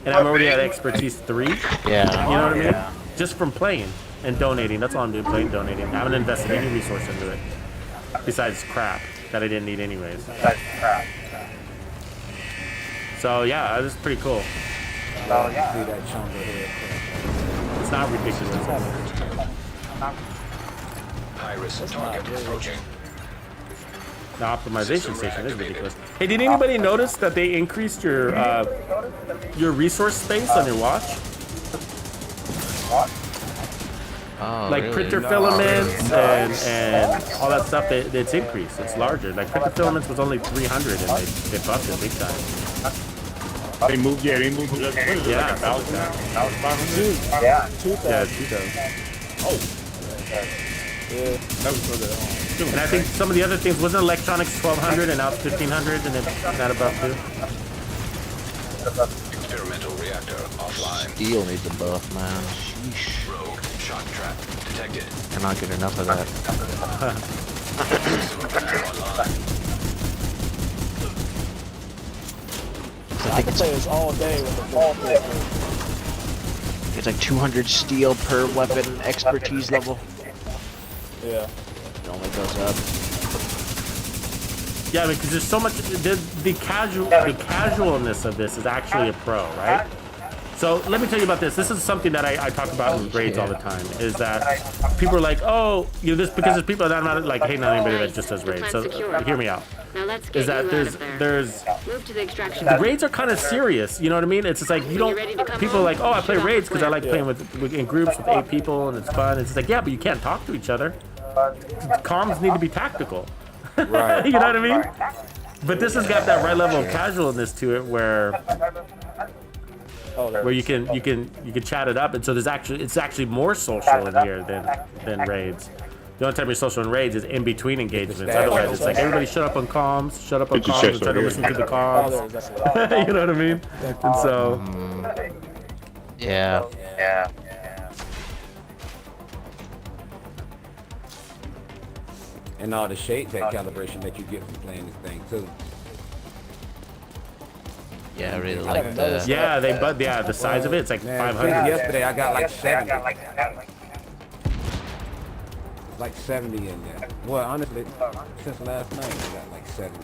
Speaker 1: and I'm already at expertise 3.
Speaker 4: Yeah.
Speaker 1: You know what I mean? Just from playing and donating. That's all I'm doing, playing, donating. I haven't invested any resource into it besides crap that I didn't need anyways. So yeah, this is pretty cool.
Speaker 11: See that chunk of head.
Speaker 1: It's not ridiculous.
Speaker 2: High-risk target approaching.
Speaker 1: The optimization station is ridiculous. Hey, did anybody notice that they increased your resource space on your watch?
Speaker 4: Oh,
Speaker 1: Like
Speaker 4: really?
Speaker 1: printer filaments and all that stuff, it's increased. It's larger. Like printer filaments was only 300 and they buffed it big time.
Speaker 5: They moved it up. What is it,
Speaker 1: Yeah.
Speaker 5: like 1,000?
Speaker 1: Yeah, 2,000.
Speaker 5: That was for the,
Speaker 1: And I think some of the other things, wasn't electronics 1,200 and now it's 1,500 and it's not above too?
Speaker 2: Experimental reactor offline.
Speaker 4: Steel needs a buff, man. Sheesh.
Speaker 2: Rogue shock trap detected.
Speaker 4: Cannot get enough of that.
Speaker 2: Online.
Speaker 10: I can play this all day with the ball.
Speaker 4: It's like 200 steel per weapon expertise level.
Speaker 10: Yeah.
Speaker 4: It only goes up.
Speaker 1: Yeah, because there's so much, the casualness of this is actually a pro, right? So let me tell you about this. This is something that I talk about in grades all the time, is that people are like, oh, you know, this because there's people that I'm not like hating on anybody that just does raids. So hear me out.
Speaker 6: Now let's get
Speaker 1: Is that
Speaker 6: you out of there.
Speaker 1: there's
Speaker 6: Move to the extraction.
Speaker 1: the raids are kind of serious, you know what I mean? It's just like you don't. People are like, oh, I play raids because I like playing with in groups with 8 people and it's fun. It's just like, yeah, but you can't talk to each other. comms need to be tactical.
Speaker 3: Right.
Speaker 1: You know what I mean? But this has got that right level of casualness to it where you can chat it up, and so it's actually more social in here than raids. The only time you're social in raids is in between engagements. Otherwise, it's like everybody shut up on comms, and try to listen to the comms. You know what I mean? And so,
Speaker 4: Yeah.
Speaker 11: And all the shade tech calibration that you get from playing this thing too.
Speaker 4: Yeah, I really like the.
Speaker 1: the size of it, it's like
Speaker 11: Man,
Speaker 1: 500.
Speaker 11: yesterday I got like 70. Like 70 in there. Well, honestly, since last night I got like 70.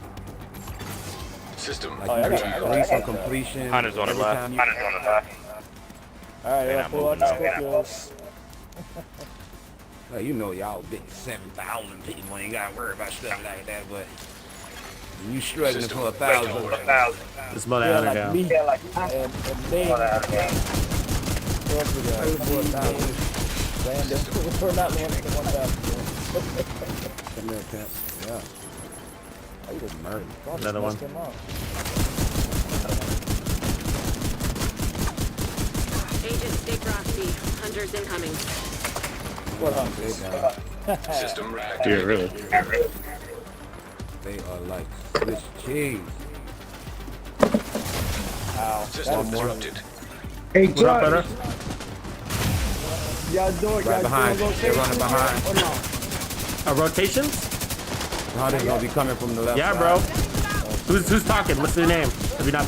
Speaker 2: System.
Speaker 11: Like recent completion.
Speaker 3: Hunter's on the left.
Speaker 10: Alright, I'll pull out the Scorpios.
Speaker 11: Well, you know y'all big 7,000 people ain't gotta worry about stuff like that, but when you struggling for 1,000.
Speaker 1: Let's mow that hunter down.
Speaker 10: Me and me. We're not landing at 1,000.
Speaker 11: Come here, pimp. Yeah. Oh, you just murdered.
Speaker 1: Another one.
Speaker 6: Agent, stay frosty. Hunters incoming.
Speaker 10: What hunters?
Speaker 2: System
Speaker 5: Yeah,
Speaker 2: reactivated.
Speaker 5: really.
Speaker 11: They are like Swiss cheese.
Speaker 10: Ow.
Speaker 2: System disrupted.
Speaker 8: Hey,
Speaker 1: What up, brother?
Speaker 8: Y'all doing?
Speaker 11: Right behind. They're running behind.
Speaker 1: Rotations?
Speaker 11: Hunter's gonna be coming from the left
Speaker 1: Yeah,
Speaker 11: side.
Speaker 1: bro. Who's talking? What's their name? Have you not?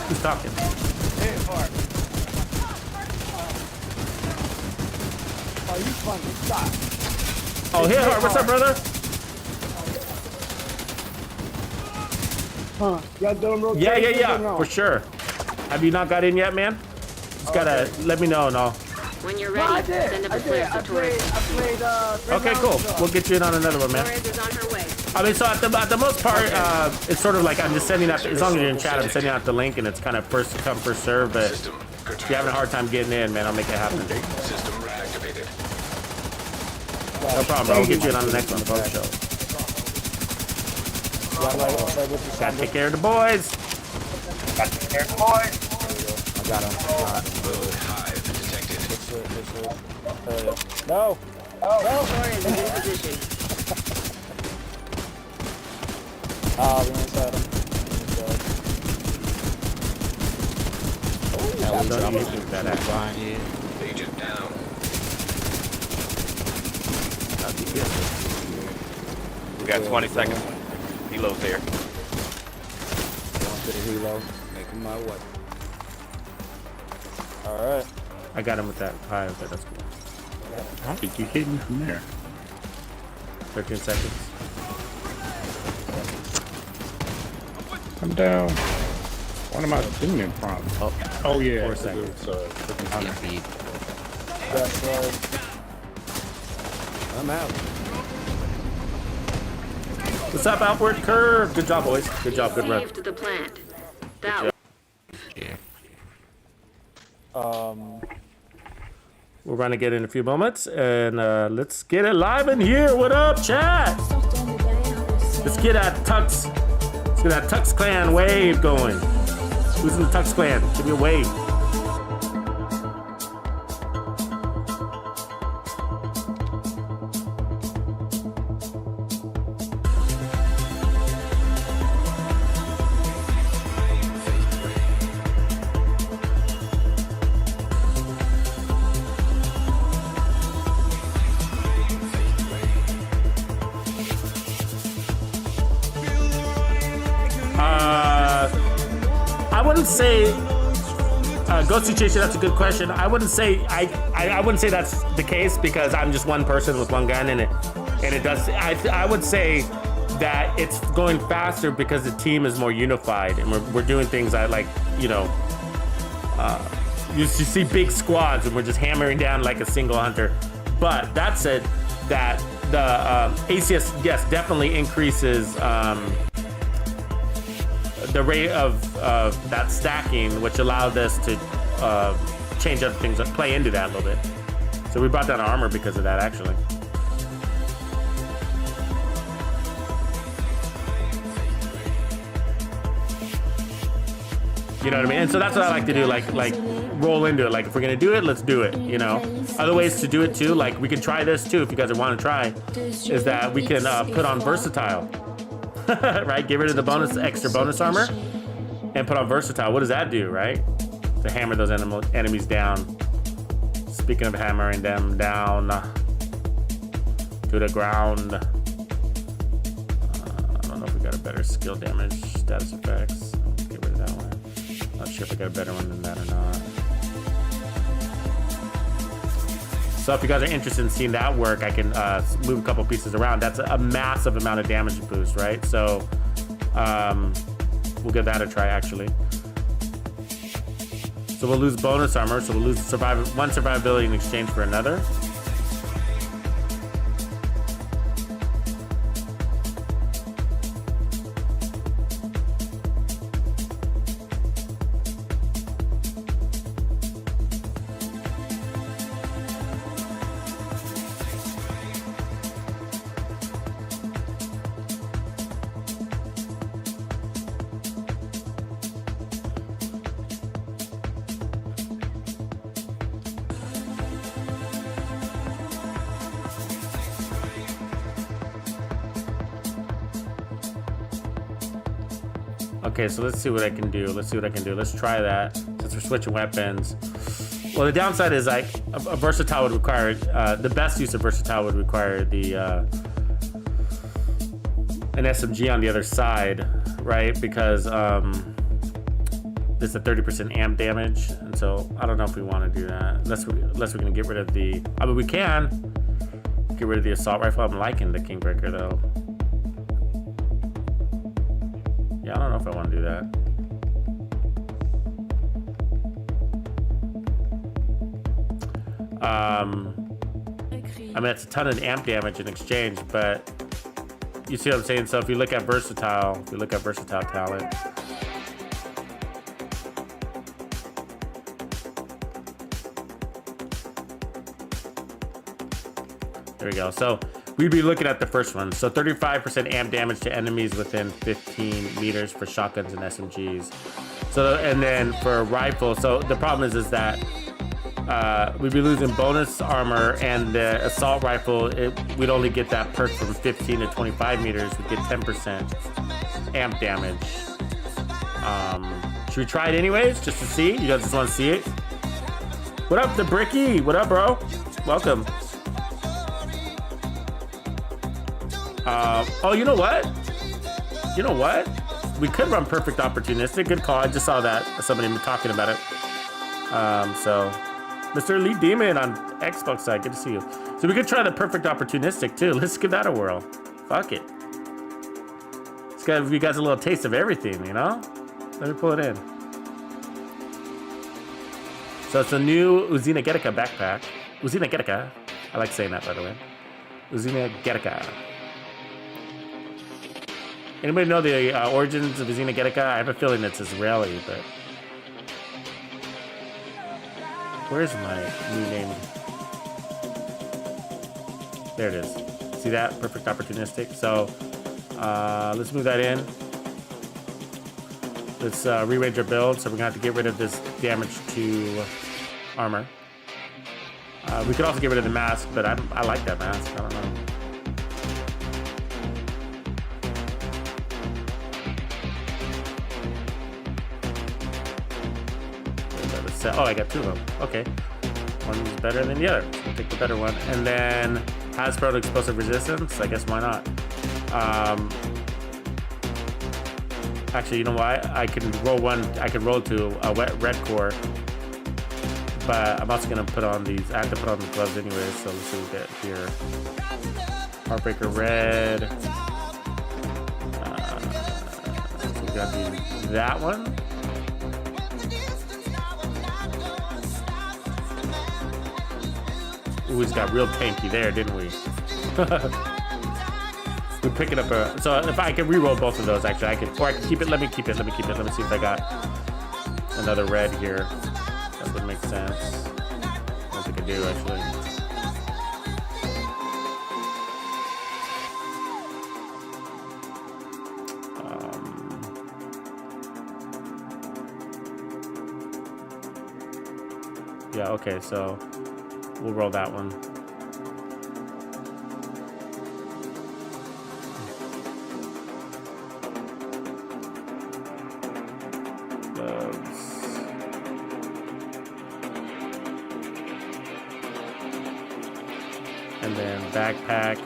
Speaker 1: Who's talking?
Speaker 8: Oh, you fucking stop.
Speaker 1: Oh, Hit Heart. What's up, brother?
Speaker 8: Huh? Y'all doing rotations?
Speaker 1: Yeah. For sure. Have you not got in yet, man? Just gotta let me know, no.
Speaker 6: When you're
Speaker 8: No, I
Speaker 6: ready,
Speaker 8: did.
Speaker 6: send up
Speaker 8: I
Speaker 6: a flare
Speaker 8: did.
Speaker 6: for Torres.
Speaker 8: I played.
Speaker 1: Okay, cool. We'll get you in on another one, man.
Speaker 6: Torres is on her way.
Speaker 1: I mean, so at the most part, it's sort of like I'm just sending out, as long as you're in chat, I'm sending out the link, and it's kind of first come, first serve, but if you're having a hard time getting in, man, I'll make it happen.
Speaker 2: System reactivated.
Speaker 1: No problem, bro. We'll get you in on the next one, folks. Show. Gotta take care of the boys.
Speaker 11: I got him.
Speaker 2: Hive detected.
Speaker 10: No.
Speaker 6: Torres is in position.
Speaker 10: Ah, we inside him.
Speaker 4: Behind you.
Speaker 2: Agent down.
Speaker 3: We got 20 seconds. Helo's here.
Speaker 11: Going to the helo. Making my way.
Speaker 10: Alright.
Speaker 1: I got him with that hive, but that's cool.
Speaker 5: How did you hit me from there?
Speaker 1: 13 seconds.
Speaker 5: I'm down. What am I doing in front? Oh yeah.
Speaker 1: 4 seconds.
Speaker 5: It's, freaking hunter.
Speaker 10: That's right.
Speaker 11: I'm out.
Speaker 1: What's up, Outward Curve? Good job, boys. Good job. Good run.
Speaker 6: Saved the plant. That
Speaker 1: We're going to get in a few moments, and let's get it live in here. What up, chat? Let's get that Tux. Let's get that Tux Clan wave going. Who's in the Tux Clan? Give me a wave. I wouldn't say Ghost Situation. That's a good question. I wouldn't say I wouldn't say that's the case because I'm just one person with one gun, and it does. I would say that it's going faster because the team is more unified, and we're doing things I like. You know, you see big squads, and we're just hammering down like a single hunter. But that said, that the ACS definitely increases. The rate of that stacking, which allowed us to change other things, play into that a little bit. So we brought down armor because of that, actually. You know what I mean? And so that's what I like to do, like roll into it. Like if we're gonna do it, let's do it, you know? Other ways to do it too, like we can try this too if you guys want to try, is that we can put on versatile, right? Get rid of the extra bonus armor and put on versatile. What does that do, right? To hammer those enemies down. Speaking of hammering them down to the ground. I don't know if we got a better skill damage status effects. Get rid of that one. Not sure if I got a better one than that or not. So if you guys are interested in seeing that work, I can move a couple pieces around. That's a massive amount of damage boost, right? So we'll give that a try, actually. So we'll lose bonus armor, so we'll lose one survivability in exchange for another. Okay, so let's see what I can do. Let's try that since we're switching weapons. Well, the downside is like a versatile would require, the best use of versatile would require the an SMG on the other side, right? Because it's a 30% amp damage, and so I don't know if we want to do that unless we're gonna get rid of the. I mean, we can get rid of the assault rifle. I'm liking the Kingbreaker though. Yeah, I don't know if I want to do that. I mean, it's a ton of amp damage in exchange, but you see what I'm saying? So if you look at versatile, talent, there we go. So we'd be looking at the first one. So 35% amp damage to enemies within 15 meters for shotguns and SMGs. So, and then for rifle, so the problem is that we'd be losing bonus armor, and the assault rifle, we'd only get that perk from 15 to 25 meters. We'd get 10% amp damage. Should we try it anyways, just to see? You guys just want to see it? What up, the Bricky? What up, bro? Welcome. Oh, you know what? We could run perfect opportunistic. Good call. I just saw that somebody talking about it. So, Mr. Elite Demon on Xbox side, good to see you. So we could try the perfect opportunistic too. Let's give that a whirl. Fuck it. Let's give you guys a little taste of everything, you know? Let me pull it in. So it's a new Uzina Getica backpack. Uzina Getica. I like saying that, by the way. Uzina Getica. Anybody know the origins of Uzina Getica? I have a feeling it's Israeli, but... Where's my new name? There it is. See that? Perfect opportunistic. So, let's move that in. Let's rearrange our build. So we're gonna have to get rid of this damage to armor. We could also get rid of the mask, but I like that mask. I don't know. Oh, I got two of them. Okay. One's better than the other. I'll take the better one. And then has pro explosive resistance. I guess why not? Actually, you know why? I can roll one. I can roll to a wet red core. But I'm also gonna put on these. I have to put on the gloves anyway. So let's see what we get here. Heartbreaker red. So we're gonna do that one. Ooh, we just got real tanky there, didn't we? We're picking up a... So if I can re-roll both of those, actually, I can... Or I can keep it. Let me keep it. Let me see if I got another red here. That would make sense. I don't think I do, actually. Yeah, okay, so we'll roll that one. And then backpack.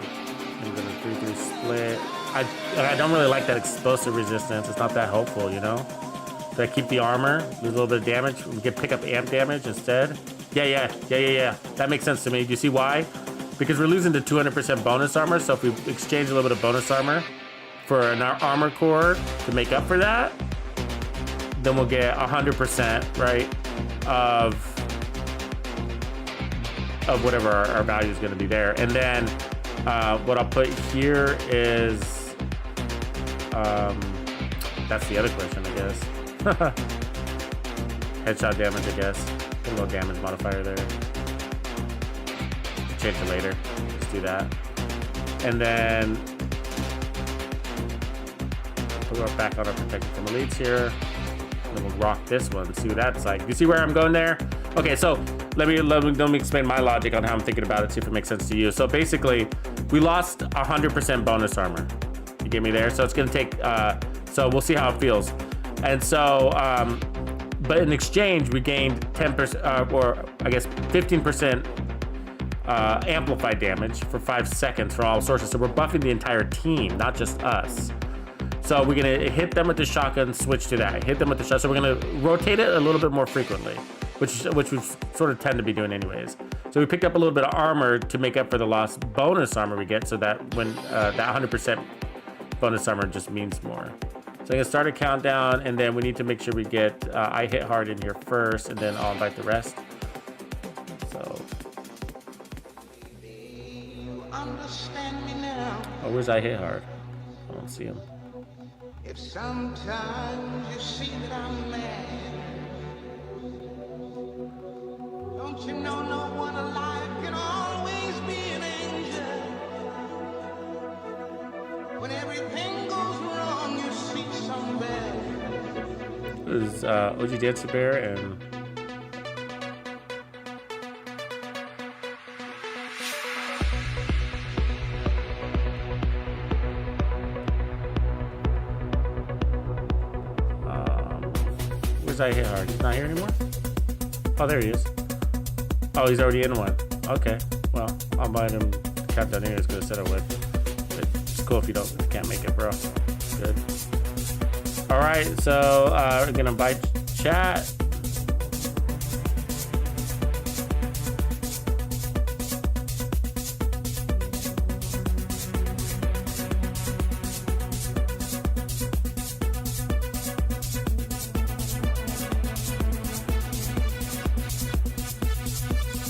Speaker 1: I'm gonna 3-3 split. I don't really like that explosive resistance. It's not that helpful, you know? Did I keep the armor? Lose a little bit of damage. We can pick up amp damage instead. Yeah. That makes sense to me. Do you see why? Because we're losing to 200% bonus armor. So if we exchange a little bit of bonus armor for an armor core to make up for that, then we'll get 100%, right, of whatever our value is going to be there. And then what I'll put here is that's the other question, I guess. Headshot damage, I guess. Put a little damage modifier there. Change it later. Let's do that. And then put our back on our protection from elites here. And then we'll rock this one. See what that's like. You see where I'm going there? Okay, so let me explain my logic on how I'm thinking about it. See if it makes sense to you. So basically, we lost 100% bonus armor. You get me there? So it's gonna take. So we'll see how it feels. And so, but in exchange, we gained 10%, or I guess 15% amplified damage for 5 seconds from all sources. So we're buffing the entire team, not just us. So we're gonna hit them with the shotgun, switch to that. Hit them with the shotgun. So we're gonna rotate it a little bit more frequently, which we sort of tend to be doing anyways. So we picked up a little bit of armor to make up for the lost bonus armor we get, so that when that 100% bonus armor just means more. So I'm gonna start a countdown, and then we need to make sure we get I hit hard in here first, and then I'll invite the rest. So, oh, where's I hit hard? I don't see him.
Speaker 12: If sometimes you see that I'm mad, don't you know no one alive can always be an angel? When everything goes wrong, you see some bad.
Speaker 1: This is OG Dancer Bear and where's I hit hard? He's not here anymore? Oh, there he is. Oh, he's already in one. Okay, well, I'll invite him to countdown anyways because I said I would. But it's cool if you can't make it, bro. Good. All right, so we're gonna invite chat.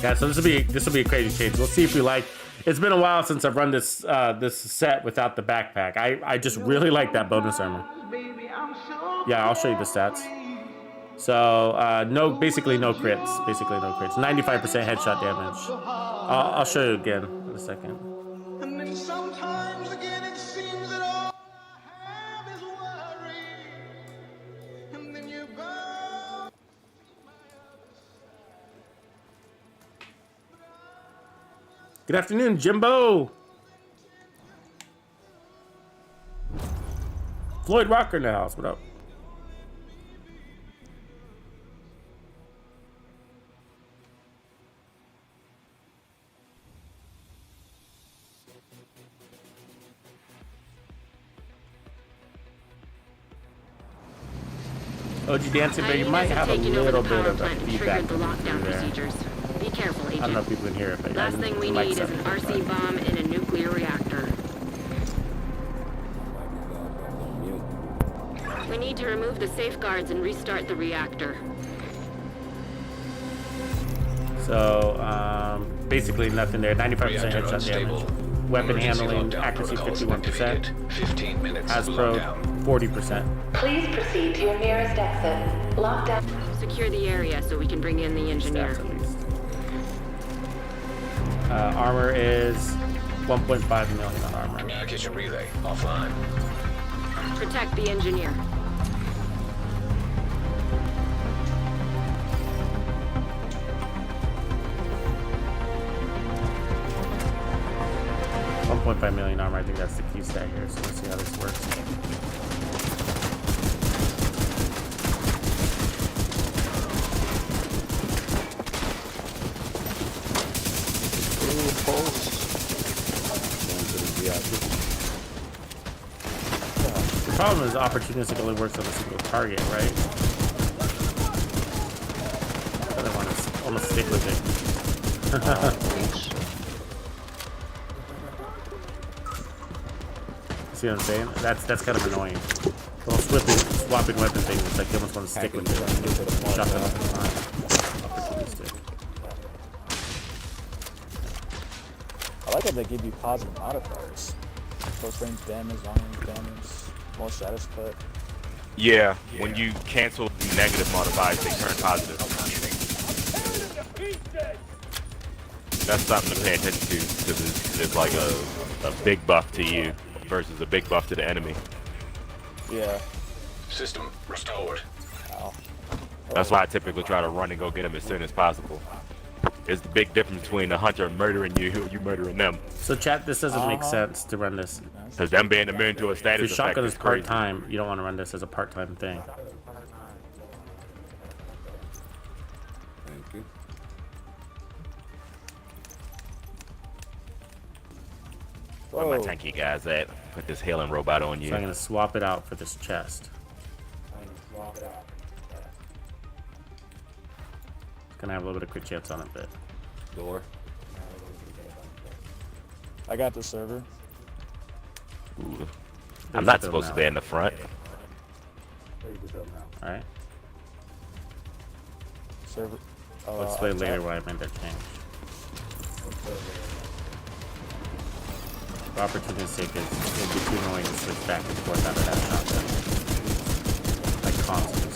Speaker 1: Yeah, so this will be a crazy change. We'll see if we like. It's been a while since I've run this this set without the backpack. I just really like that bonus armor. Yeah, I'll show you the stats. So basically no crits. 95% headshot damage. I'll show you again in a second.
Speaker 12: And then sometimes again it seems that all I have is worry. And then you go.
Speaker 1: Good afternoon, Jimbo. Floyd Rocker in the house. What up? OG Dancing, but you might have a little bit of a feedback
Speaker 6: the lockdown
Speaker 1: there.
Speaker 6: procedures. Be careful, Agent.
Speaker 1: I don't know if people can hear it, but
Speaker 6: Last thing we need is an RC bomb in a nuclear reactor. We need to remove the safeguards and restart the reactor.
Speaker 1: So, basically nothing there. 95% headshot damage. Weapon handling, accuracy 51%.
Speaker 2: 15 minutes.
Speaker 1: Hasbro, 40%.
Speaker 7: Please proceed to your nearest exit. Lockdown.
Speaker 6: Secure the area so we can bring in the engineer.
Speaker 1: Stats at least. Armor is 1.5 million on armor.
Speaker 2: Communication relay offline.
Speaker 6: Protect the engineer.
Speaker 1: 1.5 million armor. I think that's the key stat here. So let's see how this works. The problem is opportunistic only works on a single target, right? The other one is almost stick with it. See what I'm saying? That's kind of annoying. The whole swapping weapon thing, it's like you almost want to stick with it. Shotgun all the time. Opportunistic.
Speaker 10: I like how they give you positive modifiers. Close range damage, long range damage, more status cut.
Speaker 3: Yeah, when you cancel negative modifiers, they turn positive. That's something to pay attention to because it's like a big buff to you versus a big buff to the enemy.
Speaker 10: Yeah.
Speaker 2: System restored.
Speaker 10: Ow.
Speaker 3: That's why I typically try to run and go get them as soon as possible. It's the big difference between the hunter murdering you and you murdering them.
Speaker 1: So chat, this doesn't make sense to run this.
Speaker 3: Because them being immune to a
Speaker 1: If
Speaker 3: status
Speaker 1: your
Speaker 3: effect
Speaker 1: shotgun is
Speaker 3: is crazy.
Speaker 1: part-time, you don't want to run this as a part-time thing.
Speaker 11: Thank you.
Speaker 3: Where my tanky guys at? Put this healing robot on you.
Speaker 1: So I'm going to swap it out for this chest. It's going to have a little bit of crit chance on it, but...
Speaker 11: Door.
Speaker 10: I got the server.
Speaker 3: Ooh. I'm not supposed to be in the front.
Speaker 1: Alright.
Speaker 10: Server.
Speaker 1: I'll explain later why I made that change. Opportunistic is it'd be too annoying to switch back and forth out of that shotgun. Like constantly.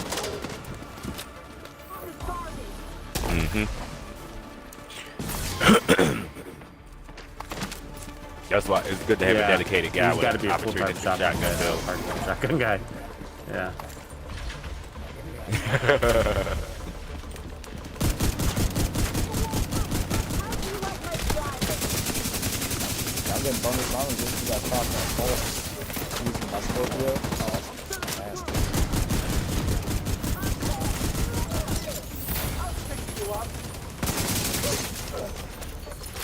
Speaker 3: That's why it's good to have a dedicated guy with
Speaker 1: got to be
Speaker 3: an
Speaker 1: a full-time
Speaker 3: opportunistic
Speaker 1: shotgun guy.
Speaker 3: build.
Speaker 1: Part-time shotgun guy. Yeah.
Speaker 10: I'm getting bonus armor just because I popped that pulse using my Scorpio. Oh, nasty.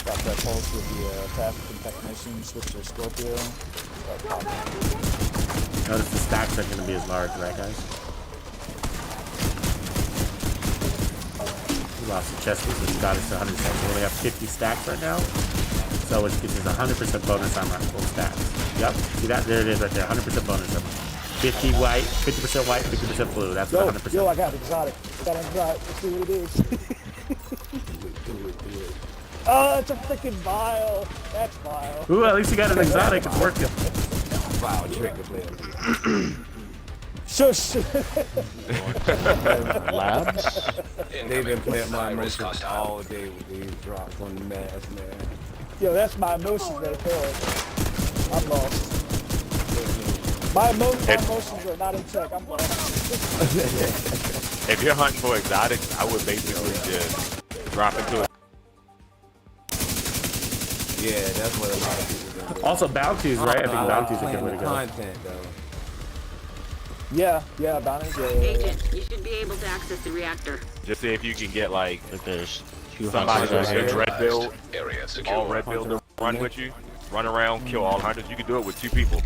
Speaker 10: Got that pulse with the traffic technician, switch to Scorpio.
Speaker 1: Notice the stacks aren't going to be as large, right, guys? We lost the chest piece, which got us to 100 stacks. We only have 50 stacks right now. So it gives us 100% bonus on our full stacks. Yep, see that? There it is right there, 100% bonus. 50 white, 50% white, 50% blue. That's 100%.
Speaker 10: Yo, I got exotic. Got an exotic. Let's see what it is. Oh, it's a freaking vial. That's vile.
Speaker 1: Ooh, at least you got an exotic. It's working.
Speaker 11: Vile trick to play.
Speaker 10: Shush.
Speaker 4: Labs?
Speaker 11: They've been playing my emotions all day with these drops on the mask, man.
Speaker 10: Yo, that's my emotions right there. I'm lost. My emotions are not in check. I'm lost.
Speaker 3: If you're hunting for exotics, I would basically just drop into it.
Speaker 11: Yeah, that's what a lot of people do.
Speaker 1: Also, bounties, right? I think bounties are a good way to go.
Speaker 11: Content, though.
Speaker 10: Yeah, bounties. Yeah.
Speaker 6: Agent, you should be able to access the reactor.
Speaker 3: Just see if you can get like
Speaker 4: There's
Speaker 3: somebody with a red build,
Speaker 2: Area secure.
Speaker 3: all red build to run with you, run around, kill all hunters. You can do it with 2 people.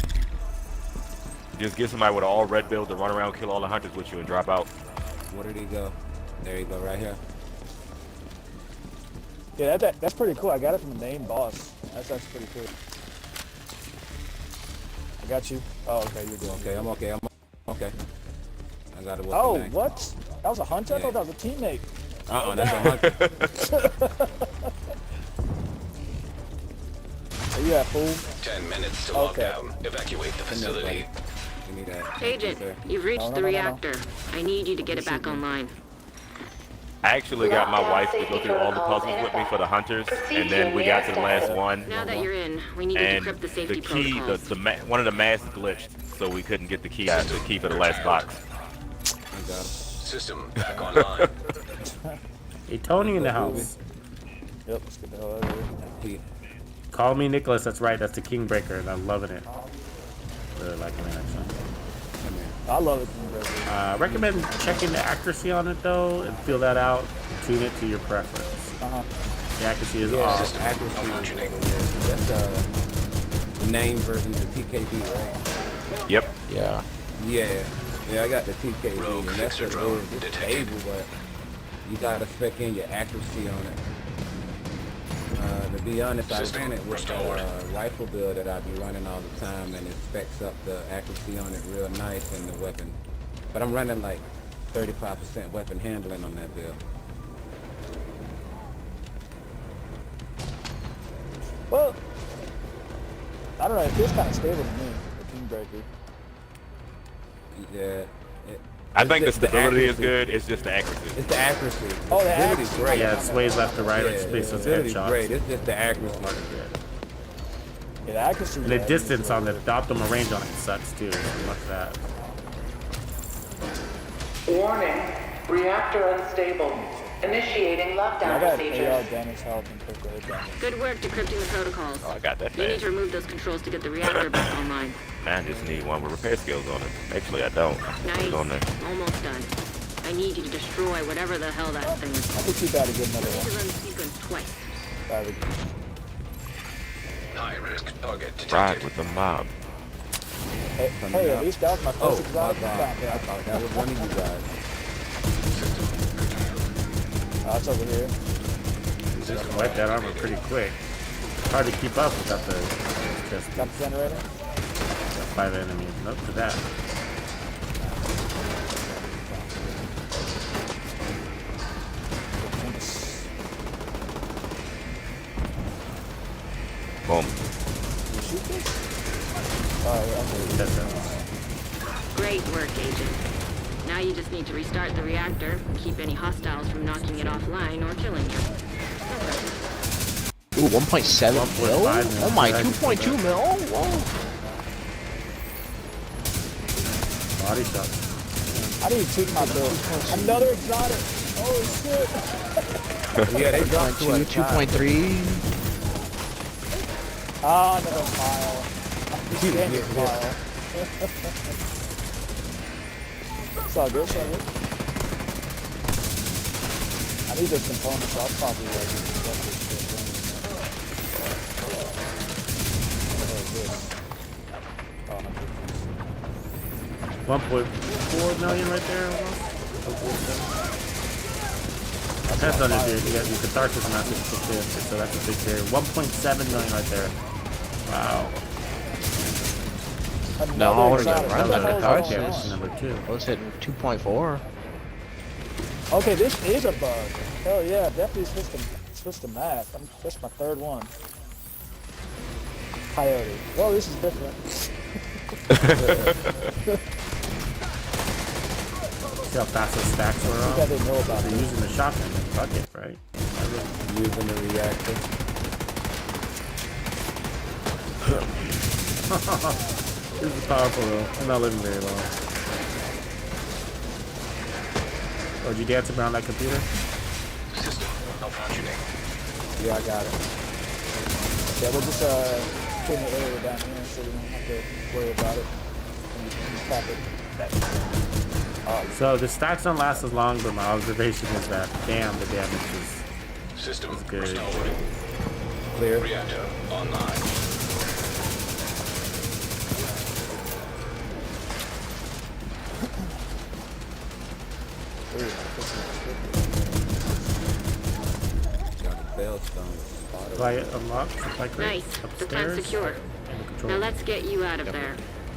Speaker 3: Just get somebody with an all red build to run around, kill all the hunters with you, and drop out.
Speaker 11: Where did he go? There you go, right here.
Speaker 10: Yeah, that's pretty cool. I got it from the main boss. That's pretty cool. I got you. Oh, okay, you're doing
Speaker 11: Okay, I'm okay. Okay. I got it.
Speaker 10: Oh, what? That was a hunter? I thought that was a teammate.
Speaker 11: That's a hunter.
Speaker 10: Are you at full?
Speaker 2: 10 minutes to
Speaker 10: Okay.
Speaker 2: lockdown. Evacuate the facility.
Speaker 11: Give me that.
Speaker 6: Agent, you've reached the reactor. I need you to get it back online.
Speaker 3: I actually got my wife to go through all the puzzles with me for the hunters, and then we got to the last one.
Speaker 6: Now that you're in, we need to
Speaker 3: And
Speaker 6: decrypt the safety
Speaker 3: the key,
Speaker 6: protocols.
Speaker 3: one of the masks glitched, so we couldn't get the key for the last box.
Speaker 2: System back online.
Speaker 1: Hey, Tony in the house.
Speaker 10: Yep, let's get the hell out of here.
Speaker 1: Call me Nicholas. That's right. That's the Kingbreaker, and I'm loving it. Really liking it actually.
Speaker 10: I love it. Kingbreaker.
Speaker 1: Recommend checking the accuracy on it though, and feel that out. Tune it to your preference. The accuracy is off.
Speaker 11: Accuracy. That's the name version of TKB, right?
Speaker 3: Yep.
Speaker 4: Yeah.
Speaker 11: Yeah. Yeah, I got the TKB, and that's what it is. It's stable, but you gotta spec in your accuracy on it. To be honest, I ran it with a rifle build that I be running all the time, and it specs up the accuracy on it real nice in the weapon. But I'm running like 35% weapon handling on that build.
Speaker 10: Well, I don't know. It feels kind of stable to me, the Kingbreaker.
Speaker 11: Yeah.
Speaker 3: I think the stability is good. It's just the accuracy.
Speaker 11: It's the accuracy.
Speaker 10: Oh, the
Speaker 11: stability's
Speaker 10: accuracy.
Speaker 11: great.
Speaker 1: Yeah, it sways left to right.
Speaker 11: Yeah,
Speaker 1: It's based on
Speaker 11: stability's
Speaker 1: headshots.
Speaker 11: great. It's just the accuracy.
Speaker 10: Yeah, the accuracy.
Speaker 1: And the distance on the optimal range on it sucks too. Much that.
Speaker 7: Warning. Reactor unstable. Initiating
Speaker 10: I
Speaker 7: lockdown
Speaker 10: got AR
Speaker 7: procedures.
Speaker 10: damage, health, and quick rate damage.
Speaker 6: Good work decrypting the protocols.
Speaker 3: Oh, I got that
Speaker 6: You need
Speaker 3: fast.
Speaker 6: to remove those controls to get the reactor back online.
Speaker 3: I just need one with repair skills on it. Actually, I don't.
Speaker 6: Nice.
Speaker 3: It's on there.
Speaker 6: Almost done. I need you to destroy whatever the hell that thing is.
Speaker 10: I think too bad to get another
Speaker 6: You need to
Speaker 10: one.
Speaker 6: run the sequence twice.
Speaker 10: Sorry.
Speaker 2: High risk target detected.
Speaker 3: Ride with the mob.
Speaker 10: Hey, at least that was my
Speaker 11: Oh,
Speaker 10: first
Speaker 11: my
Speaker 10: exotic.
Speaker 11: God. I thought that was one of you guys.
Speaker 10: Oh, it's over here.
Speaker 1: You can wipe that armor pretty quick. Hard to keep up without the just
Speaker 10: Got the generator?
Speaker 1: 5 enemies. Nope to that.
Speaker 3: Boom.
Speaker 10: You shoot this? Oh, yeah, okay.
Speaker 1: That's it.
Speaker 6: Great work, Agent. Now you just need to restart the reactor and keep any hostiles from knocking it offline or killing you.
Speaker 4: Ooh, 1.7 mil?
Speaker 1: 1.5 mil.
Speaker 4: Oh my, 2.2 mil? Whoa.
Speaker 1: Body shot.
Speaker 10: I need to tweak my build. Another exotic. Oh, shit.
Speaker 11: Yeah, they dropped
Speaker 4: 2.2, 2.3.
Speaker 10: Ah, another pile. Damn it, pile. It's all good, it's all good. I need those components, so I'll probably like this shit.
Speaker 1: 1.4 million right there. Depends on it, dude. You got your Catharsis and that's just so that's a big carry. 1.7 million right there. Wow.
Speaker 4: No,
Speaker 10: Another
Speaker 4: what is that?
Speaker 10: exotic.
Speaker 4: Run
Speaker 10: What the
Speaker 4: that
Speaker 10: hell is
Speaker 4: Catharsis.
Speaker 10: going on?
Speaker 1: That's number 2.
Speaker 4: I was hitting 2.4.
Speaker 10: Okay, this is a bug. Hell yeah, definitely switched to math. That's my third one. Coyote. Well, this is different.
Speaker 1: See how fast those stacks were
Speaker 10: I
Speaker 1: on?
Speaker 10: think I didn't know about
Speaker 1: They're
Speaker 10: this.
Speaker 1: using the shotgun. Fuck it, right?
Speaker 11: using the reactor.
Speaker 1: This is powerful though. I'm not living very long. Oh, did you dance around that computer?
Speaker 2: System malfunctioning.
Speaker 10: Yeah, I got it. Yeah, we'll just put an area down here so we don't have to worry about it. And just tap it.
Speaker 1: So the stacks don't last as long, but my observation is that damn, the damage
Speaker 2: System
Speaker 1: is good.
Speaker 2: restored.
Speaker 11: Clear.
Speaker 2: Reactor online.
Speaker 11: Got a bellstone.
Speaker 1: Quiet unlock, supply crate
Speaker 6: Nice. The
Speaker 1: upstairs.
Speaker 6: plant's secure.
Speaker 1: And the control.
Speaker 6: Now let's get you out of there.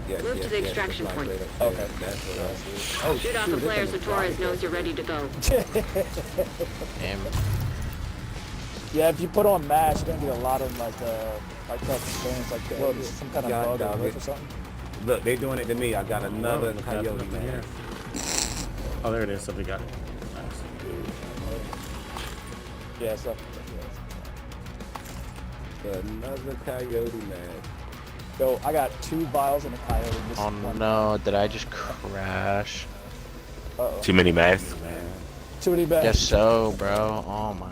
Speaker 11: Yes,
Speaker 6: Move to the extraction
Speaker 11: supply
Speaker 6: point.
Speaker 11: crate upstairs. That's what I see. Oh,
Speaker 6: Shoot off the flare so Torres knows you're ready to go.
Speaker 4: Damn.
Speaker 10: Yeah, if you put on mash, you're gonna get a lot of like tough experience, like some kind of
Speaker 11: God,
Speaker 10: bug or
Speaker 11: dog,
Speaker 10: glitch or something.
Speaker 11: Look, they doing it to me. I got another
Speaker 1: Look at
Speaker 11: coyote
Speaker 1: nothing
Speaker 11: man.
Speaker 1: here. Oh, there it is. Somebody got it. Nice.
Speaker 10: Yeah, it's up.
Speaker 11: Another coyote man.
Speaker 10: Yo, I got 2 vials and a coyote. This
Speaker 4: Oh
Speaker 10: one.
Speaker 4: no, did I just crash?
Speaker 10: Uh-oh.
Speaker 3: Too many masks.
Speaker 10: Too many bags.
Speaker 4: Guess so, bro. Oh my.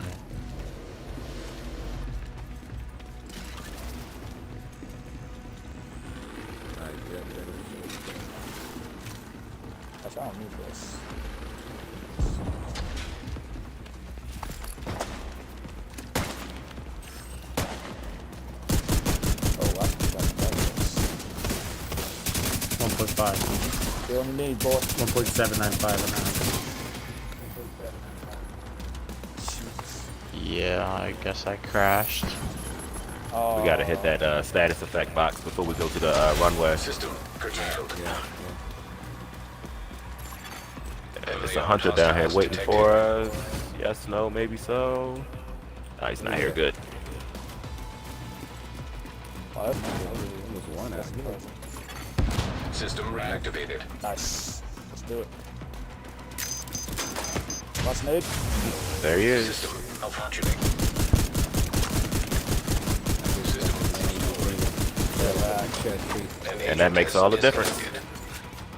Speaker 10: Actually, I don't need this. Oh, I can this.
Speaker 1: 1.5.
Speaker 10: You only need, boy.
Speaker 1: 1.795.
Speaker 4: Yeah, I guess I crashed.
Speaker 10: Oh,
Speaker 3: We gotta hit that status effect box before we go to the runway.
Speaker 2: System curtailed.
Speaker 3: There's a hunter down here waiting for us. Yes, no, maybe so. Oh, he's not here. Good.
Speaker 10: Oh, that's not good. That's good.
Speaker 2: System reactivated.
Speaker 10: Nice. Let's do it. Last nade.
Speaker 3: There he is.
Speaker 2: System malfunctioning.
Speaker 3: And that makes all the difference.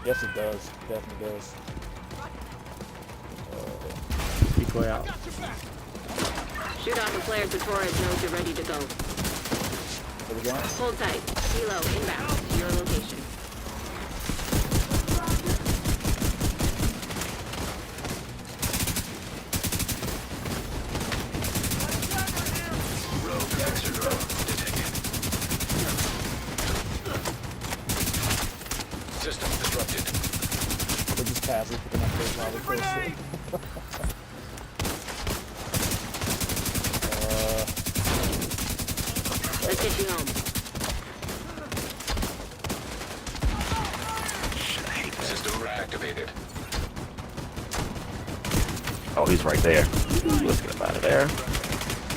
Speaker 10: Yes, it does. Definitely does.
Speaker 1: Decoy out.
Speaker 6: Shoot off the flare so Torres knows you're ready to go.
Speaker 10: Where we going?
Speaker 6: Hold tight. Kilo inbound to your location.
Speaker 2: System disrupted.
Speaker 10: We're just casually picking up those while we push it.
Speaker 6: Let's get you home.
Speaker 2: System reactivated.
Speaker 3: Oh, he's right there. Let's get him out of there.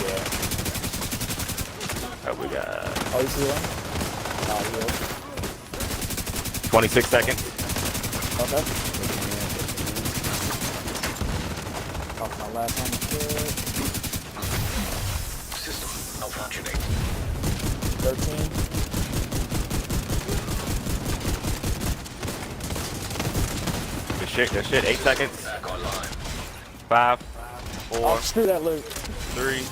Speaker 10: Yeah.
Speaker 3: Oh, we got
Speaker 10: Oh, you see one? Oh, you will.
Speaker 3: 26 seconds.
Speaker 10: Okay. Off my last one.
Speaker 2: System malfunctioning.
Speaker 10: 13.
Speaker 3: Good shit. 8 seconds.
Speaker 2: Back online.
Speaker 3: 5, 4,
Speaker 10: Oh, screw that loot.
Speaker 3: 3.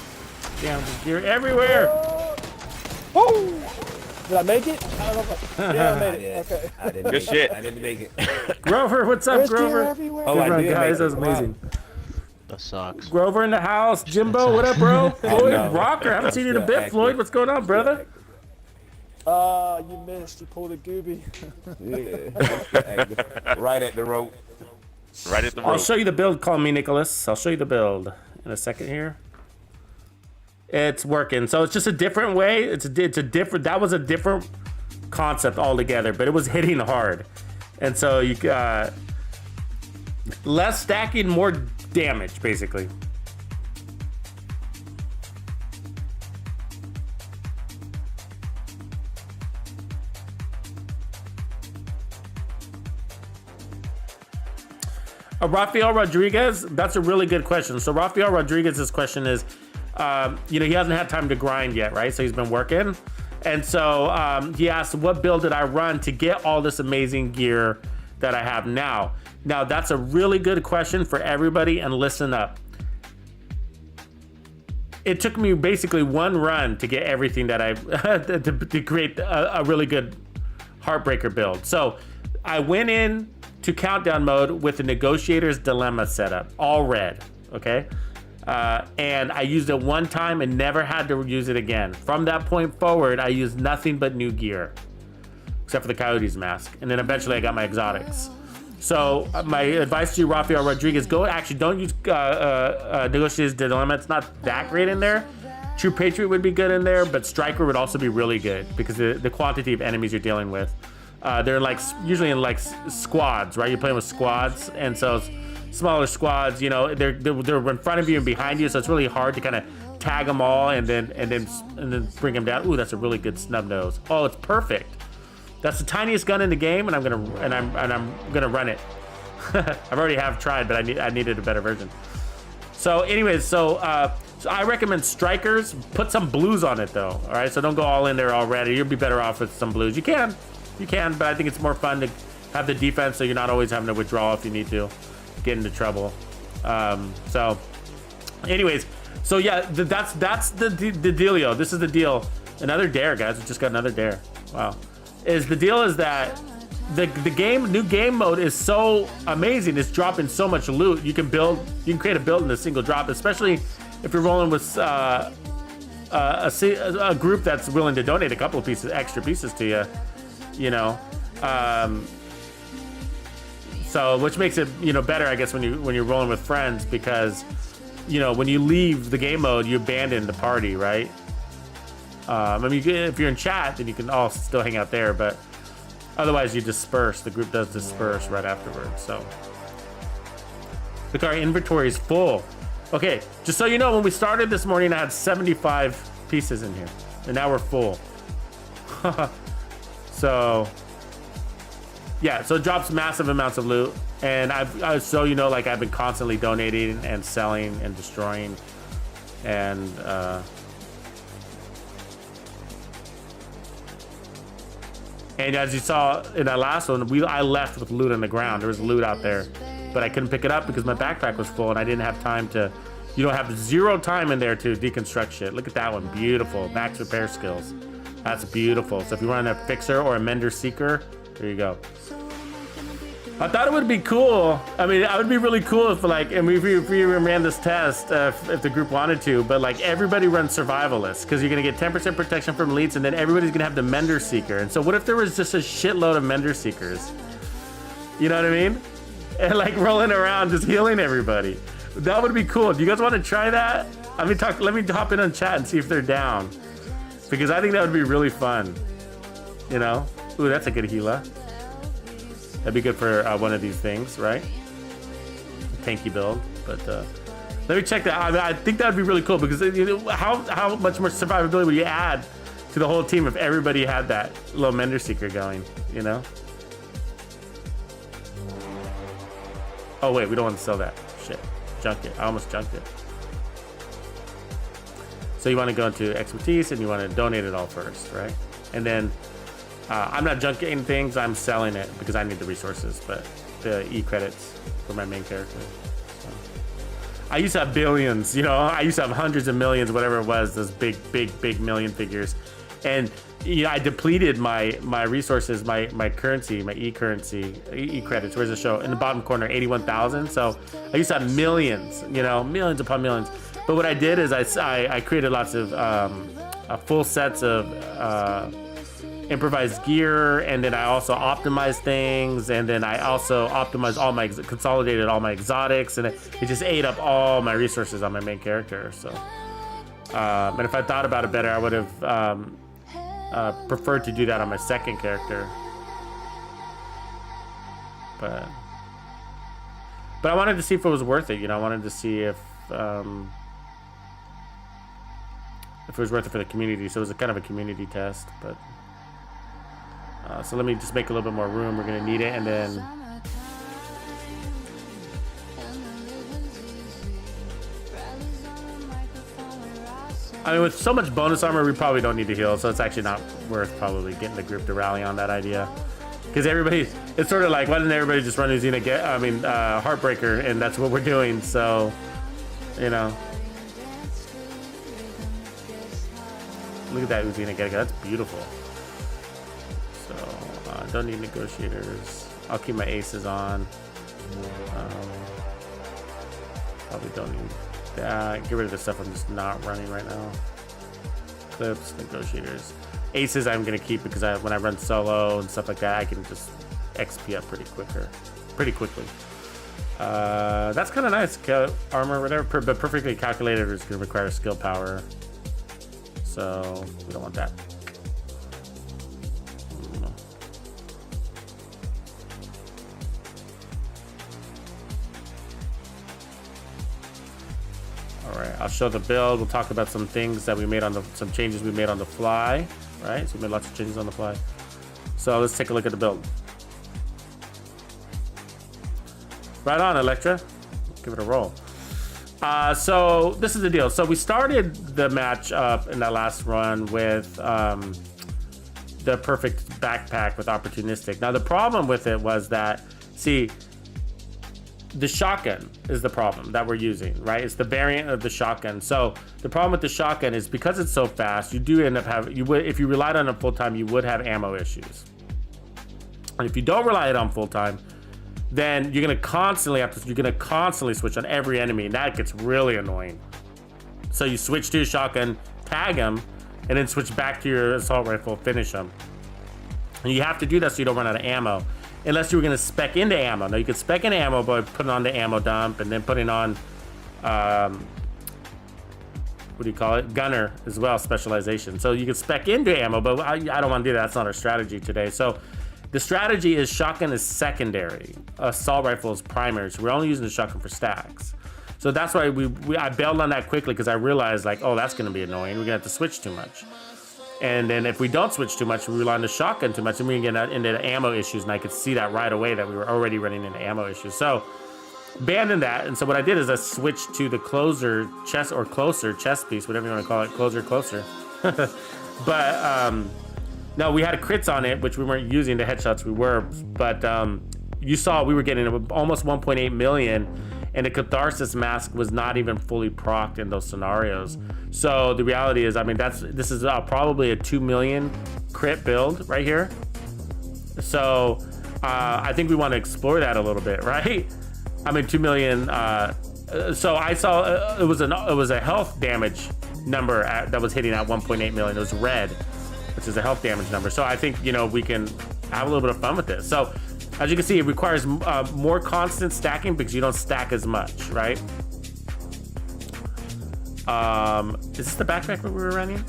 Speaker 1: Damn, you're everywhere.
Speaker 10: Woo! Did I make it? I don't know if yeah, I made it. Okay.
Speaker 11: I didn't
Speaker 3: Good shit.
Speaker 11: I didn't make it.
Speaker 1: Grover, what's up,
Speaker 10: There's gear
Speaker 1: Grover?
Speaker 10: everywhere.
Speaker 11: Oh,
Speaker 1: Good
Speaker 11: I
Speaker 1: run,
Speaker 11: did
Speaker 1: guys.
Speaker 11: make
Speaker 1: That was
Speaker 11: it.
Speaker 1: amazing.
Speaker 4: That sucks.
Speaker 1: Grover in the house. Jimbo, what up, bro? Floyd,
Speaker 11: know.
Speaker 1: Rocker. I haven't seen you in a bit. Floyd, what's going on, brother?
Speaker 10: You missed. You pulled a gooby.
Speaker 11: Yeah. Right at the rope.
Speaker 3: Right at the
Speaker 1: I'll
Speaker 3: rope.
Speaker 1: show you the build. Call me Nicholas. I'll show you the build in a second here. It's working. So it's just a different way. It's a different. That was a different concept altogether, but it was hitting hard, and so you less stacking, more damage, basically. Rafael Rodriguez, that's a really good question. So Rafael Rodriguez's question is, he hasn't had time to grind yet, right? So he's been working. And so he asked, what build did I run to get all this amazing gear that I have now? Now, that's a really good question for everybody, and listen up. It took me basically one run to get everything that I, to create a really good Heartbreaker build. So I went in to countdown mode with the Negotiator's Dilemma setup, all red, okay? And I used it one time and never had to use it again. From that point forward, I used nothing but new gear, except for the Coyote's mask. And then eventually I got my exotics. So my advice to you, Rafael Rodriguez, don't use Negotiator's Dilemma. It's not that great in there. True Patriot would be good in there, but Striker would also be really good because the quantity of enemies you're dealing with. They're usually in squads, right? You're playing with squads, and so smaller squads, they're in front of you and behind you, so it's really hard to kind of tag them all and then bring them down. Ooh, that's a really good snub nose. Oh, it's perfect. That's the tiniest gun in the game, and I'm gonna run it. I've already tried, but I needed a better version. So, anyways, so I recommend Strikers. Put some blues on it though. All right, so don't go all in there already. You'll be better off with some blues. You can, but I think it's more fun to have the defense, so you're not always having to withdraw if you need to get into trouble. So, anyways, so yeah, that's the dealio. This is the deal. Another dare, guys. We just got another dare. Wow. is the deal is that the new game mode is so amazing. It's dropping so much loot. You can create a build in a single drop, especially if you're rolling with a group that's willing to donate a couple of extra pieces to you, you know. So which makes it, you know, better, I guess, when you're rolling with friends, because, you know, when you leave the game mode, you abandon the party, right? I mean, if you're in chat, then you can all still hang out there, but otherwise you disperse. The group does disperse right afterwards. So look, our inventory is full. Okay, just so you know, when we started this morning, I had 75 pieces in here, and now we're full. So yeah, so it drops massive amounts of loot, and so you know, like, I've been constantly donating and selling and destroying, and as you saw in that last one, I left with loot on the ground. There was loot out there, but I couldn't pick it up because my backpack was full, and I didn't have time to. You don't have zero time in there to deconstruct shit. Look at that one, beautiful, max repair skills. That's beautiful. So if you run a fixer or a mender seeker, there you go. I thought it would be cool. I mean, it would be really cool if, like, and if we ran this test, if the group wanted to, but like everybody runs survivalist, because you're gonna get 10% protection from elites, and then everybody's gonna have the mender seeker. And so what if there was just a shitload of mender seekers? You know what I mean? And like rolling around just healing everybody. That would be cool. Do you guys want to try that? Let me hop in on chat and see if they're down, because I think that would be really fun. You know? Ooh, that's a good healer. That'd be good for one of these things, right? Tanky build, but let me check that. I mean, I think that would be really cool, because you know, how much more survivability would you add to the whole team if everybody had that little mender seeker going, you know? Oh wait, we don't want to sell that. Shit, junk it. I almost junked it. So you want to go into expertise and you want to donate it all first, right? And then I'm not junking things, I'm selling it because I need the resources, but the E-credits for my main character. So. I used to have billions, you know, I used to have hundreds of millions, whatever it was, those big million figures. And you know, I depleted my resources, my currency, my E-credits. Where's the show? In the bottom corner, 81,000. So I used to have millions, you know, millions upon millions. But what I did is I created lots of full sets of improvised gear, and then I also optimized things, and then I also optimized consolidated all my exotics, and it just ate up all my resources on my main character. So and if I thought about it better, I would have preferred to do that on my second character, but I wanted to see if it was worth it, you know. I wanted to see if it was worth it for the community. So it was kind of a community test, but so let me just make a little bit more room. We're gonna need it, and then I mean, with so much bonus armor, we probably don't need to heal, so it's actually not worth probably getting the group to rally on that idea, because it's sort of like, why didn't everybody just run Heartbreaker, and that's what we're doing. So, you know, look at that Uzina Gecko, that's beautiful. So don't need negotiators. I'll keep my aces on. Probably don't need that. Get rid of the stuff I'm just not running right now. Clips, negotiators, aces I'm gonna keep, because when I run solo and stuff like that, I can just XP up pretty quickly. That's kind of nice. Armor, whatever, but perfectly calculated is gonna require skill power, so we don't want that. All right, I'll show the build. We'll talk about some things that we made some changes we made on the fly, right? So we made lots of changes on the fly. So let's take a look at the build. Right on, Electra. Give it a roll. So this is the deal. So we started the match up in that last run with the perfect backpack with opportunistic. Now the problem with it was that, see, the shotgun is the problem that we're using, right? It's the variant of the shotgun. So the problem with the shotgun is, because it's so fast, you do end up having, if you relied on it full time, you would have ammo issues, And if you don't rely it on full time, then you're gonna constantly switch on every enemy, and that gets really annoying. So you switch to your shotgun, tag them, and then switch back to your assault rifle, finish them. And you have to do that so you don't run out of ammo, unless you were gonna spec into ammo. Now you could spec into ammo by putting on the ammo dump and then putting on, what do you call it? Gunner as well, specialization. So you could spec into ammo, but I don't want to do that. That's not our strategy today. So the strategy is shotgun is secondary, assault rifle is primary. So we're only using the shotgun for stacks. So that's why I bailed on that quickly, because I realized like, oh, that's going to be annoying. We're going to have to switch too much. And then if we don't switch too much, we rely on the shotgun too much, and we can get into the ammo issues. And I could see that right away that we were already running into ammo issues. So abandoned that. And so what I did is I switched to the closer chest piece, whatever you want to call it, closer. But no, we had crits on it, which we weren't using. The headshots we were, but you saw we were getting almost 1.8 million, and the Catharsis mask was not even fully procced in those scenarios. So the reality is, I mean, this is probably a 2 million crit build right here. So I think we want to explore that a little bit, right? I mean, 2 million. So I saw it was a health damage number that was hitting at 1.8 million. It was red, which is a health damage number. So I think, you know, we can have a little bit of fun with this. So as you can see, it requires more constant stacking because you don't stack as much, right? Is this the backpack that we were running?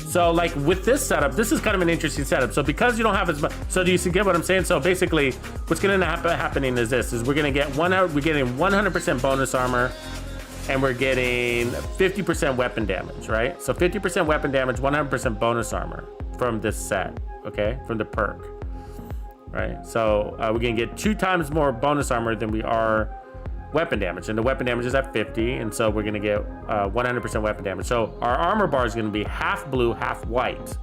Speaker 1: So like with this setup, this is kind of an interesting setup. So because you don't have as much, so do you get what I'm saying? So basically what's going to happening is this, is we're getting 100% bonus armor, and we're getting 50% weapon damage, right? So 50% weapon damage, 100% bonus armor from this set, okay? From the perk, right? So we're gonna get 2 times more bonus armor than we are weapon damage, and the weapon damage is at 50, and so we're gonna get 100% weapon damage. So our armor bar is gonna be half blue, half white.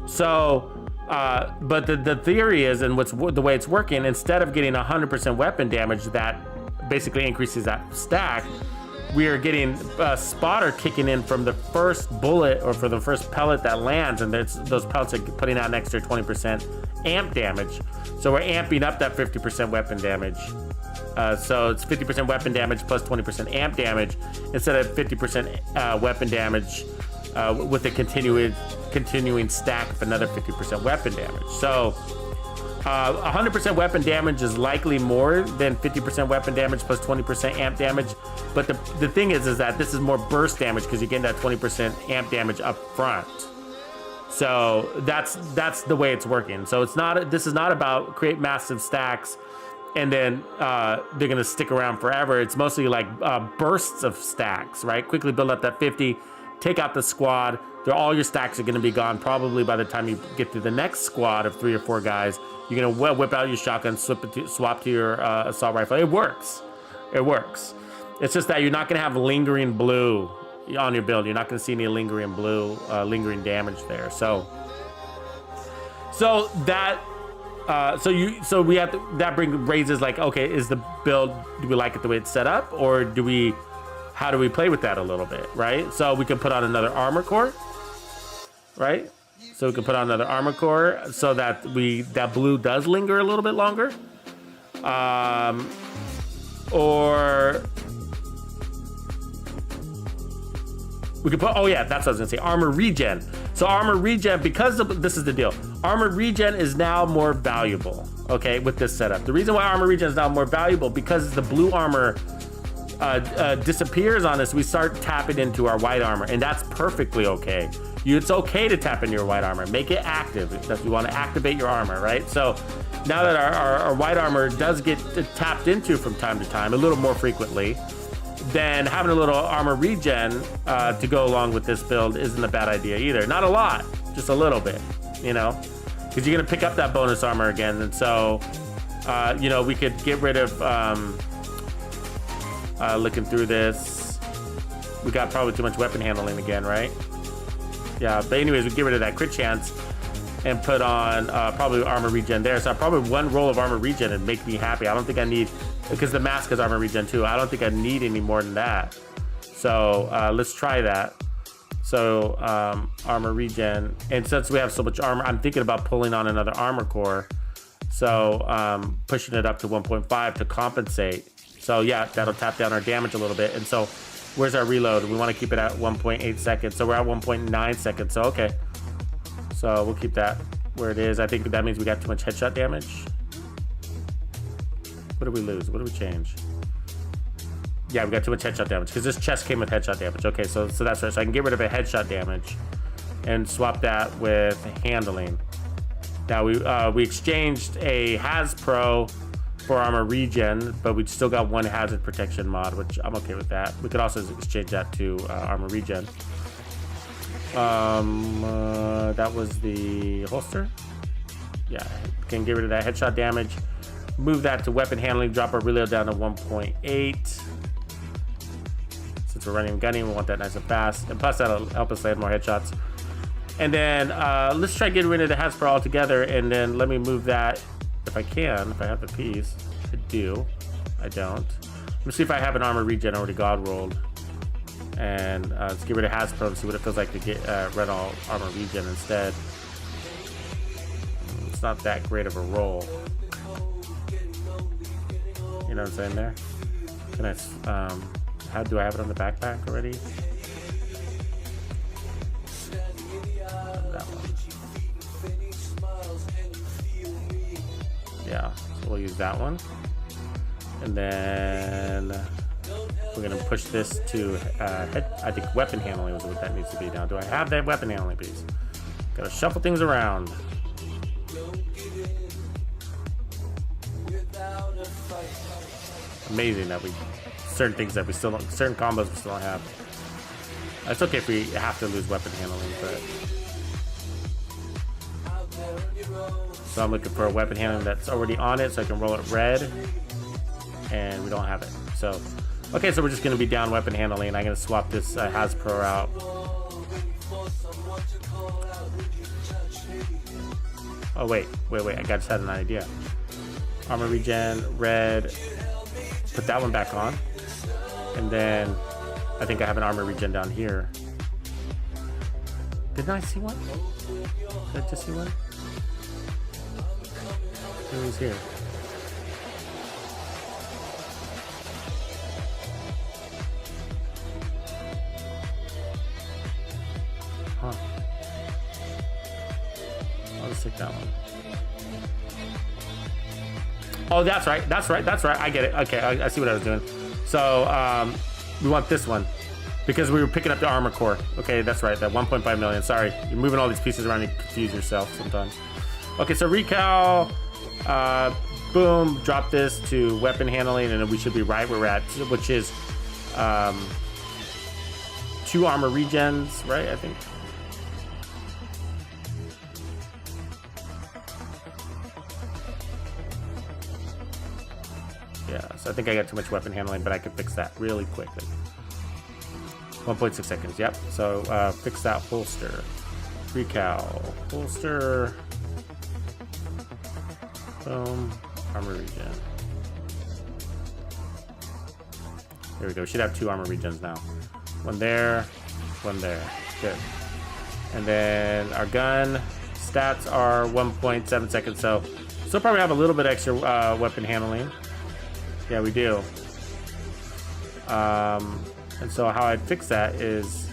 Speaker 1: So, but the theory is, and the way it's working, instead of getting 100% weapon damage that basically increases that stack, we are getting a spotter kicking in from the first bullet or for the first pellet that lands, and those pellets are putting out an extra 20% amp damage. So we're amping up that 50% weapon damage. So it's 50% weapon damage plus 20% amp damage instead of 50% weapon damage with a continuing stack of another 50% weapon damage. So 100% weapon damage is likely more than 50% weapon damage plus 20% amp damage. But the thing is that this is more burst damage because you're getting that 20% amp damage up front. So that's the way it's working. So this is not about create massive stacks and then they're gonna stick around forever. It's mostly like bursts of stacks, right? Quickly build up that 50, take out the squad. All your stacks are gonna be gone probably by the time you get to the next squad of 3 or 4 guys. You're gonna whip out your shotgun, swap to your assault rifle. It works. It's just that you're not gonna have lingering blue on your build. You're not gonna see any lingering blue, lingering damage there. So that we have to, that raises like, okay, is the build, do we like it the way it's set up, or how do we play with that a little bit, right? So we can put on another armor core, right? So we can put on another armor core so that that blue does linger a little bit longer. Or we could put, oh yeah, that's what I was gonna say, armor regen. So armor regen, this is the deal. Armor regen is now more valuable, okay, with this setup. The reason why armor regen is now more valuable, because the blue armor disappears on us, we start tapping into our white armor, and that's perfectly okay. It's okay to tap into your white armor, make it active, because we want to activate your armor, right? So now that our white armor does get tapped into from time to time, a little more frequently, then having a little armor regen to go along with this build isn't a bad idea either. Not a lot, just a little bit, you know, because you're gonna pick up that bonus armor again. And so, you know, we could get rid of, looking through this, we got probably too much weapon handling again, right? Yeah, but anyways, we get rid of that crit chance and put on probably armor regen there. So probably 1 roll of armor regen would make me happy. I don't think I need, because the mask is armor regen too, I don't think I need any more than that. So let's try that. So armor regen, and since we have so much armor, I'm thinking about pulling on another armor core. So pushing it up to 1.5 to compensate. So yeah, that'll tap down our damage a little bit. And so where's our reload? We want to keep it at 1.8 seconds. So we're at 1.9 seconds. So okay. So we'll keep that where it is. I think that means we got too much headshot damage. What did we lose? What did we change? Yeah, we got too much headshot damage because this chest came with headshot damage. Okay, so that's right. So I can get rid of a headshot damage and swap that with handling. Now we exchanged a Has Pro for armor regen, but we still got one hazard protection mod, which I'm okay with that. We could also exchange that to armor regen. That was the holster. Yeah, can get rid of that headshot damage. Move that to weapon handling. Drop our reload down to 1.8. Since we're running gunning, we want that nice and fast. And plus, that'll help us land more headshots. And then let's try getting rid of the Hasbro altogether. And then let me move that if I can, if I have the piece. I do. I don't. Let's see if I have an armor regen already god rolled. And let's get rid of Hasbro and see what it feels like to get red all armor regen instead. It's not that great of a roll. You know what I'm saying there? Can I, how do I have it on the backpack already? That one. Yeah, so we'll use that one. And then we're gonna push this to I think weapon handling is what that needs to be now. Do I have that weapon handling piece? Gotta shuffle things around. Amazing that we certain things that we still don't, certain combos we still don't have. It's okay if we have to lose weapon handling, but so I'm looking for a weapon handling that's already on it so I can roll it red, and we don't have it. So okay, so we're just gonna be down weapon handling, and I'm gonna swap this Hasbro out. Oh wait, I just had an idea. Armor regen, red. Put that one back on, and then I think I have an armor regen down here. Didn't I see one? Did I just see one? Who was here? Huh. I'll just take that one. Oh, that's right. I get it. Okay, I see what I was doing. So we want this one because we were picking up the armor core. Okay, that's right. That 1.5 million. Sorry, you're moving all these pieces around. You confuse yourself sometimes. Okay, so recal. Boom. Drop this to weapon handling, and then we should be right where we're at, which is 2 armor regens, right? I think. Yeah, so I think I got too much weapon handling, but I could fix that really quickly. 1.6 seconds, yep. So fix that holster. Recal. Holster. Boom. Armor regen. There we go. Should have 2 armor regens now. One there, one there. Good. And then our gun stats are 1.7 seconds, so still probably have a little bit extra weapon handling. Yeah, we do. And so how I'd fix that is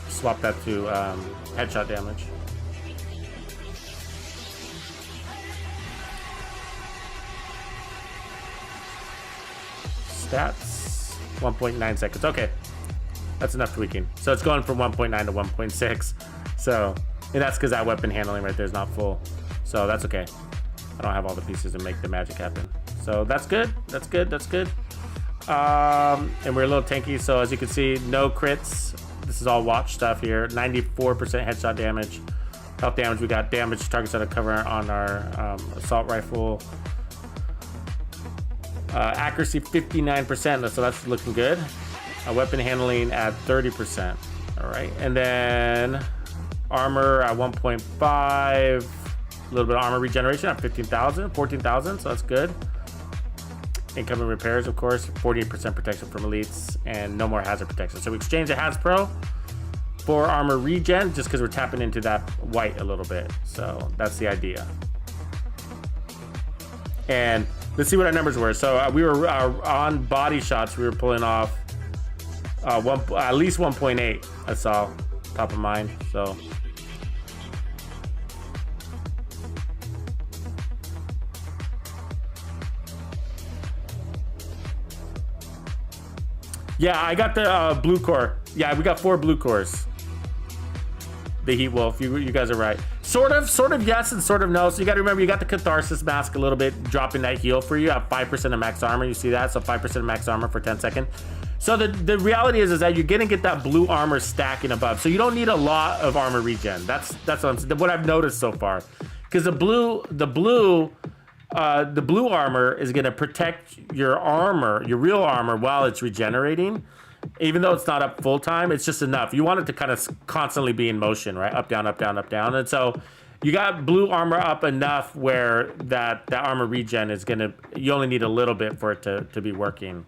Speaker 1: swap that to headshot damage. Stats 1.9 seconds. Okay. That's enough tweaking. So it's going from 1.9 to 1.6. So, and that's because that weapon handling right there is not full. So that's okay. I don't have all the pieces to make the magic happen. So that's good. That's good. That's good. And we're a little tanky. So as you can see, no crits. This is all watch stuff here. 94% headshot damage. Health damage. We got damage targets that are cover on our assault rifle. Accuracy 59%. So that's looking good. Weapon handling at 30%. All right, and then armor at 1.5. A little bit of armor regeneration at 15,000, 14,000, so that's good. Incoming repairs, of course, 48% protection from elites, and no more hazard protection. So we exchange the Haz Pro for armor regen, just because we're tapping into that white a little bit. So that's the idea. And let's see what our numbers were. So we were on body shots, we were pulling off at least 1.8. I saw top of mind. So yeah, I got the blue core. Yeah, we got 4 blue cores. The Heat Wolf, you guys are right. Sort of yes and sort of no. So you got to remember, you got the Catharsis mask a little bit, dropping that heal for you at 5% of max armor. You see that? So 5% of max armor for 10 seconds. So the reality is that you're gonna get that blue armor stacking above. So you don't need a lot of armor regen. That's what I've noticed so far. Because the blue armor is gonna protect your armor, your real armor, while it's regenerating. Even though it's not up full time, it's just enough. You want it to kind of constantly be in motion, right? Up, down, up, down, up, down. And so you got blue armor up enough where that armor regen is you only need a little bit for it to be working.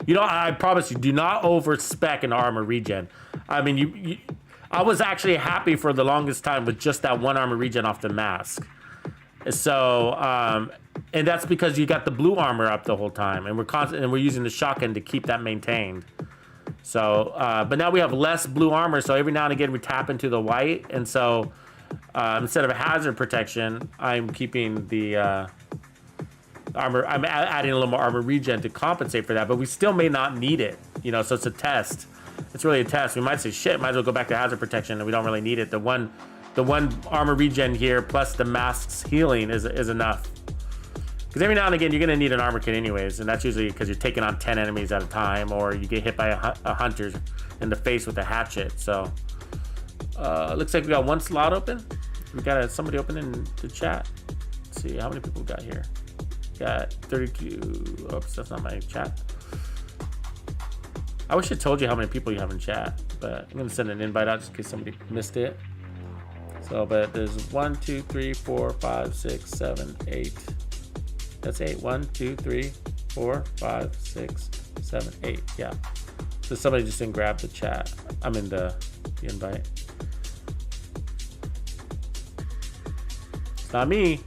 Speaker 1: You know, I promise you, do not over spec an armor regen. I mean, I was actually happy for the longest time with just that one armor regen off the mask. So, and that's because you got the blue armor up the whole time, and we're using the shotgun to keep that maintained. So, but now we have less blue armor, so every now and again we tap into the white, and so instead of a hazard protection, I'm keeping the armor. I'm adding a little more armor regen to compensate for that, but we still may not need it. You know, so it's a test. It's really a test. We might say, shit, might as well go back to hazard protection, and we don't really need it. The one armor regen here plus the mask's healing is enough. Because every now and again you're gonna need an armor kit anyways, and that's usually because you're taking on 10 enemies at a time, or you get hit by a hunter in the face with a hatchet. So looks like we got one slot open. We got somebody open in the chat. Let's see how many people we got here. Got 32. Oops, that's not my chat. I wish I told you how many people you have in chat, but I'm gonna send an invite out just in case somebody missed it. So, but there's 1, 2, 3, 4, 5, 6, 7, 8. That's 8. 1, 2, 3, 4, 5, 6, 7, 8. Yeah. So somebody just didn't grab the chat. I'm in the invite. It's not me.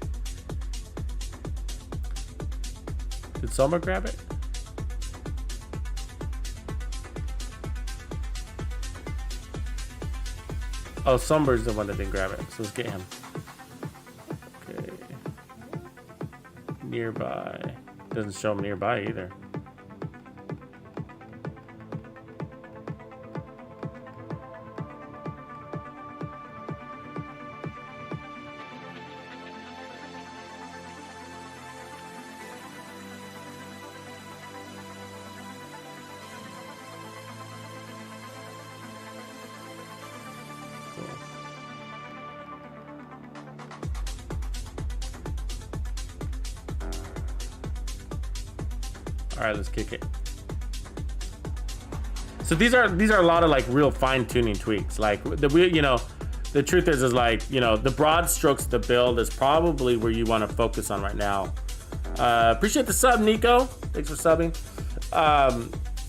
Speaker 1: Did Soma grab it? Oh, Somber's the one that didn't grab it, so let's get him. Okay. Nearby. Doesn't show him nearby either. All right, let's kick it. So these are a lot of like real fine tuning tweaks. Like the truth is like, you know, the broad strokes of the build is probably where you want to focus on right now. Appreciate the sub, Nico. Thanks for subbing.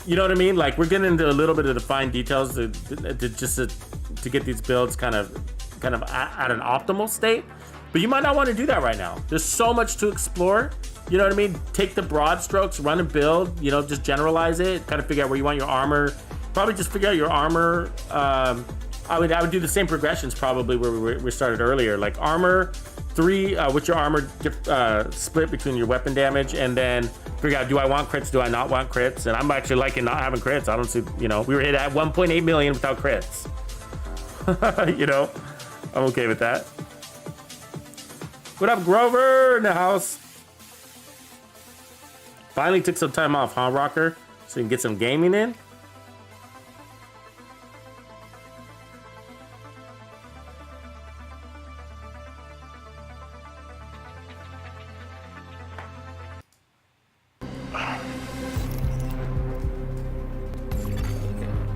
Speaker 1: You know what I mean? Like we're getting into a little bit of the fine details to get these builds kind of at an optimal state. But you might not want to do that right now. There's so much to explore. You know what I mean? Take the broad strokes, run a build, you know, just generalize it, kind of figure out where you want your armor. Probably just figure out your armor. I would do the same progressions probably where we started earlier. Like armor 3, what's your armor split between your weapon damage, and then figure out, do I want crits, do I not want crits? And I'm actually liking not having crits. I don't see, you know, we were hit at 1.8 million without crits. You know, I'm okay with that. What up, Grover in the house? Finally took some time off, huh, Rocker? So you can get some gaming in?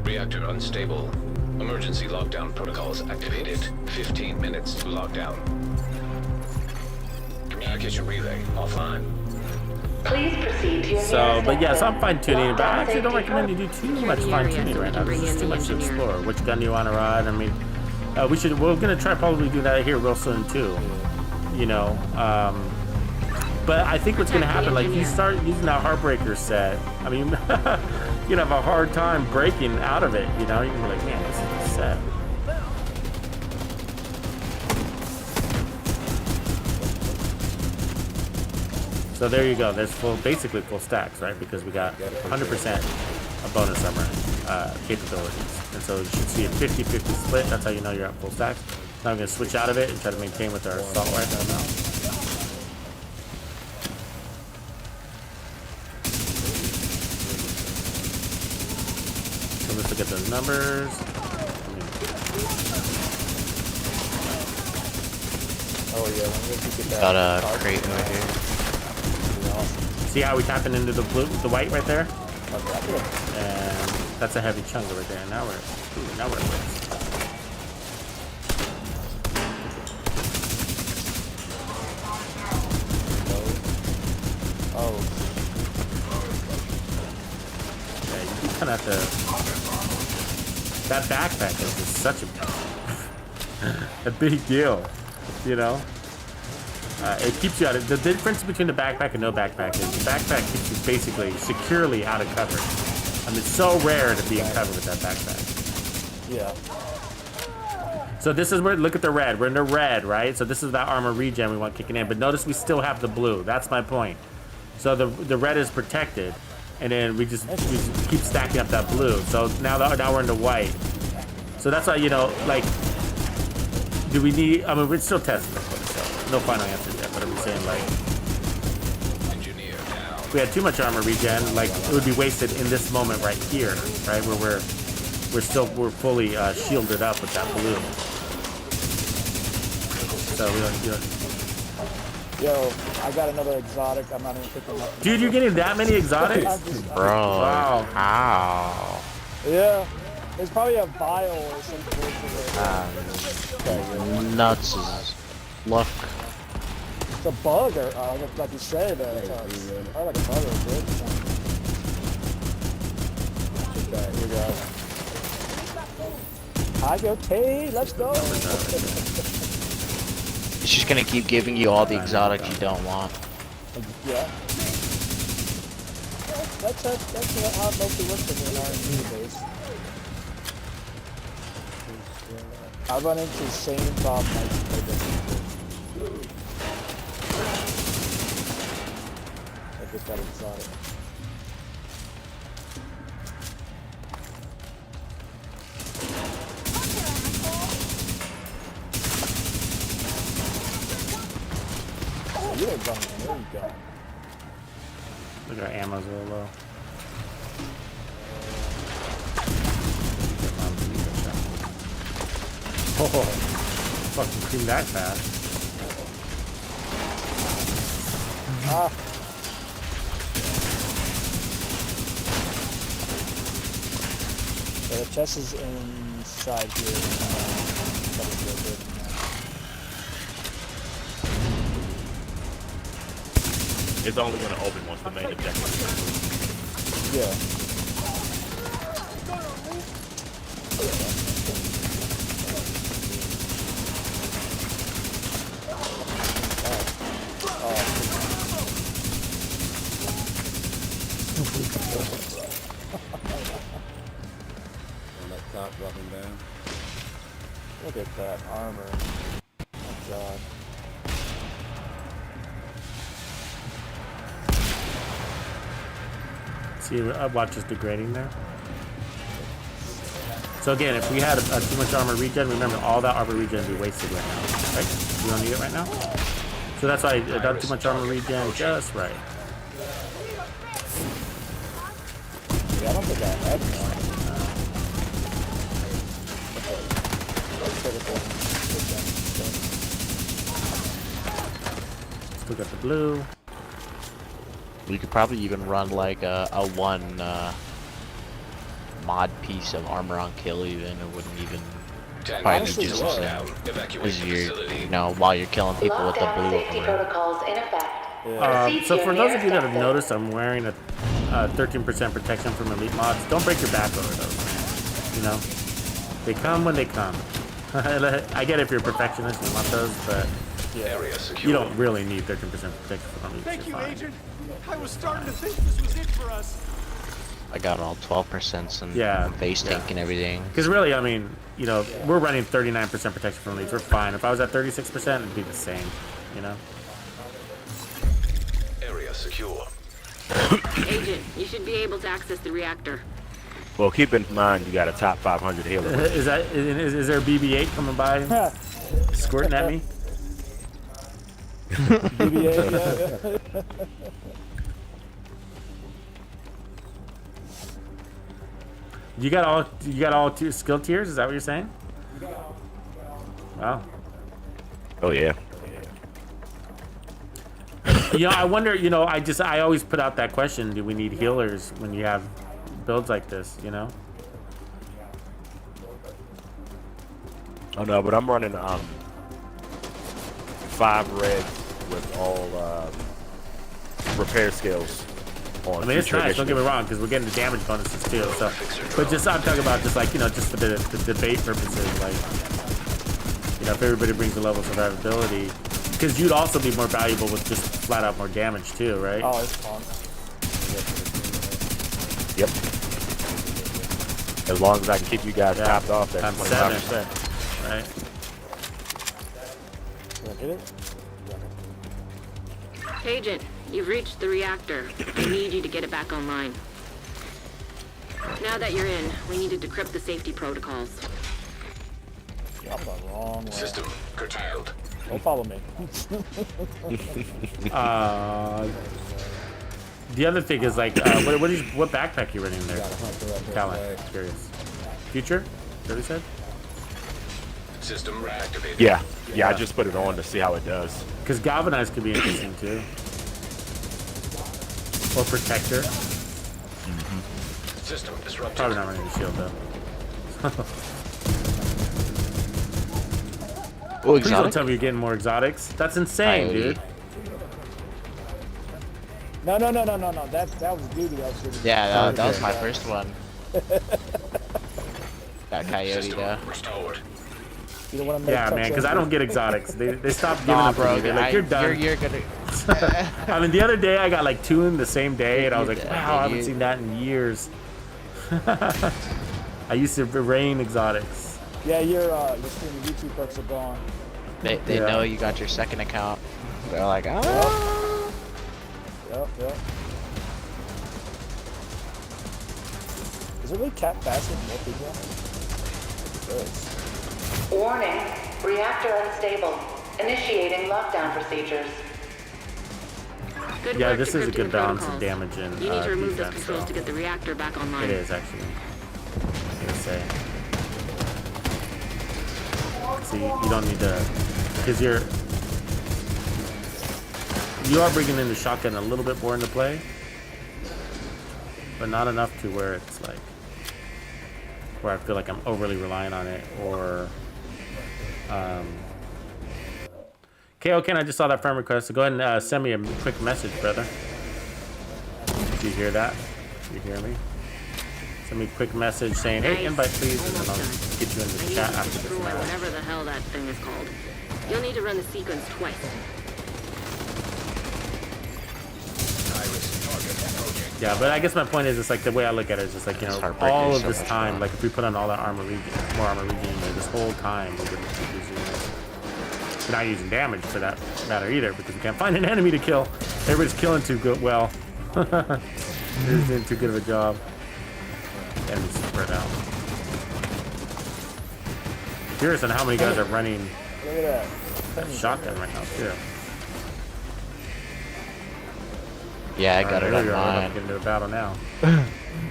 Speaker 2: Reactor unstable. Emergency lockdown protocols activated. 15 minutes to lockdown. Communication relay offline.
Speaker 7: Please proceed to your
Speaker 1: So, but yeah,
Speaker 7: nearest
Speaker 1: so I'm fine tuning, but I actually don't
Speaker 7: safety
Speaker 1: recommend you do too much fine tuning right now. There's just too much to explore. Which gun do you want to ride? I mean, we're gonna try probably do that here real soon too. You know, but I think what's gonna happen, like if you start using that Heartbreaker set, I mean, you're gonna have a hard time breaking out of it. You know, you're gonna be like, man, this is the set. So there you go. There's basically full stacks, right? Because we got 100% of bonus armor capabilities. And so you should see a 50-50 split. That's how you know you're at full stacks. Now I'm going to switch out of it and try to maintain with our assault rifle now. So let's look at the numbers.
Speaker 10: Oh yeah, when we get that.
Speaker 4: Got a crate over here.
Speaker 1: See how we tapping into the blue, the white right there?
Speaker 10: Okay.
Speaker 1: And that's a heavy chunk right there. Now we're at this.
Speaker 10: Oh.
Speaker 1: Yeah, you kind of have to. That backpack is just such a big deal, you know. It keeps you out of the difference between the backpack and no backpack is the backpack keeps you basically securely out of cover. I mean, it's so rare to be in cover with that backpack.
Speaker 10: Yeah.
Speaker 1: So this is where, look at the red. We're in the red, right? So this is that armor regen we want kicking in. But notice we still have the blue. That's my point. So the red is protected, and then we just keep stacking up that blue. So now we're into white. So that's why, you know, like, do we need? I mean, we're still testing, of course. So no final answers yet. But I'm saying, like, if we had too much armor regen, like, it would be wasted in this moment right here, right, where we're fully shielded up with that blue. So we don't.
Speaker 10: Yo, I got another exotic. I'm not even picking up.
Speaker 1: Dude, you're getting that many exotics?
Speaker 4: Bro.
Speaker 1: Wow.
Speaker 4: How?
Speaker 10: Yeah. There's probably a vial or something.
Speaker 4: Nuts is luck.
Speaker 10: It's a bug, or like you said, probably like a bug or a glitch. Here we go. Okay, let's go.
Speaker 4: It's just gonna keep giving you all the exotics you don't want.
Speaker 10: Yeah. That's how it mostly works in the R&D base. I run into the same problem I used to play I get that exotic. Oh, you ain't running. There you go.
Speaker 1: Look at our ammo's a little low. Oh, fucking cream that fast.
Speaker 10: Ah. Yeah, the chest is inside here.
Speaker 3: It's only going to open once the main objective.
Speaker 10: Yeah.
Speaker 11: On that top, dropping down.
Speaker 10: Look at that armor. Oh god.
Speaker 1: See, watch us degrading there. So again, if we had too much armor regen, remember all that armor regen would be wasted right now, right? We don't need it right now. So that's why I done too much armor regen just right.
Speaker 10: Yeah, I don't think I had one.
Speaker 1: Still got the blue.
Speaker 4: You could probably even run like a one mod piece of armor on kill even. It wouldn't even
Speaker 2: 10
Speaker 4: probably
Speaker 2: minutes
Speaker 4: be
Speaker 2: to
Speaker 4: just as
Speaker 2: lockdown. Evacuate the
Speaker 4: easier,
Speaker 2: facility.
Speaker 4: you know, while you're killing people with the
Speaker 7: Lockdown
Speaker 4: blue
Speaker 7: safety
Speaker 4: armor.
Speaker 7: protocols in effect. Proceed
Speaker 1: So
Speaker 7: to
Speaker 1: for
Speaker 7: your
Speaker 1: those of you that have
Speaker 7: nearest
Speaker 1: noticed, I'm wearing a 13% protection from elite mods. Don't break your back over those, man. You know, they come when they come. I get it if you're a perfectionist and you want those, but
Speaker 2: Area secure.
Speaker 1: you don't really need 13% protection from elites.
Speaker 12: Thank you,
Speaker 1: You're fine.
Speaker 12: Agent. I was starting to think this was it for us.
Speaker 4: I got all 12% and
Speaker 1: Yeah,
Speaker 4: face tank and everything.
Speaker 1: Because really, I mean, you know, we're running 39% protection from elites. We're fine. If I was at 36%, it'd be the same, you know?
Speaker 2: Area secure.
Speaker 6: Agent, you should be able to access the reactor.
Speaker 3: Well, keep in mind you got a top 500 healer.
Speaker 1: Is there a BB-8 coming by squirting at me?
Speaker 10: BBA, yeah.
Speaker 1: You got all two skill tiers? Is that what you're saying? Wow.
Speaker 3: Oh yeah.
Speaker 1: You know, I wonder. You know, I always put out that question: do we need healers when you have builds like this? You know.
Speaker 3: Oh no, but I'm running 5 red with all repair skills on.
Speaker 1: I mean, it's
Speaker 3: future
Speaker 1: nice. Don't get me
Speaker 3: initiatives.
Speaker 1: wrong, because we're getting the damage bonuses too. So, but just I'm talking about just like, you know, just for the debate purposes, like, you know, if everybody brings a level of survivability, because you'd also be more valuable with just flat out more damage too, right?
Speaker 10: Oh, it's fun.
Speaker 3: Yep. As long as I can keep you guys topped off, that's
Speaker 1: Times
Speaker 3: 25%.
Speaker 1: 7, right?
Speaker 10: Did I get it?
Speaker 6: Agent, you've reached the reactor. I need you to get it back online. Now that you're in, we need to decrypt the safety protocols.
Speaker 10: Yeah, I'm the wrong way.
Speaker 2: System curtailed.
Speaker 10: Don't follow me.
Speaker 1: The other thing is like, what backpack you running there? Callan, curious. Future? Is that what you said?
Speaker 2: System reactivated.
Speaker 3: Yeah, I just put it on to see how it does.
Speaker 1: Because galvanized could be interesting too. Or protector.
Speaker 2: System disrupted.
Speaker 1: Probably not running the shield though.
Speaker 4: Oh,
Speaker 1: Please don't
Speaker 4: exotic?
Speaker 1: tell me you're getting more exotics. That's insane,
Speaker 4: Coyote.
Speaker 1: dude.
Speaker 10: No. That was duty. That was shooting.
Speaker 4: Yeah, that was my first one. Got coyote
Speaker 2: System
Speaker 4: though.
Speaker 2: restored.
Speaker 10: You don't want to make
Speaker 1: Yeah, man, because I don't get exotics. They stopped giving
Speaker 4: Nah,
Speaker 1: them to
Speaker 4: bro,
Speaker 1: me. They're like, you're done.
Speaker 4: You're gonna.
Speaker 1: I mean, the other day I got like 2 in the same day, and I was like,
Speaker 4: Yeah,
Speaker 1: wow, I haven't
Speaker 4: you-
Speaker 1: seen that in years. I used to rain exotics.
Speaker 10: Yeah, your streaming YouTube perks are gone.
Speaker 4: They
Speaker 1: Yeah.
Speaker 4: know you got your second account. They're like, oh.
Speaker 10: Yep. Is it really cat faster than what people? It is.
Speaker 7: Warning. Reactor unstable. Initiating lockdown procedures.
Speaker 6: Good
Speaker 1: Yeah,
Speaker 6: work
Speaker 1: this is a
Speaker 6: decrypting
Speaker 1: good
Speaker 6: the
Speaker 1: balance of
Speaker 6: protocols.
Speaker 1: damage and
Speaker 6: You need to remove those
Speaker 1: defense.
Speaker 6: controls
Speaker 1: So
Speaker 6: to get the reactor back online.
Speaker 1: it is actually. I was gonna say. See, you don't need to, because you are bringing in the shotgun a little bit more into play, but not enough to where it's like, where I feel like I'm overly relying on it, or KO Ken, I just saw that friend request, so go ahead and send me a quick message, brother. Did you hear that? You hear me? Send me a quick message saying, hey, invite please, and then I'll get you into
Speaker 6: I
Speaker 1: the
Speaker 6: need
Speaker 1: chat
Speaker 6: you to
Speaker 1: after this
Speaker 6: destroy
Speaker 1: match.
Speaker 6: whatever the hell that thing is called. You'll need to run the sequence twice.
Speaker 1: Yeah, but I guess my point is, it's like the way I look at it is just like, you know,
Speaker 4: Heartbreaker
Speaker 1: all
Speaker 4: is
Speaker 1: of
Speaker 4: so
Speaker 1: this
Speaker 4: much
Speaker 1: time,
Speaker 4: fun.
Speaker 1: like if we put on all that armor regen, more armor regen, like this whole time, we wouldn't be using it. We're not using damage for that matter either, because we can't find an enemy to kill. Everybody's killing too good. Well, they're doing too good of a job. Enemies spread out. Curious on how many guys are running
Speaker 10: Look at
Speaker 1: that shotgun right now too.
Speaker 4: Yeah, I got it
Speaker 1: There
Speaker 4: on
Speaker 1: we are. We're about to
Speaker 4: mine.
Speaker 1: get into a battle now.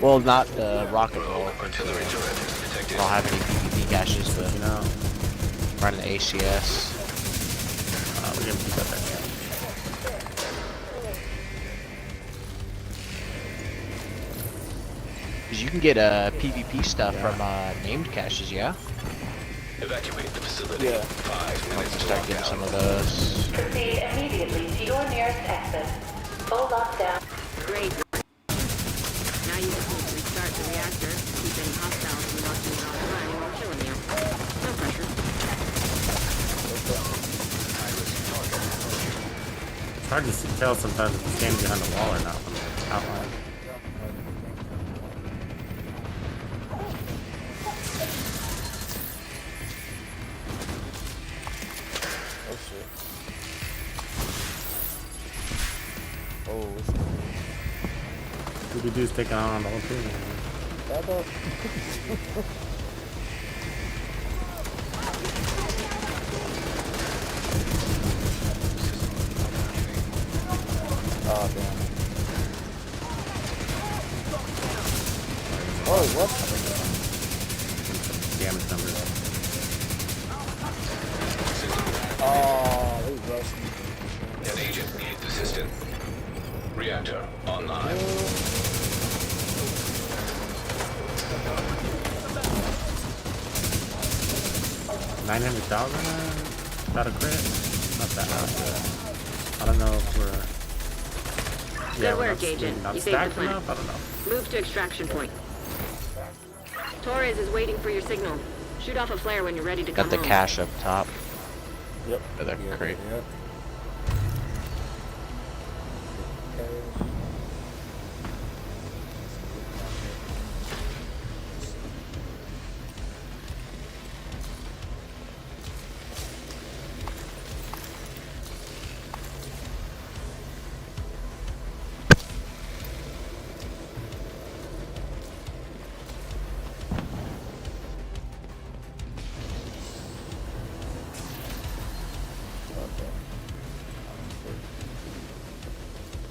Speaker 4: Well, not the rocket roll.
Speaker 2: Artillery turret detected.
Speaker 4: I don't have any PvP caches to
Speaker 1: You know,
Speaker 4: run the ACS.
Speaker 1: we're gonna keep up that damage.
Speaker 4: Cause you can get PvP stuff from named caches, yeah.
Speaker 2: Evacuate the facility.
Speaker 10: Yeah.
Speaker 2: 5
Speaker 4: I'll
Speaker 2: minutes to
Speaker 4: start
Speaker 2: lock
Speaker 4: getting
Speaker 2: down.
Speaker 4: some of those.
Speaker 7: Proceed immediately to your nearest exit. Full lockdown.
Speaker 6: Great. Now you just need to restart the reactor, keep any hostiles from knocking it offline or killing you. No pressure.
Speaker 1: It's hard to tell sometimes if you're standing behind the wall or not from the outline.
Speaker 10: Oh shit. Oh,
Speaker 1: Scooby-Doo's taking on the whole team.
Speaker 10: that up. Oh damn. Oh what?
Speaker 1: Damage numbers.
Speaker 10: Oh, they rushed me.
Speaker 2: An agent needs assistance. Reactor online.
Speaker 1: 900,000? Not a crit? Not that much. I don't know if we're...
Speaker 6: Good
Speaker 1: we're
Speaker 6: work,
Speaker 1: not-
Speaker 6: Agent.
Speaker 1: not
Speaker 6: You saved the
Speaker 1: stacked
Speaker 6: plant.
Speaker 1: enough? I don't know.
Speaker 6: Move to extraction point. Torres is waiting for your signal. Shoot off a flare when you're ready to come
Speaker 4: Got the
Speaker 6: home.
Speaker 4: cache up top.
Speaker 10: Yep.
Speaker 4: Other crate.
Speaker 11: Yep.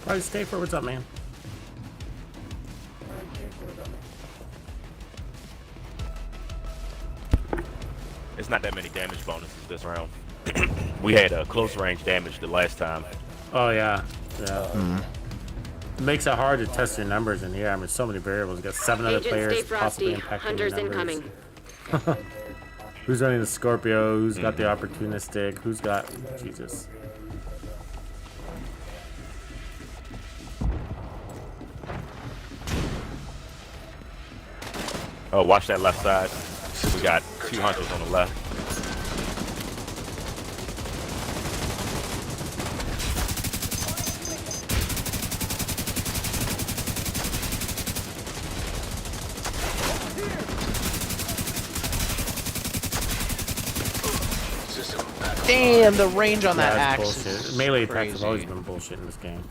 Speaker 1: Probably stay for what's up, man.
Speaker 3: It's not that many damage bonuses this round. We had close range damage the last time.
Speaker 1: Oh, yeah. Yeah. It makes it hard to test your numbers in here. I mean, so many variables. You got 7 other
Speaker 6: Agent,
Speaker 1: players
Speaker 6: stay
Speaker 1: possibly
Speaker 6: frosty.
Speaker 1: impacting
Speaker 6: Hunters
Speaker 1: your numbers.
Speaker 6: incoming.
Speaker 1: Who's running the Scorpio? Who's got the opportunistic? Who's got... Jesus.
Speaker 3: Oh, watch that left side. We got 2 hunters on the left.
Speaker 4: Damn, the range on that
Speaker 1: Yeah, it's
Speaker 4: axe
Speaker 1: bullshit.
Speaker 4: is
Speaker 1: Melee attacks
Speaker 4: crazy.
Speaker 1: have always been bullshit in this game.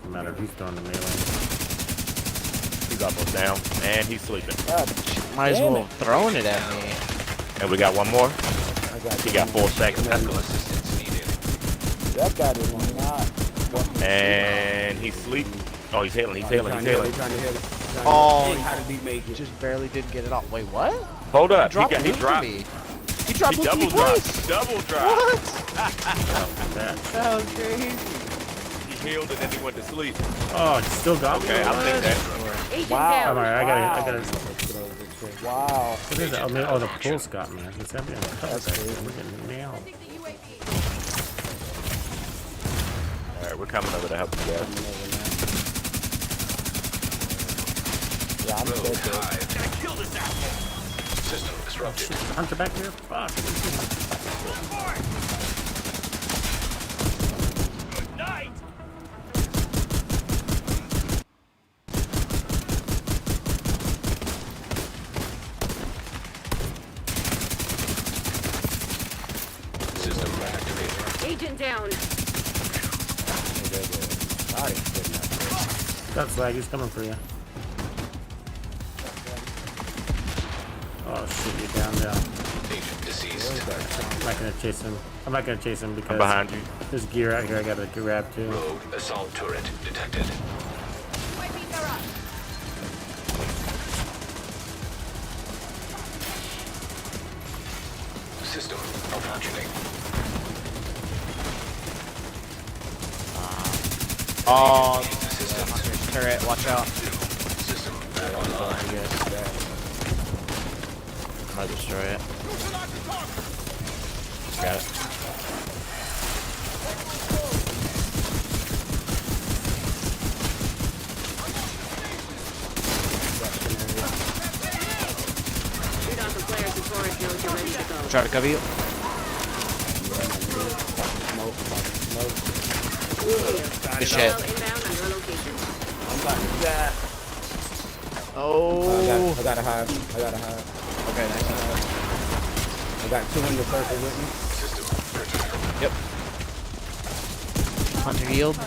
Speaker 1: No matter who's throwing the melee.
Speaker 3: He's almost down, and he's sleeping.
Speaker 4: Might as
Speaker 10: Damn
Speaker 4: well
Speaker 10: it.
Speaker 4: throwing it at me.
Speaker 3: And we got one more. He got 4 seconds.
Speaker 10: That guy did not.
Speaker 3: And he's sleeping. Oh, he's healing. He's healing. He's healing.
Speaker 4: Oh,
Speaker 11: How did he make it?
Speaker 4: just barely didn't get it off. Wait, what?
Speaker 3: Hold up.
Speaker 4: Dropped
Speaker 3: He
Speaker 4: loot for
Speaker 3: dropped.
Speaker 4: me. He dropped
Speaker 3: He
Speaker 4: loot for me
Speaker 3: double dropped.
Speaker 4: twice.
Speaker 3: Double drop.
Speaker 4: What?
Speaker 1: That.
Speaker 4: That was crazy.
Speaker 3: He healed and then he went to sleep.
Speaker 1: Oh, it still got me?
Speaker 3: Okay, I'll take that.
Speaker 6: Agent
Speaker 10: Wow.
Speaker 6: down.
Speaker 1: Alright, I gotta...
Speaker 10: Wow.
Speaker 1: What is it? Oh, man, oh, the pulse got me. It's gonna be on the cover.
Speaker 10: That's crazy.
Speaker 1: We're getting nailed.
Speaker 3: All right, we're coming over to help you guys.
Speaker 10: Yeah, I'm dead.
Speaker 2: System disrupted.
Speaker 1: Hunter back here? Fuck.
Speaker 2: System reactivated.
Speaker 6: Agent down.
Speaker 1: Got slag, he's coming for you. Oh shit, you're down.
Speaker 2: Agent deceased.
Speaker 1: I'm not gonna chase him. I'm not gonna chase him because
Speaker 3: I'm behind you.
Speaker 1: there's gear out here I gotta grab too.
Speaker 2: Rogue assault turret detected. System malfunctioning.
Speaker 4: Oh,
Speaker 2: Assistance.
Speaker 4: turret, watch out.
Speaker 2: System back online.
Speaker 4: Might destroy it. Got it.
Speaker 6: Shoot off the players before it knows you're ready to go.
Speaker 4: Try to cover you. Good shit.
Speaker 6: Inbound on your location.
Speaker 3: I'm about to die.
Speaker 4: Oh.
Speaker 11: I got a hive.
Speaker 4: Okay, nice.
Speaker 11: I got 2 in the circle with me.
Speaker 4: Yep. Hunter healed.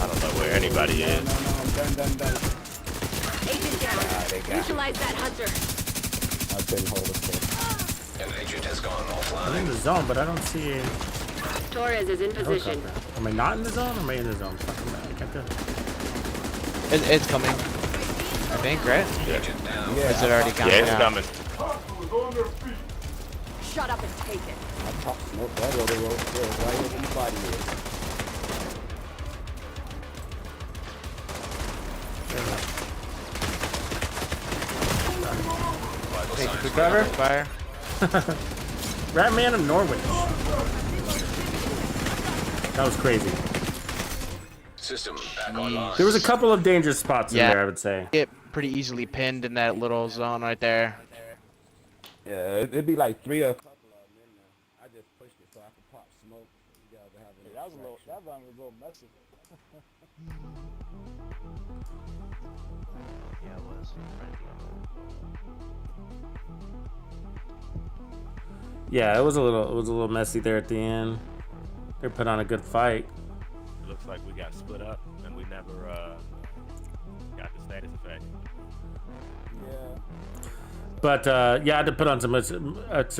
Speaker 3: I don't know where anybody is.
Speaker 11: No, I'm done.
Speaker 6: Agent down. Neutralize that hunter.
Speaker 11: I couldn't hold it.
Speaker 2: An agent has gone
Speaker 1: I'm in
Speaker 2: offline.
Speaker 1: the zone, but I don't see a
Speaker 6: Torres is in position.
Speaker 1: helicopter. Am I not in the zone or am I in the zone? I can't tell.
Speaker 4: It's coming. I think, right?
Speaker 2: Agent down.
Speaker 11: Yeah,
Speaker 4: Is it already counting
Speaker 3: Yeah, it's
Speaker 4: down?
Speaker 3: coming.
Speaker 6: Shut up and take it.
Speaker 11: I popped smoke that other road. Yeah, right where the body is.
Speaker 4: Take the cover. Fire.
Speaker 1: Ratman and Norwich. That was crazy.
Speaker 2: System back online.
Speaker 1: There was a couple of dangerous spots in
Speaker 4: Yeah.
Speaker 1: there, I would say.
Speaker 4: Get pretty easily pinned in that little zone right there.
Speaker 11: Yeah, it'd be like 3 or a couple of them in there. I just pushed it so I could pop smoke. You guys have it.
Speaker 10: That run was a little messy.
Speaker 4: Yeah, it was.
Speaker 1: Yeah, it was a little messy there at the end. They put on a good fight.
Speaker 3: It looks like we got split up and we never got the status effect.
Speaker 10: Yeah.
Speaker 1: But yeah, I had to put on some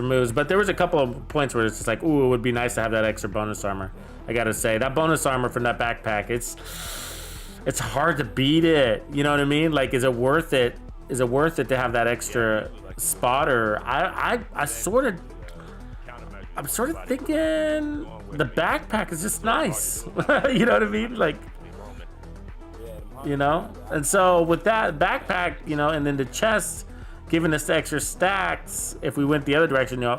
Speaker 1: moves. But there was a couple of points where it's just like, ooh, it would be nice to have that extra bonus armor. I gotta say, that bonus armor from that backpack, it's hard to beat it. You know what I mean? Like, is it worth it? Is it worth it to have that extra spotter? I'm sort of thinking the backpack is just nice. You know what I mean? Like, you know? And so with that backpack, you know, and then the chest giving us the extra stacks, if we went the other direction, you know,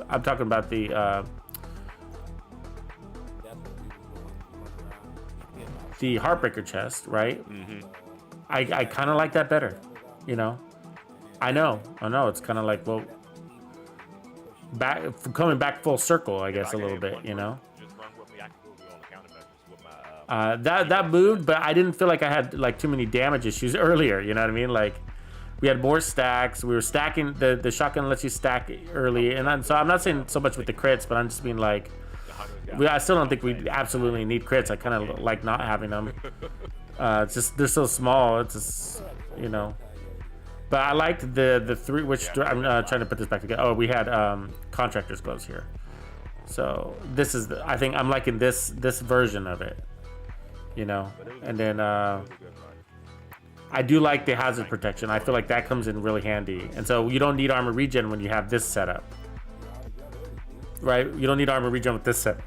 Speaker 1: I'm talking about the Heartbreaker chest, right?
Speaker 3: Mm-hmm.
Speaker 1: I kind of like that better, you know? I know, it's kind of like, well, coming back full circle, I guess, a little bit, you know? That moved, but I didn't feel like I had like too many damage issues earlier, you know what I mean? Like, we had more stacks, we were stacking, the shotgun lets you stack early, and so I'm not saying so much with the crits, but I'm just being like, I still don't think we absolutely need crits. I kind of like not having them. It's just, they're so small, it's just, you know. But I liked the 3, which I'm trying to put this back together. Oh, we had contractor's gloves here. So this is, I think I'm liking this version of it, you know. And then I do like the hazard protection. I feel like that comes in really handy. And so you don't need armor regen when you have this setup, right? You don't need armor regen with this set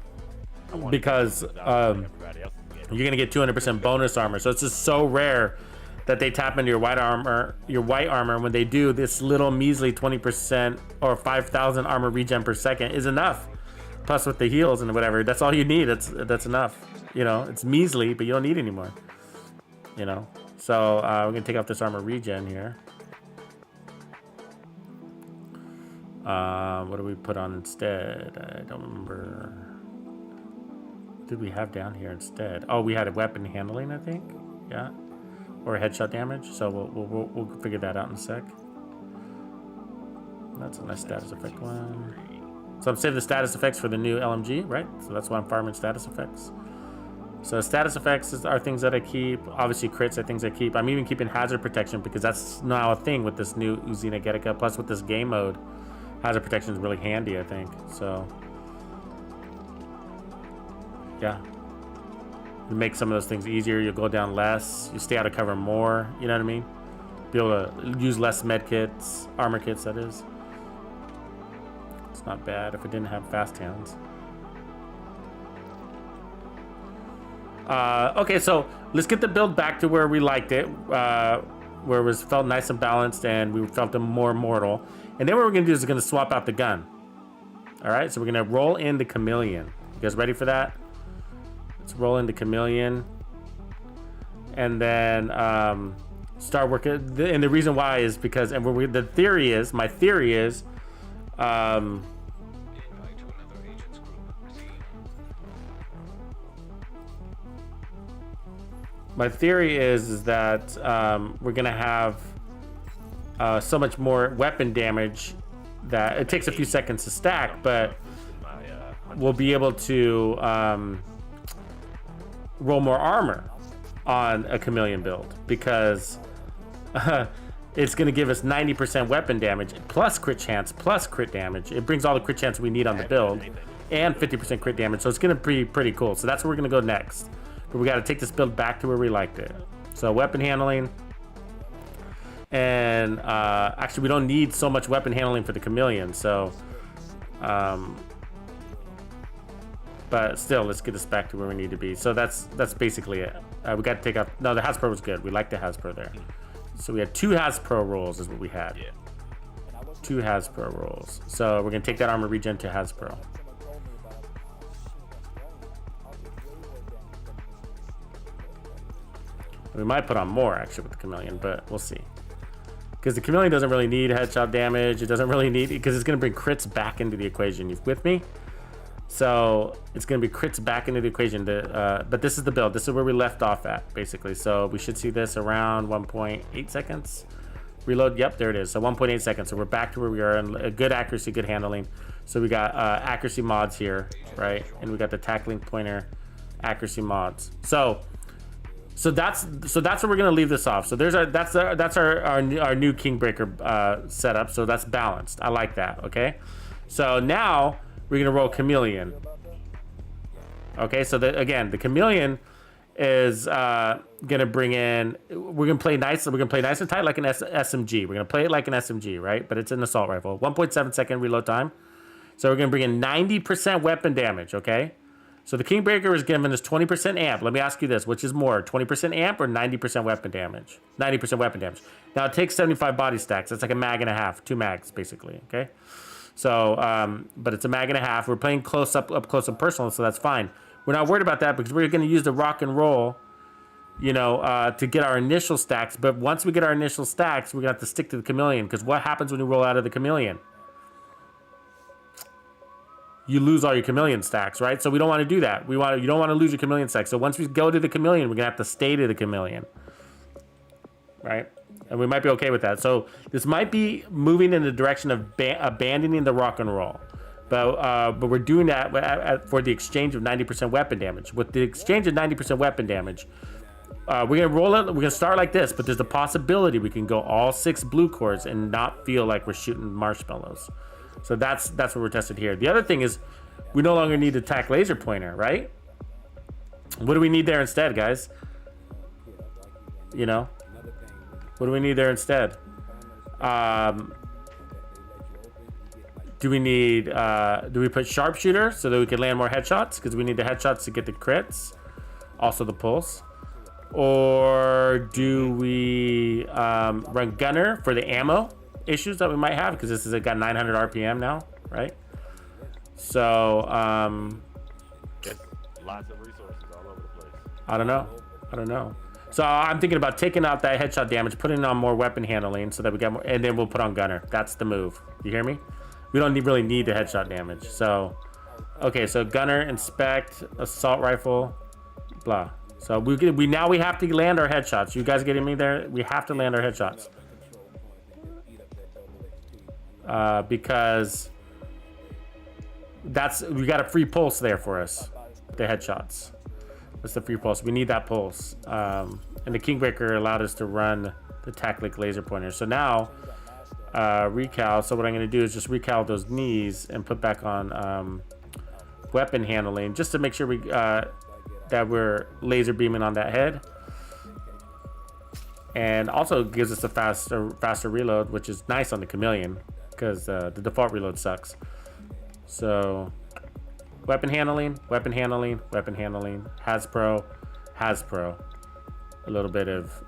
Speaker 1: because you're gonna get 200% bonus armor. So it's just so rare that they tap into your white armor. When they do, this little measly 20% or 5,000 armor regen per second is enough. Plus with the heals and whatever, that's all you need. That's enough. You know, it's measly, but you don't need any more. You know, so we're gonna take off this armor regen here. What do we put on instead? I don't remember. What did we have down here instead? Oh, we had a weapon handling, I think. Yeah. Or headshot damage, so we'll figure that out in a sec. That's a nice status effect one. So I'm saving the status effects for the new LMG, right? So that's why I'm farming status effects. So status effects are things that I keep. Obviously crits are things I keep. I'm even keeping hazard protection because that's now a thing with this new Uzina Getica. Plus with this game mode, hazard protection is really handy, I think. So yeah. You make some of those things easier, you'll go down less, you stay out of cover more, you know what I mean? Be able to use less med kits, armor kits, that is. It's not bad if it didn't have fast hands. Okay, so let's get the build back to where we liked it, where it was felt nice and balanced and we felt more mortal. And then what we're gonna do is we're gonna swap out the gun. All right, so we're gonna roll in the Chameleon. You guys ready for that? Let's roll in the Chameleon. And then start working. And the reason why is because, and the theory is, my theory is, my theory is that we're gonna have so much more weapon damage that it takes a few seconds to stack, but we'll be able to roll more armor on a Chameleon build because it's going to give us 90% weapon damage plus crit chance plus crit damage. It brings all the crit chance we need on the build and 50% crit damage, so it's going to be pretty cool. So that's where we're going to go next, but we got to take this build back to where we liked it. So weapon handling, and actually we don't need so much weapon handling for the Chameleon, so but still, let's get us back to where we need to be. So that's basically it. We got to take off. No, the Hasbro was good. We like the Hasbro there. So we had 2 Hasbro rolls is what we had. 2 Hasbro rolls. So we're gonna take that armor regen to Hasbro. We might put on more actually with the Chameleon, but we'll see. Because the Chameleon doesn't really need headshot damage. It doesn't really need, because it's gonna bring crits back into the equation. You with me? So it's going to be crits back into the equation. But this is the build. This is where we left off at, basically. So we should see this around 1.8 seconds. Reload. Yep, there it is. So 1.8 seconds. So we're back to where we are in good accuracy, good handling. So we got accuracy mods here, right? And we got the tackling pointer accuracy mods. So that's where we're going to leave this off. So that's our new Kingbreaker setup. So that's balanced. I like that. Okay. So now we're gonna roll Chameleon. Okay, so again, the Chameleon is gonna bring in. We're gonna play nice. We're gonna play nice and tight like an SMG. We're gonna play it like an SMG, right? But it's an assault rifle. 1.7 second reload time. So we're gonna bring in 90% weapon damage. Okay, so the Kingbreaker is giving us 20% amp. Let me ask you this: which is more, 20% amp or 90% weapon damage? 90% weapon damage. Now it takes 75 body stacks. That's like a mag and a half, 2 mags basically. Okay. So, but it's a mag and a half. We're playing close up close and personal, so that's fine. We're not worried about that because we're going to use the rock and roll, you know, to get our initial stacks. But once we get our initial stacks, we're going to have to stick to the Chameleon, because what happens when you roll out of the Chameleon? You lose all your Chameleon stacks, right? So we don't want to do that. You don't want to lose your Chameleon stacks. So once we go to the Chameleon, we're going to have to stay to the Chameleon, right? And we might be okay with that. So this might be moving in the direction of abandoning the rock and roll, but we're doing that for the exchange of 90% weapon damage. With the exchange of 90% weapon damage, we're gonna roll it. We're gonna start like this, but there's a possibility we can go all 6 blue cores and not feel like we're shooting marshmallows. So that's what we're tested here. The other thing is, we no longer need to attack laser pointer, right? What do we need there instead, guys? You know. What do we need there instead? Do we put sharpshooter so that we can land more headshots? Because we need the headshots to get the crits. Also the pulse. Or do we run gunner for the ammo issues that we might have? Because this has got 900 RPM now, right? So,
Speaker 3: lots of resources all over the place.
Speaker 1: I don't know. So I'm thinking about taking out that headshot damage, putting on more weapon handling so that we get more, and then we'll put on gunner. That's the move. You hear me? We don't really need the headshot damage. So, okay, so gunner, inspect, assault rifle, blah. So we now have to land our headshots. You guys getting me there? We have to land our headshots. Because we got a free pulse there for us, the headshots. That's the free pulse. We need that pulse. And the Kingbreaker allowed us to run the tactic laser pointer. So now, recal. So what I'm going to do is just recal those knees and put back on weapon handling, just to make sure that we're laser beaming on that head. And also gives us a faster reload, which is nice on the Chameleon, because the default reload sucks. So weapon handling, Hasbro, Hasbro. A little bit of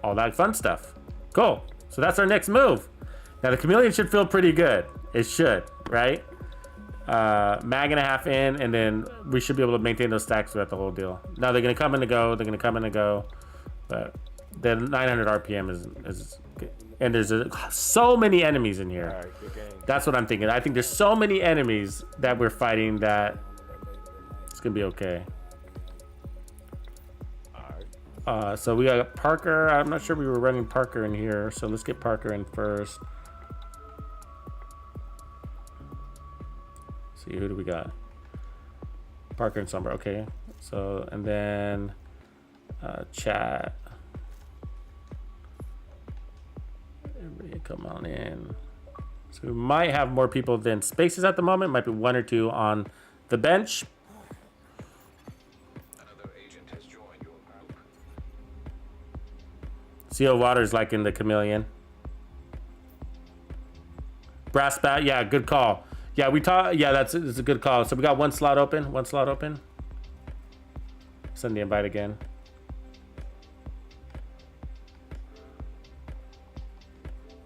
Speaker 1: all that fun stuff. Cool. So that's our next move. Now the Chameleon should feel pretty good. It should, right? Mag and a half in, and then we should be able to maintain those stacks throughout the whole deal. Now they're gonna come in and go. They're gonna come in and go, but the 900 RPM is and there's so many enemies in here.
Speaker 3: All right, good game.
Speaker 1: That's what I'm thinking. I think there's so many enemies that we're fighting that it's gonna be okay. So we got Parker. I'm not sure we were running Parker in here, so let's get Parker in first. See, who do we got? Parker and Sombra. Okay. So, and then chat. Everybody come on in. So we might have more people than spaces at the moment. Might be 1 or 2 on the bench. CO Waters like in the Chameleon. Brass Bat, yeah, good call. Yeah, we talk. Yeah, it's a good call. So we got one slot open. One slot open. Send the invite again.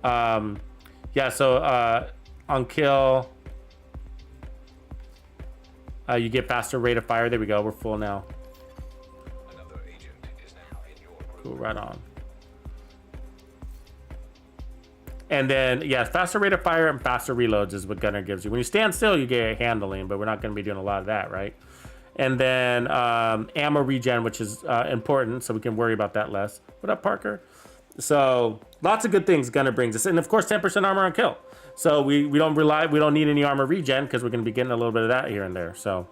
Speaker 1: Yeah. So on kill, you get faster rate of fire. There we go. We're full now. Cool. Right on. And then, yeah, faster rate of fire and faster reloads is what Gunner gives you. When you stand still, you get handling, but we're not going to be doing a lot of that, right? And then ammo regen, which is important, so we can worry about that less. What up, Parker? So lots of good things Gunner brings us. And, of course, 10% armor on kill. So we don't need any armor regen because we're going to be getting a little bit of that here and there. So.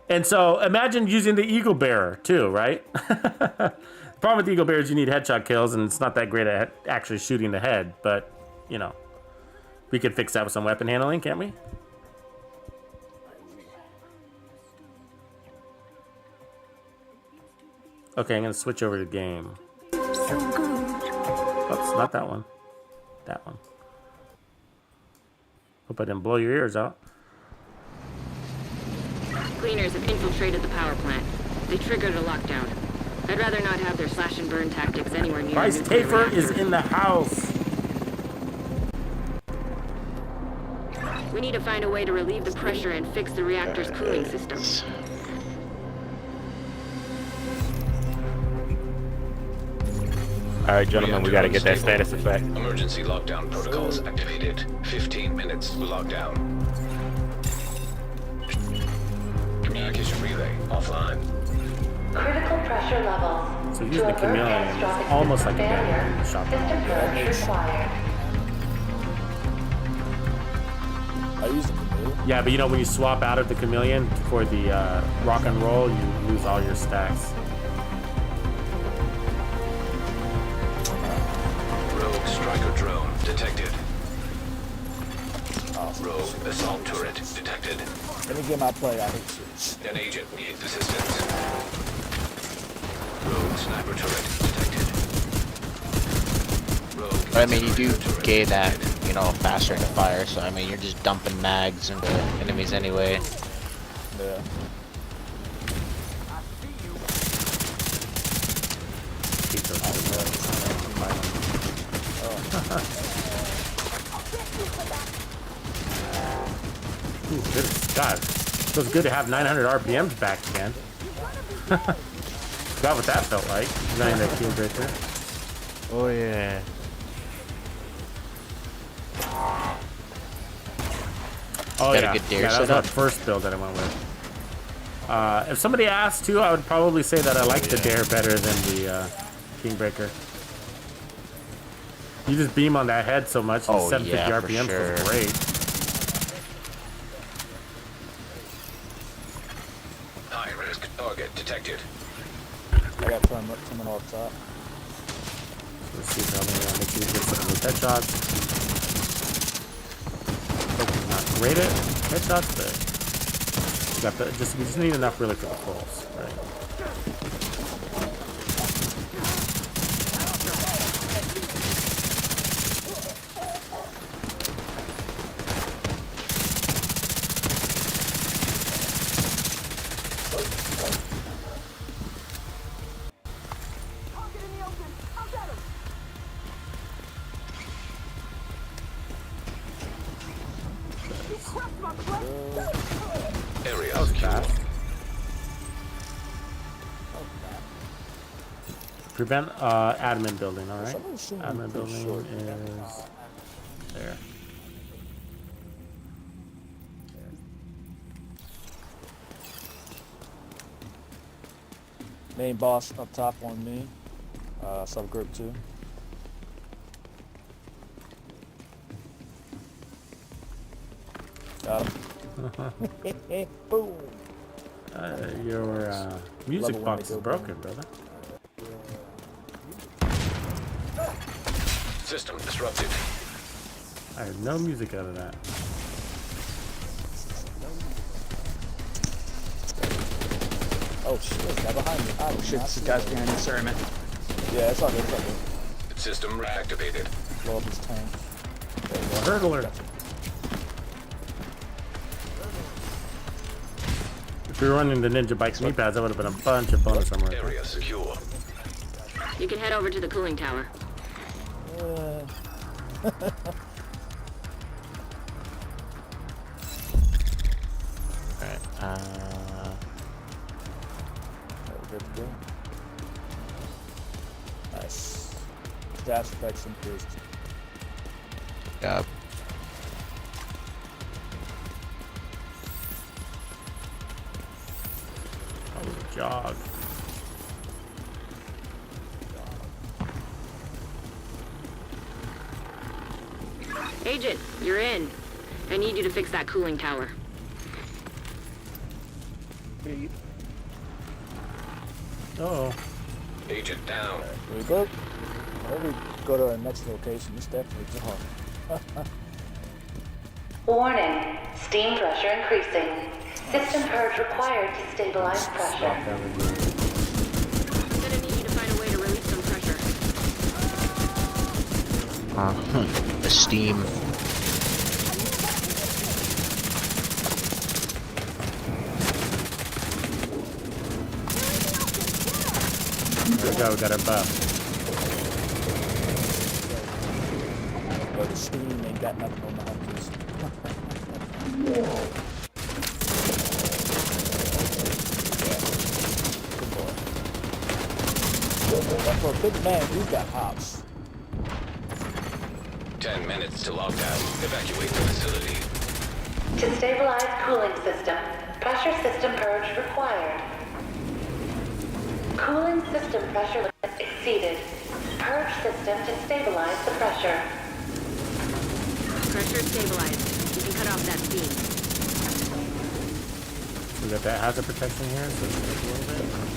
Speaker 1: And so imagine using the Eagle Bearer, too, right? The problem with Eagle Bear is you need headshot kills, and it's not that great at actually shooting the head, but, you know, we could fix that with some weapon handling, can't we? Okay, I'm going to switch over to game. Oops, not that one. That one. Hope I didn't blow your ears out.
Speaker 6: Cleaners have infiltrated the power plant. They triggered a lockdown. I'd rather not have their slash and burn tactics anywhere near
Speaker 1: Bryce
Speaker 6: the nuclear
Speaker 1: Tafer
Speaker 6: reactor.
Speaker 1: is in the house.
Speaker 6: We need to find a way to relieve the pressure and fix the reactor's cooling system.
Speaker 3: All right, gentlemen, we got to get that status effect.
Speaker 2: Emergency lockdown protocols activated. 15 minutes lockdown. Communication relay offline.
Speaker 7: Critical pressure levels.
Speaker 1: So using the Chameleon is almost like a bandit shot.
Speaker 7: System purge required.
Speaker 10: I use the Chameleon.
Speaker 1: Yeah, but you know when you swap out of the Chameleon for the rock and roll, you lose all your stacks.
Speaker 2: Rogue striker drone detected. Rogue assault turret detected.
Speaker 10: Let me get my play. I hate shit.
Speaker 2: An agent needs assistance. Rogue sniper turret detected. Rogue.
Speaker 4: But I mean, you do get that, you know, faster to fire. So I mean, you're just dumping mags into enemies anyway.
Speaker 10: Yeah.
Speaker 1: Ooh, good. God, feels good to have 900 RPMs back again. Forgot what that felt like. Running that Kingbreaker.
Speaker 4: Oh yeah.
Speaker 1: Oh
Speaker 4: Got a
Speaker 1: yeah,
Speaker 4: good dare
Speaker 1: yeah, that was
Speaker 4: setup.
Speaker 1: our first build that I went with. If somebody asked too, I would probably say that I like the dare better than the Kingbreaker. You just beam on that head so much, and
Speaker 4: Oh,
Speaker 1: 750
Speaker 4: yeah, for
Speaker 1: RPM feels
Speaker 4: sure.
Speaker 1: great.
Speaker 2: High risk target detected.
Speaker 10: I got someone off top.
Speaker 1: Let's see if I'm gonna make sure we get some of those headshots. Hopefully not great at headshots, but we just need enough really for the pulse, right?
Speaker 2: Area
Speaker 1: That was
Speaker 2: secure.
Speaker 1: fast. Prevent admin building, all right? Admin building is there.
Speaker 10: Main boss up top on me. Subgroup 2. Got him. Boom.
Speaker 1: Your music
Speaker 10: Level
Speaker 1: box is
Speaker 10: 1
Speaker 1: broken, brother.
Speaker 2: System disrupted.
Speaker 1: I have no music out of that.
Speaker 10: Oh shit, guy behind me. Oh
Speaker 8: Shit, this guy's behind me. Sorry, man.
Speaker 10: Yeah, it's all good, it's all good.
Speaker 2: System reactivated.
Speaker 10: Blow up his tank.
Speaker 1: Hurdler. If we were running the Ninja Bike knee pads, that would have been a bunch of bonus somewhere.
Speaker 2: Area secure.
Speaker 6: You can head over to the cooling tower.
Speaker 4: Alright,
Speaker 10: Good to go. Nice. Dash effects increased.
Speaker 4: yeah.
Speaker 1: Oh, jog.
Speaker 6: Agent, you're in. I need you to fix that cooling tower.
Speaker 1: Oh.
Speaker 2: Agent down.
Speaker 10: Here we go. Whenever we go to our next location, it's definitely jog.
Speaker 7: Warning. Steam pressure increasing. System purge required to stabilize pressure.
Speaker 6: I'm gonna need you to find a way to release some pressure.
Speaker 4: The steam.
Speaker 1: There we go, we got our buff.
Speaker 10: But the steam ain't got nothing on the hunters. But for a big man, he's got hops.
Speaker 2: 10 minutes to lockdown. Evacuate the facility.
Speaker 7: To stabilize cooling system, pressure system purge required. Cooling system pressure limits exceeded. Purge system to stabilize the pressure.
Speaker 6: Pressure stabilized. You can cut off that steam.
Speaker 1: We got that hazard protection here, so it's a little bit.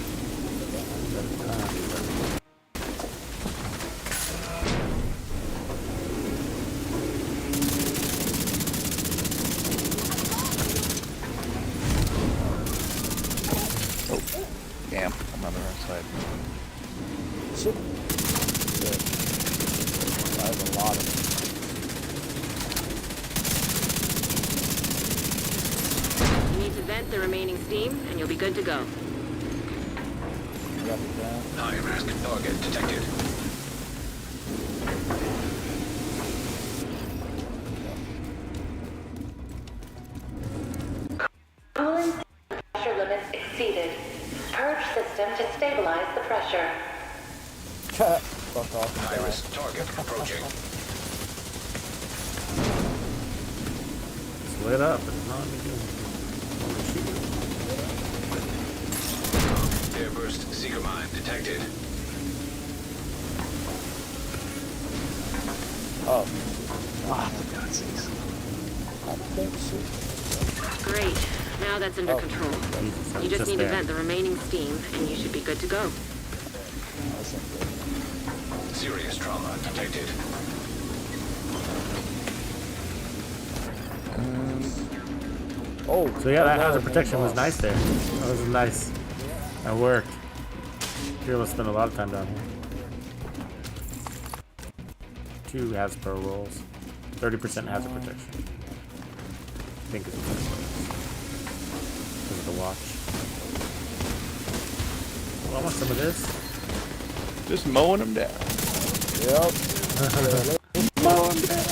Speaker 8: Damn, I'm on the wrong side.
Speaker 10: Shit. That was a lot of it.
Speaker 6: You need to vent the remaining steam, and you'll be good to go.
Speaker 10: Drop it down.
Speaker 2: High risk target detected.
Speaker 7: Cooling system pressure limits exceeded. Purge system to stabilize the pressure.
Speaker 10: Fuck off.
Speaker 2: High risk target approaching.
Speaker 1: It's lit up, but it's not beginning.
Speaker 2: Airburst seeker mine detected.
Speaker 10: Oh,
Speaker 8: For God's sakes.
Speaker 10: I think shit.
Speaker 6: Great. Now that's under control.
Speaker 1: Jesus,
Speaker 6: You just need to
Speaker 1: there.
Speaker 6: vent the remaining steam, and you should be good to go.
Speaker 2: Serious trauma detected.
Speaker 10: Oh,
Speaker 1: So yeah, that hazard
Speaker 10: main
Speaker 1: protection was
Speaker 10: boss.
Speaker 1: nice there. That was nice. That worked. Here, let's spend a lot of time down here. 2 Hasbro rolls. 30% hazard protection. I think it's because of the watch. I want some of this.
Speaker 3: Just mowing them down.
Speaker 10: Yep.
Speaker 3: Mowing them down.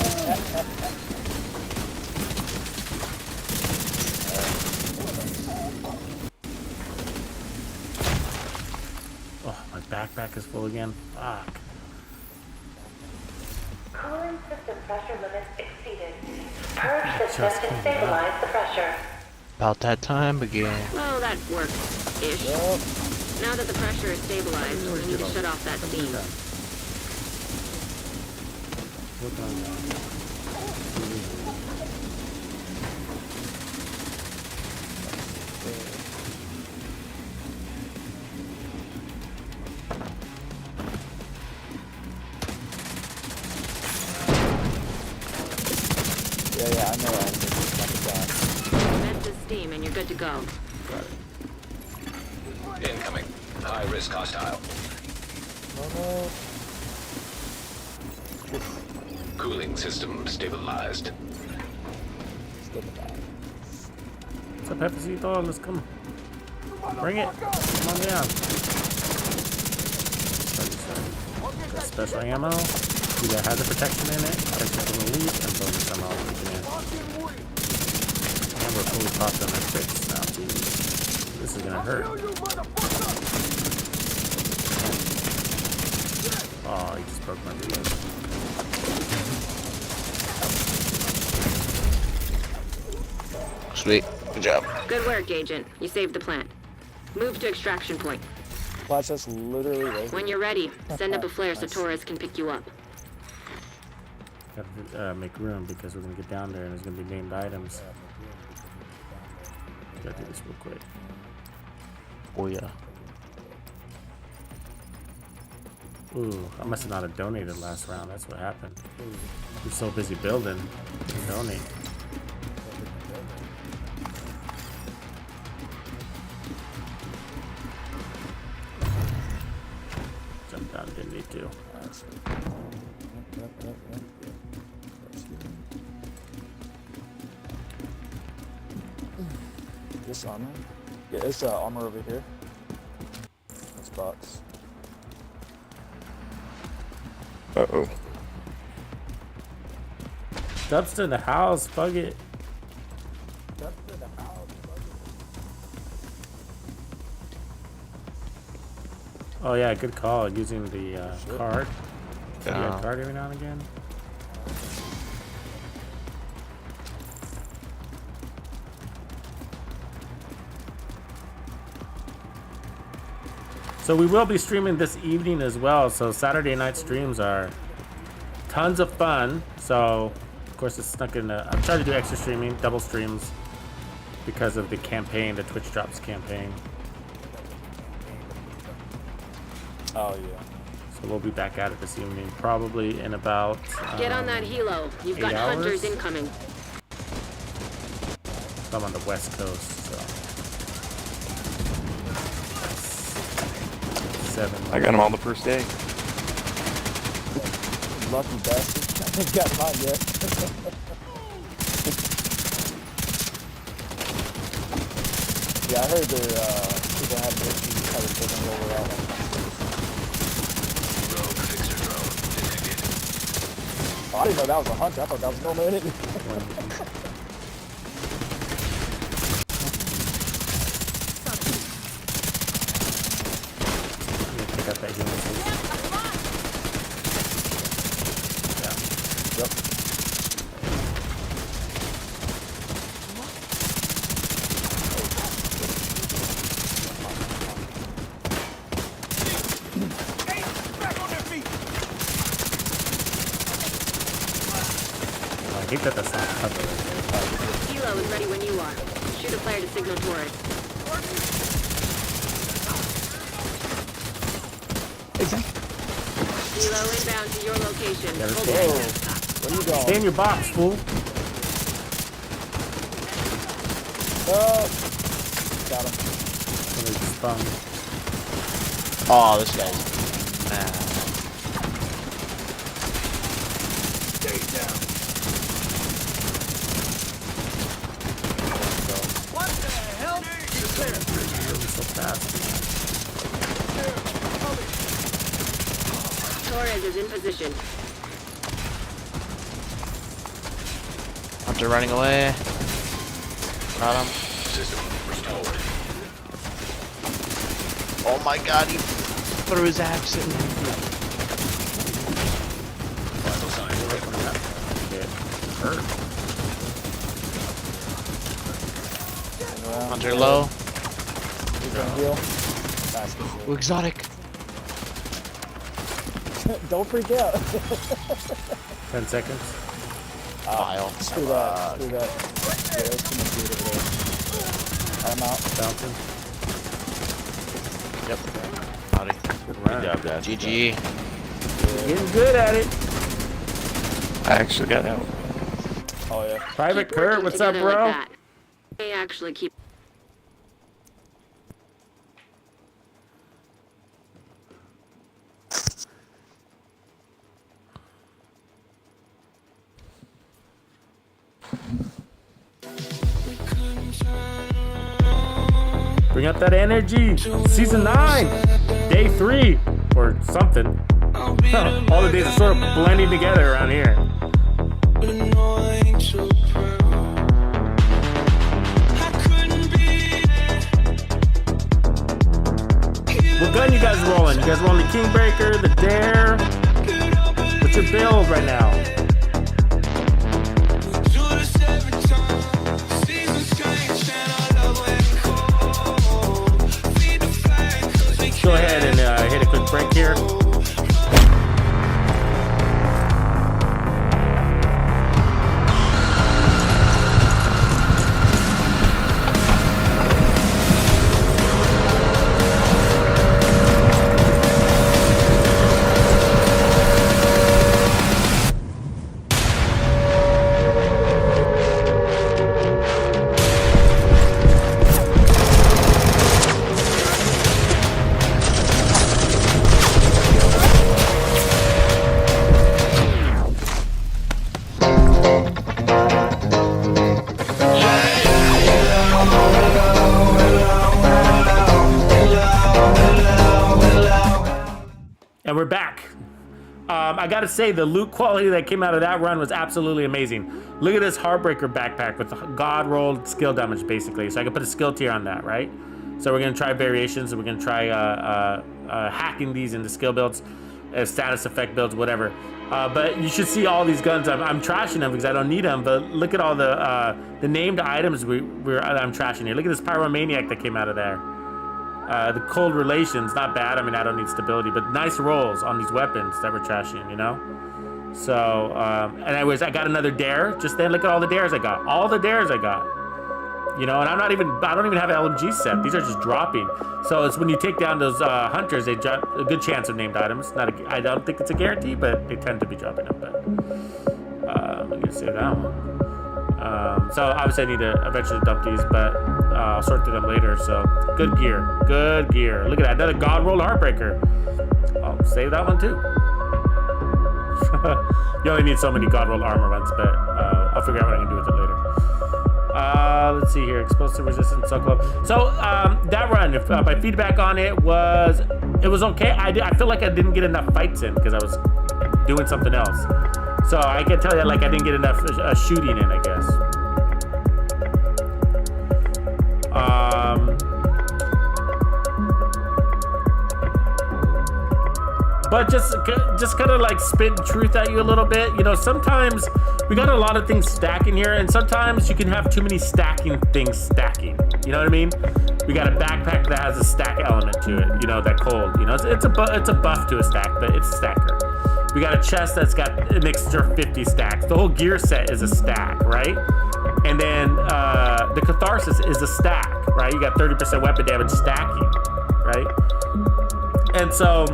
Speaker 1: Oh, my backpack is full again. Fuck.
Speaker 7: Cooling system pressure limits exceeded. Purge system to stabilize the pressure.
Speaker 4: About that time again.
Speaker 6: Well, that works-ish. Now that the pressure is stabilized, we need to shut off that steam.
Speaker 10: Yeah, I know.
Speaker 6: Vent the steam and you're good to go.
Speaker 2: Incoming. High risk hostile. Cooling system stabilized.
Speaker 1: What's up, Pepsito? Let's come. Bring it. Come on down. Got special ammo. Either has a protection in it, protection from elite, and bonus ammo taken in. And we're fully popped on our crits now, dude. This is gonna hurt. Oh, he just broke my reload.
Speaker 4: Sweet. Good job.
Speaker 6: Good work, Agent. You saved the plant. Move to extraction point.
Speaker 10: Watch us literally right
Speaker 6: When you're ready, send up a flare so Torres can pick you up.
Speaker 1: Gotta make room because we're gonna get down there and there's gonna be named items. Gotta do this real quick.
Speaker 4: Oh yeah.
Speaker 1: Ooh, I must have not have donated last round. That's what happened. I'm so busy building. Didn't donate. Jump down, didn't need to.
Speaker 10: This armor? Yeah, it's armor over here. This box.
Speaker 3: Uh-oh.
Speaker 1: Dubs to the house, fuck it. Oh yeah, good call. Using the card. Yeah, card every now and again. So we will be streaming this evening as well. So Saturday night streams are tons of fun. So of course it's not gonna. I'm trying to do extra streaming, double streams, because of the campaign, the Twitch Drops campaign.
Speaker 10: Oh yeah.
Speaker 1: So we'll be back at it this evening, probably in about.
Speaker 6: Get on that helo. You've got
Speaker 1: 8 hours?
Speaker 6: hunters incoming.
Speaker 1: I'm on the West Coast, so. 7.
Speaker 3: I got them all the first day.
Speaker 10: Lucky bastard. I haven't got mine yet. Yeah, I heard there people have issues how they're taking over out.
Speaker 2: Rogue fixer drone detected.
Speaker 10: Oh, I didn't know that was a hunter. I thought that was no man.
Speaker 1: Pick up that healing station. Yeah.
Speaker 10: Yep.
Speaker 1: I hate that that's not covered.
Speaker 6: Helo is ready when you are. Shoot a flare to signal Torres. Helo inbound to your location.
Speaker 1: Yeah,
Speaker 6: Hold
Speaker 1: let's
Speaker 6: it.
Speaker 1: go.
Speaker 10: Where you going?
Speaker 1: Stay in your box, fool.
Speaker 10: Got him.
Speaker 1: Somebody just spun.
Speaker 4: Oh, this guy's mad.
Speaker 1: So fast.
Speaker 6: Torres is in position.
Speaker 4: Hunter running away. Got him.
Speaker 2: System restored.
Speaker 4: Oh my god, he threw his axe in.
Speaker 2: Vital signs recovered.
Speaker 4: Hunter low.
Speaker 10: He's gonna heal. Fast as shit.
Speaker 4: Ooh, exotic.
Speaker 10: Don't freak out.
Speaker 1: 10 seconds.
Speaker 4: File.
Speaker 10: Screw that. Screw that. Yeah, there's too much weed over there. I'm out.
Speaker 1: Bouncing.
Speaker 4: Yep. Howdy.
Speaker 1: Good run.
Speaker 3: Good job, guys.
Speaker 4: GG.
Speaker 1: Getting good at it.
Speaker 3: I actually got out.
Speaker 10: Oh yeah.
Speaker 1: Private
Speaker 6: Keep
Speaker 1: Kurt,
Speaker 6: working
Speaker 1: what's up,
Speaker 6: together
Speaker 1: bro?
Speaker 6: like that. They actually keep.
Speaker 1: Bring up that energy. Season 9, day 3, or something. All the days are sort of blending together around here. What gun you guys rolling? You guys rolling the Kingbreaker, the Dare? What's your build right now? Go ahead and hit a quick break here. And we're back. I gotta say, the loot quality that came out of that run was absolutely amazing. Look at this Heartbreaker backpack with God rolled skill damage, basically. So I can put a skill tier on that, right? So we're gonna try variations, and we're gonna try hacking these into skill builds, status effect builds, whatever. But you should see all these guns. I'm trashing them because I don't need them. But look at all the named items I'm trashing here. Look at this Pyromaniac that came out of there. The cold relations, not bad. I mean, I don't need stability, but nice rolls on these weapons that we're trashing, you know? So, and anyways, I got another dare. Just then, look at all the dares I got. All the dares I got. You know, and I don't even have an LMG set. These are just dropping. So it's when you take down those hunters, they drop a good chance of named items. I don't think it's a guarantee, but they tend to be dropping them. But I'm gonna save that one. So obviously I need to eventually dump these, but I'll sort through them later. So good gear, good gear. Look at that, another God roll Heartbreaker. I'll save that one too. You only need so many God roll armor ones, but I'll figure out what I can do with it later. Let's see here, explosive resistance, so close. So that run, my feedback on it was okay. I feel like I didn't get enough fights in because I was doing something else. So I can tell you, like, I didn't get enough shooting in, I guess. But just kind of like spit truth at you a little bit. You know, sometimes we got a lot of things stacking here, and sometimes you can have too many stacking things stacking. You know what I mean? We got a backpack that has a stack element to it. You know, that cold. You know, it's a buff to a stack, but it's a stacker. We got a chest that's got an extra 50 stacks. The whole gear set is a stack, right? And then the Catharsis is a stack, right? You got 30% weapon damage stacking, right? And so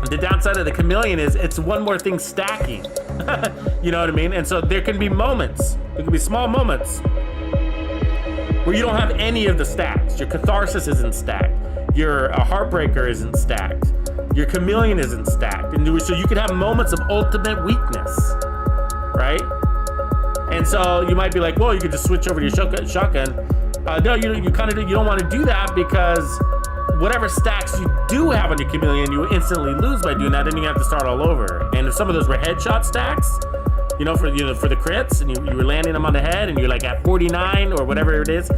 Speaker 1: the downside of the Chameleon is it's one more thing stacking. You know what I mean? And so there can be moments, there can be small moments where you don't have any of the stacks. Your Catharsis isn't stacked. Your Heartbreaker isn't stacked. Your Chameleon isn't stacked. And so you can have moments of ultimate weakness, right? And so you might be like, well, you could just switch over to your shotgun. No, you don't want to do that because whatever stacks you do have on your Chameleon, you instantly lose by doing that, and you have to start all over. And if some of those were headshot stacks, you know, for the crits, and you were landing them on the head, and you're like at 49 or whatever it is,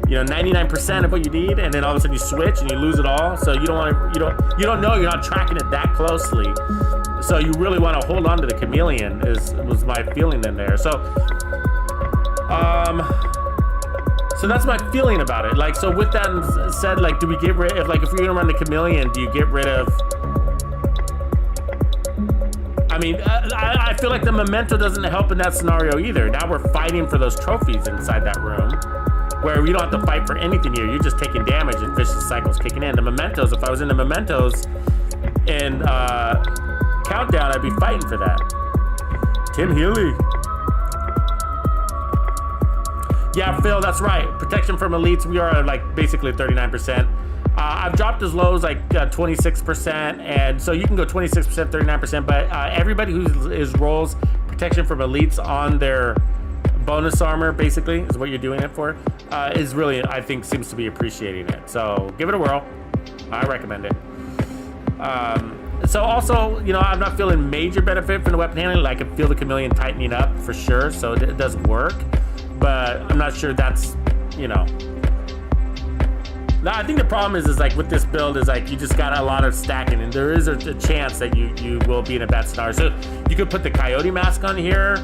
Speaker 1: you know, 99% of what you need, and then all of a sudden you switch and you lose it all. So you don't want to, you don't know, you're not tracking it that closely. So you really want to hold on to the Chameleon was my feeling in there. So that's my feeling about it. Like, so with that said, like, do we get rid of, like, if we're gonna run the Chameleon, do you get rid of? I mean, I feel like the memento doesn't help in that scenario either. Now we're fighting for those trophies inside that room, where you don't have to fight for anything here. You're just taking damage and vicious cycles kicking in. The mementos, if I was in the mementos in Countdown, I'd be fighting for that. Tim Healy. Yeah, Phil, that's right. Protection from elites, we are like basically 39%. I've dropped as low as like 26%, and so you can go 26%, 39%, but everybody who rolls protection from elites on their bonus armor, basically, is what you're doing it for, is really, I think, seems to be appreciating it. So give it a whirl. I recommend it. So also, you know, I'm not feeling major benefit from the weapon handling. Like, I can feel the Chameleon tightening up for sure, so it does work, but I'm not sure that's, you know. No, I think the problem is like with this build is like you just got a lot of stacking, and there is a chance that you will be in a bad scenario. So you could put the Coyote mask on here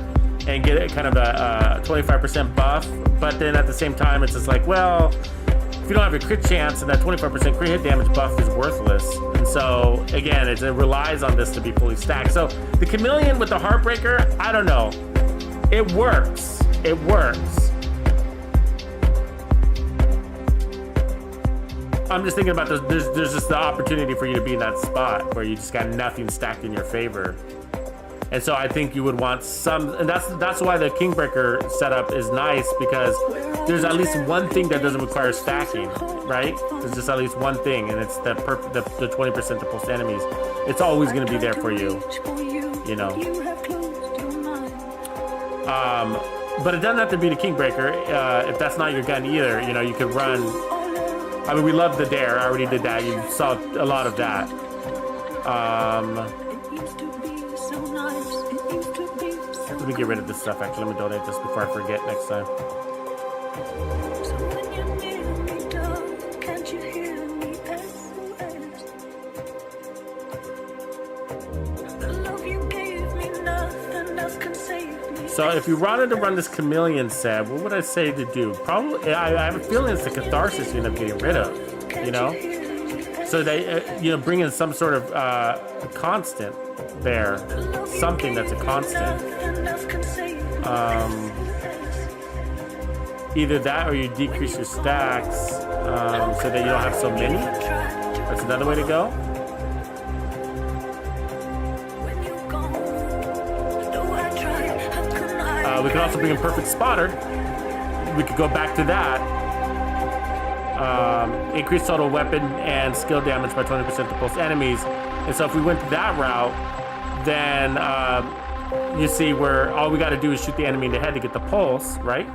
Speaker 1: and get it kind of a 25% buff, but then at the same time it's just like, well, if you don't have a crit chance, and that 25% crit hit damage buff is worthless. And so again, it relies on this to be fully stacked. So the Chameleon with the Heartbreaker, I don't know. It works. It works. I'm just thinking about this. There's just the opportunity for you to be in that spot where you just got nothing stacked in your favor. And so I think you would want some, and that's why the Kingbreaker setup is nice, because there's at least one thing that doesn't require stacking, right? There's just at least one thing, and it's the 20% to pulse enemies. It's always going to be there for you, you know. But it doesn't have to be the Kingbreaker. If that's not your gun either, you know, you could run. I mean, we love the Dare. I already did that. You saw a lot of that. Let me get rid of this stuff, actually. Let me donate this before I forget next time. So if you wanted to run this Chameleon set, what would I say to do? Probably, I have a feeling it's the Catharsis you end up getting rid of, you know? So they, you know, bring in some sort of constant there. Something that's a constant. Either that or you decrease your stacks so that you don't have so many. That's another way to go. We could also bring in Perfect Spotter. We could go back to that. Increase total weapon and skill damage by 20% to pulse enemies. And so if we went that route, then you see where all we got to do is shoot the enemy in the head to get the pulse, right?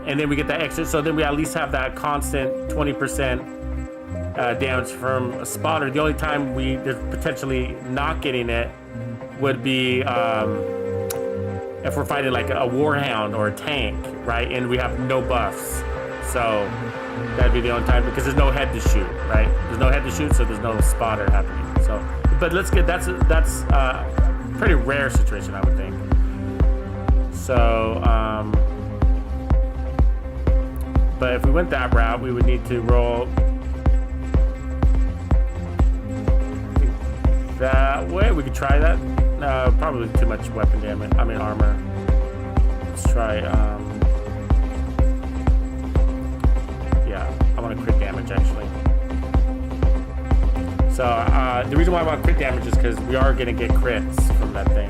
Speaker 1: And then we get that extra. So then we at least have that constant 20% damage from a spotter. The only time they're potentially not getting it would be if we're fighting like a warhound or a tank, right? And we have no buffs. So that'd be the only time, because there's no head to shoot, right? There's no head to shoot, so there's no spotter happening. So, but that's a pretty rare situation, I would think. So, but if we went that route, we would need to roll that way. We could try that. Probably too much weapon damage. I mean armor. Let's try. Yeah, I want to crit damage actually. So the reason why I want crit damage is because we are gonna get crits from that thing.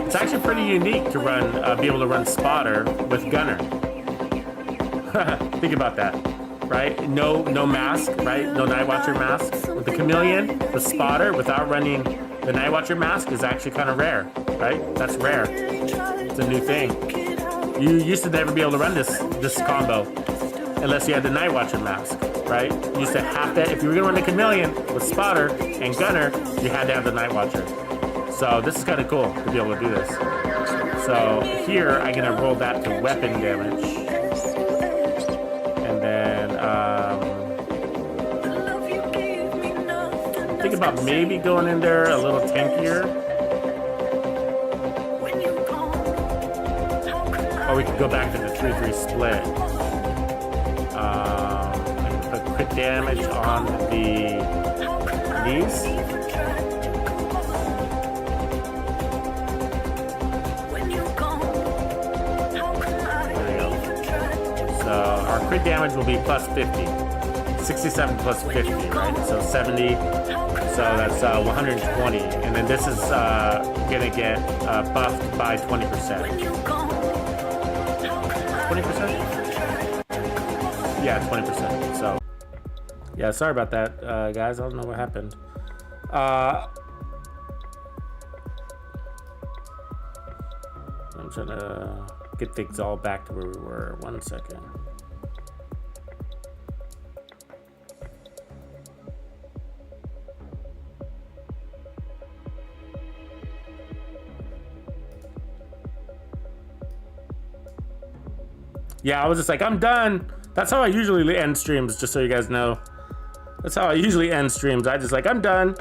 Speaker 1: It's actually pretty unique to run, be able to run spotter with gunner. Think about that, right? No mask, right? No Night Watcher mask. With the Chameleon, the spotter, without running The Night Watcher mask is actually kind of rare, right? That's rare. It's a new thing. You used to never be able to run this combo unless you had the Night Watcher mask, right? You used to have to, if you were gonna run the Chameleon with Spotter and Gunner, you had to have the Night Watcher. So this is kind of cool to be able to do this. So here, I'm gonna roll that to weapon damage. And then, think about maybe going in there a little tankier. Or we could go back to the 3-3 split. And put crit damage on the knees. There we go. So our crit damage will be plus 50. 67 plus 50, right? So 70. So that's 120. And then this is gonna get buffed by 20%. 20%? Yeah, 20%. So, yeah, sorry about that, guys. I don't know what happened. I'm trying to get things all back to where we were. 1 second. Yeah, I was just like, I'm done. That's how I usually end streams, just so you guys know. That's how I usually end streams. I just like, I'm done.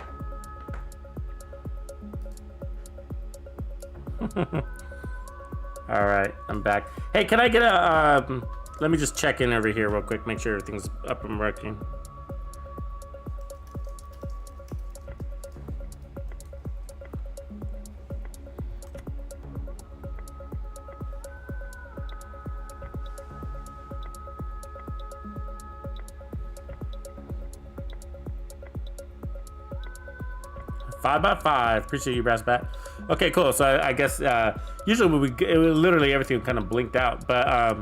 Speaker 1: All right, I'm back. Hey, can I get a, let me just check in over here real quick, make sure everything's up and working. Five by 5. Appreciate you, Brass Bat. Okay, cool. So I guess usually literally everything kind of blinked out. But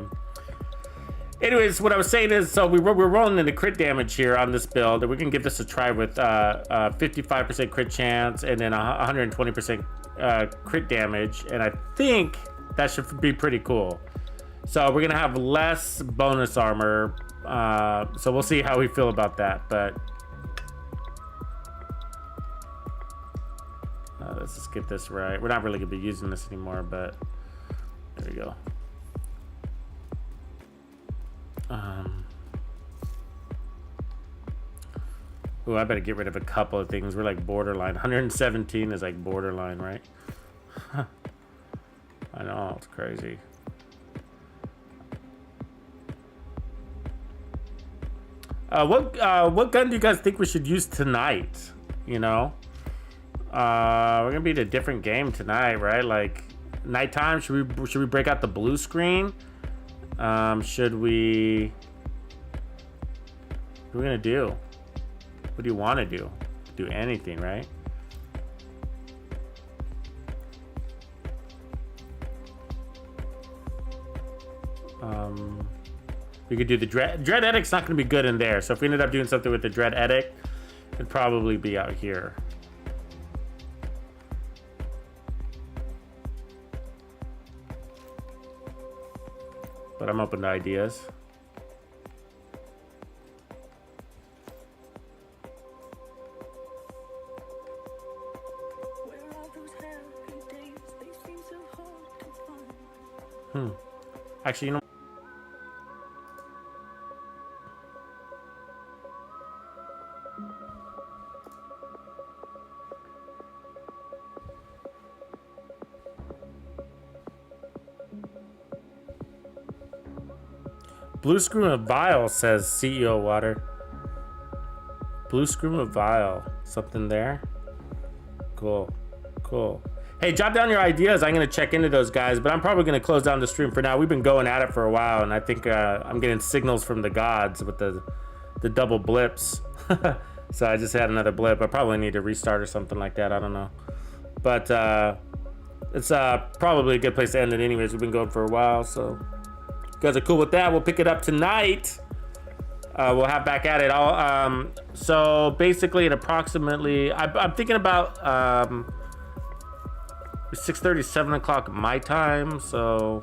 Speaker 1: anyways, what I was saying is, so we're rolling into crit damage here on this build, and we can give this a try with 55% crit chance and then 120% crit damage, and I think that should be pretty cool. So we're gonna have less bonus armor. So we'll see how we feel about that, but. Let's just get this right. We're not really gonna be using this anymore, but there we go. Oh, I better get rid of a couple of things. We're like borderline. 117 is like borderline, right? I know, it's crazy. What gun do you guys think we should use tonight? You know? We're gonna be in a different game tonight, right? Like nighttime. Should we break out the blue screen? Should we? What are we gonna do? What do you want to do? Do anything, right? We could do the Dread Edict's not gonna be good in there. So if we ended up doing something with the Dread Edict, it'd probably be out here. But I'm open to ideas. Actually, you know. Blue Screw of Vial says CEO Water. Blue Screw of Vial. Something there? Cool. Cool. Hey, jot down your ideas. I'm going to check into those guys, but I'm probably going to close down the stream for now. We've been going at it for a while, and I think I'm getting signals from the gods with the double blips. So I just had another blip. I probably need to restart or something like that. I don't know. But it's probably a good place to end it anyways. We've been going for a while, so... You guys are cool with that. We'll pick it up tonight. we'll have back at it. So basically, at approximately, I'm thinking about 6:30, 7 o'clock my time. So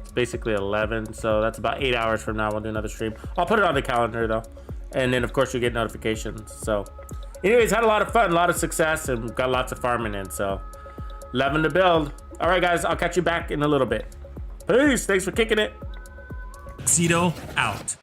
Speaker 1: it's basically 11. So that's about 8 hours from now. We'll do another stream. I'll put it on the calendar though, and then of course you'll get notifications. So, anyways, had a lot of fun, a lot of success, and got lots of farming in. So, loving the build. All right, guys, I'll catch you back in a little bit. Peace. Thanks for kicking it.
Speaker 13: Tuxedo out.